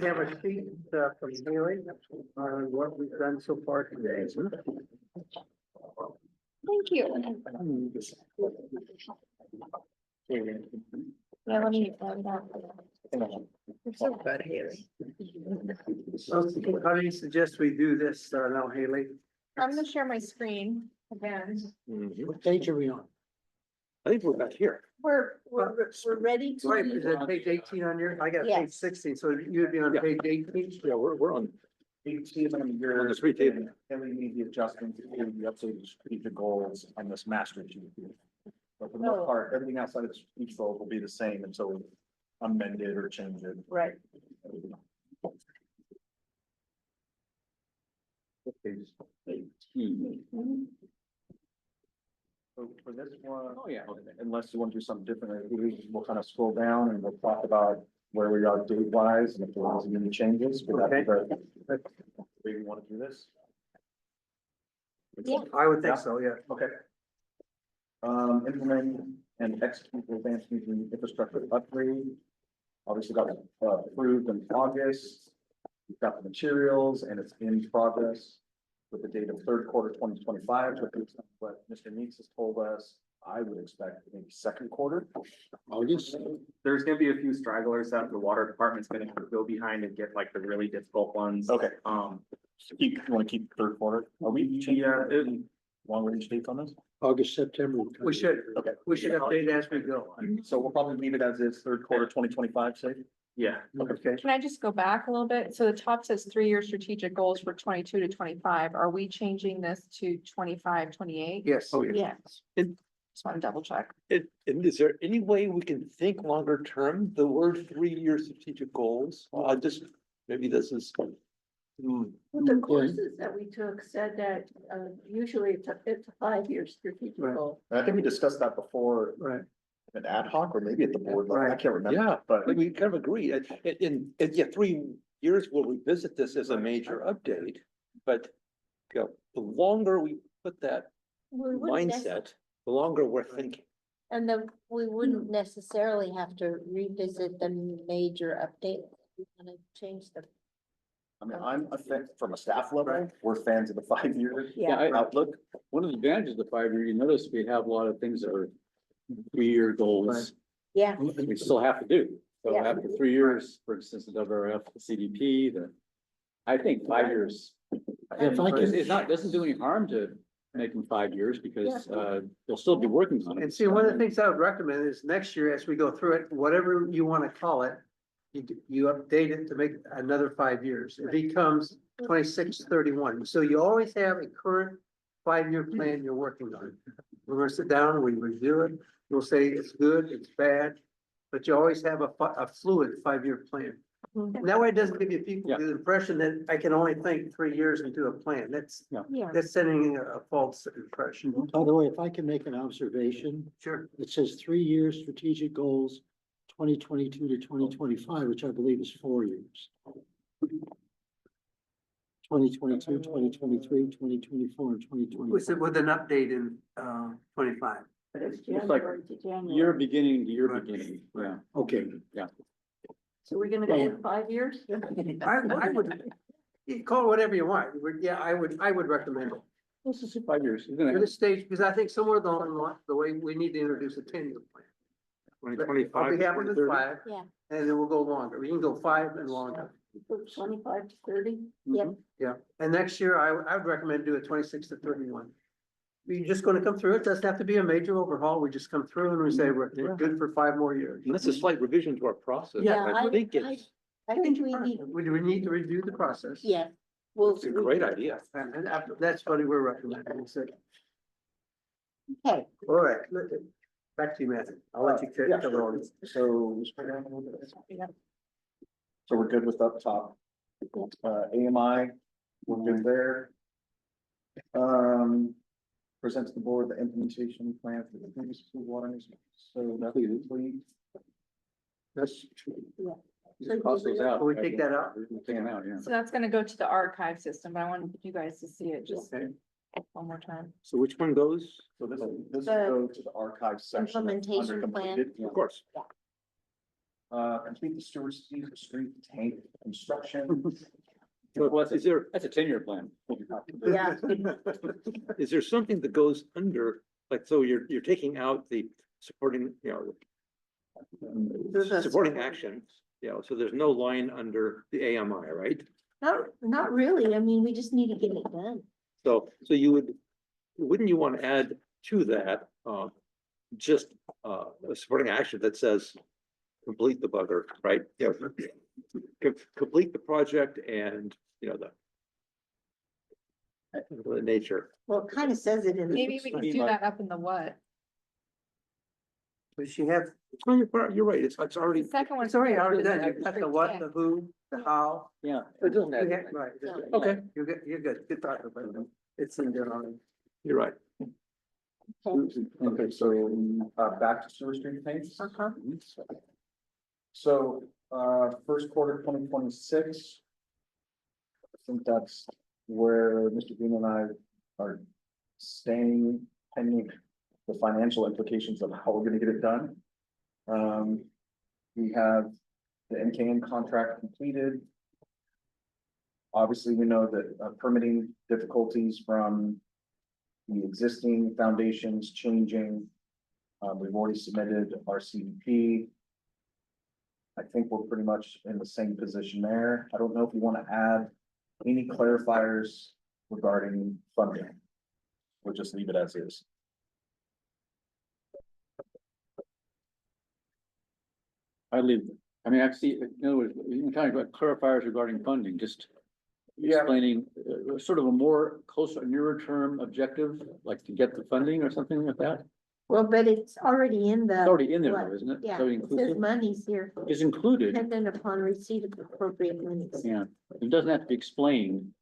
We have a sheet from Haley on what we've done so far today. Thank you. Yeah, let me. You're so good, Haley. So how do you suggest we do this now, Haley? I'm gonna share my screen again. What page are we on? I think we're back here. We're ready to. Right, is that page 18 on your, I got page Yes. 16, so you'd be on Yeah. page 18? Yeah, we're on. 18 on On your, the three table. and we need the adjustments to the updated strategic goals on this master sheet. But for the most part, everything outside of the strategic goals will be the same until we amend it or change it. Right. Page 18. So for this one, Oh, yeah. unless you want to do something different, we'll kind of scroll down and we'll talk about where we are date wise and if there was any changes. Would that be the way we want to do this? Yeah. I would think so, yeah. Okay. Implement and execute the advanced meeting infrastructure upgrade. Obviously got approved in August. We've got the materials and it's in progress with the date of third quarter 2025. What Mr. Meeks has told us, I would expect maybe second quarter. August? There's gonna be a few stragglers that the water department's gonna go behind and get like the really difficult ones. Okay. So You want to keep third quarter? Are we changing long range dates on this? August, September. We should, Okay. we should update as we go. So we'll probably leave it as is third quarter 2025, say? yeah, Okay. Can I just go back a little bit? So the top says 3-year strategic goals for 22 to 25. Are we changing this to 25, 28? Yes. Oh, yeah. Yeah. Just want to double check. And is there any way we can think longer term, the word 3-year strategic goals? Just, maybe this is. Well, the courses that we took said that, usually it's a 5-year strategic Right. goal. I think we discussed that before, Right. an ad hoc or maybe at the board level. I Right. can't remember. Yeah, But we kind of agree. And yeah, 3 years we'll revisit this as a major update. But you know, the longer we put that We wouldn't mindset, the longer we're thinking. And then we wouldn't necessarily have to revisit the major update. We want to change the. I mean, I'm a fan from a staff level, we're fans of the 5 years Yeah, I- outlook. One of the advantages of the 5-year, you notice we have a lot of things that are 3-year goals. Yeah. We still have to do. So Yeah. after 3 years, for instance, the WRF, the CDP, I think 5 years. If I can- It's not, doesn't do any harm to make them 5 years because, they'll still be working on it. And see, one of the things I would recommend is next year, as we go through it, whatever you want to call it, you update it to make another 5 years. It becomes 26-31. So you always have a current 5-year plan you're working on. We're gonna sit down, we review it, we'll say it's good, it's bad, but you always have a fluid 5-year plan. And that way it doesn't give you people Yeah. the impression that I can only think 3 years and do a plan. Yeah. That's sending a false impression. By the way, if I can make an observation, Sure. it says 3-year strategic goals, 2022 to 2025, which I believe is 4 years. 2022, 2023, 2024, and 2025. With an update in 25. But it's It's like January to January. Year beginning to year Right. beginning, yeah. Okay, So we're gonna go with 5 years? I would, you call it whatever you want. Yeah, I would recommend it. This is 5 years. You're For gonna, this stage, because I think somewhere along the way, we need to introduce a 10-year plan. But I'll be happy with 5. Yeah. And then we'll go longer. We can go 5 and longer. 25 to 30? Yep. Yeah, and next year I would recommend do a 26-31. You're just gonna come through. It doesn't have to be a major overhaul. We just come through and we say we're good for 5 more years. And that's a slight revision to our process. Yeah, I think I think we need, We need to review the process. yeah. Well, it's a great idea. And after, that's what we're recommending. So, okay, all right, back to you, Matthew. I'll let you Yeah, cover all this. So. So we're good with up top. AMI, we're good there. Presents to the board the implementation plan for the previous two waters, so that's complete. That's, just cross those out. Will we take that out? We'll take them out, yeah. So that's gonna go to the archive system, but I wanted you guys to see it just Okay. one more time. So which one goes? So this will The go to the archive section. under implementation plan. completed. Of course. complete the Stewart Street tank construction. Is there, That's a 10-year plan. Yeah. is there something that goes under, like, so you're taking out the supporting, supporting action, so there's no line under the AMI, right? Not really. I mean, we just need to get it done. So wouldn't you want to add to that, just, a supporting action that says complete the bugger, right? Yeah. Complete the project and, the nature. Well, it kind of says it in. the- Maybe we can do that up in the what? Does she have, Oh, you're right, it's already. The second one's. it's already done, you got the what, the who, the how. Yeah. It doesn't You add, get- Right. okay, You're good, good talk about it. It's in there already. you're right. Okay, so, back to Stewart Street tanks. Uh-huh. So, first quarter 2026. I think that's where Mr. Bean and I are staying pending the financial implications of how we're gonna get it done. We have the NKN contract completed. Obviously, we know that permitting difficulties from the existing foundations changing. We've already submitted our CDP. I think we're pretty much in the same position there. I don't know if you want to add any clarifiers regarding funding. We'll just leave it as is. I see, in other words, you're talking about clarifiers regarding funding, just Yeah. explaining, sort of a more closer, nearer term objective, like to get the funding or something like that. Well, but it's already in the. It's already in there, what? though, isn't it? Yeah, So it says inclusive money's here. is included, Dependent upon receipt of appropriate monies. yeah. It doesn't have to be explained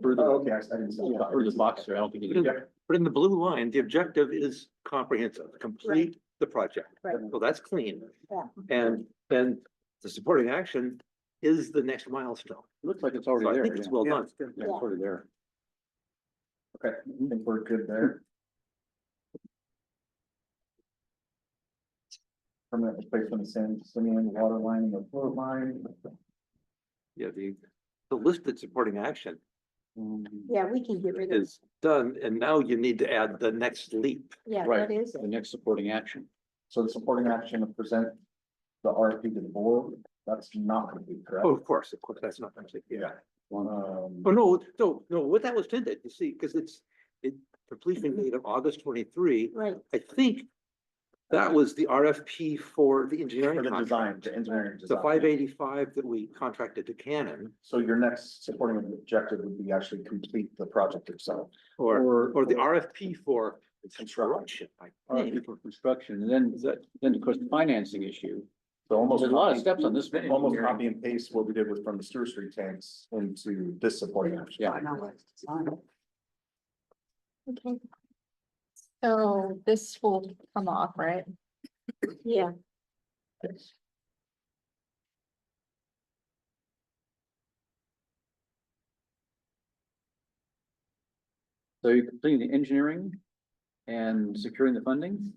further, Oh, okay, I didn't see. yeah, further box there. I don't think it Yeah. But in the blue line, the objective is comprehensive, complete the project. Right. So that's clean. Yeah. And then the supporting action is the next milestone. looks like it's So already I there. think it's Yeah, well Yeah, done. it's good. Yeah, it's already there. Okay, I think we're good there. Permanent replacement of sand, cement, water line, and the float line. Yeah, the listed supporting action Yeah, we can get rid of. is done, and now you need to add the next leap. Yeah, Right. what is The it? next supporting action. So the supporting action to present the RFP to the board, that's not complete, correct? Oh, of course, that's not complete. Yeah. Oh, No, what that was intended, you see, because it's completion date of August 23. Right, I think that was the RFP for the engineering For the contract, design, the engineering the design. 585 that we contracted to Canon, So your next supporting objective would be actually complete the project itself. or the RFP for construction. I RFP think. for construction, and then of course, the financing issue. So almost. There's a lot of copy- steps on this. Almost copy and paste what we did with from the Stewart Street tanks into this supporting action. Yeah. okay, So this will come off, right? yeah, So you're completing the engineering and securing the funding?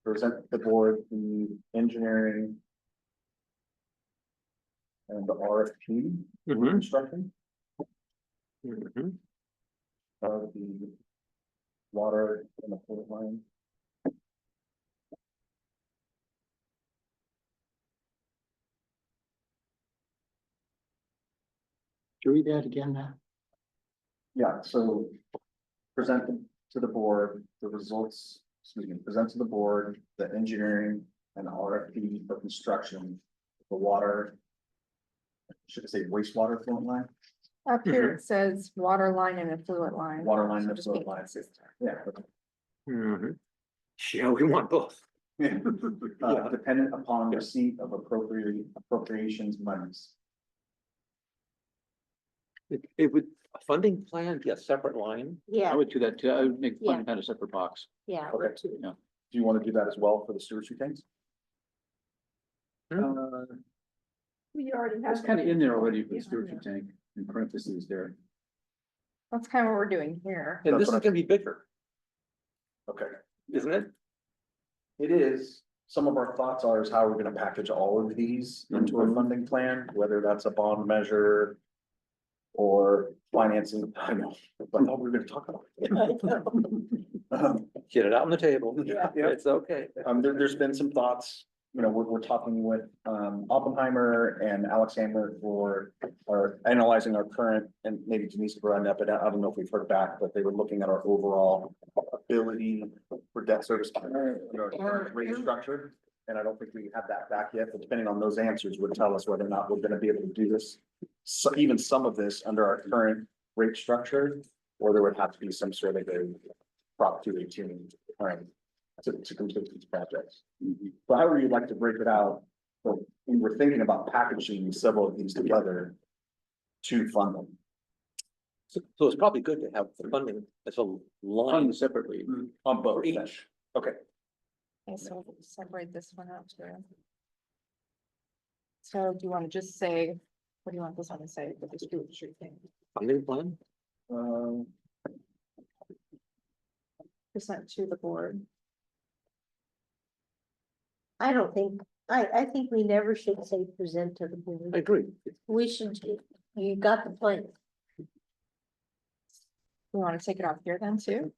Present the board the engineering and the RFP for Mhm. construction Mhm. of the water and the float line. Do you read that again now? Yeah, so present to the board the results, present to the board the engineering and RFP for construction, the water. Should I say wastewater float line? Up here it says water line and effluent line. Water line So and just be effluent line. consistent. Yeah. Okay. Mhm. Yeah, we want both. Yeah. Yeah. Dependent upon receipt of appropriations monies. It would, a funding plan be a separate line? I yeah, would do that too. I would make Yeah. funding kind of separate box. yeah. Okay. too. Do you want to do that as well for the Stewart Street tanks? We already have. It's kind of in there already for the Yeah. stewardship tank in parentheses there. That's kind of what we're doing here. And That's this is what gonna be bigger, Okay, isn't it? it is. some of our thoughts are is how we're gonna package all of these into a funding plan, whether that's a bond measure. Or financing, I know, but I thought we were gonna talk about it. Get it out on the table. Yeah. It's okay. There's been some thoughts, we're talking with, Oppenheimer and Alexander are analyzing our current, and maybe Denise brought it up, but I don't know if we've heard back, but they were looking at our overall ability for debt service, rate structure. And I don't think we have that back yet, but depending on those answers would tell us whether or not we're gonna be able to do this. So even some of this under our current rate structure, or there would have to be some sort of a Prop 218, to complete these projects. So however you'd like to break it out, but we were thinking about packaging several of these together to fund them. So it's probably good to have the funding as a line Fund separately. On both. For each. then. Okay, Okay, so we'll separate this one out too. So do you want to just say, what do you want this one to say for the street thing? funding plan. Present to the board. I don't think, I think we never should say present to the I board. agree. We should, you got the plan. We want to take it off here then too?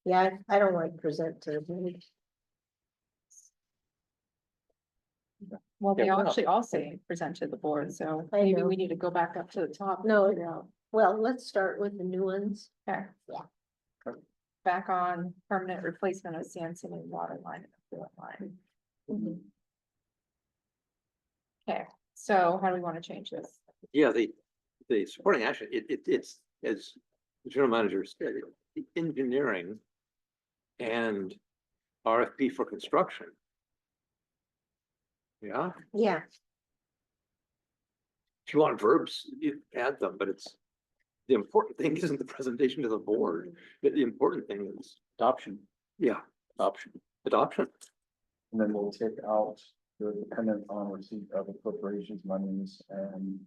Yeah, I don't like present to the board. Well, they Yeah, well- actually all say present to the board, so I maybe know. we need to go back up to the top. and No. figure out. Well, let's start with the new ones. Okay. Yeah. Back on permanent replacement of sand and water line and effluent line. Mm-hmm. Okay, so how do we want to change this? Yeah, the supporting action, it's, as the general manager said, the engineering and RFP for construction. Yeah, Yeah, if you want verbs, you add them, but it's, the important thing isn't the presentation to the board. The important thing is adoption. Yeah, adoption. and then we'll take out the dependent on receipt of appropriations monies and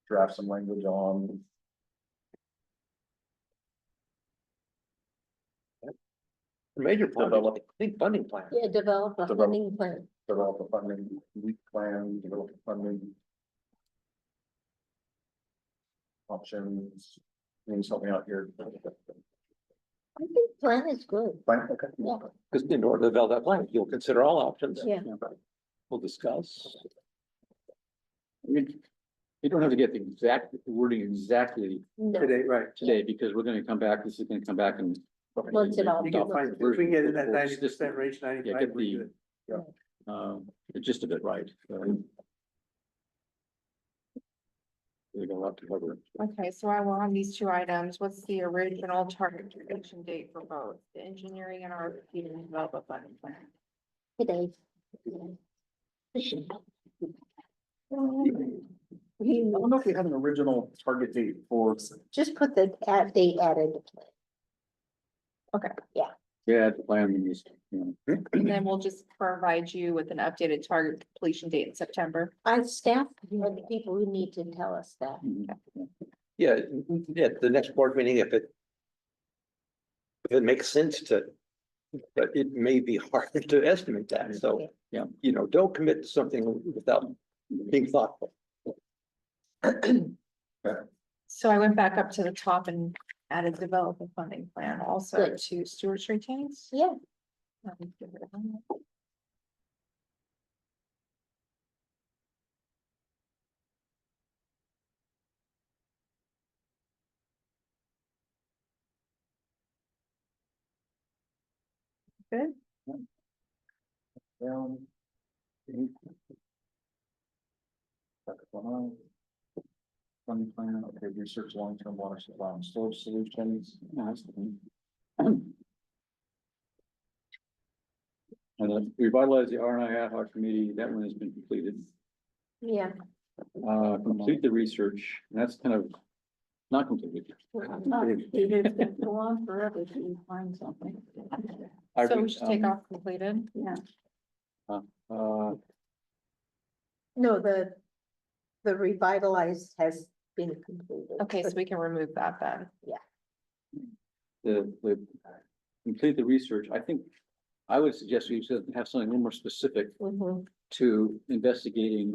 draft some language on. The major point, Develop. I think funding plan. yeah, develop a Develop. funding plan. Develop a funding week plan, develop a funding. Options, help me out here. I think plan is good. Fine, okay. Yeah. Because in order to develop that plan, you'll consider all options. Yeah. We'll discuss. You don't have to get the exact wording exactly No, Today, right. today, because we're gonna come back, this is gonna come back and. Once it all You can find, if we can get in that 90% range, Yeah, 95, get we're the, good. the gist of it right. There's a lot to cover. Okay, so I will on these two items, what's the original target completion date for both, the engineering and RFP and develop a funding plan? today. I don't know if we have an original target date for. Just put the date added to plan. Yeah, the plan is, And then we'll just provide you with an updated target completion date in September. Our staff are the people who need to tell us that. Yeah, at the next board meeting, if it makes sense to, but it may be hard to estimate that, so, Yeah. Don't commit to something without being thoughtful. So I went back up to the top and added develop a funding plan also Good. to Stewart's retains. Yeah, Let me get rid of that. Good. Down. Funding plan, okay, research long-term water supply and storage solutions. and revitalize the R and I ad hoc committee, that one has been completed. yeah. Complete the research, and that's kind of not completed. It's gonna go on forever till you find something. So we should take off completed. Yeah. Uh, No, the revitalized has been completed. Okay, so we can remove that then. the complete the research, I think I would suggest we should have something a little more specific Mhm. to investigating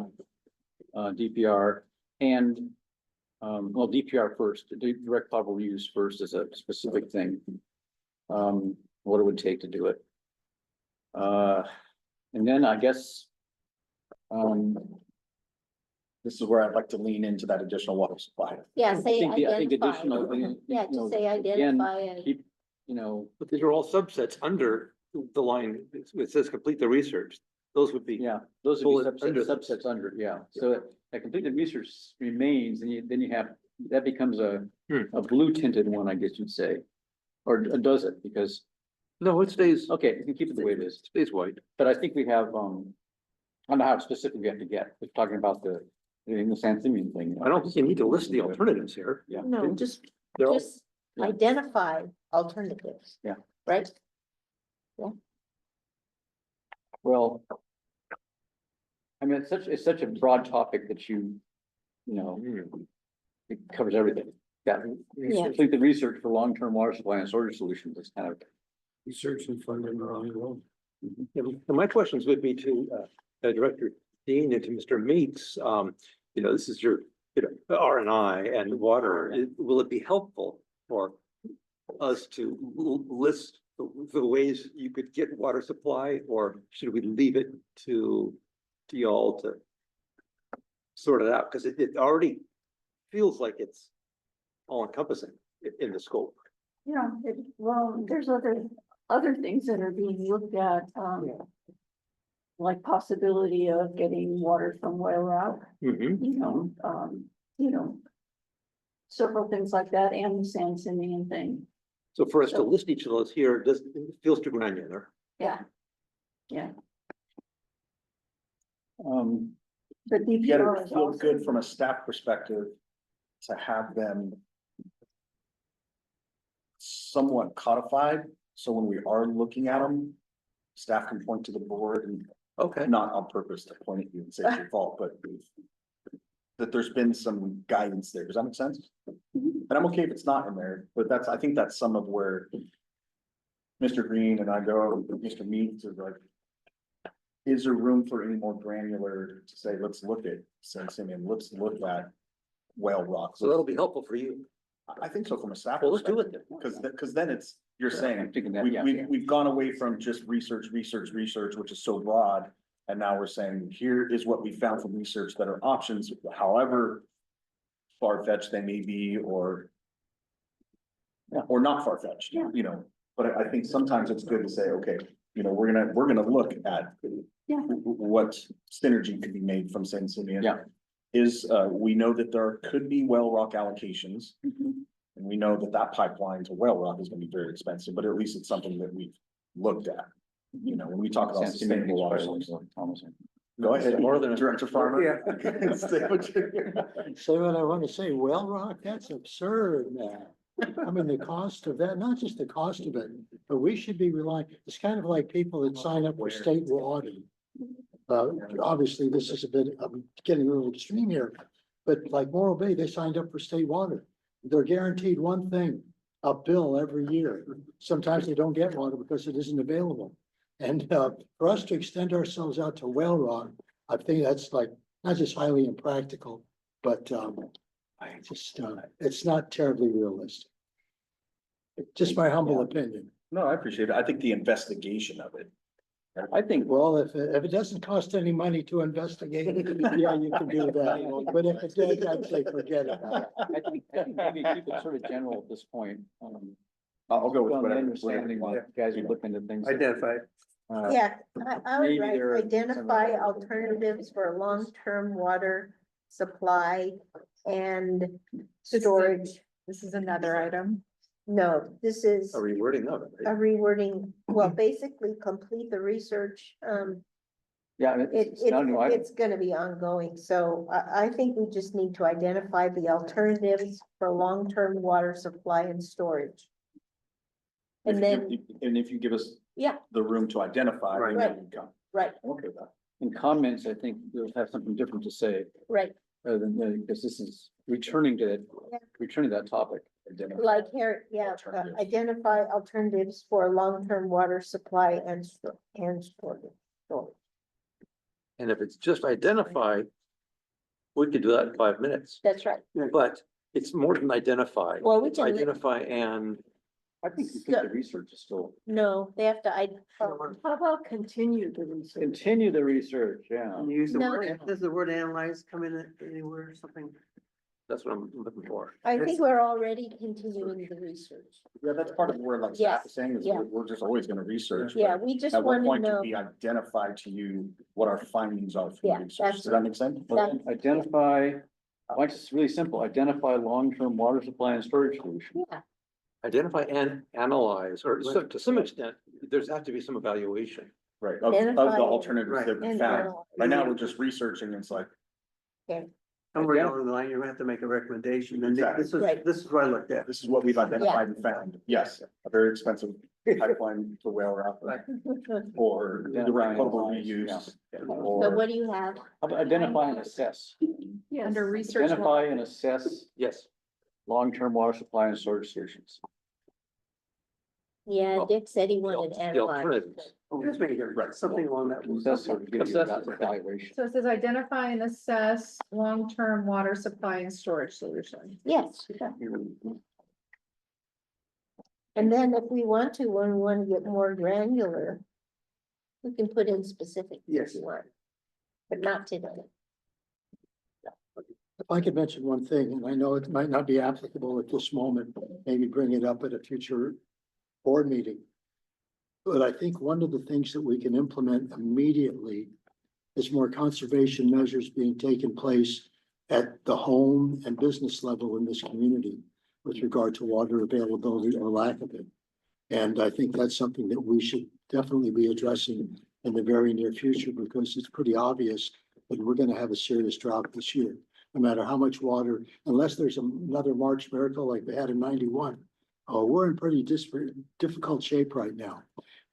DPR and well, DPR first, direct potable use first as a specific thing. What it would take to do it. And then I guess This is where I'd like to lean into that additional water supply. Yeah, I say think identify. additional, Yeah, you know, just say again, identify and. keep, you know, But these are all subsets under the line, it says complete the research. Those would be. yeah, those Bullet would be under. subsets under, yeah. So that completed research remains, and then you have, that becomes a blue tinted one, I guess you'd say. Or does it? Because, No, it stays, okay, you can keep it the way it is. stays white. But I think we have, I don't know how specific we have to get. We're talking about the San Simeon thing. I don't think you need to list the alternatives here. Yeah. No, just They're all- Yeah. identify alternatives. Yeah. Right? Well, I mean, it's such a broad topic that you know, it covers everything. Yeah. Yeah. Complete the research for long-term water supply and storage solutions. It's kind of. Research and funding are ongoing. Yeah, and my questions would be to Director Dean and to Mr. Meeks. You know, this is your, you know, R and I and water. Will it be helpful for us to list the ways you could get water supply, or should we leave it to y'all to sort it out? Because it already feels like it's all encompassing in the scope. Yeah, well, there's other things that are being looked at, like possibility of getting water from Whale Rock, you know, several things like that, and the San Simeon thing. So for us to So- list each of those here, it feels too granular. Yeah. Yeah, But DPR Yet is it feels also- good from a staff perspective to have them somewhat codified, so when we are looking at them, staff can point to the board and Okay. not on purpose to point at you and say it's your fault, but that there's been some guidance there. Does that make sense? And I'm okay if it's not in there, but I think that's some of where Mr. Green and I go, Mr. Meeks is like, is there room for any more granular to say, let's look at San Simeon, let's look at Whale Rock. So that'll be helpful for you. I think so from a staff. Well, let's do it perspective, then. Because then it's, you're I'm saying, thinking that, we've gone away from just research, which is so broad. And now we're saying, here is what we found from research that are options, however far-fetched they may be, or not far-fetched, Yeah. you know, but I think sometimes it's good to say, okay, you know, we're gonna look at Yeah. what synergy could be made from San Simeon. Yeah. We know that there could be well rock allocations. Mhm. And we know that pipeline to Whale Rock is gonna be very expensive, but at least it's something that we've looked at. You know, when we talk about San Simeon sustainable water is probably sources. Thomas. Go ahead, More than a- Director Farmer. Yeah. Say what you- Say what I want to say, Well Rock, that's absurd, man. I mean, the cost of that, not just the cost of it, but we should be relying, it's kind of like people that sign up for state water. Obviously, this is a bit, I'm getting a little extreme here, but like Morro Bay, they signed up for state water. They're guaranteed one thing, a bill every year. Sometimes they don't get water because it isn't available. And for us to extend ourselves out to Whale Rock, I think that's like, not just highly impractical, but I just, it's not terribly realistic. Just my humble opinion. No, I appreciate it. I think the investigation of it. I think, Well, if it doesn't cost any money to investigate, yeah, you can do that. But if it did, I'd say forget it. I think maybe keep it sort of general at this point. I'll go with On the whatever. understanding that you guys are looking into things. Identify. Yeah, I would maybe write, there are some identify other- alternatives for long-term water supply and storage. This is another item. No, this is A rewording of it, a right? rewording, well, basically complete the research. Yeah, it's not a new item. It's gonna be ongoing, so I think we just need to identify the alternatives for long-term water supply and storage. And then, And if you give us. Yeah. The room to identify. then Right. we can come. right, Okay with that. In comments, I think we'll have something different to say, right, rather than, because this is returning to Yeah. that topic. Identify like here, yeah, alternatives. identify alternatives for long-term water supply and storage. And if it's just identify, we could do that in 5 minutes, That's right. but it's more than identify. Well, we It's can, identify and I think we think the research is still. no, they have to, How about continue the research? Continue the research, yeah. Can you use the No. word, does the word analyze come in anywhere or something? that's what I'm looking for. I think we're already continuing the research. Yeah, that's part of where like Yes, staff is saying is yeah. we're just always gonna research. Yeah, but we just At what want to point do know, we identify to you what our findings are Yeah, from research? that's- Does that make sense? that- Identify, like it's really simple, identify long-term water supply and storage solution. yeah, Identify and analyze, or to some extent, there's have to be some evaluation. Right, of the Identify alternatives that we and found. analyze. Right now, we're just researching, it's like, Somewhere down the line, you're gonna have to make a recommendation, and Exactly. Right. this is what I looked at. this is what we've identified and found. Yes, a very expensive pipeline to whale route. Or the right potable reuse. so Or what do you have? How about identify and assess? Yes. Under research. Identify and assess Yes. long-term water supply and storage solutions. Yeah, Well, Dick said he The wanted the analyze. alternatives. Just making it right, something along that. Assess or give you that evaluation. So it says identify and assess long-term water supply and storage solutions. Yes. And then if we want to, when we want to get more granular, we can put in specific if Yes. you want, but not today. If I could mention one thing, and I know it might not be applicable at this moment, but maybe bring it up at a future board meeting. But I think one of the things that we can implement immediately is more conservation measures being taken place at the home and business level in this community with regard to water availability or lack of it. And I think that's something that we should definitely be addressing in the very near future, because it's pretty obvious that we're gonna have a serious drought this year. No matter how much water, unless there's another March miracle like they had in 91. We're in pretty difficult shape right now.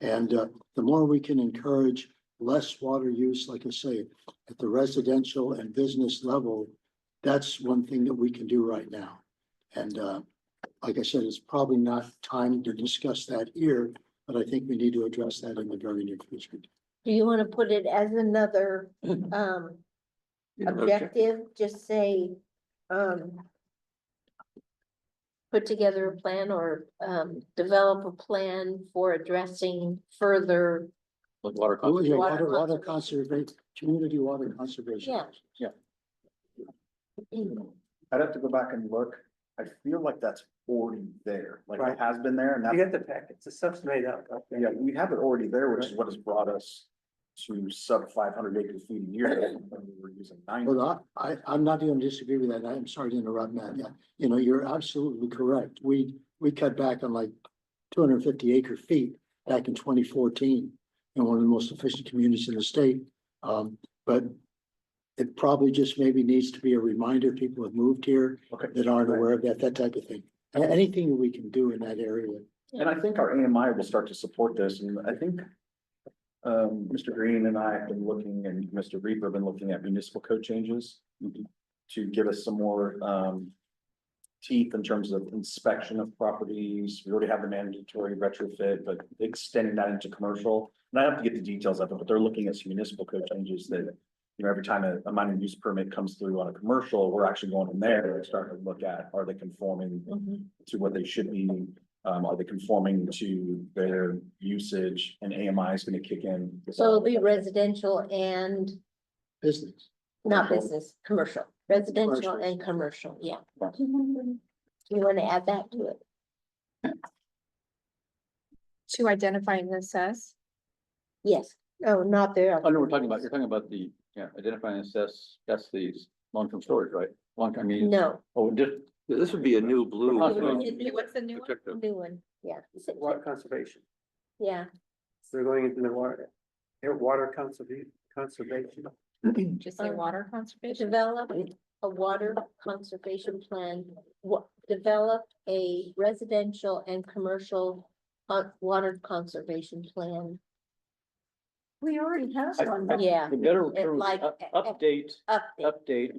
And the more we can encourage less water use, like I say, at the residential and business level, that's one thing that we can do right now. And like I said, it's probably not time to discuss that here, but I think we need to address that in the very near future. Do you want to put it as another objective? Just say, put together a plan or develop a plan for addressing further. Like water. Oh, yeah, Water water conservation, community water conservation. Yeah. I'd have to go back and look. I feel like that's already there, like Right. it has been there and You that's, got the packets, the stuff's made up. Okay. yeah, we have it already there, which is what has brought us to sub 500 acre feet a year. When we were using 90. Well, I'm not going to disagree with that. I'm sorry to interrupt, Matt. Yeah, you know, you're absolutely correct. We cut back on like 250 acre feet back in 2014 in one of the most efficient communities in the state. But it probably just maybe needs to be a reminder, people have moved here Okay. that aren't aware of that type of thing. Anything that we can do in that area. And I think our AMI will start to support this, and I think. Mr. Green and I have been looking, and Mr. Reaper have been looking at municipal code changes. To give us some more teeth in terms of inspection of properties. We already have the mandatory retrofit, but extending that into commercial. And I have to get the details of it, but they're looking at some municipal code changes that. You know, every time a minor use permit comes through on a commercial, we're actually going in there and starting to look at, are they conforming to what they should be? Are they conforming to their usage, and AMI is gonna kick in? So it'll be residential and Business. not business, commercial, residential Commercial. and commercial, yeah. You want to add that to it? To identify and assess. Yes. Oh, not there. I know you're talking about the, identify and assess, that's the long-term storage, right? Long-term, I mean, No, oh, just, This would be a new blue. What's What's the new one? Protective. new one, yeah. Water conservation. Yeah, They're going into the water conservation. Just say water conservation. develop a water conservation plan, develop a residential and commercial water conservation plan. We already have one. Yeah. the better It term, like- update, Update.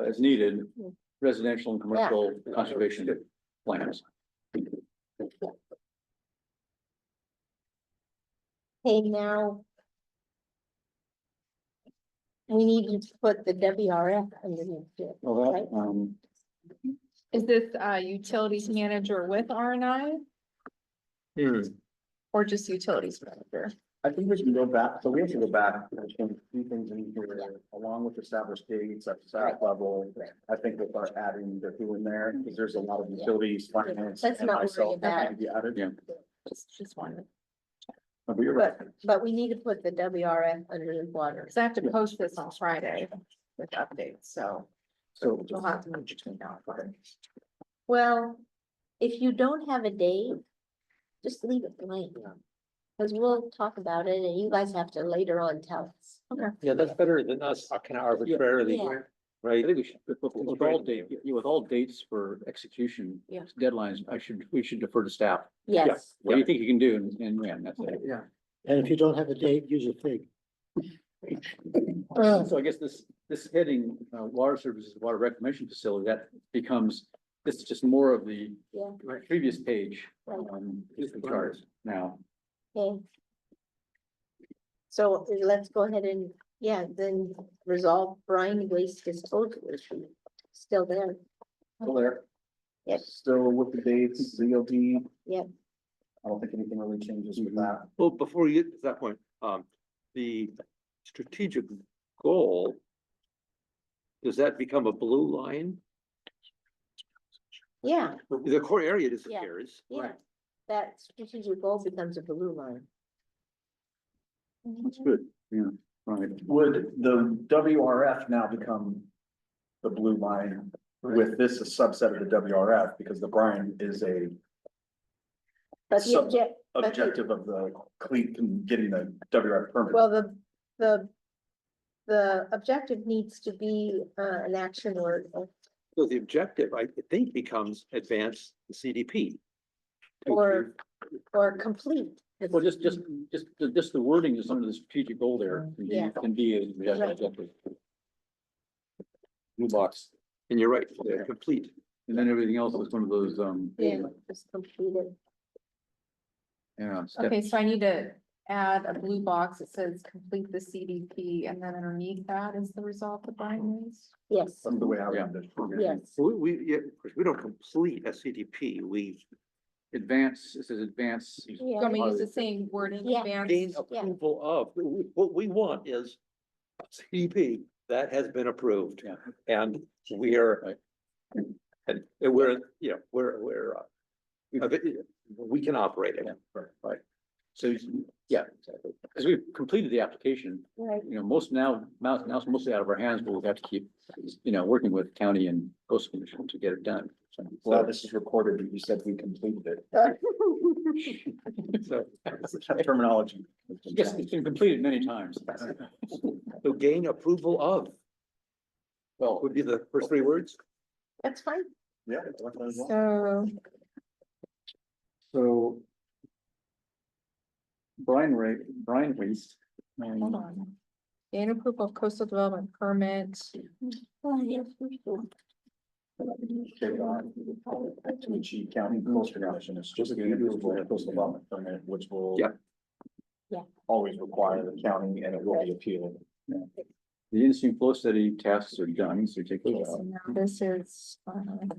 as needed. residential and commercial conservation plans. Okay, now. We need to put the WRF underneath it. Well, Right. Is this utilities manager with R and I or just utilities manager? I think we can go back, so we have to go back and change a few things in here, along with established dates at the staff level. I think we'll start adding the who in there, because there's a lot of utilities, finance. Let's and not worry myself that about need to be added. Yeah. Just one. But you're right. But we need to put the WRF under the water. Cause I have to post this on Friday with updates, so So we'll have to move between now and Friday. Well, if you don't have a date, just leave it blank. Cause we'll talk about it and you guys have to later on tell us. Yeah, that's better than us kind of arbitrarily, Yeah. right? I think we should, with all dates for execution Yeah. deadlines, we should defer to staff. Yes. What do you think you can do and when? That's it. Yeah. And if you don't have a date, use a fig. So I guess this heading, water services, water reclamation facility, that becomes, this is just more of the Yeah. previous page. Right. Is the chart now. Okay. So let's go ahead and, yeah, then resolve brine waste disposal issue. Still there. Still there. Yep. Still with the dates, ZLD. Yep. I don't think anything really changes with that. Well, before you get to that point, the strategic goal, does that become a blue line? Yeah, The core area disappears. yeah. That strategic goal becomes a blue line. That's good. Yeah, right. Would the WRF now become the blue line with this a subset of the WRF, because the brine is a But the Sub- object, but the- objective of the clean, getting the WRF permit. well, the objective needs to be an action word So the objective, I think, becomes advance the CDP. or complete. Well, just the wording is under the strategic goal there. Yeah. Can be a objective. Blue box, And you're right, they're complete. and then everything else was one of those, Yeah, just completed. yeah. Okay, so I need to add a blue box that says complete the CDP, and then underneath that is the result of brine waste. Yes, That's the way I Yeah. read it. yes. Yeah, of course, we don't complete a CDP, we Advance, it says advance. So I'm gonna use the same wording, Yeah. gain advance. approval of, what we want is a CDP that has been approved. Yeah. And we are, and we're, you know, we can operate it. Right. So, yeah, exactly. Because we've completed the application, Right. now it's mostly out of our hands, but we have to keep, working with county and coastal commission to get it done. So, Glad this is recorded, that you said we completed it. so, That terminology. yes, it's been completed many times. So gain approval of Well, would be the first three words. That's fine. Yeah. So, so. Brine waste. hold on. Gain approval of coastal development permit. To achieve county coastal commission, it's just getting approval of coastal development permit, which will. Yeah. Yeah. Always require the county, and it will be appealed. The in-stream flow study tasks are done, so take Okay, those so out. now this is,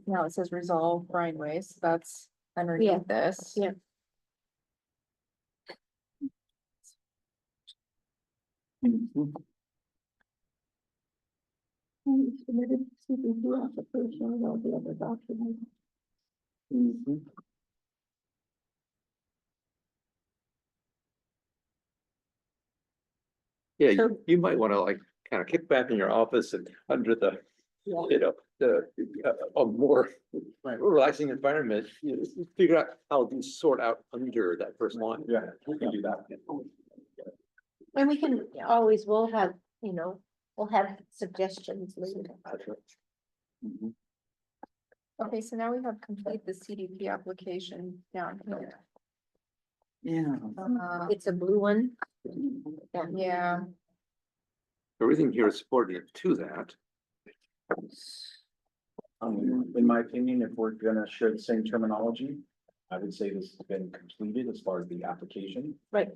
now it says resolve brine waste, that's underneath this. Yeah. Submitted CPP application and all the other documents. Yeah, So- you might want to like kind of kick back in your office and under the, Yeah. a more relaxing environment, figure out how to sort out under that first line. Yeah, we can do that. And we can always, we'll have suggestions later. Mhm. Okay, so now we have complete the CDP application down here. Yeah. It's a blue one. Yeah, Everything here is subordinate to that. In my opinion, if we're gonna share the same terminology, I would say this has been completed as far as the application. Right.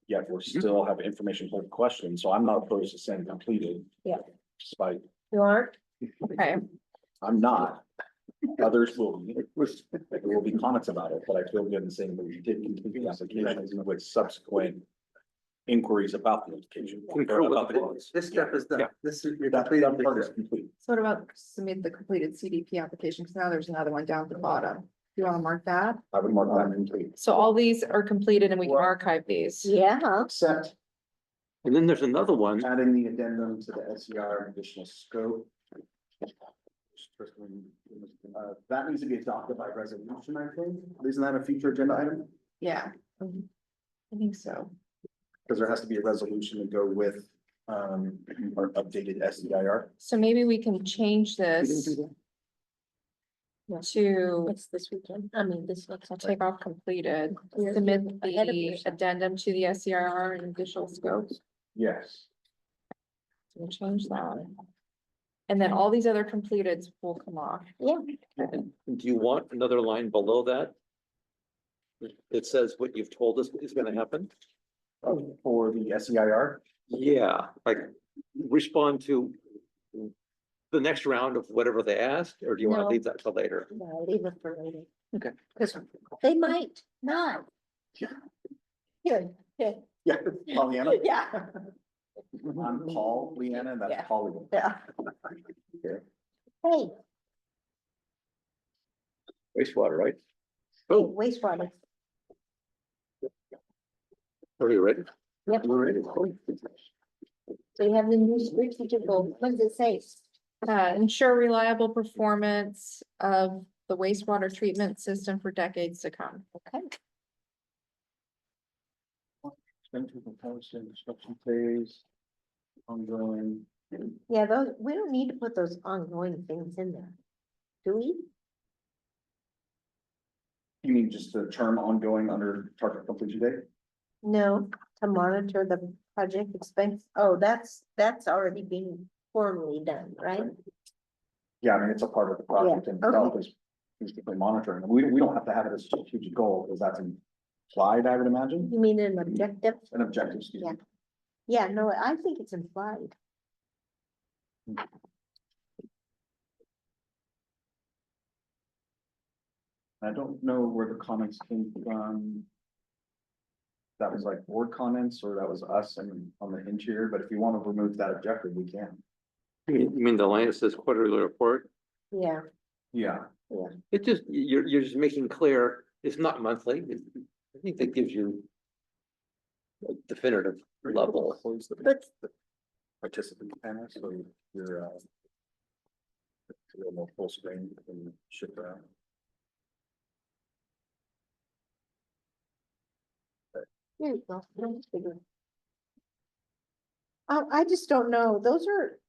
Yet we're still have information for questions, so I'm not opposed to saying completed. Yeah. Despite, You aren't? Okay, I'm not. Others will be. There will be comments about it, but I feel good in saying that we did complete the application with subsequent inquiries about the application. or about the clause. This step is done. Yeah. This is your That completed. part is complete. so what about submit the completed CDP application? Because now there's another one down at the bottom. Do you want to mark that? I would mark that complete. So all these are completed and we can Well- archive these. Yeah. Except And then there's another one. adding the addendum to the SCR additional scope. That needs to be adopted by resolution, I think. Isn't that a future agenda item? Yeah. I think so. Because there has to be a resolution to go with, our updated SDIR. So maybe we can change We didn't this do that. No. to, What's this weekend? I mean, this looks. I'll take off completed, You're submit ahead of the yourself. addendum to the SCRR and additional scopes. Yes. We'll change that. And then all these other completeds will come off. Yeah. And do you want another line below that? It says what you've told us is gonna happen? For the SEIR, Yeah, like respond to the next round of whatever they asked, or do you want to No. leave that till later? No, leave it for later. Okay. Cause they might not. Yeah. Here, here, yeah, Pollyanna. yeah, I'm Paul, Leanna, and Yeah. that's Polly. yeah. Okay. Hey, Wastewater, right? hey, Oh, wastewater. are you ready? Yep. We're ready. So you have the new strategic goal. What does it say? Ensure reliable performance of the wastewater treatment system for decades to come. Okay. Construction phase. Ongoing. Yeah, those, we don't need to put those ongoing things in there. Do we? You mean just the term ongoing under target completion date? No, to monitor the project expense. Oh, that's already being formally done, right? Yeah, I mean, it's a part of the project and itself is basically monitoring. We don't have to have it as a strategic goal because that's implied, I would imagine, You mean an objective? an objective, excuse me. Yeah, no, I think it's implied. I don't know where the comments came from. That was like board comments or that was us and on the interior, but if you want to remove that objective, we can. You mean the line that says quarterly report? Yeah, Yeah. It just, you're just making clear, it's not monthly. I think that gives you a definitive level. Close the but participant panel, so you're a little more full screen and shift around. here you go. That's bigger. I just don't know.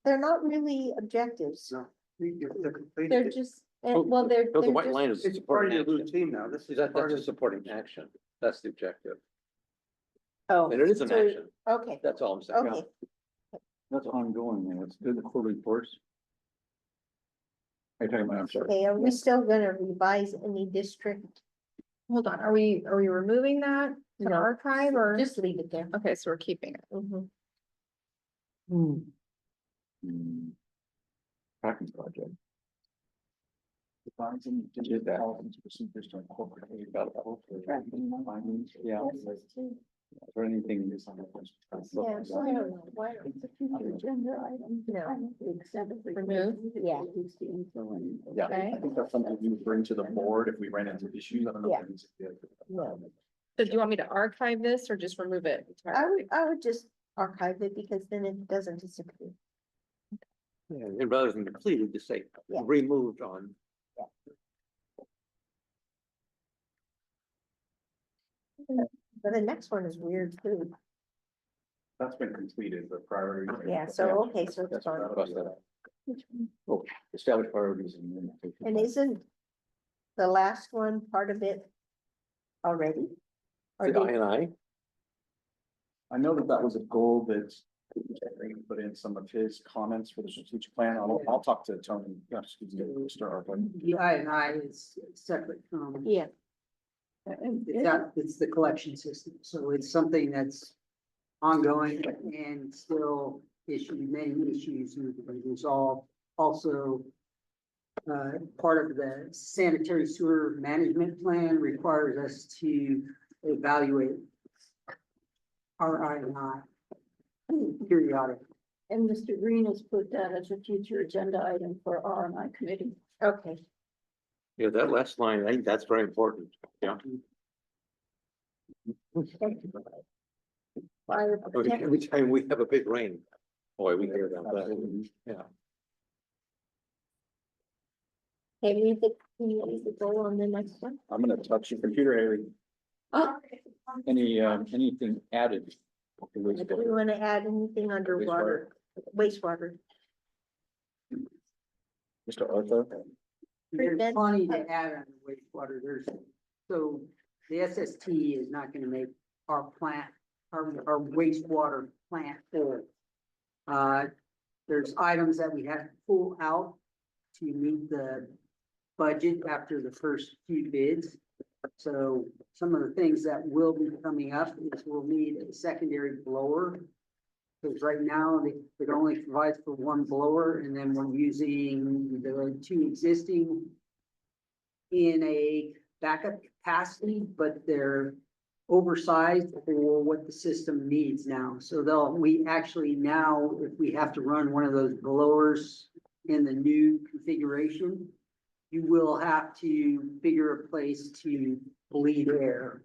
They're not really objectives. No. They're completed. They're just, Oh, well, they're. No, the they're white just- line is It's part of supporting your action. routine now. This is That's part a of. supporting action. That's the objective. Oh. And it is an so- action. Okay, That's all I'm saying. okay. That's ongoing, man. It's good, the quarterly reports. Are you talking about, I'm sorry. Okay, are we still gonna revise any district? Hold on, are we removing that to No. archive or? Just leave it there. Okay, so we're keeping it. Mhm. Tracking project. Defines and digital policies, procedures to incorporate. Findings, yeah. Is there anything? Yeah, so I don't know. Why don't- It's a future agenda item. No. Remove? Yeah. Yeah, Okay. I think that's something we would bring to the board if we ran into issues. I don't know. if it needs to be a- No. So do you want me to archive this or just remove it? I would just archive it because then it doesn't disappear. Yeah, and rather than completed, just say Yeah. removed on. But the next one is weird too. That's been completed, the priority. Yeah, so, okay, so it's That's gone. Oh, establish priorities and. implementation. And isn't the last one part of it already? Or The did- I and I. I know that that was a goal that Put in some of his comments for the strategic plan. I'll talk to Tony. Excuse me, Mr. Harper. The I and I is separate. Yeah, It's the collection system, so it's something that's ongoing and still many issues need to be resolved. Also, part of the sanitary sewer management plan requires us to evaluate our I and I periodically. And Mr. Green has put that as a future agenda item for R and I committee. okay. Yeah, that last line, I think that's very important. Yeah. Fire protection. Every time we have a big rain, boy, we hear about that. Yeah. Can you leave the goal on the next one? I'm gonna touch your computer, Haley. Oh, Anything added? do we want to add anything underwater, wastewater? Mr. Arthur. There's Prevent- plenty to add on the wastewater. So the SST is not gonna make our plant, our wastewater plant full. There's items that we have to pull out to meet the budget after the first few bids. So some of the things that will be coming up is we'll need a secondary blower. Because right now, it only provides for one blower, and then we're using the two existing in a backup capacity, but they're oversized for what the system needs now. So we actually now, if we have to run one of those blowers in the new configuration, you will have to figure a place to bleed air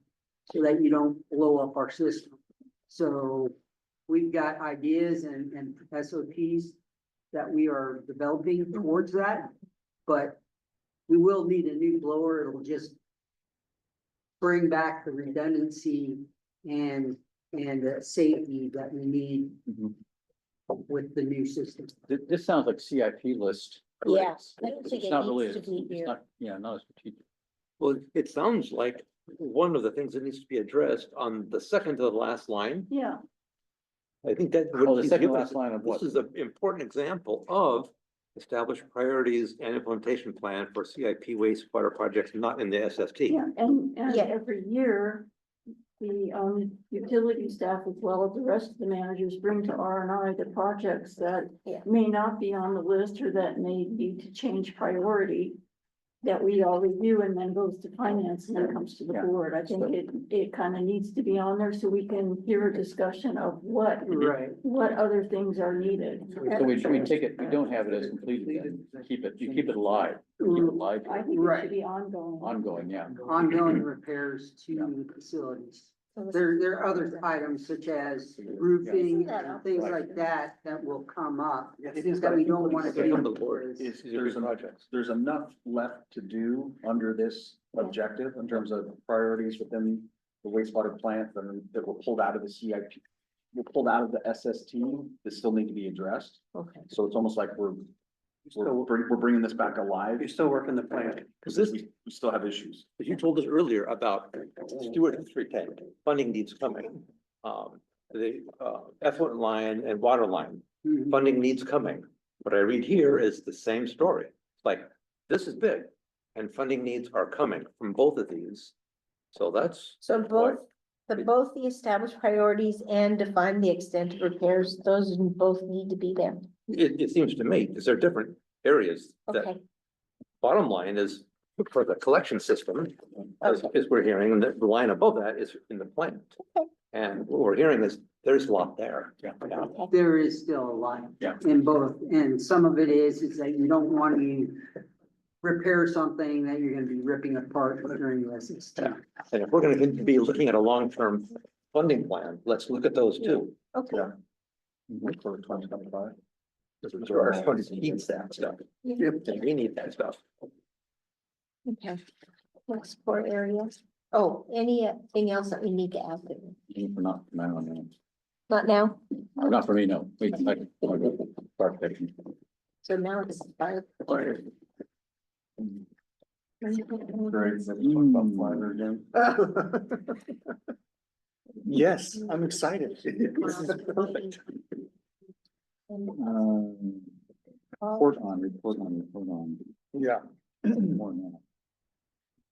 so that you don't blow up our system. So we've got ideas and SOPs that we are developing towards that, but we will need a new blower. It'll just bring back the redundancy and safety that we need with the new system. This sounds like CIP list. Yeah, I don't think It's it not really, needs to be it's here. not, yeah, not a strategic. Well, it sounds like one of the things that needs to be addressed on the second to the last line. Yeah, I think that. Oh, the second to last line of what? This is an important example of established priorities and implementation plan for CIP wastewater projects not in the SST. yeah, and Yeah. every year, the utility staff as well as the rest of the managers bring to R and I the projects that Yeah. may not be on the list or that may need to change priority, that we all review and then goes to finance and then comes to the Yeah. board. I think it kind of needs to be on there so we can hear a discussion of what other things are needed. So we take it, we don't have it as completed, then. You keep it alive, keep it alive, I think it Right. should be ongoing. ongoing, yeah. Ongoing repairs to facilities. There are other items such as roofing and things like that that will come up It is, that we don't want to Come do. to the board. There's enough left to do under this objective in terms of priorities within the wastewater plant that were pulled out of the CIP. Were pulled out of the SST that still need to be addressed. Okay. So it's almost like we're bringing this back alive. You're still working the plan. Because this, We still have issues. as you told us earlier about Stewart and 310, funding needs coming. The effluent line and water line, Mhm. funding needs coming. What I read here is the same story. It's like, this is big and funding needs are coming from both of these. So that's, So both the established priorities and define the extent of repairs, those both need to be there. it seems to me, because they're different areas that Okay, bottom line is for the collection system, as we're hearing, and the line above that is in the plant. Okay. And what we're hearing is there's a lot there. Yeah. There is still a lot Yeah. in both, and some of it is that you don't want to repair something that you're gonna be ripping apart during the SST. Yeah. And if we're gonna be looking at a long-term funding plan, let's look at those too. okay. Yeah. For 2025. Because our funding needs that stuff. Yeah. And we need that stuff. Okay. Next four areas. Oh, anything else that we need to add? Not, no, Not now? not for me, no. Wait, clarification. So now it's fire. Great. About fire again. Yes, I'm excited. This is perfect. Report on. Yeah. More than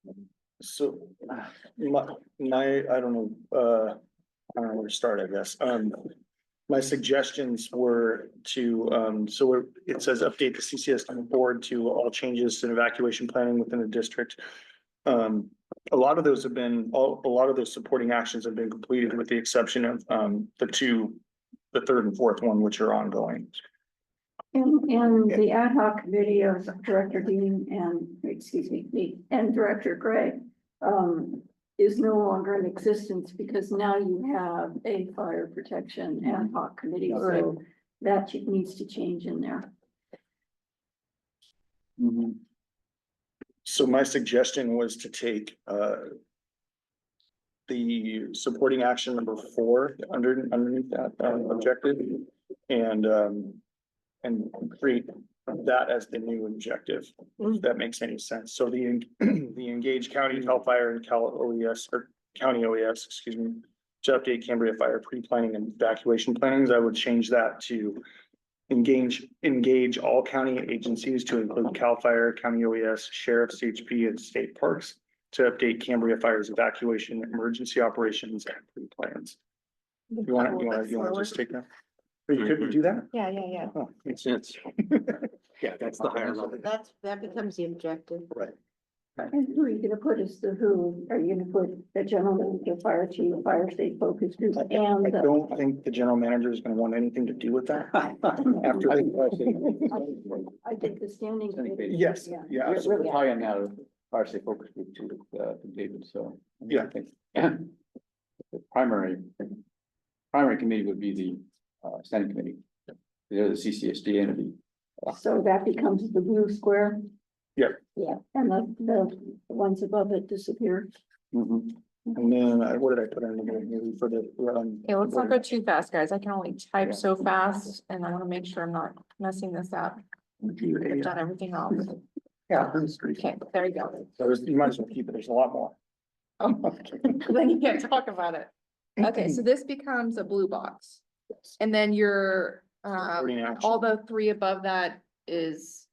that. So, I don't know, I don't know where to start, I guess. My suggestions were to, so it says update the CCSD board to all changes in evacuation planning within the district. A lot of those have been, a lot of those supporting actions have been completed with the exception of, the third and fourth one, which are ongoing. And the ad hoc committee of Director Dean and Director Gray, is no longer in existence because now you have a fire protection ad hoc committee, so that needs to change in there. So my suggestion was to take, the supporting action number 4 underneath that, objective and create that as the new objective, if that makes any sense. So the Engage County CAL FIRE and Cal OES or County OES, excuse me, to update Cambria fire pre-planning and evacuation plannings, I would change that to engage all county agencies to include CAL FIRE, County OES, Sheriff, CHP, and state parks to update Cambria Fire's evacuation, emergency operations, and pre-plans. You want to just take that? Or you could do that? Yeah. Oh, Makes sense. yeah, that's the higher level. That becomes the objective. Right. And who are you gonna put as the who? Are you gonna put the general manager, fire chief, fire state focus group, I and don't think the general manager is gonna want anything to do with that. After. I think the standing committee. Yes, Yeah. yeah, We're absolutely. tie in now, fire state focus group to David, so. Yeah. I think the primary committee would be the standing committee. They're the CCSD entity. So that becomes the blue square? Yep. Yeah, and the ones above it disappear. And then what did I put in here for the, Okay, let's not go too fast, guys. I can only type so fast and I want to make sure I'm not messing this up. I've done everything else. yeah. Okay, there you go. So you might as well keep it, there's a lot more. Then you can't talk about it. Okay, so this becomes a blue box. And then your, Supporting action. all the 3 above that is.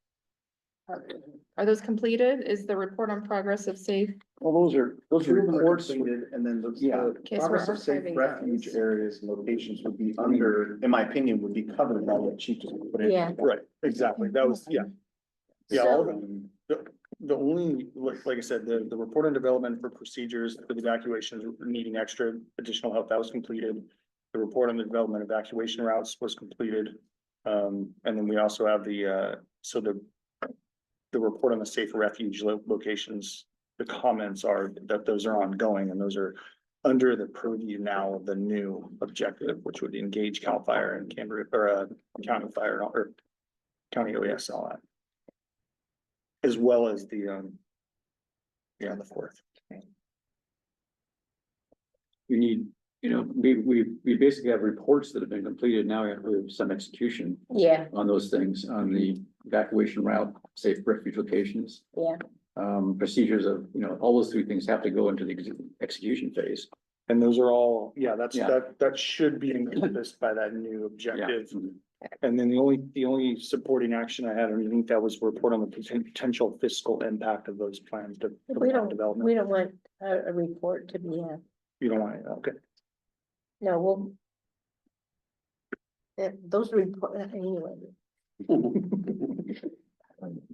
Are those completed? Is the report on progress of safe? Well, those are Reports and then Yeah. Okay, so progress we're of safe archiving refuge those. areas and locations would be under, in my opinion, would be covered by what Chief just put in. Yeah. Right, exactly, that was, yeah. Yeah, all So- the only, like I said, the report on development for procedures for the evacuations needing extra additional help, that was completed. The report on the development evacuation routes was completed. And then we also have the report on the safe refuge locations. The comments are that those are ongoing and those are under the purview now of the new objective, which would engage CAL FIRE and Cambria or County Fire or County OES, all that. As well as the the 4th. We need, we basically have reports that have been completed. Now we have to have some execution Yeah, on those things, on the evacuation route, safe refuge locations. yeah. Procedures of, all those 3 things have to go into the execution phase. And those are all, Yeah. that should be encompassed by that new objective. Mhm. And then the only supporting action I had underneath that was report on the potential fiscal impact of those plans to We don't development. want a report to be You don't want it, okay. no, we'll. Those report, anyway.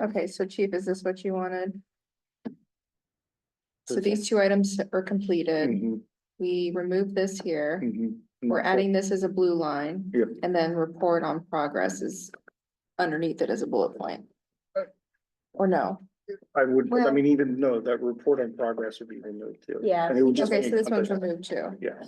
Okay, so Chief, is this what you wanted? So these 2 items are completed. Mhm, We remove this here. mhm. We're adding this as a blue line. Yep. And then report on progress is underneath it as a bullet point. Or no? I would, I Well- mean, even no, that report on progress would be removed too. Yeah. And it would just Okay, be so this one's encompassed. removed too. Yeah,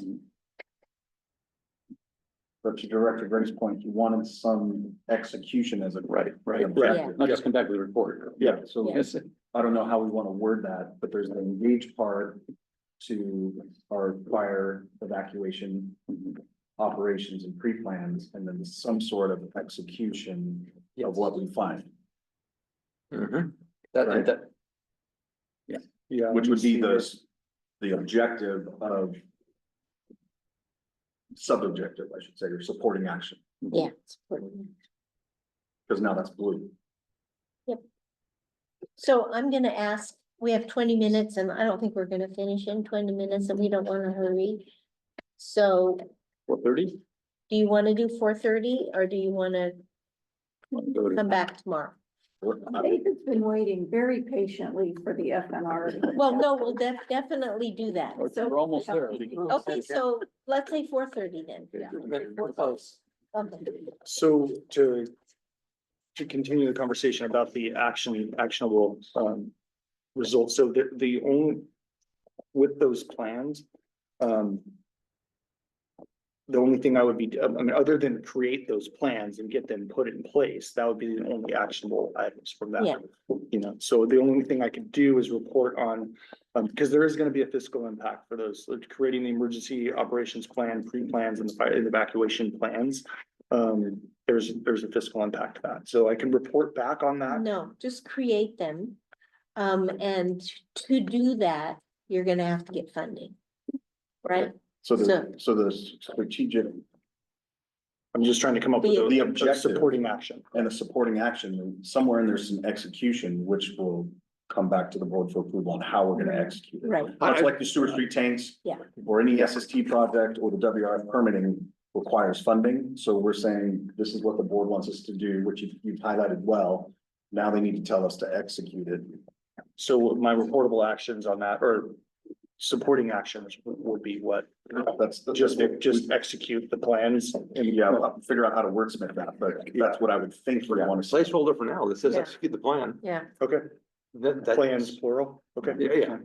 But to Director Gray's point, you wanted some execution as a. Right. objective. Not just come back with a report. Yeah. So Yes, I don't know how we want to word that, but there's an engage part to our fire evacuation operations and pre-plans, and then some sort of execution of what we find. Mhm. that, yeah. Which would be let me see the objective of sub-objective, I should say, or supporting action, Yeah. supporting. because now that's blue. So I'm gonna ask, we have 20 minutes and I don't think we're gonna finish in 20 minutes and we don't wanna hurry. So 4:30? do you wanna do 4:30 or do you wanna come back tomorrow? David's been waiting very patiently for the FNR. Well, no, we'll definitely do that. So- We're almost there. Okay, so let's say 4:30 then. We're close. Okay. So to continue the conversation about the actionable, results, so the only, with those plans, the only thing I would be, I mean, other than create those plans and get them put in place, that would be the only actionable items from that. Yeah. You know, so the only thing I could do is report on, because there is gonna be a fiscal impact for those, like creating the emergency operations plan, pre-plans and the fire and evacuation plans. There's a fiscal impact to that, so I can report back on that. No, just create them. And to do that, you're gonna have to get funding. Right? So the strategic I'm just trying to come up with The a objective. supporting action. and a supporting action, somewhere in there's some execution, which will come back to the board for approval on how we're gonna execute it. Right. Much like the Stewart Street tanks. Yeah. Or any SST project or the WRF permitting requires funding, so we're saying this is what the board wants us to do, which you've highlighted well. Now they need to tell us to execute it. So my reportable actions on that, or supporting actions would be what? That's Just execute the plans. and yeah, I'll figure out how to wordsmith that, but that's what I would think we want to say. Placeholder for now, that says Yeah. execute the plan. Yeah. Okay, That- plans plural, okay. Yeah, yeah.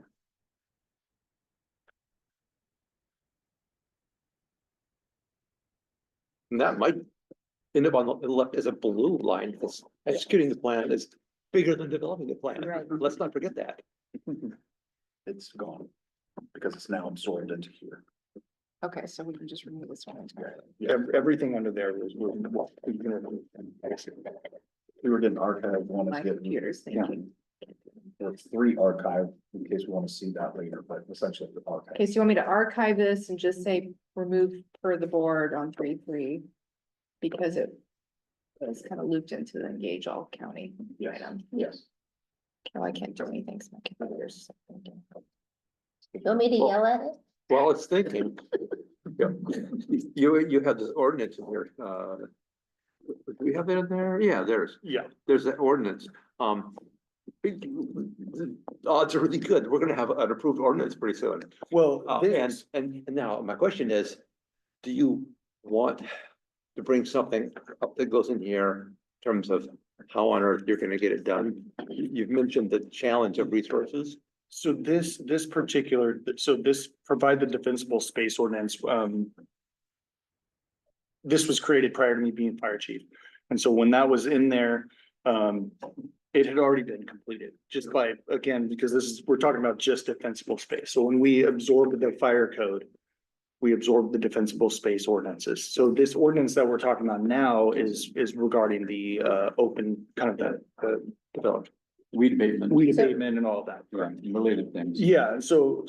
And that might end up on the left as a blue line, because executing the plan is bigger than developing the plan. Right. Let's not forget that. It's gone, because it's now absorbed into here. Okay, so we can just remove this one entirely. Everything under there was. We were getting archive, want My to get, computer's thinking. there's 3 archive, in case we want to see that later, but essentially the archive. Okay, so you want me to archive this and just say remove per the board on 3.3? Because it was kind of looped into the engage all county Yes. item. Yes. Oh, I can't do anything, so my computer's thinking. You want me to yell at it? Well, it's thinking. Yeah. You have this ordinance in here, do we have it in there? Yeah, there's that ordinance, the odds are really good, we're gonna have an approved ordinance pretty soon. Well, And now my question is, do you want to bring something up that goes in here in terms of how on earth you're gonna get it done? You've mentioned the challenge of resources. so this particular, so this provide the defensible space ordinance, this was created prior to me being fire chief. And so when that was in there, it had already been completed, just by, again, because we're talking about just defensible space. So when we absorbed the fire code, we absorbed the defensible space ordinances. So this ordinance that we're talking about now is regarding the open, kind of the developed Weed abatement. weed abatement and all of that. Right, related things. Yeah, so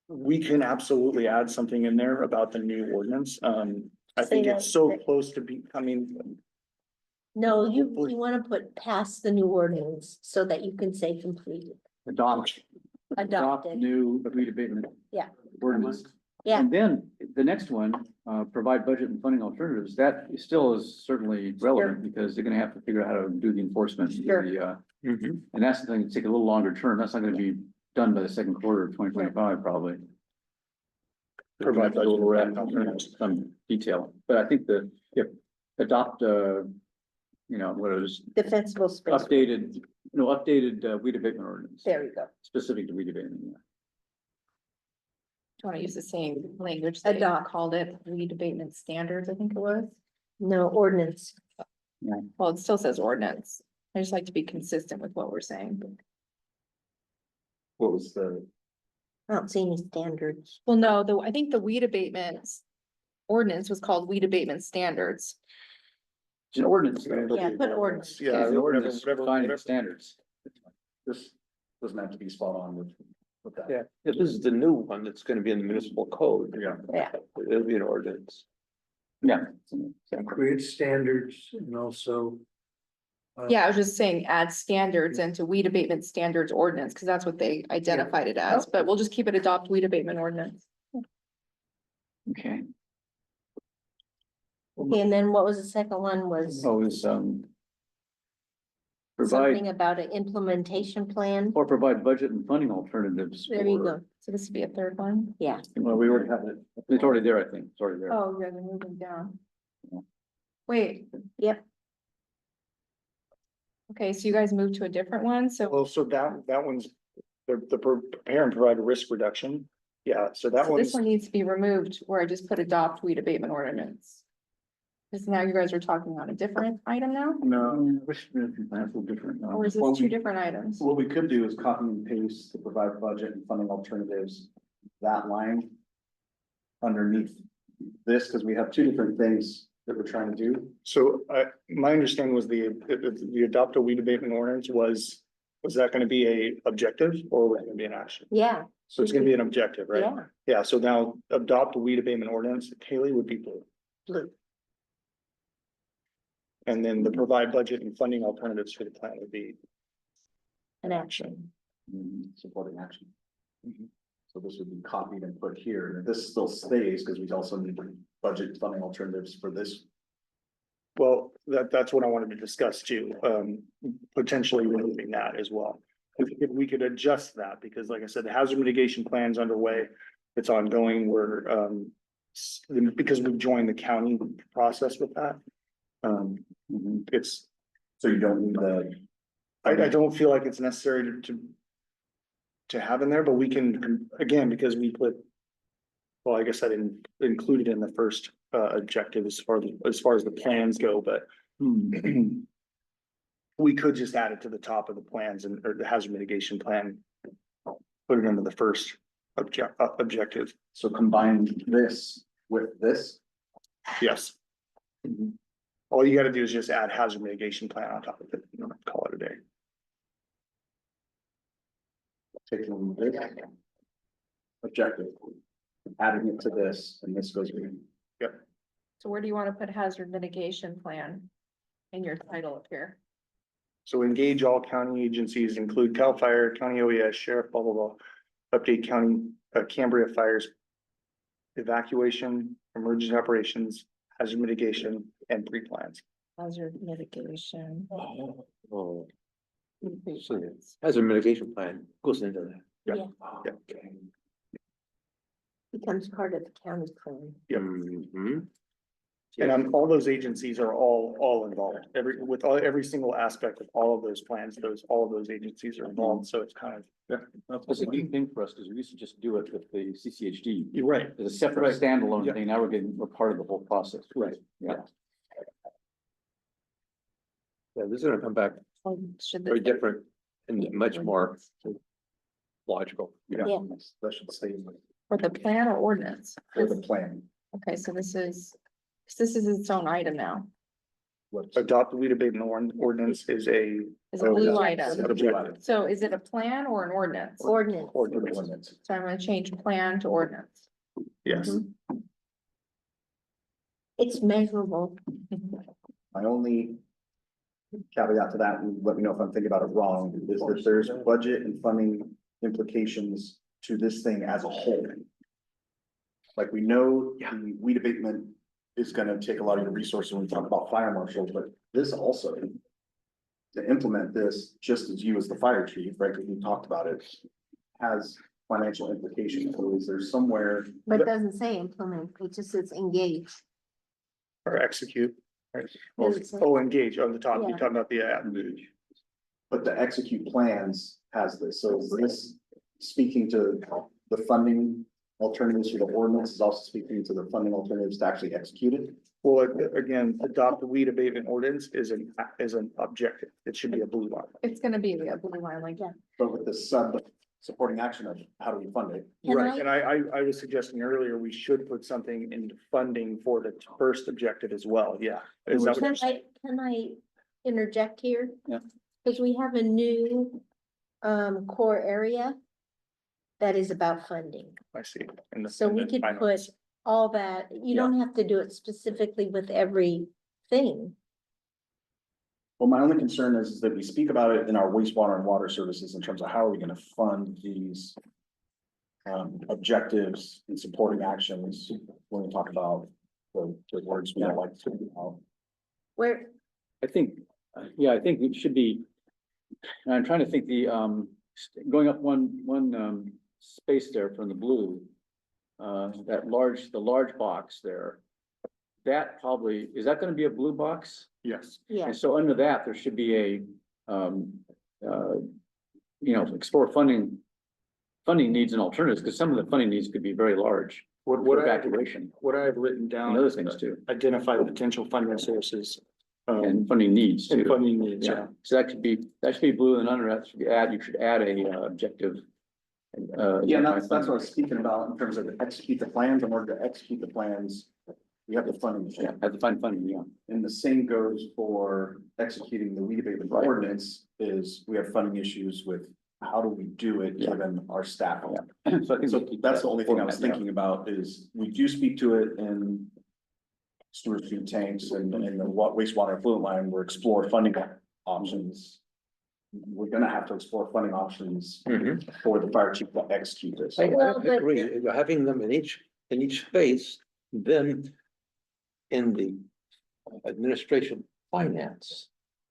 we can absolutely add something in there about the new ordinance. I think Say it's so that- close to becoming, No, you wanna put past the new ordinance so that you can say completed, Adopt adopted. new weed abatement. Yeah. Ordinance. Yeah. And then the next one, provide budget and funding alternatives, that still is certainly relevant because they're gonna have to figure out how to do the enforcement. Sure. And that's the thing, it's take a little longer term, that's not gonna be done by the second quarter of 2025, probably. Provide budget and funding alternatives, some detail, but I think that if adopt, what is Defensible space. updated weed abatement ordinance, There you go. specific to weed abatement. Do you want to use the same language that you Adopt. called it, weed abatement standards, I think it was? No, ordinance. Well, it still says ordinance. I just like to be consistent with what we're saying. What was the, I don't see any standards. Well, no, I think the weed abatement ordinance was called weed abatement standards. It's an ordinance. Yeah, put ordinance. Yeah, An ordinance whatever. defining standards. this doesn't have to be spot on with Yeah, this is the new one that's gonna be in the municipal code. Yeah. Yeah. It'll be an ordinance. Create standards and also. Yeah, I was just saying, add standards into weed abatement standards ordinance, because that's what they identified it as, but we'll just keep it adopt weed abatement ordinance. Okay. Okay, and then what was the second one was Always, something provide about an implementation plan? or provide budget and funding alternatives. There you for- go. So this would be a third one. Yeah. Well, we already have it. It's already there, I think. It's already there. Oh, yeah, they're moving down. Wait. Yep. Okay, so you guys moved to a different one, so Well, so that one's, the prepare and provide a risk reduction. Yeah, so that so this one's, one needs to be removed where I just put adopt weed abatement ordinance. Because now you guys are talking on a different item now, No, Risk management plan is a little different. or is this two different items? what we could do is copy and paste to provide budget and funding alternatives, that line. Underneath this, because we have two different things that we're trying to do. so my understanding was the adopt a weed abatement ordinance was that gonna be a objective or was it gonna be an action? Yeah, So it's gonna be an objective, right? yeah, Yeah, so now adopt a weed abatement ordinance, Haley would be blue. blue. And then the provide budget and funding alternatives for the plan would be An action. Supporting action. So this would be copied and put here, and this still stays, because we also need budget funding alternatives for this. well, that's what I wanted to discuss too, potentially removing that as well. If we could adjust that, because like I said, the hazard mitigation plan's underway, it's ongoing, because we've joined the county process with that. It's, So you don't need the, I don't feel like it's necessary to have in there, but we can, again, because we put, well, I guess I didn't include it in the first objective as far as the plans go, but we could just add it to the top of the plans or the hazard mitigation plan. Put it under the first objective. so combine this with this. Yes. All you gotta do is just add hazard mitigation plan on top of it, call it a day. Taking this objective, adding it to this, and this goes in. So where do you want to put hazard mitigation plan in your title up here? So engage all county agencies, include CAL FIRE, County OES, Sheriff, blah, blah, blah. Update county, Cambria fires. Evacuation, emergency operations, hazard mitigation, and pre-plans. Hazard mitigation. Oh, so hazard mitigation plan goes into that. Yeah. Yeah. Becomes part of the county plan. Mhm. And all those agencies are all involved, every single aspect of all of those plans, all of those agencies are involved, so it's kind of. That's a neat thing for us, because we used to just do it with the CCHD. You're right. As a separate standalone Yeah. thing. Now we're part of the whole process. Right. Yeah. Yeah, this is gonna come back Should very the, different and much more logical. Yeah. That should stay in for the plan or ordinance? for the plan. Okay, so this is its own item now. Adopt the weed abatement ordinance is a. It's a blue Oh, item. objective. So is it a plan or an ordinance? Ordinance. Ordinance. So I'm gonna change plan to ordinance. Yes, It's measurable. My only caveat to that, and let me know if I'm thinking about it wrong, is that there's budget and funding implications to this thing as a whole. Like, we know the weed abatement is gonna take a lot of your resources when we talk about fire marshals, but this also, to implement this, just as you as the fire chief, right, because we talked about it, has financial implications. So is there somewhere, But it doesn't say implement, it just says engage. or execute. Right. Does it say- Oh, engage on the top, you're Yeah. talking about the, but the execute plans has this, so is this speaking to the funding alternatives for the ordinance, is also speaking to the funding alternatives to actually execute it? well, again, adopt the weed abatement ordinance is an objective, it should be a blue line. It's gonna be a blue line like that. But with the supporting action of how do we fund it? Can Right, I- and I was suggesting earlier, we should put something into funding for the first objective as well, yeah. Is that what you're Can I interject here? Yeah. Because we have a new core area. that is about funding. I see. In the- So in we the could put finance. all that, you don't have to do it specifically with every thing. Well, my only concern is that we speak about it in our wastewater and water services in terms of how are we gonna fund these. Objectives and supporting actions when we talk about the words we don't like to talk about. Where, I think, yeah, I think it should be, and I'm trying to think going up one space there from the blue. The large box there. That probably, is that gonna be a blue box? Yes. yeah, And so under that, there should be explore funding needs and alternatives, because some of the funding needs could be very large. What For I, evacuation what I've written and down, other things too, identify potential funding sources. and funding needs And too. funding needs, Yeah, yeah. so that should be blue, and under that you should add a objective. Yeah, and that's what I was speaking about in terms of execute the plans. In order to execute the plans, we have the funding. Yeah, have to find funding, yeah. And the same goes for executing the weed abatement Right. ordinance is we have funding issues with how do we do it, Yeah. given our staff. Yeah. So I think So we keep that's that the only thing I was format, yeah. thinking about is we do speak to it in storage feed tanks and the wastewater effluent line, we're explore funding options. We're gonna have to explore funding options for the fire chief to execute this. I Well, but- agree, you're having them in each phase, then in the administration finance,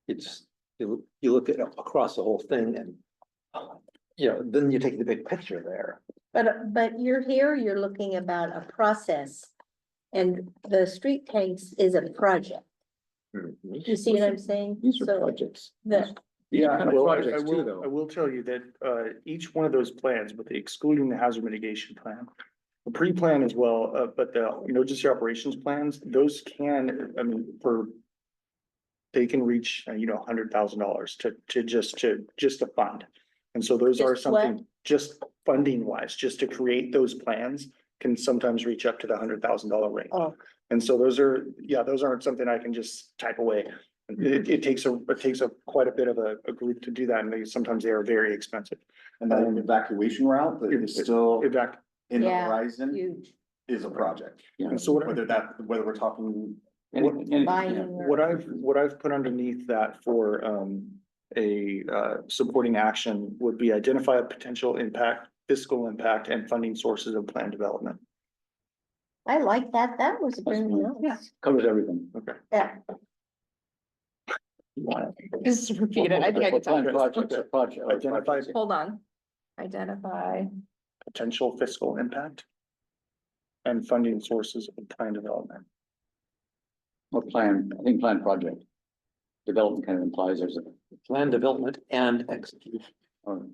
it's, you look at across the whole thing and then you take the big picture there. but you're looking about a process. And the street tanks is a project. Do you see what I'm saying? These are So projects. the, These are kind of Well, projects too, I though. will tell you that, each one of those plans, with the excluding the hazard mitigation plan. The pre-plan as well, but the emergency operations plans, those can, I mean, they can reach, $100,000 to just a fund. And so those are Just what? something, just funding wise, just to create those plans can sometimes reach up to the $100,000 range. Oh. And so those aren't something I can just type away. It takes quite a bit of a group to do that, and sometimes they are very expensive. And that evacuation route that is still in the Yeah. horizon huge is a project. And so Whether we're talking, buying. or- what I've put underneath that for a supporting action would be identify a potential impact, fiscal impact, and funding sources of plan development. I like that. That was very nice. Covers everything. Okay. Yeah. Just repeat it. I think I can Plan talk. project. Identify Hold on. Identify. potential fiscal impact and funding sources of plan development. Or plan, I think plan project. Development kind of implies there's a, Plan development and execution. or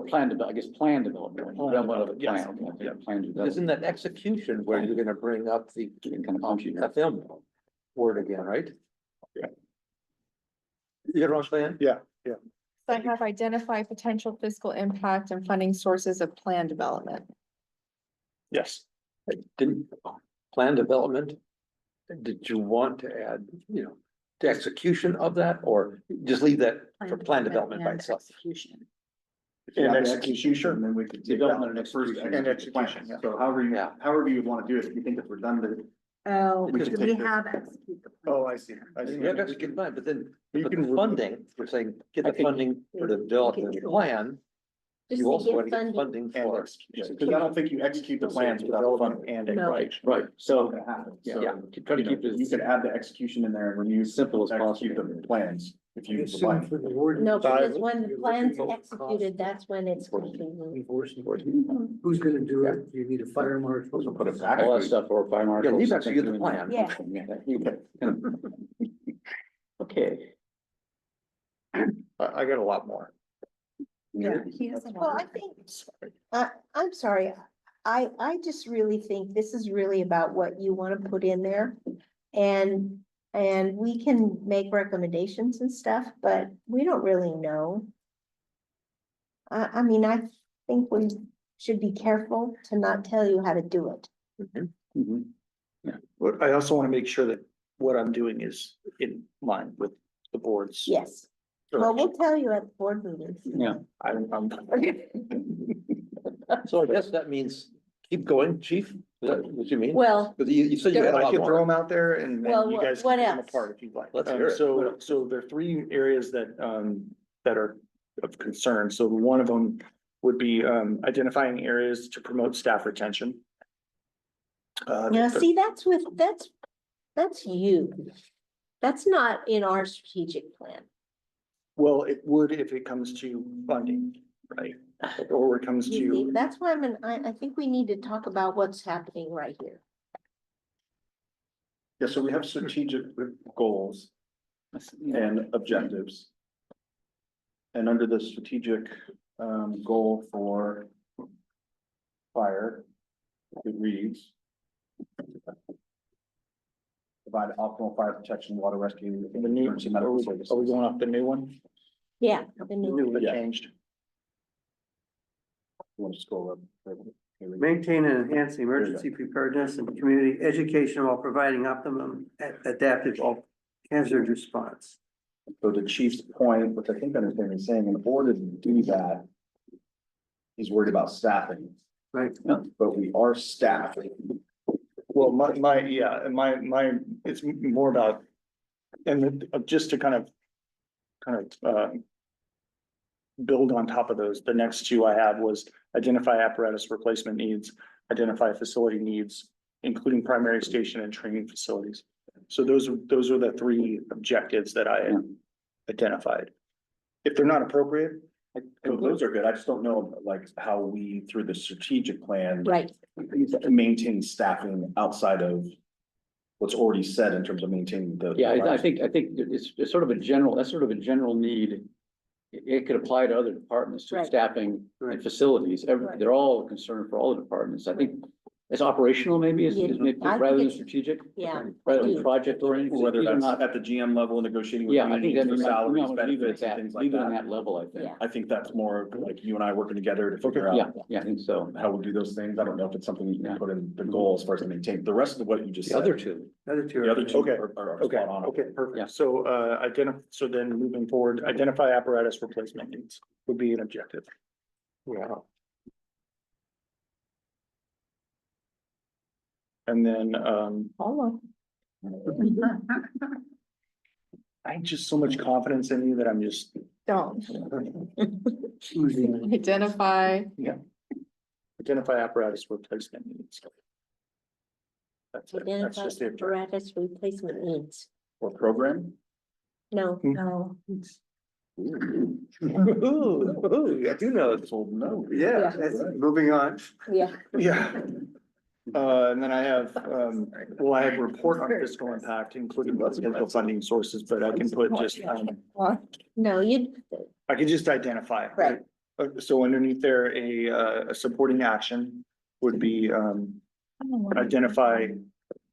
plan development. Development of a Yes. plan. Okay, Yeah. Plan development. Isn't that execution where you're gonna bring up the Kind of punchy. FM word again, right? Yeah. You get what I'm saying? Yeah, So I have identify potential fiscal impact and funding sources of plan development. yes. Didn't, plan development, did you want to add, the execution of that, or just leave that for plan development by and itself? Execution. if you have And the execution. execution, then we could take Development out and the first execution. And execution plan. execution, yeah. So Yeah. however you would want to do it, if you think it's redundant, Oh, We because could we take the- have execute the. plan. Oh, I see. You have to execute plan, but then, You but can the funding, we're saying, get I the think- funding for the development plan, Just you to also get want to get funding. funding And for. execution. because I don't think you execute the plans without funding. And No. execution. Right, It's not so gonna happen. Yeah. So, try to keep you it could add the execution in there and when you simple as execute possible. the plans, if you. Assume for the ordinance. No, because Five. when the plan's executed, that's when it's completed. Enforcement. Who's gonna do it? Do you need a fire marshal? We'll put it back. all that stuff or fire marshal. Yeah, leave execute the plan. Yeah. Okay. I got a lot more. Yeah, he has a Well, lot. I think, I'm sorry, I just really think this is really about what you want to put in there. And we can make recommendations and stuff, but we don't really know. I mean, I think we should be careful to not tell you how to do it. Mhm. But I also want to make sure that what I'm doing is in line with the board's. Yes, well, we'll tell you at the board meetings. Yeah. I'm So I guess that means keep going, chief, is that what you mean? Well, Because you said you had a I lot can throw more. them out there and Well, you guys what can pick them else? apart if you'd like. Let's hear it. So there are three areas that, that are of concern. So one of them would be, identifying areas to promote staff retention. now see, that's you. That's not in our strategic plan. Well, it would if it comes to funding, right? Or it comes You see, to, that's why I think we need to talk about what's happening right here. Yeah, so we have strategic goals and objectives. And under the strategic goal for fire, it reads. Provide optimal fire protection, water rescue. the new, emergency medical services. are we going off the new one? Yeah. the The new- new that Yeah. changed. You want to scroll up? Maintain and enhance emergency preparedness and community education while providing optimum adaptive hazard response. So the chief's point, which I think I understand he's saying, in order to do that, he's worried about staffing, Right. but we are staffing. Well, it's more about, and just to kind of build on top of those, the next two I had was identify apparatus replacement needs, identify facility needs, including primary station and training facilities. So those are the three objectives that I identified. If they're not appropriate, Those are good. I just don't know, like, how we, through the strategic plan. Right, Maintain staffing outside of what's already said in terms of maintaining the. Yeah, I think it's sort of a general, that's sort of a general need. It could apply to other departments, to Right. staffing Right. and facilities. Right. They're all concerned for all the departments. I think it's operational maybe is Yeah, maybe I think rather than it's- strategic, yeah. rather do. than project oriented. Whether These are that's not, at the GM level, negotiating with yeah, I think unions that for we might salaries, want to leave it at benefits and that, things like leave it on that. that level, I think. Yeah. I think that's more like you and I working together to figure Yeah, out yeah, I think so. how we do those things. I don't know if it's something you Yeah. can put in the goal as far as to maintain. The rest of what you just The said. other two, Other two. The other two Okay. are okay, spot on. okay, Yeah. perfect. So, so then moving forward, identify apparatus replacement needs would be an objective. yeah, And then, Hold I have just so much confidence in you that I'm just. Don't. Identify, Identify apparatus replacement needs. That's it, that's Identify just the objective. apparatus replacement needs. Or program. No, No. ooh, I do know it's So no. Yeah, that's, moving on. yeah. Yeah. And then I have, I have report on fiscal impact, including potential funding sources, but I can put just, No, you, I could just identify. Right. So underneath there, a supporting action would be, identify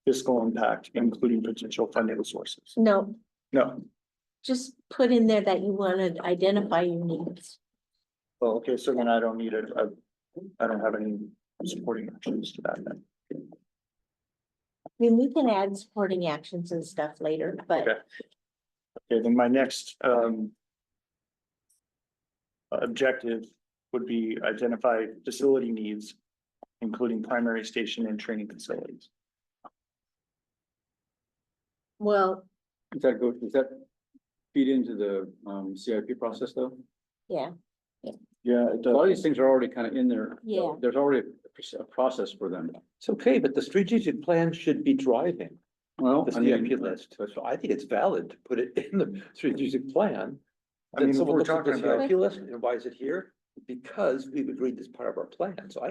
fiscal impact, including potential funding sources. no, No, just put in there that you want to identify your needs. oh, okay, so then I don't need it, I don't have any supporting actions to that then. I mean, we can add supporting actions and stuff later, but Okay. Okay, then my next, objective would be identify facility needs, including primary station and training facilities. well, Does that feed into the CIP process though? yeah, Yeah, A it lot of does. these things are already kind of in there. Yeah. There's already a process for them. it's okay, but the strategic plan should be driving Well, the I mean, CIP list. So I think it's valid to put it in the strategic plan. I mean, Then if someone we're looks at the talking about, CIP list, and why is it here? Because we've agreed this part of our plan, so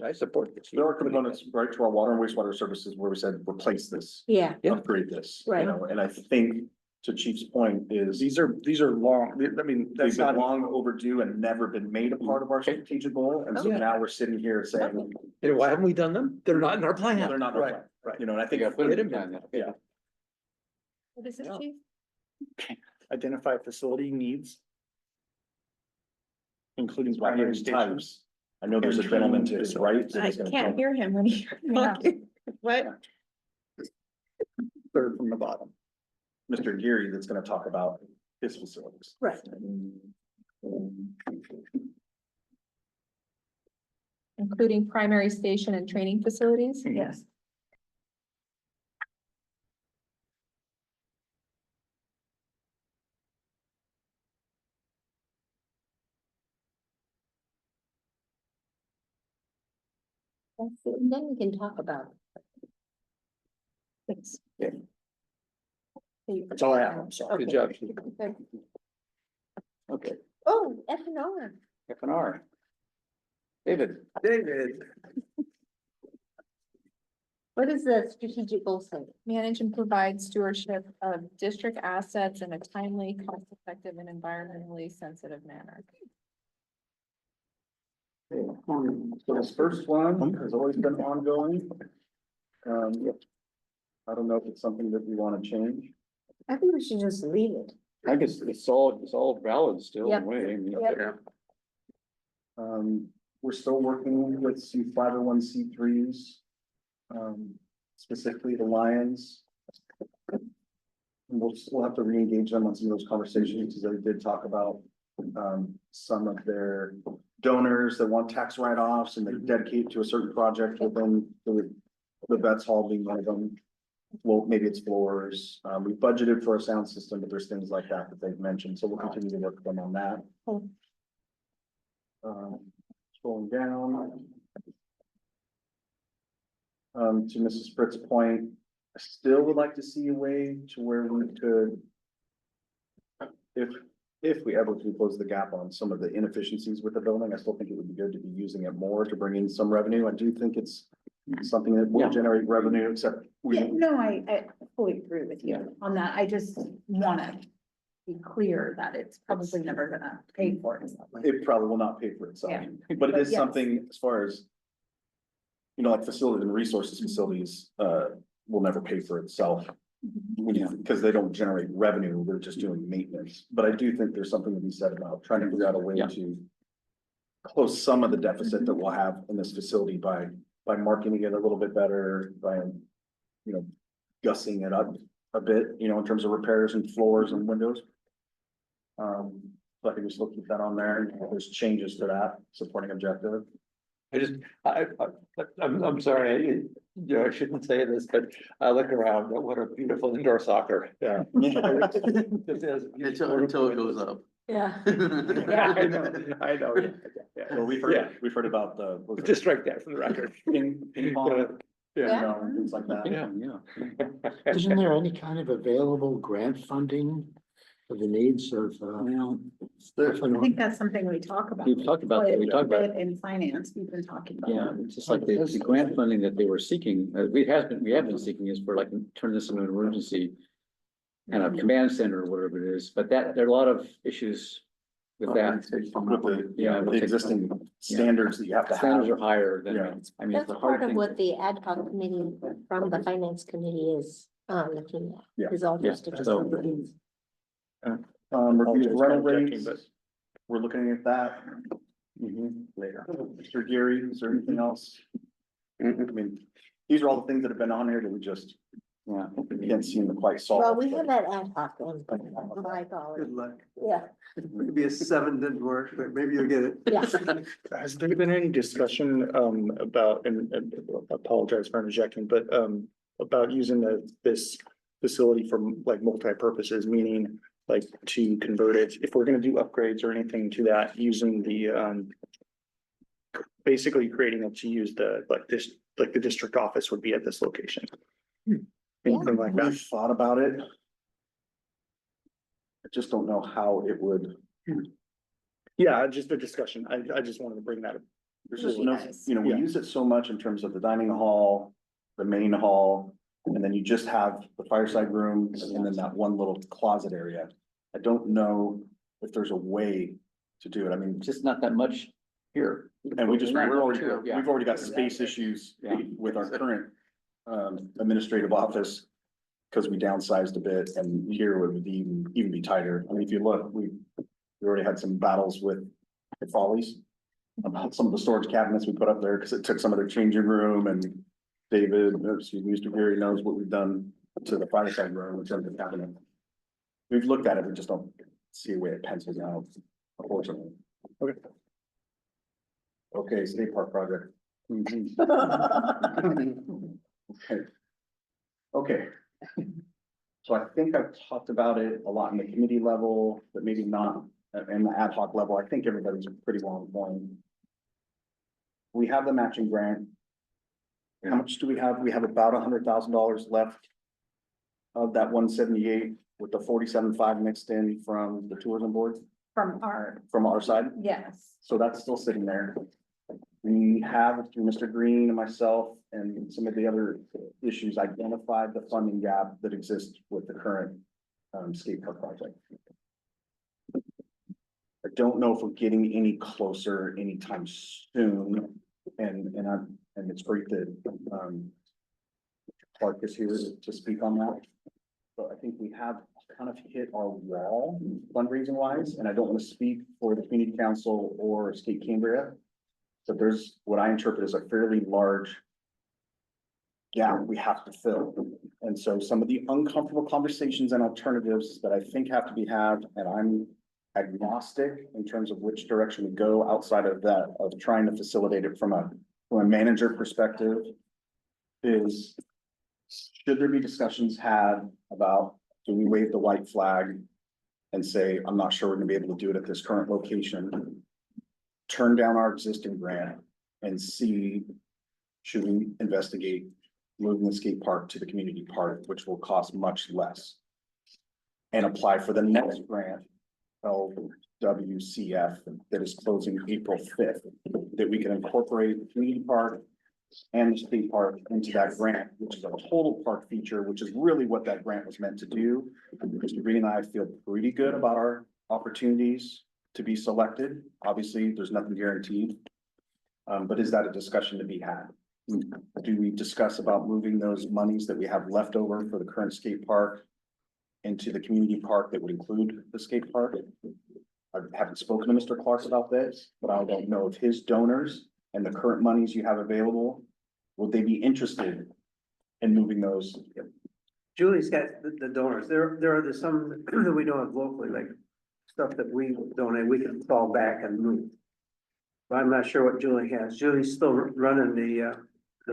I support this. There are components, right, to our water and wastewater services where we said, replace this, yeah, Yeah. upgrade this, you Right. know, and I think to Chief's point is. these are long, I mean, They've that's been not, long overdue and never been made a part of our strategic goal, and so Yeah. now we're sitting here saying. You know, why haven't we done them? They're not in our plan. They're not in our Right, plan, right. you know, and I you think. gotta put it in Get 'em plan in. then. Yeah. what is this, Yeah. chief? identify facility needs. Including It's right here primary in stations. types. I know there's a gentleman to his right. so I he's gonna can't come. hear him when he's talking. What? Third from the bottom. Mr. Geary that's gonna talk about his facilities. right. including primary station and training facilities. Yes. That's it. And then we can talk about. Thanks. That's all I have, I'm sorry. Good job. Okay. Okay, Oh, F&R. F&R. David, What is the strategic goal say? Manage and provide stewardship of district assets in a timely, cost-effective, and environmentally sensitive manner. So this first one has always been ongoing. I don't know if it's something that we want to change. I think we should just leave it. I guess it's all valid still in Yep. a way. I mean, Yep. We're still working with some 501(c)(3)s. Specifically the Lions. And we'll have to re-engage them on some of those conversations, because they did talk about, some of their donors that want tax write-offs and they dedicate to a certain project within the vets hall being one of them. Well, maybe it's floors. We budgeted for a sound system, but there's things like that that they've mentioned, so we'll continue to work with them on that. Scrolling down. To Mrs. Fritz's point, I still would like to see a way to where we could. If we ever can close the gap on some of the inefficiencies with the building, I still think it would be good to be using it more to bring in some revenue. I do think it's something that will generate revenue, except Yeah, we, no, I fully agree with you on that. I just wanna be clear that it's probably never gonna pay for itself. it probably will not pay for itself. Yeah. But it is But yes. something as far as, like facilities and resources facilities, will never pay for itself. Because they don't generate revenue, they're just doing maintenance. But I do think there's something to be said about trying to figure out a way Yeah. to close some of the deficit that we'll have in this facility by marketing it a little bit better, by, gussing it up a bit, in terms of repairs and floors and windows. So I think we still keep that on there. There's changes to that supporting objective. I'm sorry, I shouldn't say this, but I look around, what a beautiful indoor soccer. Yeah. Until it goes up. Yeah. Yeah, I know, yeah. Well, we've heard about the. was it Just strike that from the record. ping pong, Yeah. things like that. yeah. Isn't there any kind of available grant funding for the needs of, I think that's something we talk about. We've talked about that, we talked about. In finance, we've been talking about. Yeah, it's just like the grant funding that they were seeking, we have been seeking is for like, turn this into an emergency. Kind of command center or whatever it is, but there are a lot of issues with that. With Yeah, the existing standards that you have to have. Standards are higher than, Yeah. I mean, it's That's a hard part of thing. what the ad hoc committee from the finance committee is, looking at. Yeah. Is all Yeah, just. so- Review Apologize the for rental interjecting, rates, we're looking at that. Later. Mr. Geary, is there anything else? I mean, these are all the things that have been on here that we just, we can't seem to quite solve. Well, we have that ad hoc one, my God, Good luck. yeah, Maybe a 7 didn't work, but maybe you'll get it. yeah. Has there been any discussion about, and apologize for interjecting, but about using this facility for like multi-purposes, meaning like to convert it, if we're gonna do upgrades or anything to that, using the basically creating it to use the, like the district office would be at this location. Anything like that. We've thought about it. I just don't know how it would, Yeah, just a discussion. I just wanted to bring that up. there's just Really no, nice. we Yeah. use it so much in terms of the dining hall, the main hall. And then you just have the fireside room and then that one little closet area. I don't know if there's a way to do it. I mean, Just not that much here. and we've Yeah. already got space issues Yeah. with our current administrative office. Cause we downsized a bit and here would be even be tighter. I mean, if you look, we already had some battles with the Follies. About some of the storage cabinets we put up there, cause it took some of their changing room and David, Mr. Gary knows what we've done to the fireside room in terms of cabinet. We've looked at it, we just don't see a way it pencils out, unfortunately. Okay. Okay, state park project. Okay. Okay. So I think I've talked about it a lot in the committee level, but maybe not in the ad hoc level. I think everybody's pretty well informed. We have the matching grant. How much do we have? We have about $100,000 left of that 178 with the 47.5 mixed in from the tourism board, From our, from our side. yes. So that's still sitting there. We have, through Mr. Green and myself and some of the other issues, identified the funding gap that exists with the current skate park project. I don't know if we're getting any closer anytime soon, and it's great that Clark is here to speak on that. But I think we have kind of hit our wall fundraising wise, and I don't want to speak for the community council or Skate Cambria. But there's what I interpret as a fairly large gap we have to fill. And so some of the uncomfortable conversations and alternatives that I think have to be had, and I'm agnostic in terms of which direction we go outside of that, of trying to facilitate it from a manager perspective, is should there be discussions had about, do we wave the white flag and say, I'm not sure we're gonna be able to do it at this current location, turn down our existing grant and see, should we investigate moving the skate park to the community park, which will cost much less, and apply for the next grant, LWCF, that is closing April 5th, that we can incorporate the community park and the skate park into that grant, which is a total park feature, which is really what that grant was meant to do. Mr. Green and I feel pretty good about our opportunities to be selected. Obviously, there's nothing guaranteed. But is that a discussion to be had? Do we discuss about moving those monies that we have left over for the current skate park into the community park that would include the skate park? I haven't spoken to Mr. Clark about this, but I don't know if his donors and the current monies you have available, would they be interested in moving those? Julie's got the donors. There are some that we don't have locally, like stuff that we donate, we can fall back and move. But I'm not sure what Julie has. Julie's still running the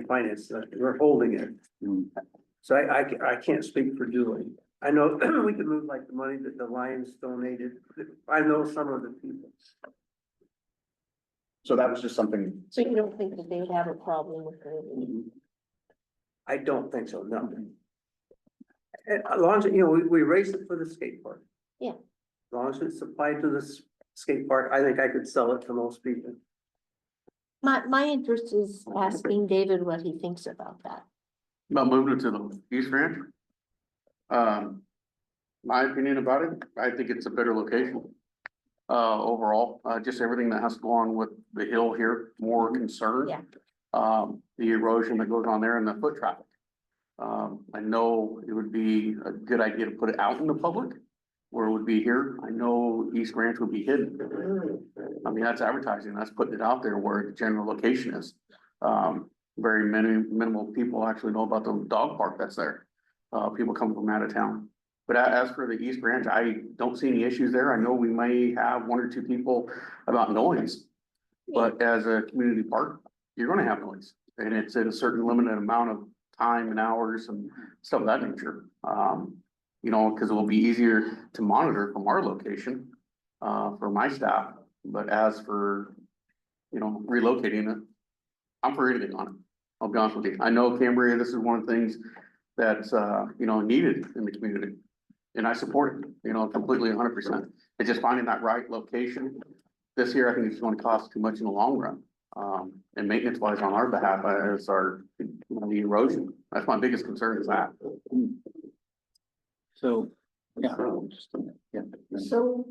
finance, we're holding it. So I can't speak for Julie. I know we could move like the money that the Lions donated. I know some of the people. So that was just something. So you don't think that they would have a problem with it? I don't think so, no. And as long as, you know, we raised it for the skate park. Yeah. As long as it's supplied to the skate park, I think I could sell it to most people. My interest is asking David what he thinks about that. About moving it to the East Ranch. My opinion about it, I think it's a better location. Overall, just everything that has to go on with the hill here, more concern. Yeah. The erosion that goes on there and the foot traffic. I know it would be a good idea to put it out in the public, where it would be here. I know East Ranch would be hidden. I mean, that's advertising, that's putting it out there where the general location is. Very minimal people actually know about the dog park that's there. People come from out of town. But as for the East Ranch, I don't see any issues there. I know we may have one or two people about noise. But as a community park, you're gonna have noise, and it's at a certain limited amount of time and hours and stuff of that nature. You know, because it will be easier to monitor from our location, for my staff. But as for, you know, relocating it, I'm for anything on it. I'll be honest with you. I know Cambria, this is one of the things that's, you know, needed in the community. And I support it, you know, completely 100%. It's just finding that right location. This year, I think it's going to cost too much in the long run. And maintenance wise on our behalf, is our, you know, the erosion. That's my biggest concern is that. So, yeah. So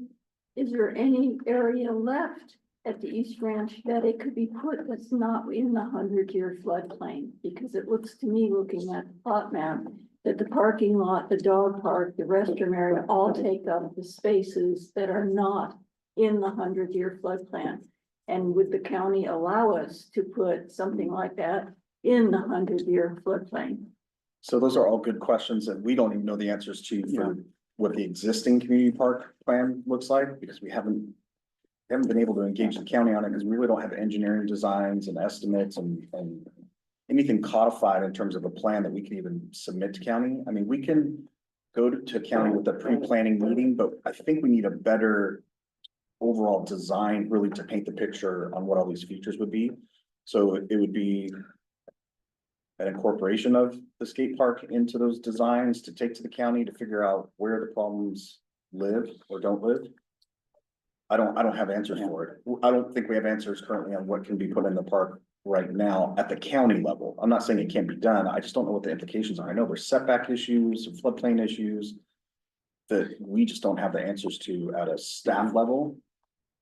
is there any area left at the East Ranch that it could be put that's not in the 100-year floodplain? Because it looks to me, looking at the plot map, that the parking lot, the dog park, the restroom area all take up the spaces that are not in the 100-year floodplain. And would the county allow us to put something like that in the 100-year floodplain? So those are all good questions that we don't even know the answers to for what the existing community park plan looks like, because we haven't haven't been able to engage the county on it because we really don't have engineering designs and estimates and anything codified in terms of a plan that we can even submit to county. I mean, we can go to county with a pre-planning meeting, but I think we need a better overall design really to paint the picture on what all these features would be. So it would be an incorporation of the skate park into those designs to take to the county to figure out where the problems live or don't live. I don't have answers for it. I don't think we have answers currently on what can be put in the park right now at the county level. I'm not saying it can't be done. I just don't know what the implications are. I know there's setback issues, floodplain issues that we just don't have the answers to at a staff level.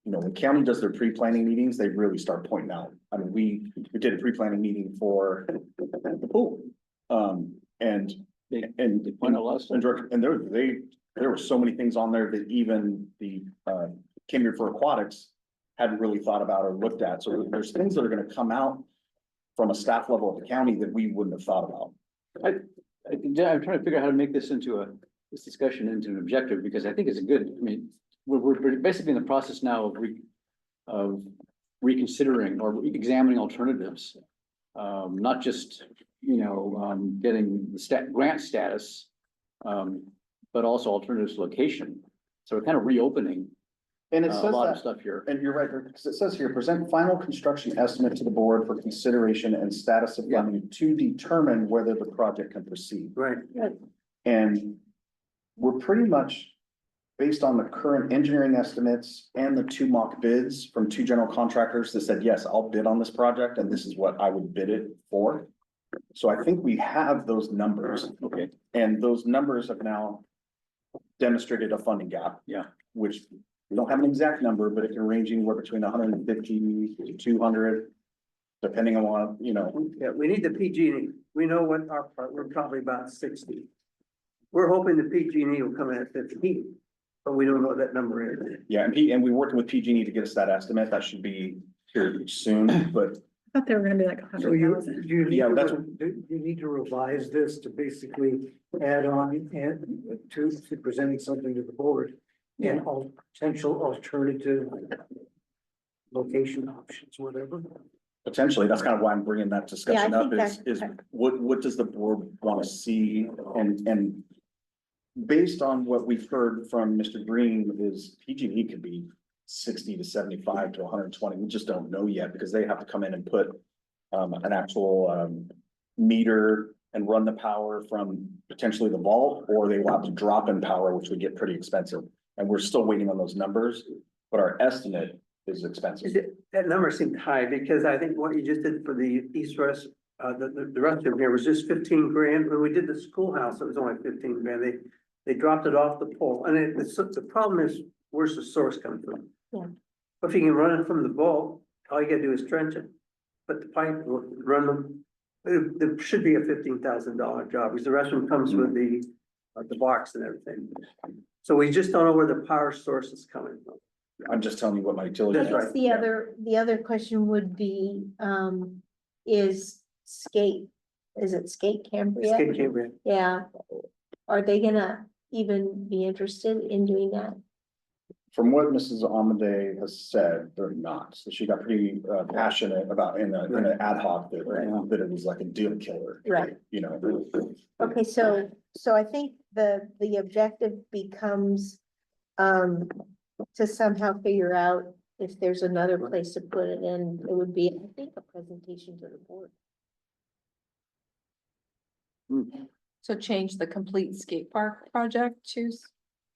You know, when county does their pre-planning meetings, they really start pointing out. I mean, we did a pre-planning meeting for the pool. And They point out a lot of stuff. and there were so many things on there that even the Cambria for Aquatics hadn't really thought about or looked at. So there's things that are gonna come out from a staff level of the county that we wouldn't have thought about. I'm trying to figure out how to make this into this discussion into an objective, because I think it's a good, I mean, we're basically in the process now of reconsidering or examining alternatives. Not just, getting the grant status, but also alternatives to location. So we're kind of reopening And it a says lot of that, stuff here. and you're right, because it says here, present final construction estimate to the board for consideration and status of funding to determine whether the project can proceed. Right. And we're pretty much, based on the current engineering estimates and the 2 mock bids from 2 general contractors that said, yes, I'll bid on this project and this is what I would bid it for. So I think we have those numbers. Okay. And those numbers have now demonstrated a funding gap. Yeah. Which we don't have an exact number, but it can range anywhere between 150 to 200, depending on what, Yeah, we need the PG&E. We know what our part, we're probably about 60. We're hoping the PG&E will come in at 15, but we don't know what that number is. Yeah, and we're working with PG&E to get us that estimate. That should be here soon, but I thought they were gonna be like So you need Yeah, to, that's- you need to revise this to basically add on and to presenting something to the board. And all potential alternative location options, whatever. potentially, that's kind of why I'm bringing that discussion Yeah, I up think is that- what does the board want to see? And based on what we've heard from Mr. Green is PG&E could be 60 to 75 to 120. We just don't know yet because they have to come in and put an actual meter and run the power from potentially the vault, or they will have to drop in power, which would get pretty expensive. And we're still waiting on those numbers, but our estimate is expensive. That number seemed high because I think what you just did for the east-west, the restroom here was just 15 grand. When we did the schoolhouse, it was only 15 grand. They dropped it off the pole. And the problem is, where's the source coming from? Yeah. If you can run it from the vault, all you gotta do is trench it. But the pipe will run them. There should be a $15,000 job because the restroom comes with the box and everything. So we just don't know where the power source is coming from. I'm just telling you what my utility. That's I guess the other question would be, is it Skate Cambria? Skate Cambria. Yeah. Are they gonna even be interested in doing that? From what Mrs. Amade has said, they're not. So she got pretty passionate about in an ad hoc that it was like a deal killer. Right. Okay, so I think the objective becomes, to somehow figure out if there's another place to put it in. It would be, I think, a presentation to the board. So change the complete skate park project to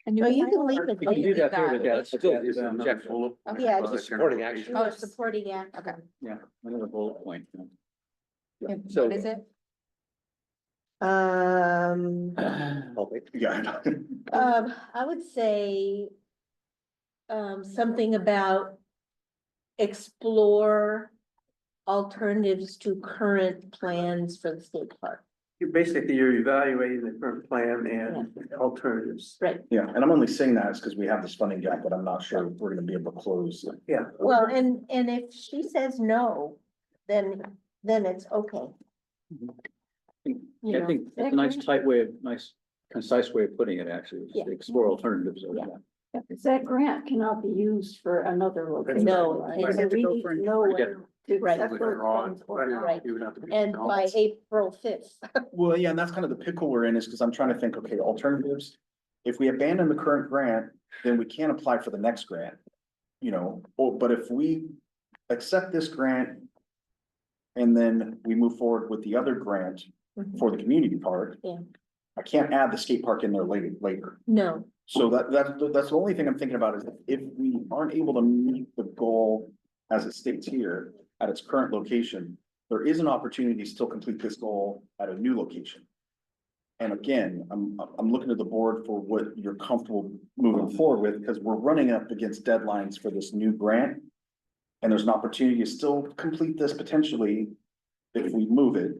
a new No, you title, can leave or it can we there. leave that? That's still is an objective. Okay. Yeah, Well, just supporting action. Oh, supporting act. Okay. Yeah, another bullet point. And So- what is it? Yeah. I would say, something about explore alternatives to current plans for the state park. You're evaluating the current plan and alternatives. Right. Yeah, and I'm only saying that is because we have this funding gap, but I'm not sure we're gonna be able to close. Yeah. Well, and if she says no, then it's okay. I think it's a nice tight way nice concise way of putting it, actually, is to Yeah. explore alternatives. Yeah. Because that grant cannot be used for another location. No, right? it's- So we need to know whether to Right. accept those funds or not. Right. And by April 5th. Well, yeah, and that's kind of the pickle we're in, is because I'm trying to think, okay, alternatives. If we abandon the current grant, then we can't apply for the next grant. You know, but if we accept this grant. And then we move forward with the other grant for the community park. Yeah. I can't add the skate park in there later. No, So that's the only thing I'm thinking about is if we aren't able to meet the goal as it states here at its current location, there is an opportunity to still complete this goal at a new location. And again, I'm looking at the board for what you're comfortable moving forward with, because we're running up against deadlines for this new grant. And there's an opportunity to still complete this potentially if we move it.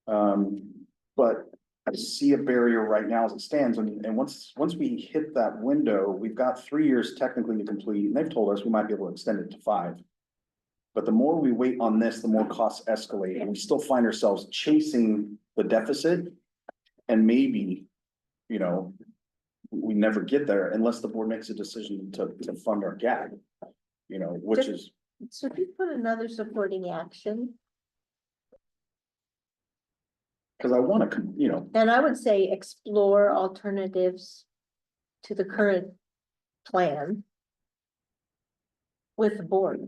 But I see a barrier right now as it stands, and once we hit that window, we've got 3 years technically to complete, and they've told us we might be able to extend it to 5. But the more we wait on this, the more costs escalate, and we still find ourselves chasing the deficit. And maybe, you know, we never get there unless the board makes a decision to fund our gap. You know, which is, so if you put another supporting action, because I want to, you know, and I would say explore alternatives to the current plan with the board.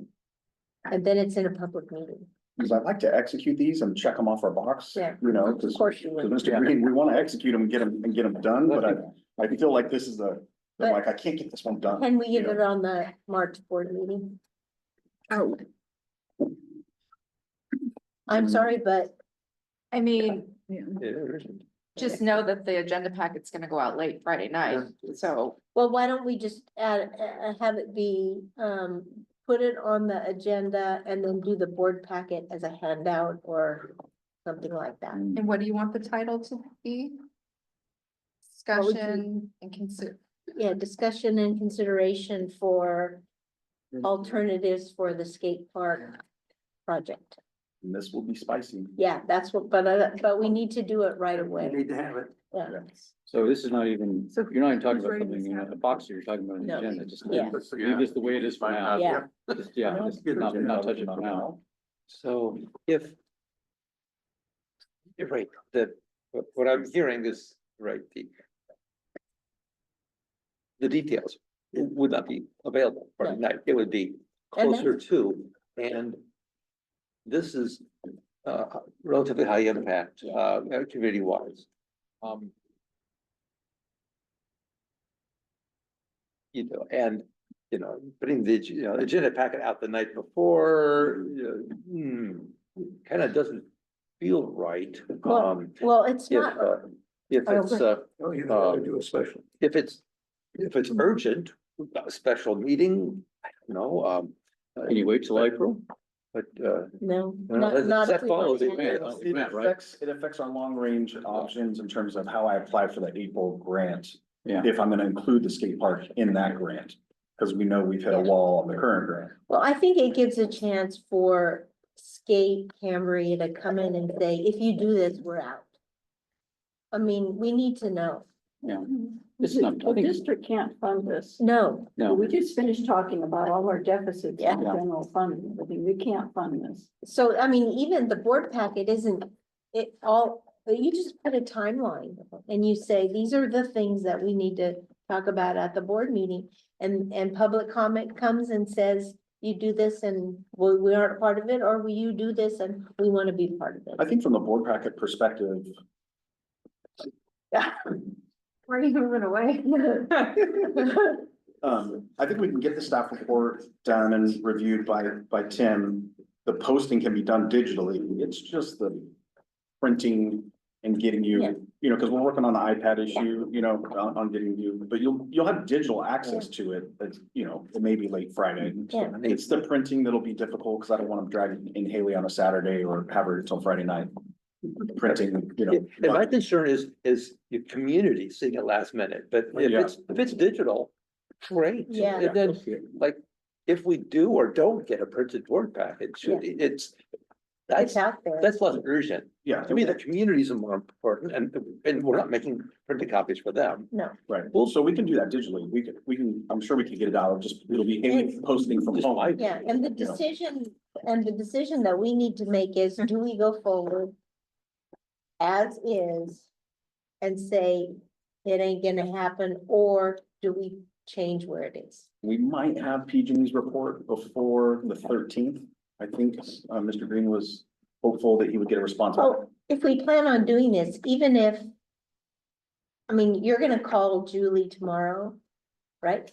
And then it's in a public meeting. because I'd like to execute these and check them off our box, Yeah. you know, Of because course you would. Mr. Green, we want to execute them and get them done, but I feel like this is I'm But- like, I can't get this one done. Can we get you it know? on the March board meeting? Oh, I'm sorry, but I mean, yeah. just know that the agenda packet's gonna go out late Friday night, so. well, why don't we just have it be, put it on the agenda and then do the board packet as a handout or something like that. And what do you want the title to be? What would you- Discussion and consider. Yeah, discussion and consideration for alternatives for the skate park project. And this will be spicy. Yeah, that's what, but we need to do it right You away. need to have it. Yeah. So this is not even, So you're not even talking who's about writing this something in down? a box, you're talking about an No. agenda, just Yeah. leave this the way it is for now. Yeah. Just, yeah, just not touch it for now. So if. You're right, what I'm hearing is, right, the details would not be available for No. tonight, it would be And closer to, and this is relatively high impact, community wise. You know, and, you know, putting the, agenda packet out the night before, kind of doesn't feel right. Well, it's If, not, if it's, Oh, you gotta do a special. if it's urgent, a special meeting, I don't know, Can you wait till April? but, no, that- not that if we follows want it, to. man. It affects our long range options in terms of how I apply for the April grant. Yeah. If I'm gonna include the skate park in that grant, because we know we've hit a wall on the current grant. Well, I think it gives a chance for Skate Cambria to come in and say, if you do this, we're out. I mean, we need to know. Yeah, it's not, I The think, district can't fund this. No, no, We just finished talking about all our deficits Yeah. in general fund, and everything. We can't fund this. so I mean, even the board packet isn't, it all, you just put a timeline and you say, these are the things that we need to talk about at the board meeting. And public comment comes and says, you do this and we aren't part of it, or will you do this and we want to be part of I it? think from the board packet perspective, Where are you moving away? I think we can get the staff report done and reviewed by Tim. The posting can be done digitally. It's just the printing and getting Yeah. you know, because we're working on the iPad issue, you know, on getting you, but you'll have digital access to it. It's, you know, it may be late Friday. Yeah. It's the printing that'll be difficult because I don't want to drag in Haley on a Saturday or have her until Friday night. Printing, you know. And my concern is your community seeing it last minute, but Yeah. if it's digital, great. Yeah. And then, like, if we do or don't get a printed board package, it's, It's out there. That's less urgent. Yeah. To me, the communities are more important and we're not making printed copies for them. No, Right, well, so we can do that digitally, I'm sure we can get it out, it'll be posting from home. yeah, and the decision that we need to make is, do we go forward as is and say it ain't gonna happen, or do we change where it is? We might have PG&E's report before the 13th. I think, Mr. Green was hopeful that he would get a response. Well, if we plan on doing this, even if, I mean, you're gonna call Julie tomorrow, right?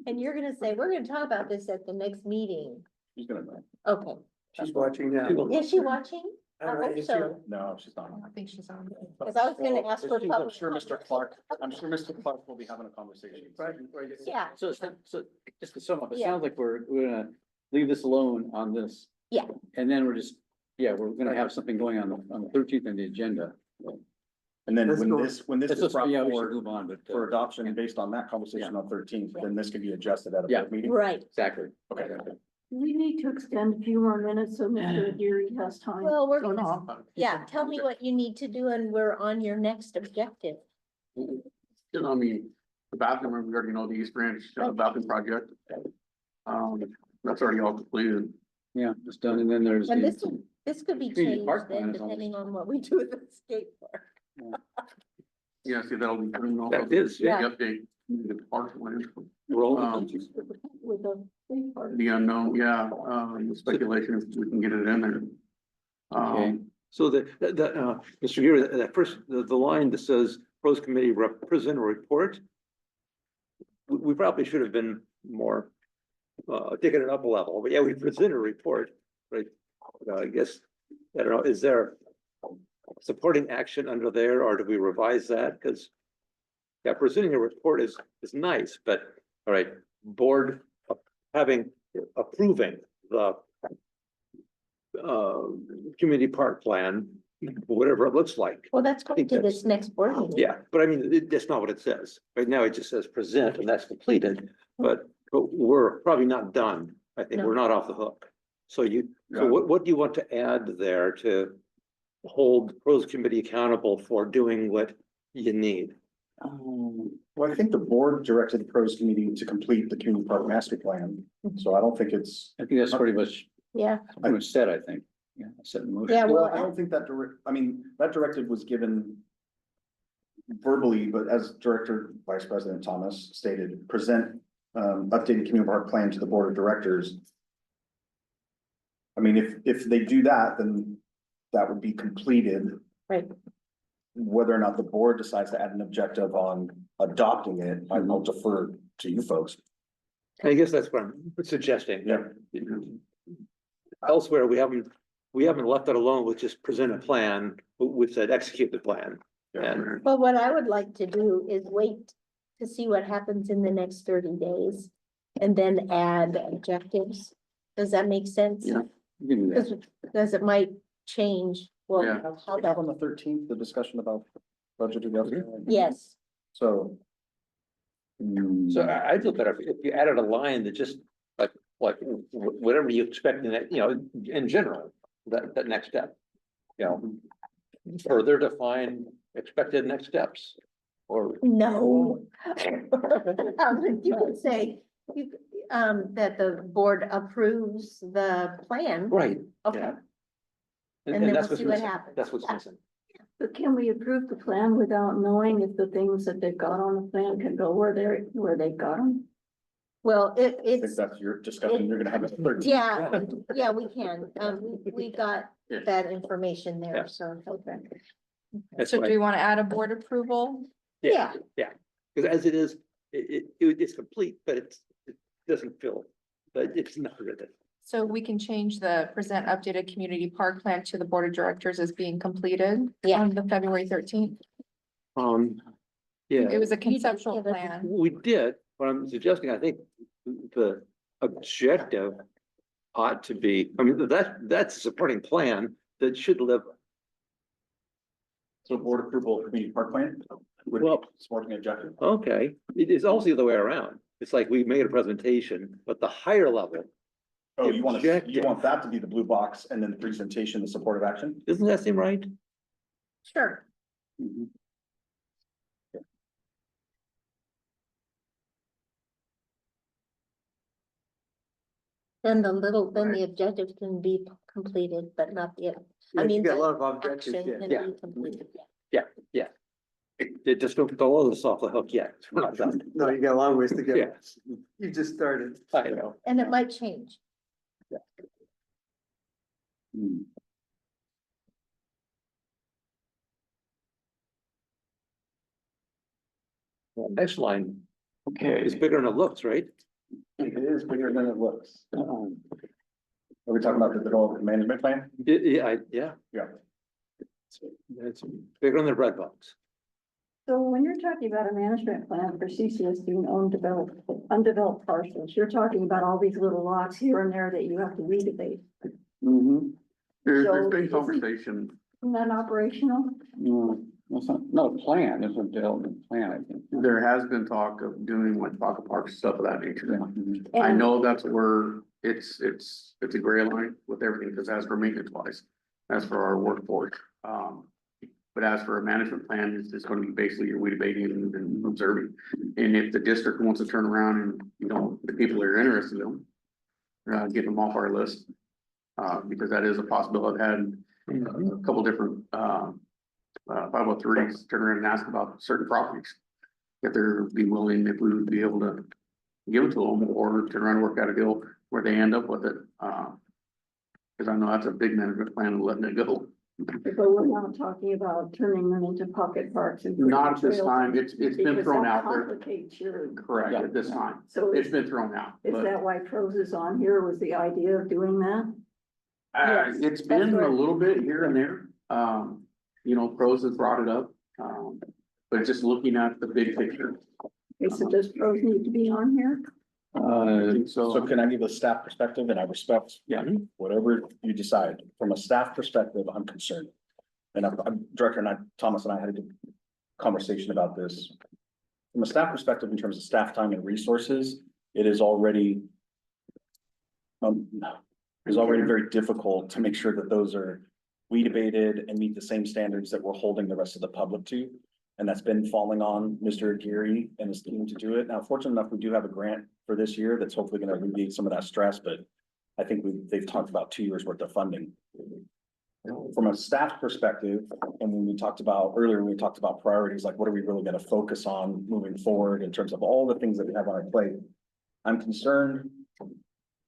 And you're gonna say, we're gonna talk about this at the next meeting. She's gonna know. Okay, She's watching now. is she watching? I hope so, No, she's not. I think she's on. because I was gonna ask for I'm public. sure Mr. Clark will be having a conversation. Yeah, So, just to sum up, it Yeah. sounds like we're gonna leave this alone on this. Yeah. And then we're just, we're gonna have something going on the 13th on the agenda. And then Let's when go. this is brought Yeah, we should forward move on, but. for adoption based on that conversation on 13th, then this can be adjusted at a Yeah. board meeting. right. Exactly. Okay. We need to extend a few more minutes so Mr. Geary has time. Well, we're So gonna, no. yeah, tell me what you need to do and we're on your next objective. You know, I mean, the bathroom, we already know the East Branch bathroom project. That's already all completed. Yeah, it's done, and then there's. And the- this could be Community changed park then plan is almost- depending on what we do with the skate park. Yeah, see, that'll be coming off. That is, The yeah. update, the park plan, Roll. With the big part. the unknown, yeah, the speculation if we can get it in there. Okay. So Mr. Geary, that first, the line that says pros committee represent a report. We probably should have been more, taking it up a level, but yeah, we present a report, right? I guess, I don't know, is there supporting action under there, or do we revise that? Because yeah, presenting a report is nice, but all right, board approving the community park plan, whatever it looks like. Well, that's going to this next board meeting. Yeah, but I mean, that's not what it says. Right now, it just says present and that's completed, but we're probably not done. I think No. we're not off the hook. So Yeah. what do you want to add there to hold pros committee accountable for doing what you need? Well, I think the board directed the pros committee to complete the community park master plan, so I don't think it's. I think that's pretty much Yeah, said, I think. Yeah, set in motion. yeah, Well, I well, don't think that that directive was given verbally, but as Director Vice President Thomas stated, present updated community park plan to the board of directors. I mean, if they do that, then that would be completed. Right. Whether or not the board decides to add an objective on adopting it, I'll defer to you folks. I guess that's what I'm suggesting. Yeah. Elsewhere, we haven't left it alone with just present a plan. We've said execute the plan. And well, what I would like to do is wait to see what happens in the next 30 days and then add objectives. Does that make sense? Yeah. You can do that. Because it might change, well, Yeah. how We that, have on the 13th, the discussion about budget adjustment. yes, So. so I'd look better if you added a line that just like whatever you expect in that, in general, that next step. Further define expected next steps or. no. You could say, that the board approves the plan. Right. Okay, yeah. and then that's we'll what's see what missing. happens. That's what's Yeah. missing. But can we approve the plan without knowing if the things that they've got on the plan can go where they got them? Well, I think it's, that's your discussion, you're gonna have a 13th. yeah, we can, we got Yeah. that information Yeah. there, so, okay. That's So do why, we want to add a board approval? Yeah, because as it is, it's complete, but it doesn't feel, but it's not written. So we can change the present updated community park plan to the board of directors as being completed Yeah. on the February 13th. Yeah, It was a conceptual give us- plan. we did, what I'm suggesting, I think the objective ought to be, I mean, that's a supporting plan that should live. So board approval of community park plan would be Well- supporting objective. Okay, it is also the other way around. It's like we made a presentation, but the higher level Oh, you want objective. that to be the blue box and then the presentation, the supportive action? Doesn't that seem right? Sure. Then the objective can be completed, but not the, I mean, You got a lot the of objectives, action yeah. can Yeah. be completed. Yeah. It just don't all this off the hook yet. We're not done. No, you got a long ways to go. Yeah. You just started. I know. And it might change. Well, next line Okay. is bigger than it looks, right? It is bigger than it looks. Are we talking about the development management plan? Yeah. Yeah. It's bigger than the red box. So when you're talking about a management plan for CCSD and undeveloped parcels, you're talking about all these little lots here and there that you have to redebate. Mm-hmm. There's So been isn't- conversation, Isn't that operational? no, it's not a plan, it's a development plan, I think. There has been talk of doing like pocket park stuff of that nature. I And- know that's where it's a gray line with everything, because as for maintenance wise, as for our workforce. But as for a management plan, it's just gonna be basically your weed abating and observing. And if the district wants to turn around and, the people that are interested in them, get them off our list. Because that is a possibility. I've had a couple different, 503s turn around and ask about certain properties. If they're be willing, if we would be able to give it to them or turn around and work out a deal where they end up with it. Cause I know that's a big management plan of letting it go. But we're not talking about turning them into pocket parks and. Not at this trails, time. It's been because thrown that out there. complicates your. Correct, at this time. So It's is been thrown out. but- that why pros is on here? Was the idea of doing that? Yes, It's that's been a right. little bit here and there. Pros has brought it up. But just looking at the big picture. Okay, so does pros need to be on here? So can I give a staff perspective, and I respect Yeah. whatever you decide. From a staff perspective, I'm concerned. And Director Thomas and I had a good conversation about this. From a staff perspective, in terms of staff time and resources, it is already very difficult to make sure that those are weed abated and meet the same standards that we're holding the rest of the public to. And that's been falling on Mr. Aguirre and his team to do it. Now, fortunate enough, we do have a grant for this year that's hopefully gonna alleviate some of that stress, but I think they've talked about 2 years worth of funding. From a staff perspective, and when we talked about priorities, like what are we really gonna focus on moving forward in terms of all the things that we have on our plate? I'm concerned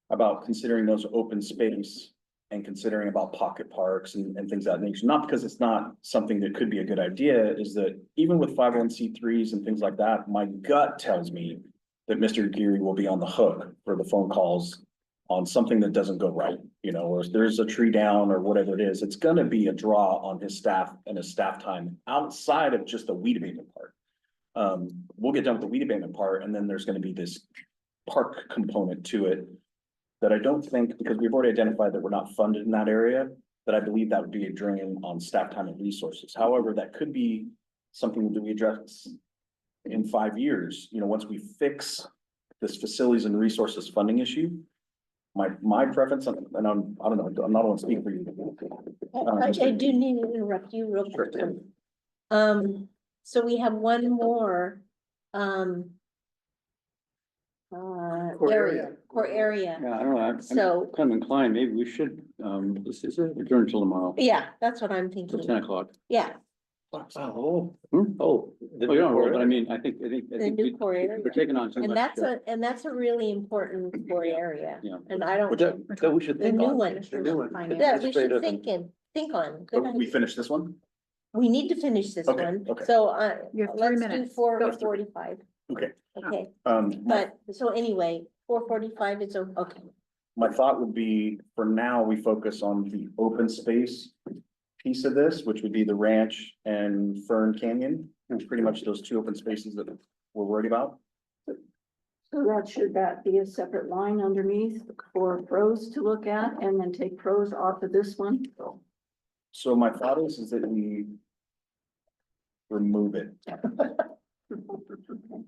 about considering those open space and considering about pocket parks and things of that nature, not because it's not something that could be a good idea, is that even with 501c3s and things like that, my gut tells me that Mr. Aguirre will be on the hook for the phone calls on something that doesn't go right, or if there's a tree down or whatever it is, it's gonna be a draw on his staff and his staff time outside of just the weed abatement part. We'll get done with the weed abatement part, and then there's gonna be this park component to it that I don't think, because we've already identified that we're not funded in that area, that I believe that would be a drain on staff time and resources. However, that could be something that we address in 5 years, once we fix this facilities and resources funding issue. My preference, and I don't know, I'm not on speaking for you. I do need to interrupt you real quick. So we have one more, core area. Yeah, I don't know, I'm So, kind of inclined, maybe we should, this is adjourn until tomorrow, yeah, that's what I'm till thinking. 10 o'clock. Yeah, Oh, Hmm? oh. Oh, yeah, but I mean, I think the new core area. we're taking on too And much. that's a really important core area. Yeah. And I don't, That we should the think new on. one, The new one. that we should Administrative think on. Good We idea. finish this one? We need to finish this Okay, one. okay. So, You have 3 let's do minutes. 4:45. Okay. Okay, My but, so anyway, 4:45 is, okay. thought would be, for now, we focus on the open space piece of this, which would be the ranch and Fern Canyon. It's pretty much those 2 open spaces that we're worried about. So should that be a separate line underneath for pros to look at and then take pros off of this one? So my thought is that we remove it.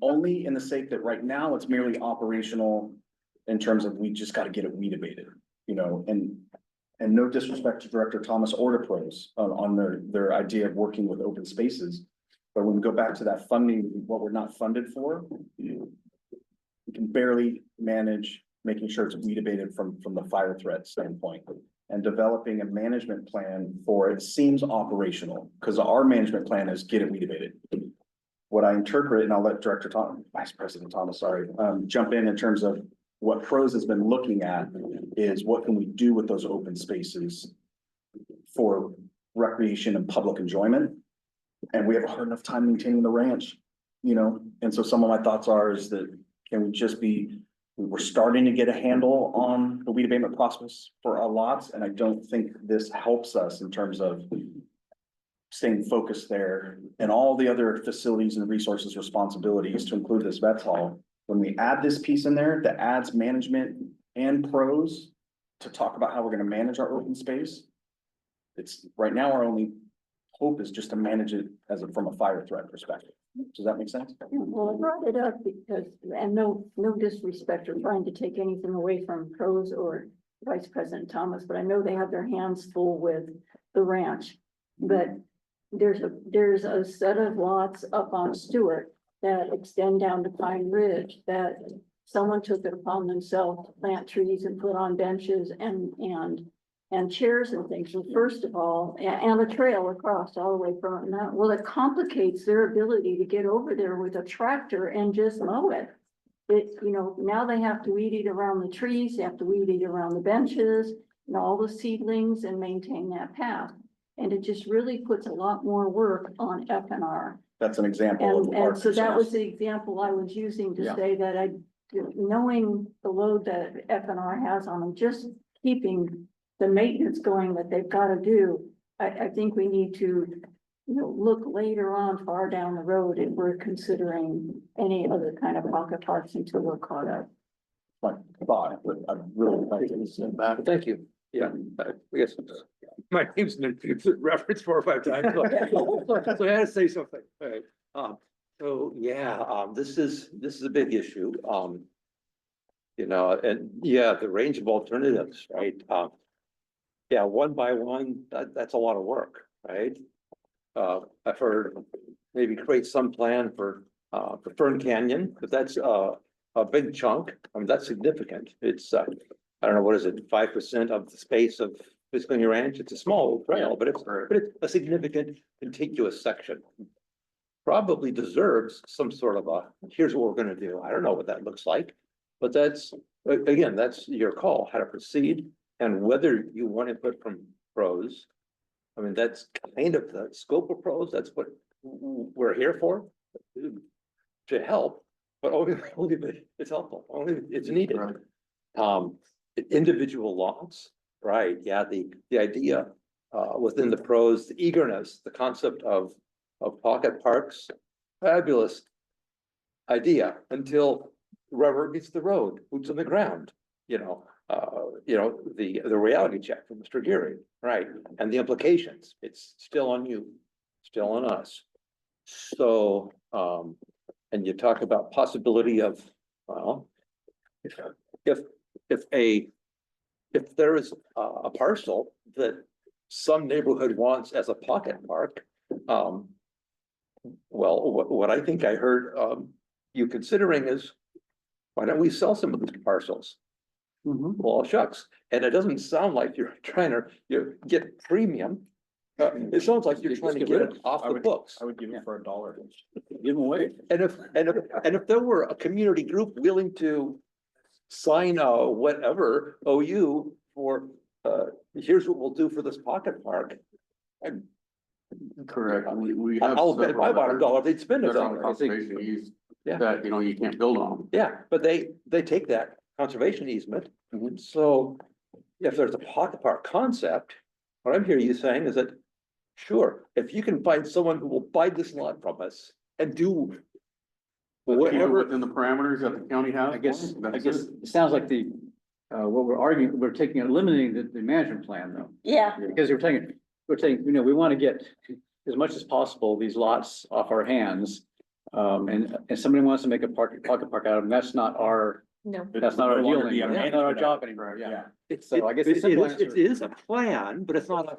Only in the sake that right now it's merely operational in terms of we just gotta get it weed abated, you know, and no disrespect to Director Thomas or to pros on their idea of working with open spaces. But when we go back to that funding, what we're not funded for, we can barely manage making sure it's weed abated from the fire threat standpoint. And developing a management plan for it seems operational, because our management plan is get it weed abated. What I interpret, and I'll let Vice President Thomas, sorry, jump in terms of what pros has been looking at is what can we do with those open spaces for recreation and public enjoyment? And we have a hard enough time maintaining the ranch, you know? And so some of my thoughts is that can we just we're starting to get a handle on the weed abatement process for our lots, and I don't think this helps us in terms of staying focused there and all the other facilities and resources, responsibilities to include this vets hall. When we add this piece in there that adds management and pros to talk about how we're gonna manage our open space, it's right now our only hope is just to manage it from a fire threat perspective. Does that make sense? Yeah, well, I brought it up because, and no disrespect or trying to take anything away from pros or Vice President Thomas, but I know they have their hands full with the ranch. But there's a set of lots up on Stewart that extend down to Pine Ridge that someone took it upon themselves to plant trees and put on benches and chairs and things. And first of all, and a trail across all the way from it. Now, well, it complicates their ability to get over there with a tractor and just mow it. Now they have to weed eat around the trees, they have to weed eat around the benches and all the seedlings and maintain that path. And it just really puts a lot more work on FNR. That's an example. And so that was the example I was using to say that knowing the load that FNR has on them, just keeping the maintenance going that they've got to do, I think we need to, look later on, far down the road, if we're considering any other kind of pocket parks until we're caught up. My thought, but I really like it. Thank you. Yeah, I guess my name's been referenced 4 or 5 times. So I had to say something. All right. So yeah, this is a big issue. And yeah, the range of alternatives, right? Yeah, one by one, that's a lot of work, right? I've heard maybe create some plan for Fern Canyon, but that's a big chunk. I mean, that's significant. It's I don't know, what is it, 5% of the space of Visconti Ranch? It's a small trail, but it's a significant contiguous section. Probably deserves some sort of here's what we're gonna do. I don't know what that looks like, but that's your call, how to proceed. And whether you want input from pros, I mean, that's kind of the scope of pros. That's what we're here for, to help, but only if it's helpful, only if it's needed. Individual lots, right? Yeah, the idea within the pros, the eagerness, the concept of pocket parks, fabulous idea until rubber meets the road, boots on the ground, the reality check from Mr. Geary, right? And the implications, it's still on you, still on us. So, and you talk about possibility of, well, if there is a parcel that some neighborhood wants as a pocket park, well, what I think I heard you considering is, why don't we sell some of these parcels? Well, shucks, and it doesn't sound like you're trying to get premium. It sounds like you're trying to get it off the books. I would give it for $1. Give them away. And if there were a community group willing to sign a whatever OU for here's what we'll do for this pocket park. Correct. We have. I'll bet my bottom dollar they'd spend it on. Conservation ease Yeah. that, you can't build on. Yeah, but they take that conservation easement. So if there's a pocket park concept, what I'm hearing you saying is that, sure, if you can find someone who will buy this lot from us and do whatever Within the parameters that the county has. I guess it sounds like what we're arguing, we're eliminating the management plan though. Yeah. Because we're saying, we want to get as much as possible these lots off our hands. And somebody wants to make a pocket park out of them, that's not our No. That's not our No deal longer be anymore. a That's not our management job effort. anymore, yeah. It's, So I guess it the simple is, answer- it is a plan, but it's not a,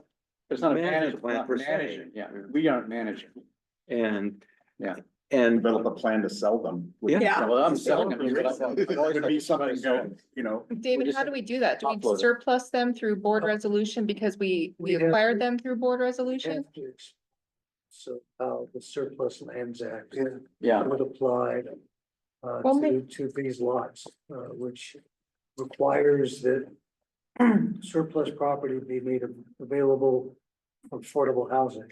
It's not a management management plan plan per per se. managing, yeah, we aren't managing. and. Yeah. And Develop a plan to sell them. Yeah. Well, I'm selling them. but I've always Would be had to try to something sell good, them. you know? David, just how do we do that? Do we upload it. surplus them through board resolution because we We have acquired to- them through board resolution? Have to ex- So, the Surplus Lands Act Yeah, would apply Well, to these lots, which requires that surplus property be made available for affordable housing.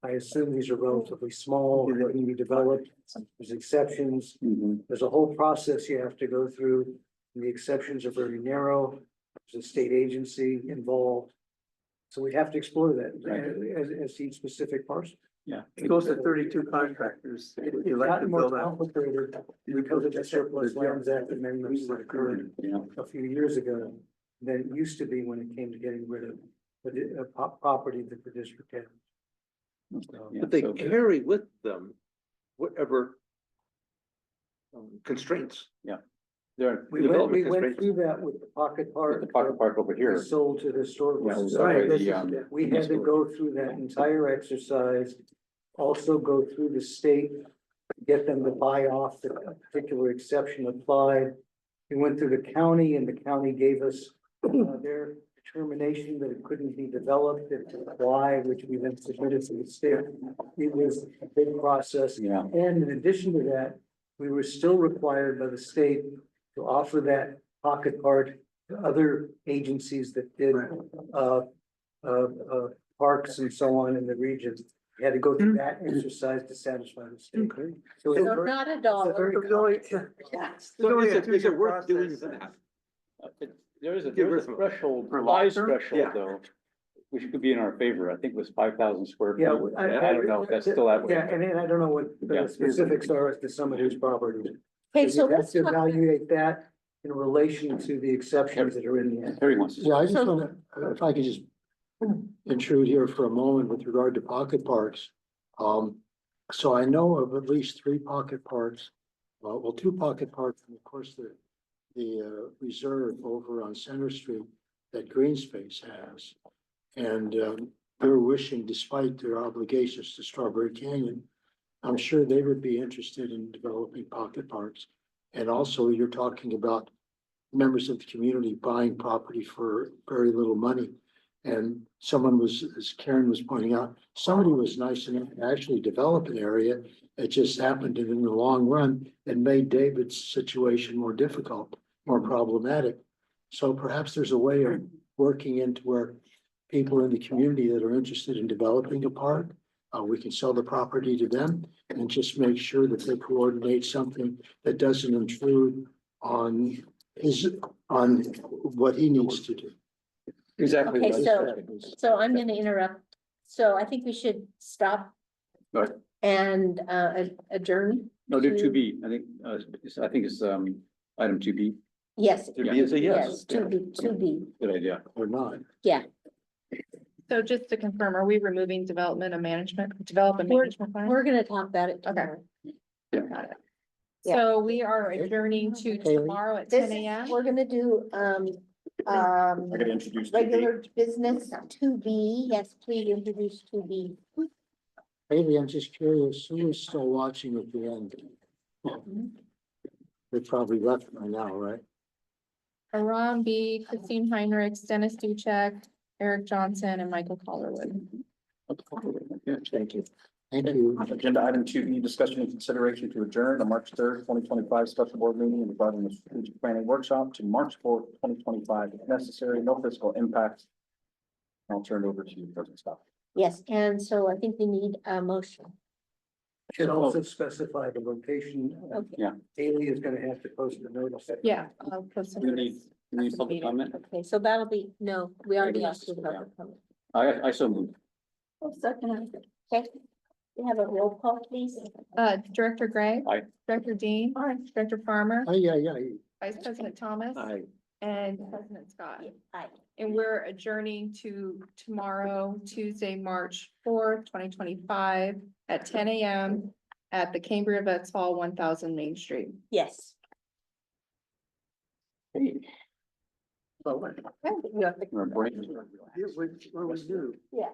I assume these are relatively small, they can be developed, there's exceptions, mhm. there's a whole process you have to go through. And the exceptions are very narrow, there's a state agency involved. So we have to explore that as each specific parcel. Yeah. It goes to 32 contractors. It's If you like to gotten more build out. complicated because of the Surplus Lands Act amendments that occurred Yeah. a few years ago than it used to be when it came to getting rid of the property that the district had. So, Yeah, but they so- carry with them whatever constraints. There, We Development went constraints. through that with the Pocket Park. the pocket park over We here. sold to the historical Yeah, society. sorry, the, We had to go through that entire exercise, also go through the state, get them to buy off the particular exception applied. We went through the county and the county gave us their determination that it couldn't be developed, and why, which we then submitted to the state. It was a big process. Yeah, And in addition to that, we were still required by the state to offer that pocket park to other agencies that did parks and so on in the region. You had to go through that exercise to satisfy the state. So it's So very- not a it's a dollar. very Yes. So is It's it worth doing that? there's a Get rid of them. threshold, For size long-term? threshold Yeah. though, which could be in our favor. I think it was 5,000 square feet. Yeah, I don't know if that's still that way. Yeah, and then I don't know what Yeah. the specifics are as to some of these properties. Okay, so You have let's to talk, evaluate that in relation to the exceptions that are in the act. Harry wants to. Yeah, I just So- wanna, if I could just intrude here for a moment with regard to pocket parks. So I know of at least 3 pocket parks, well, 2 pocket parks, and of course, the reserve over on Center Street that Green Space has. And, they're wishing, despite their obligations to Strawberry Canyon, I'm sure they would be interested in developing pocket parks. And also, you're talking about members of the community buying property for very little money. And someone was, as Karen was pointing out, somebody was nice enough to actually develop an area. It just happened to, in the long run, it made David's situation more difficult, more problematic. So perhaps there's a way of working into where people in the community that are interested in developing a park, we can sell the property to them and just make sure that they coordinate something that doesn't intrude on on what he needs to do. Exactly. Okay, what I so- said. so I'm gonna interrupt. So I think we should stop. Go ahead. And adjourn. No, do 2B. I think it's, item 2B. Yes. To be is a yes. Yes, to be, Good idea. Or not. yeah. So just to confirm, are we removing development and management plan? We're gonna talk about it Okay. tomorrow. Got it. Yeah. So we are adjourning to Haley. tomorrow at This, 10 a.m. we're gonna do, I gotta introduce. regular business to be, yes, please introduce to be. Haley, I'm just curious, who is still watching at the end? They probably left by now, right? Aram B, Christine Heinrichs, Dennis Duchek, Eric Johnson, and Michael Collarwood. Thank you. Thank you. Agenda item 2E, discussion and consideration to adjourn the March 3rd, 2025 special board meeting regarding the strategic planning workshop to March 4th, 2025, if necessary, no fiscal impact. I'll turn it over to you, President Scott. Yes, and so I think we need a motion. Should also specify the location. Okay. Yeah. Haley is gonna have to post the notice. Yeah. I'll post some We need public meeting. comment. Okay, so that'll be, no, we already asked you about the comment. I so moved. Second. Okay, we have a roll call, please. Director Gray. Aye. Director Dean. Director Farmer. Oh, yeah. Vice President Thomas. Aye. And President Scott. Aye. And we're adjourning to tomorrow, Tuesday, March 4th, 2025 at 10 a.m. at the Cambria Vets Hall, 1000 Main Street. Yes. Hey, You have to- my brain- What we do. Yeah.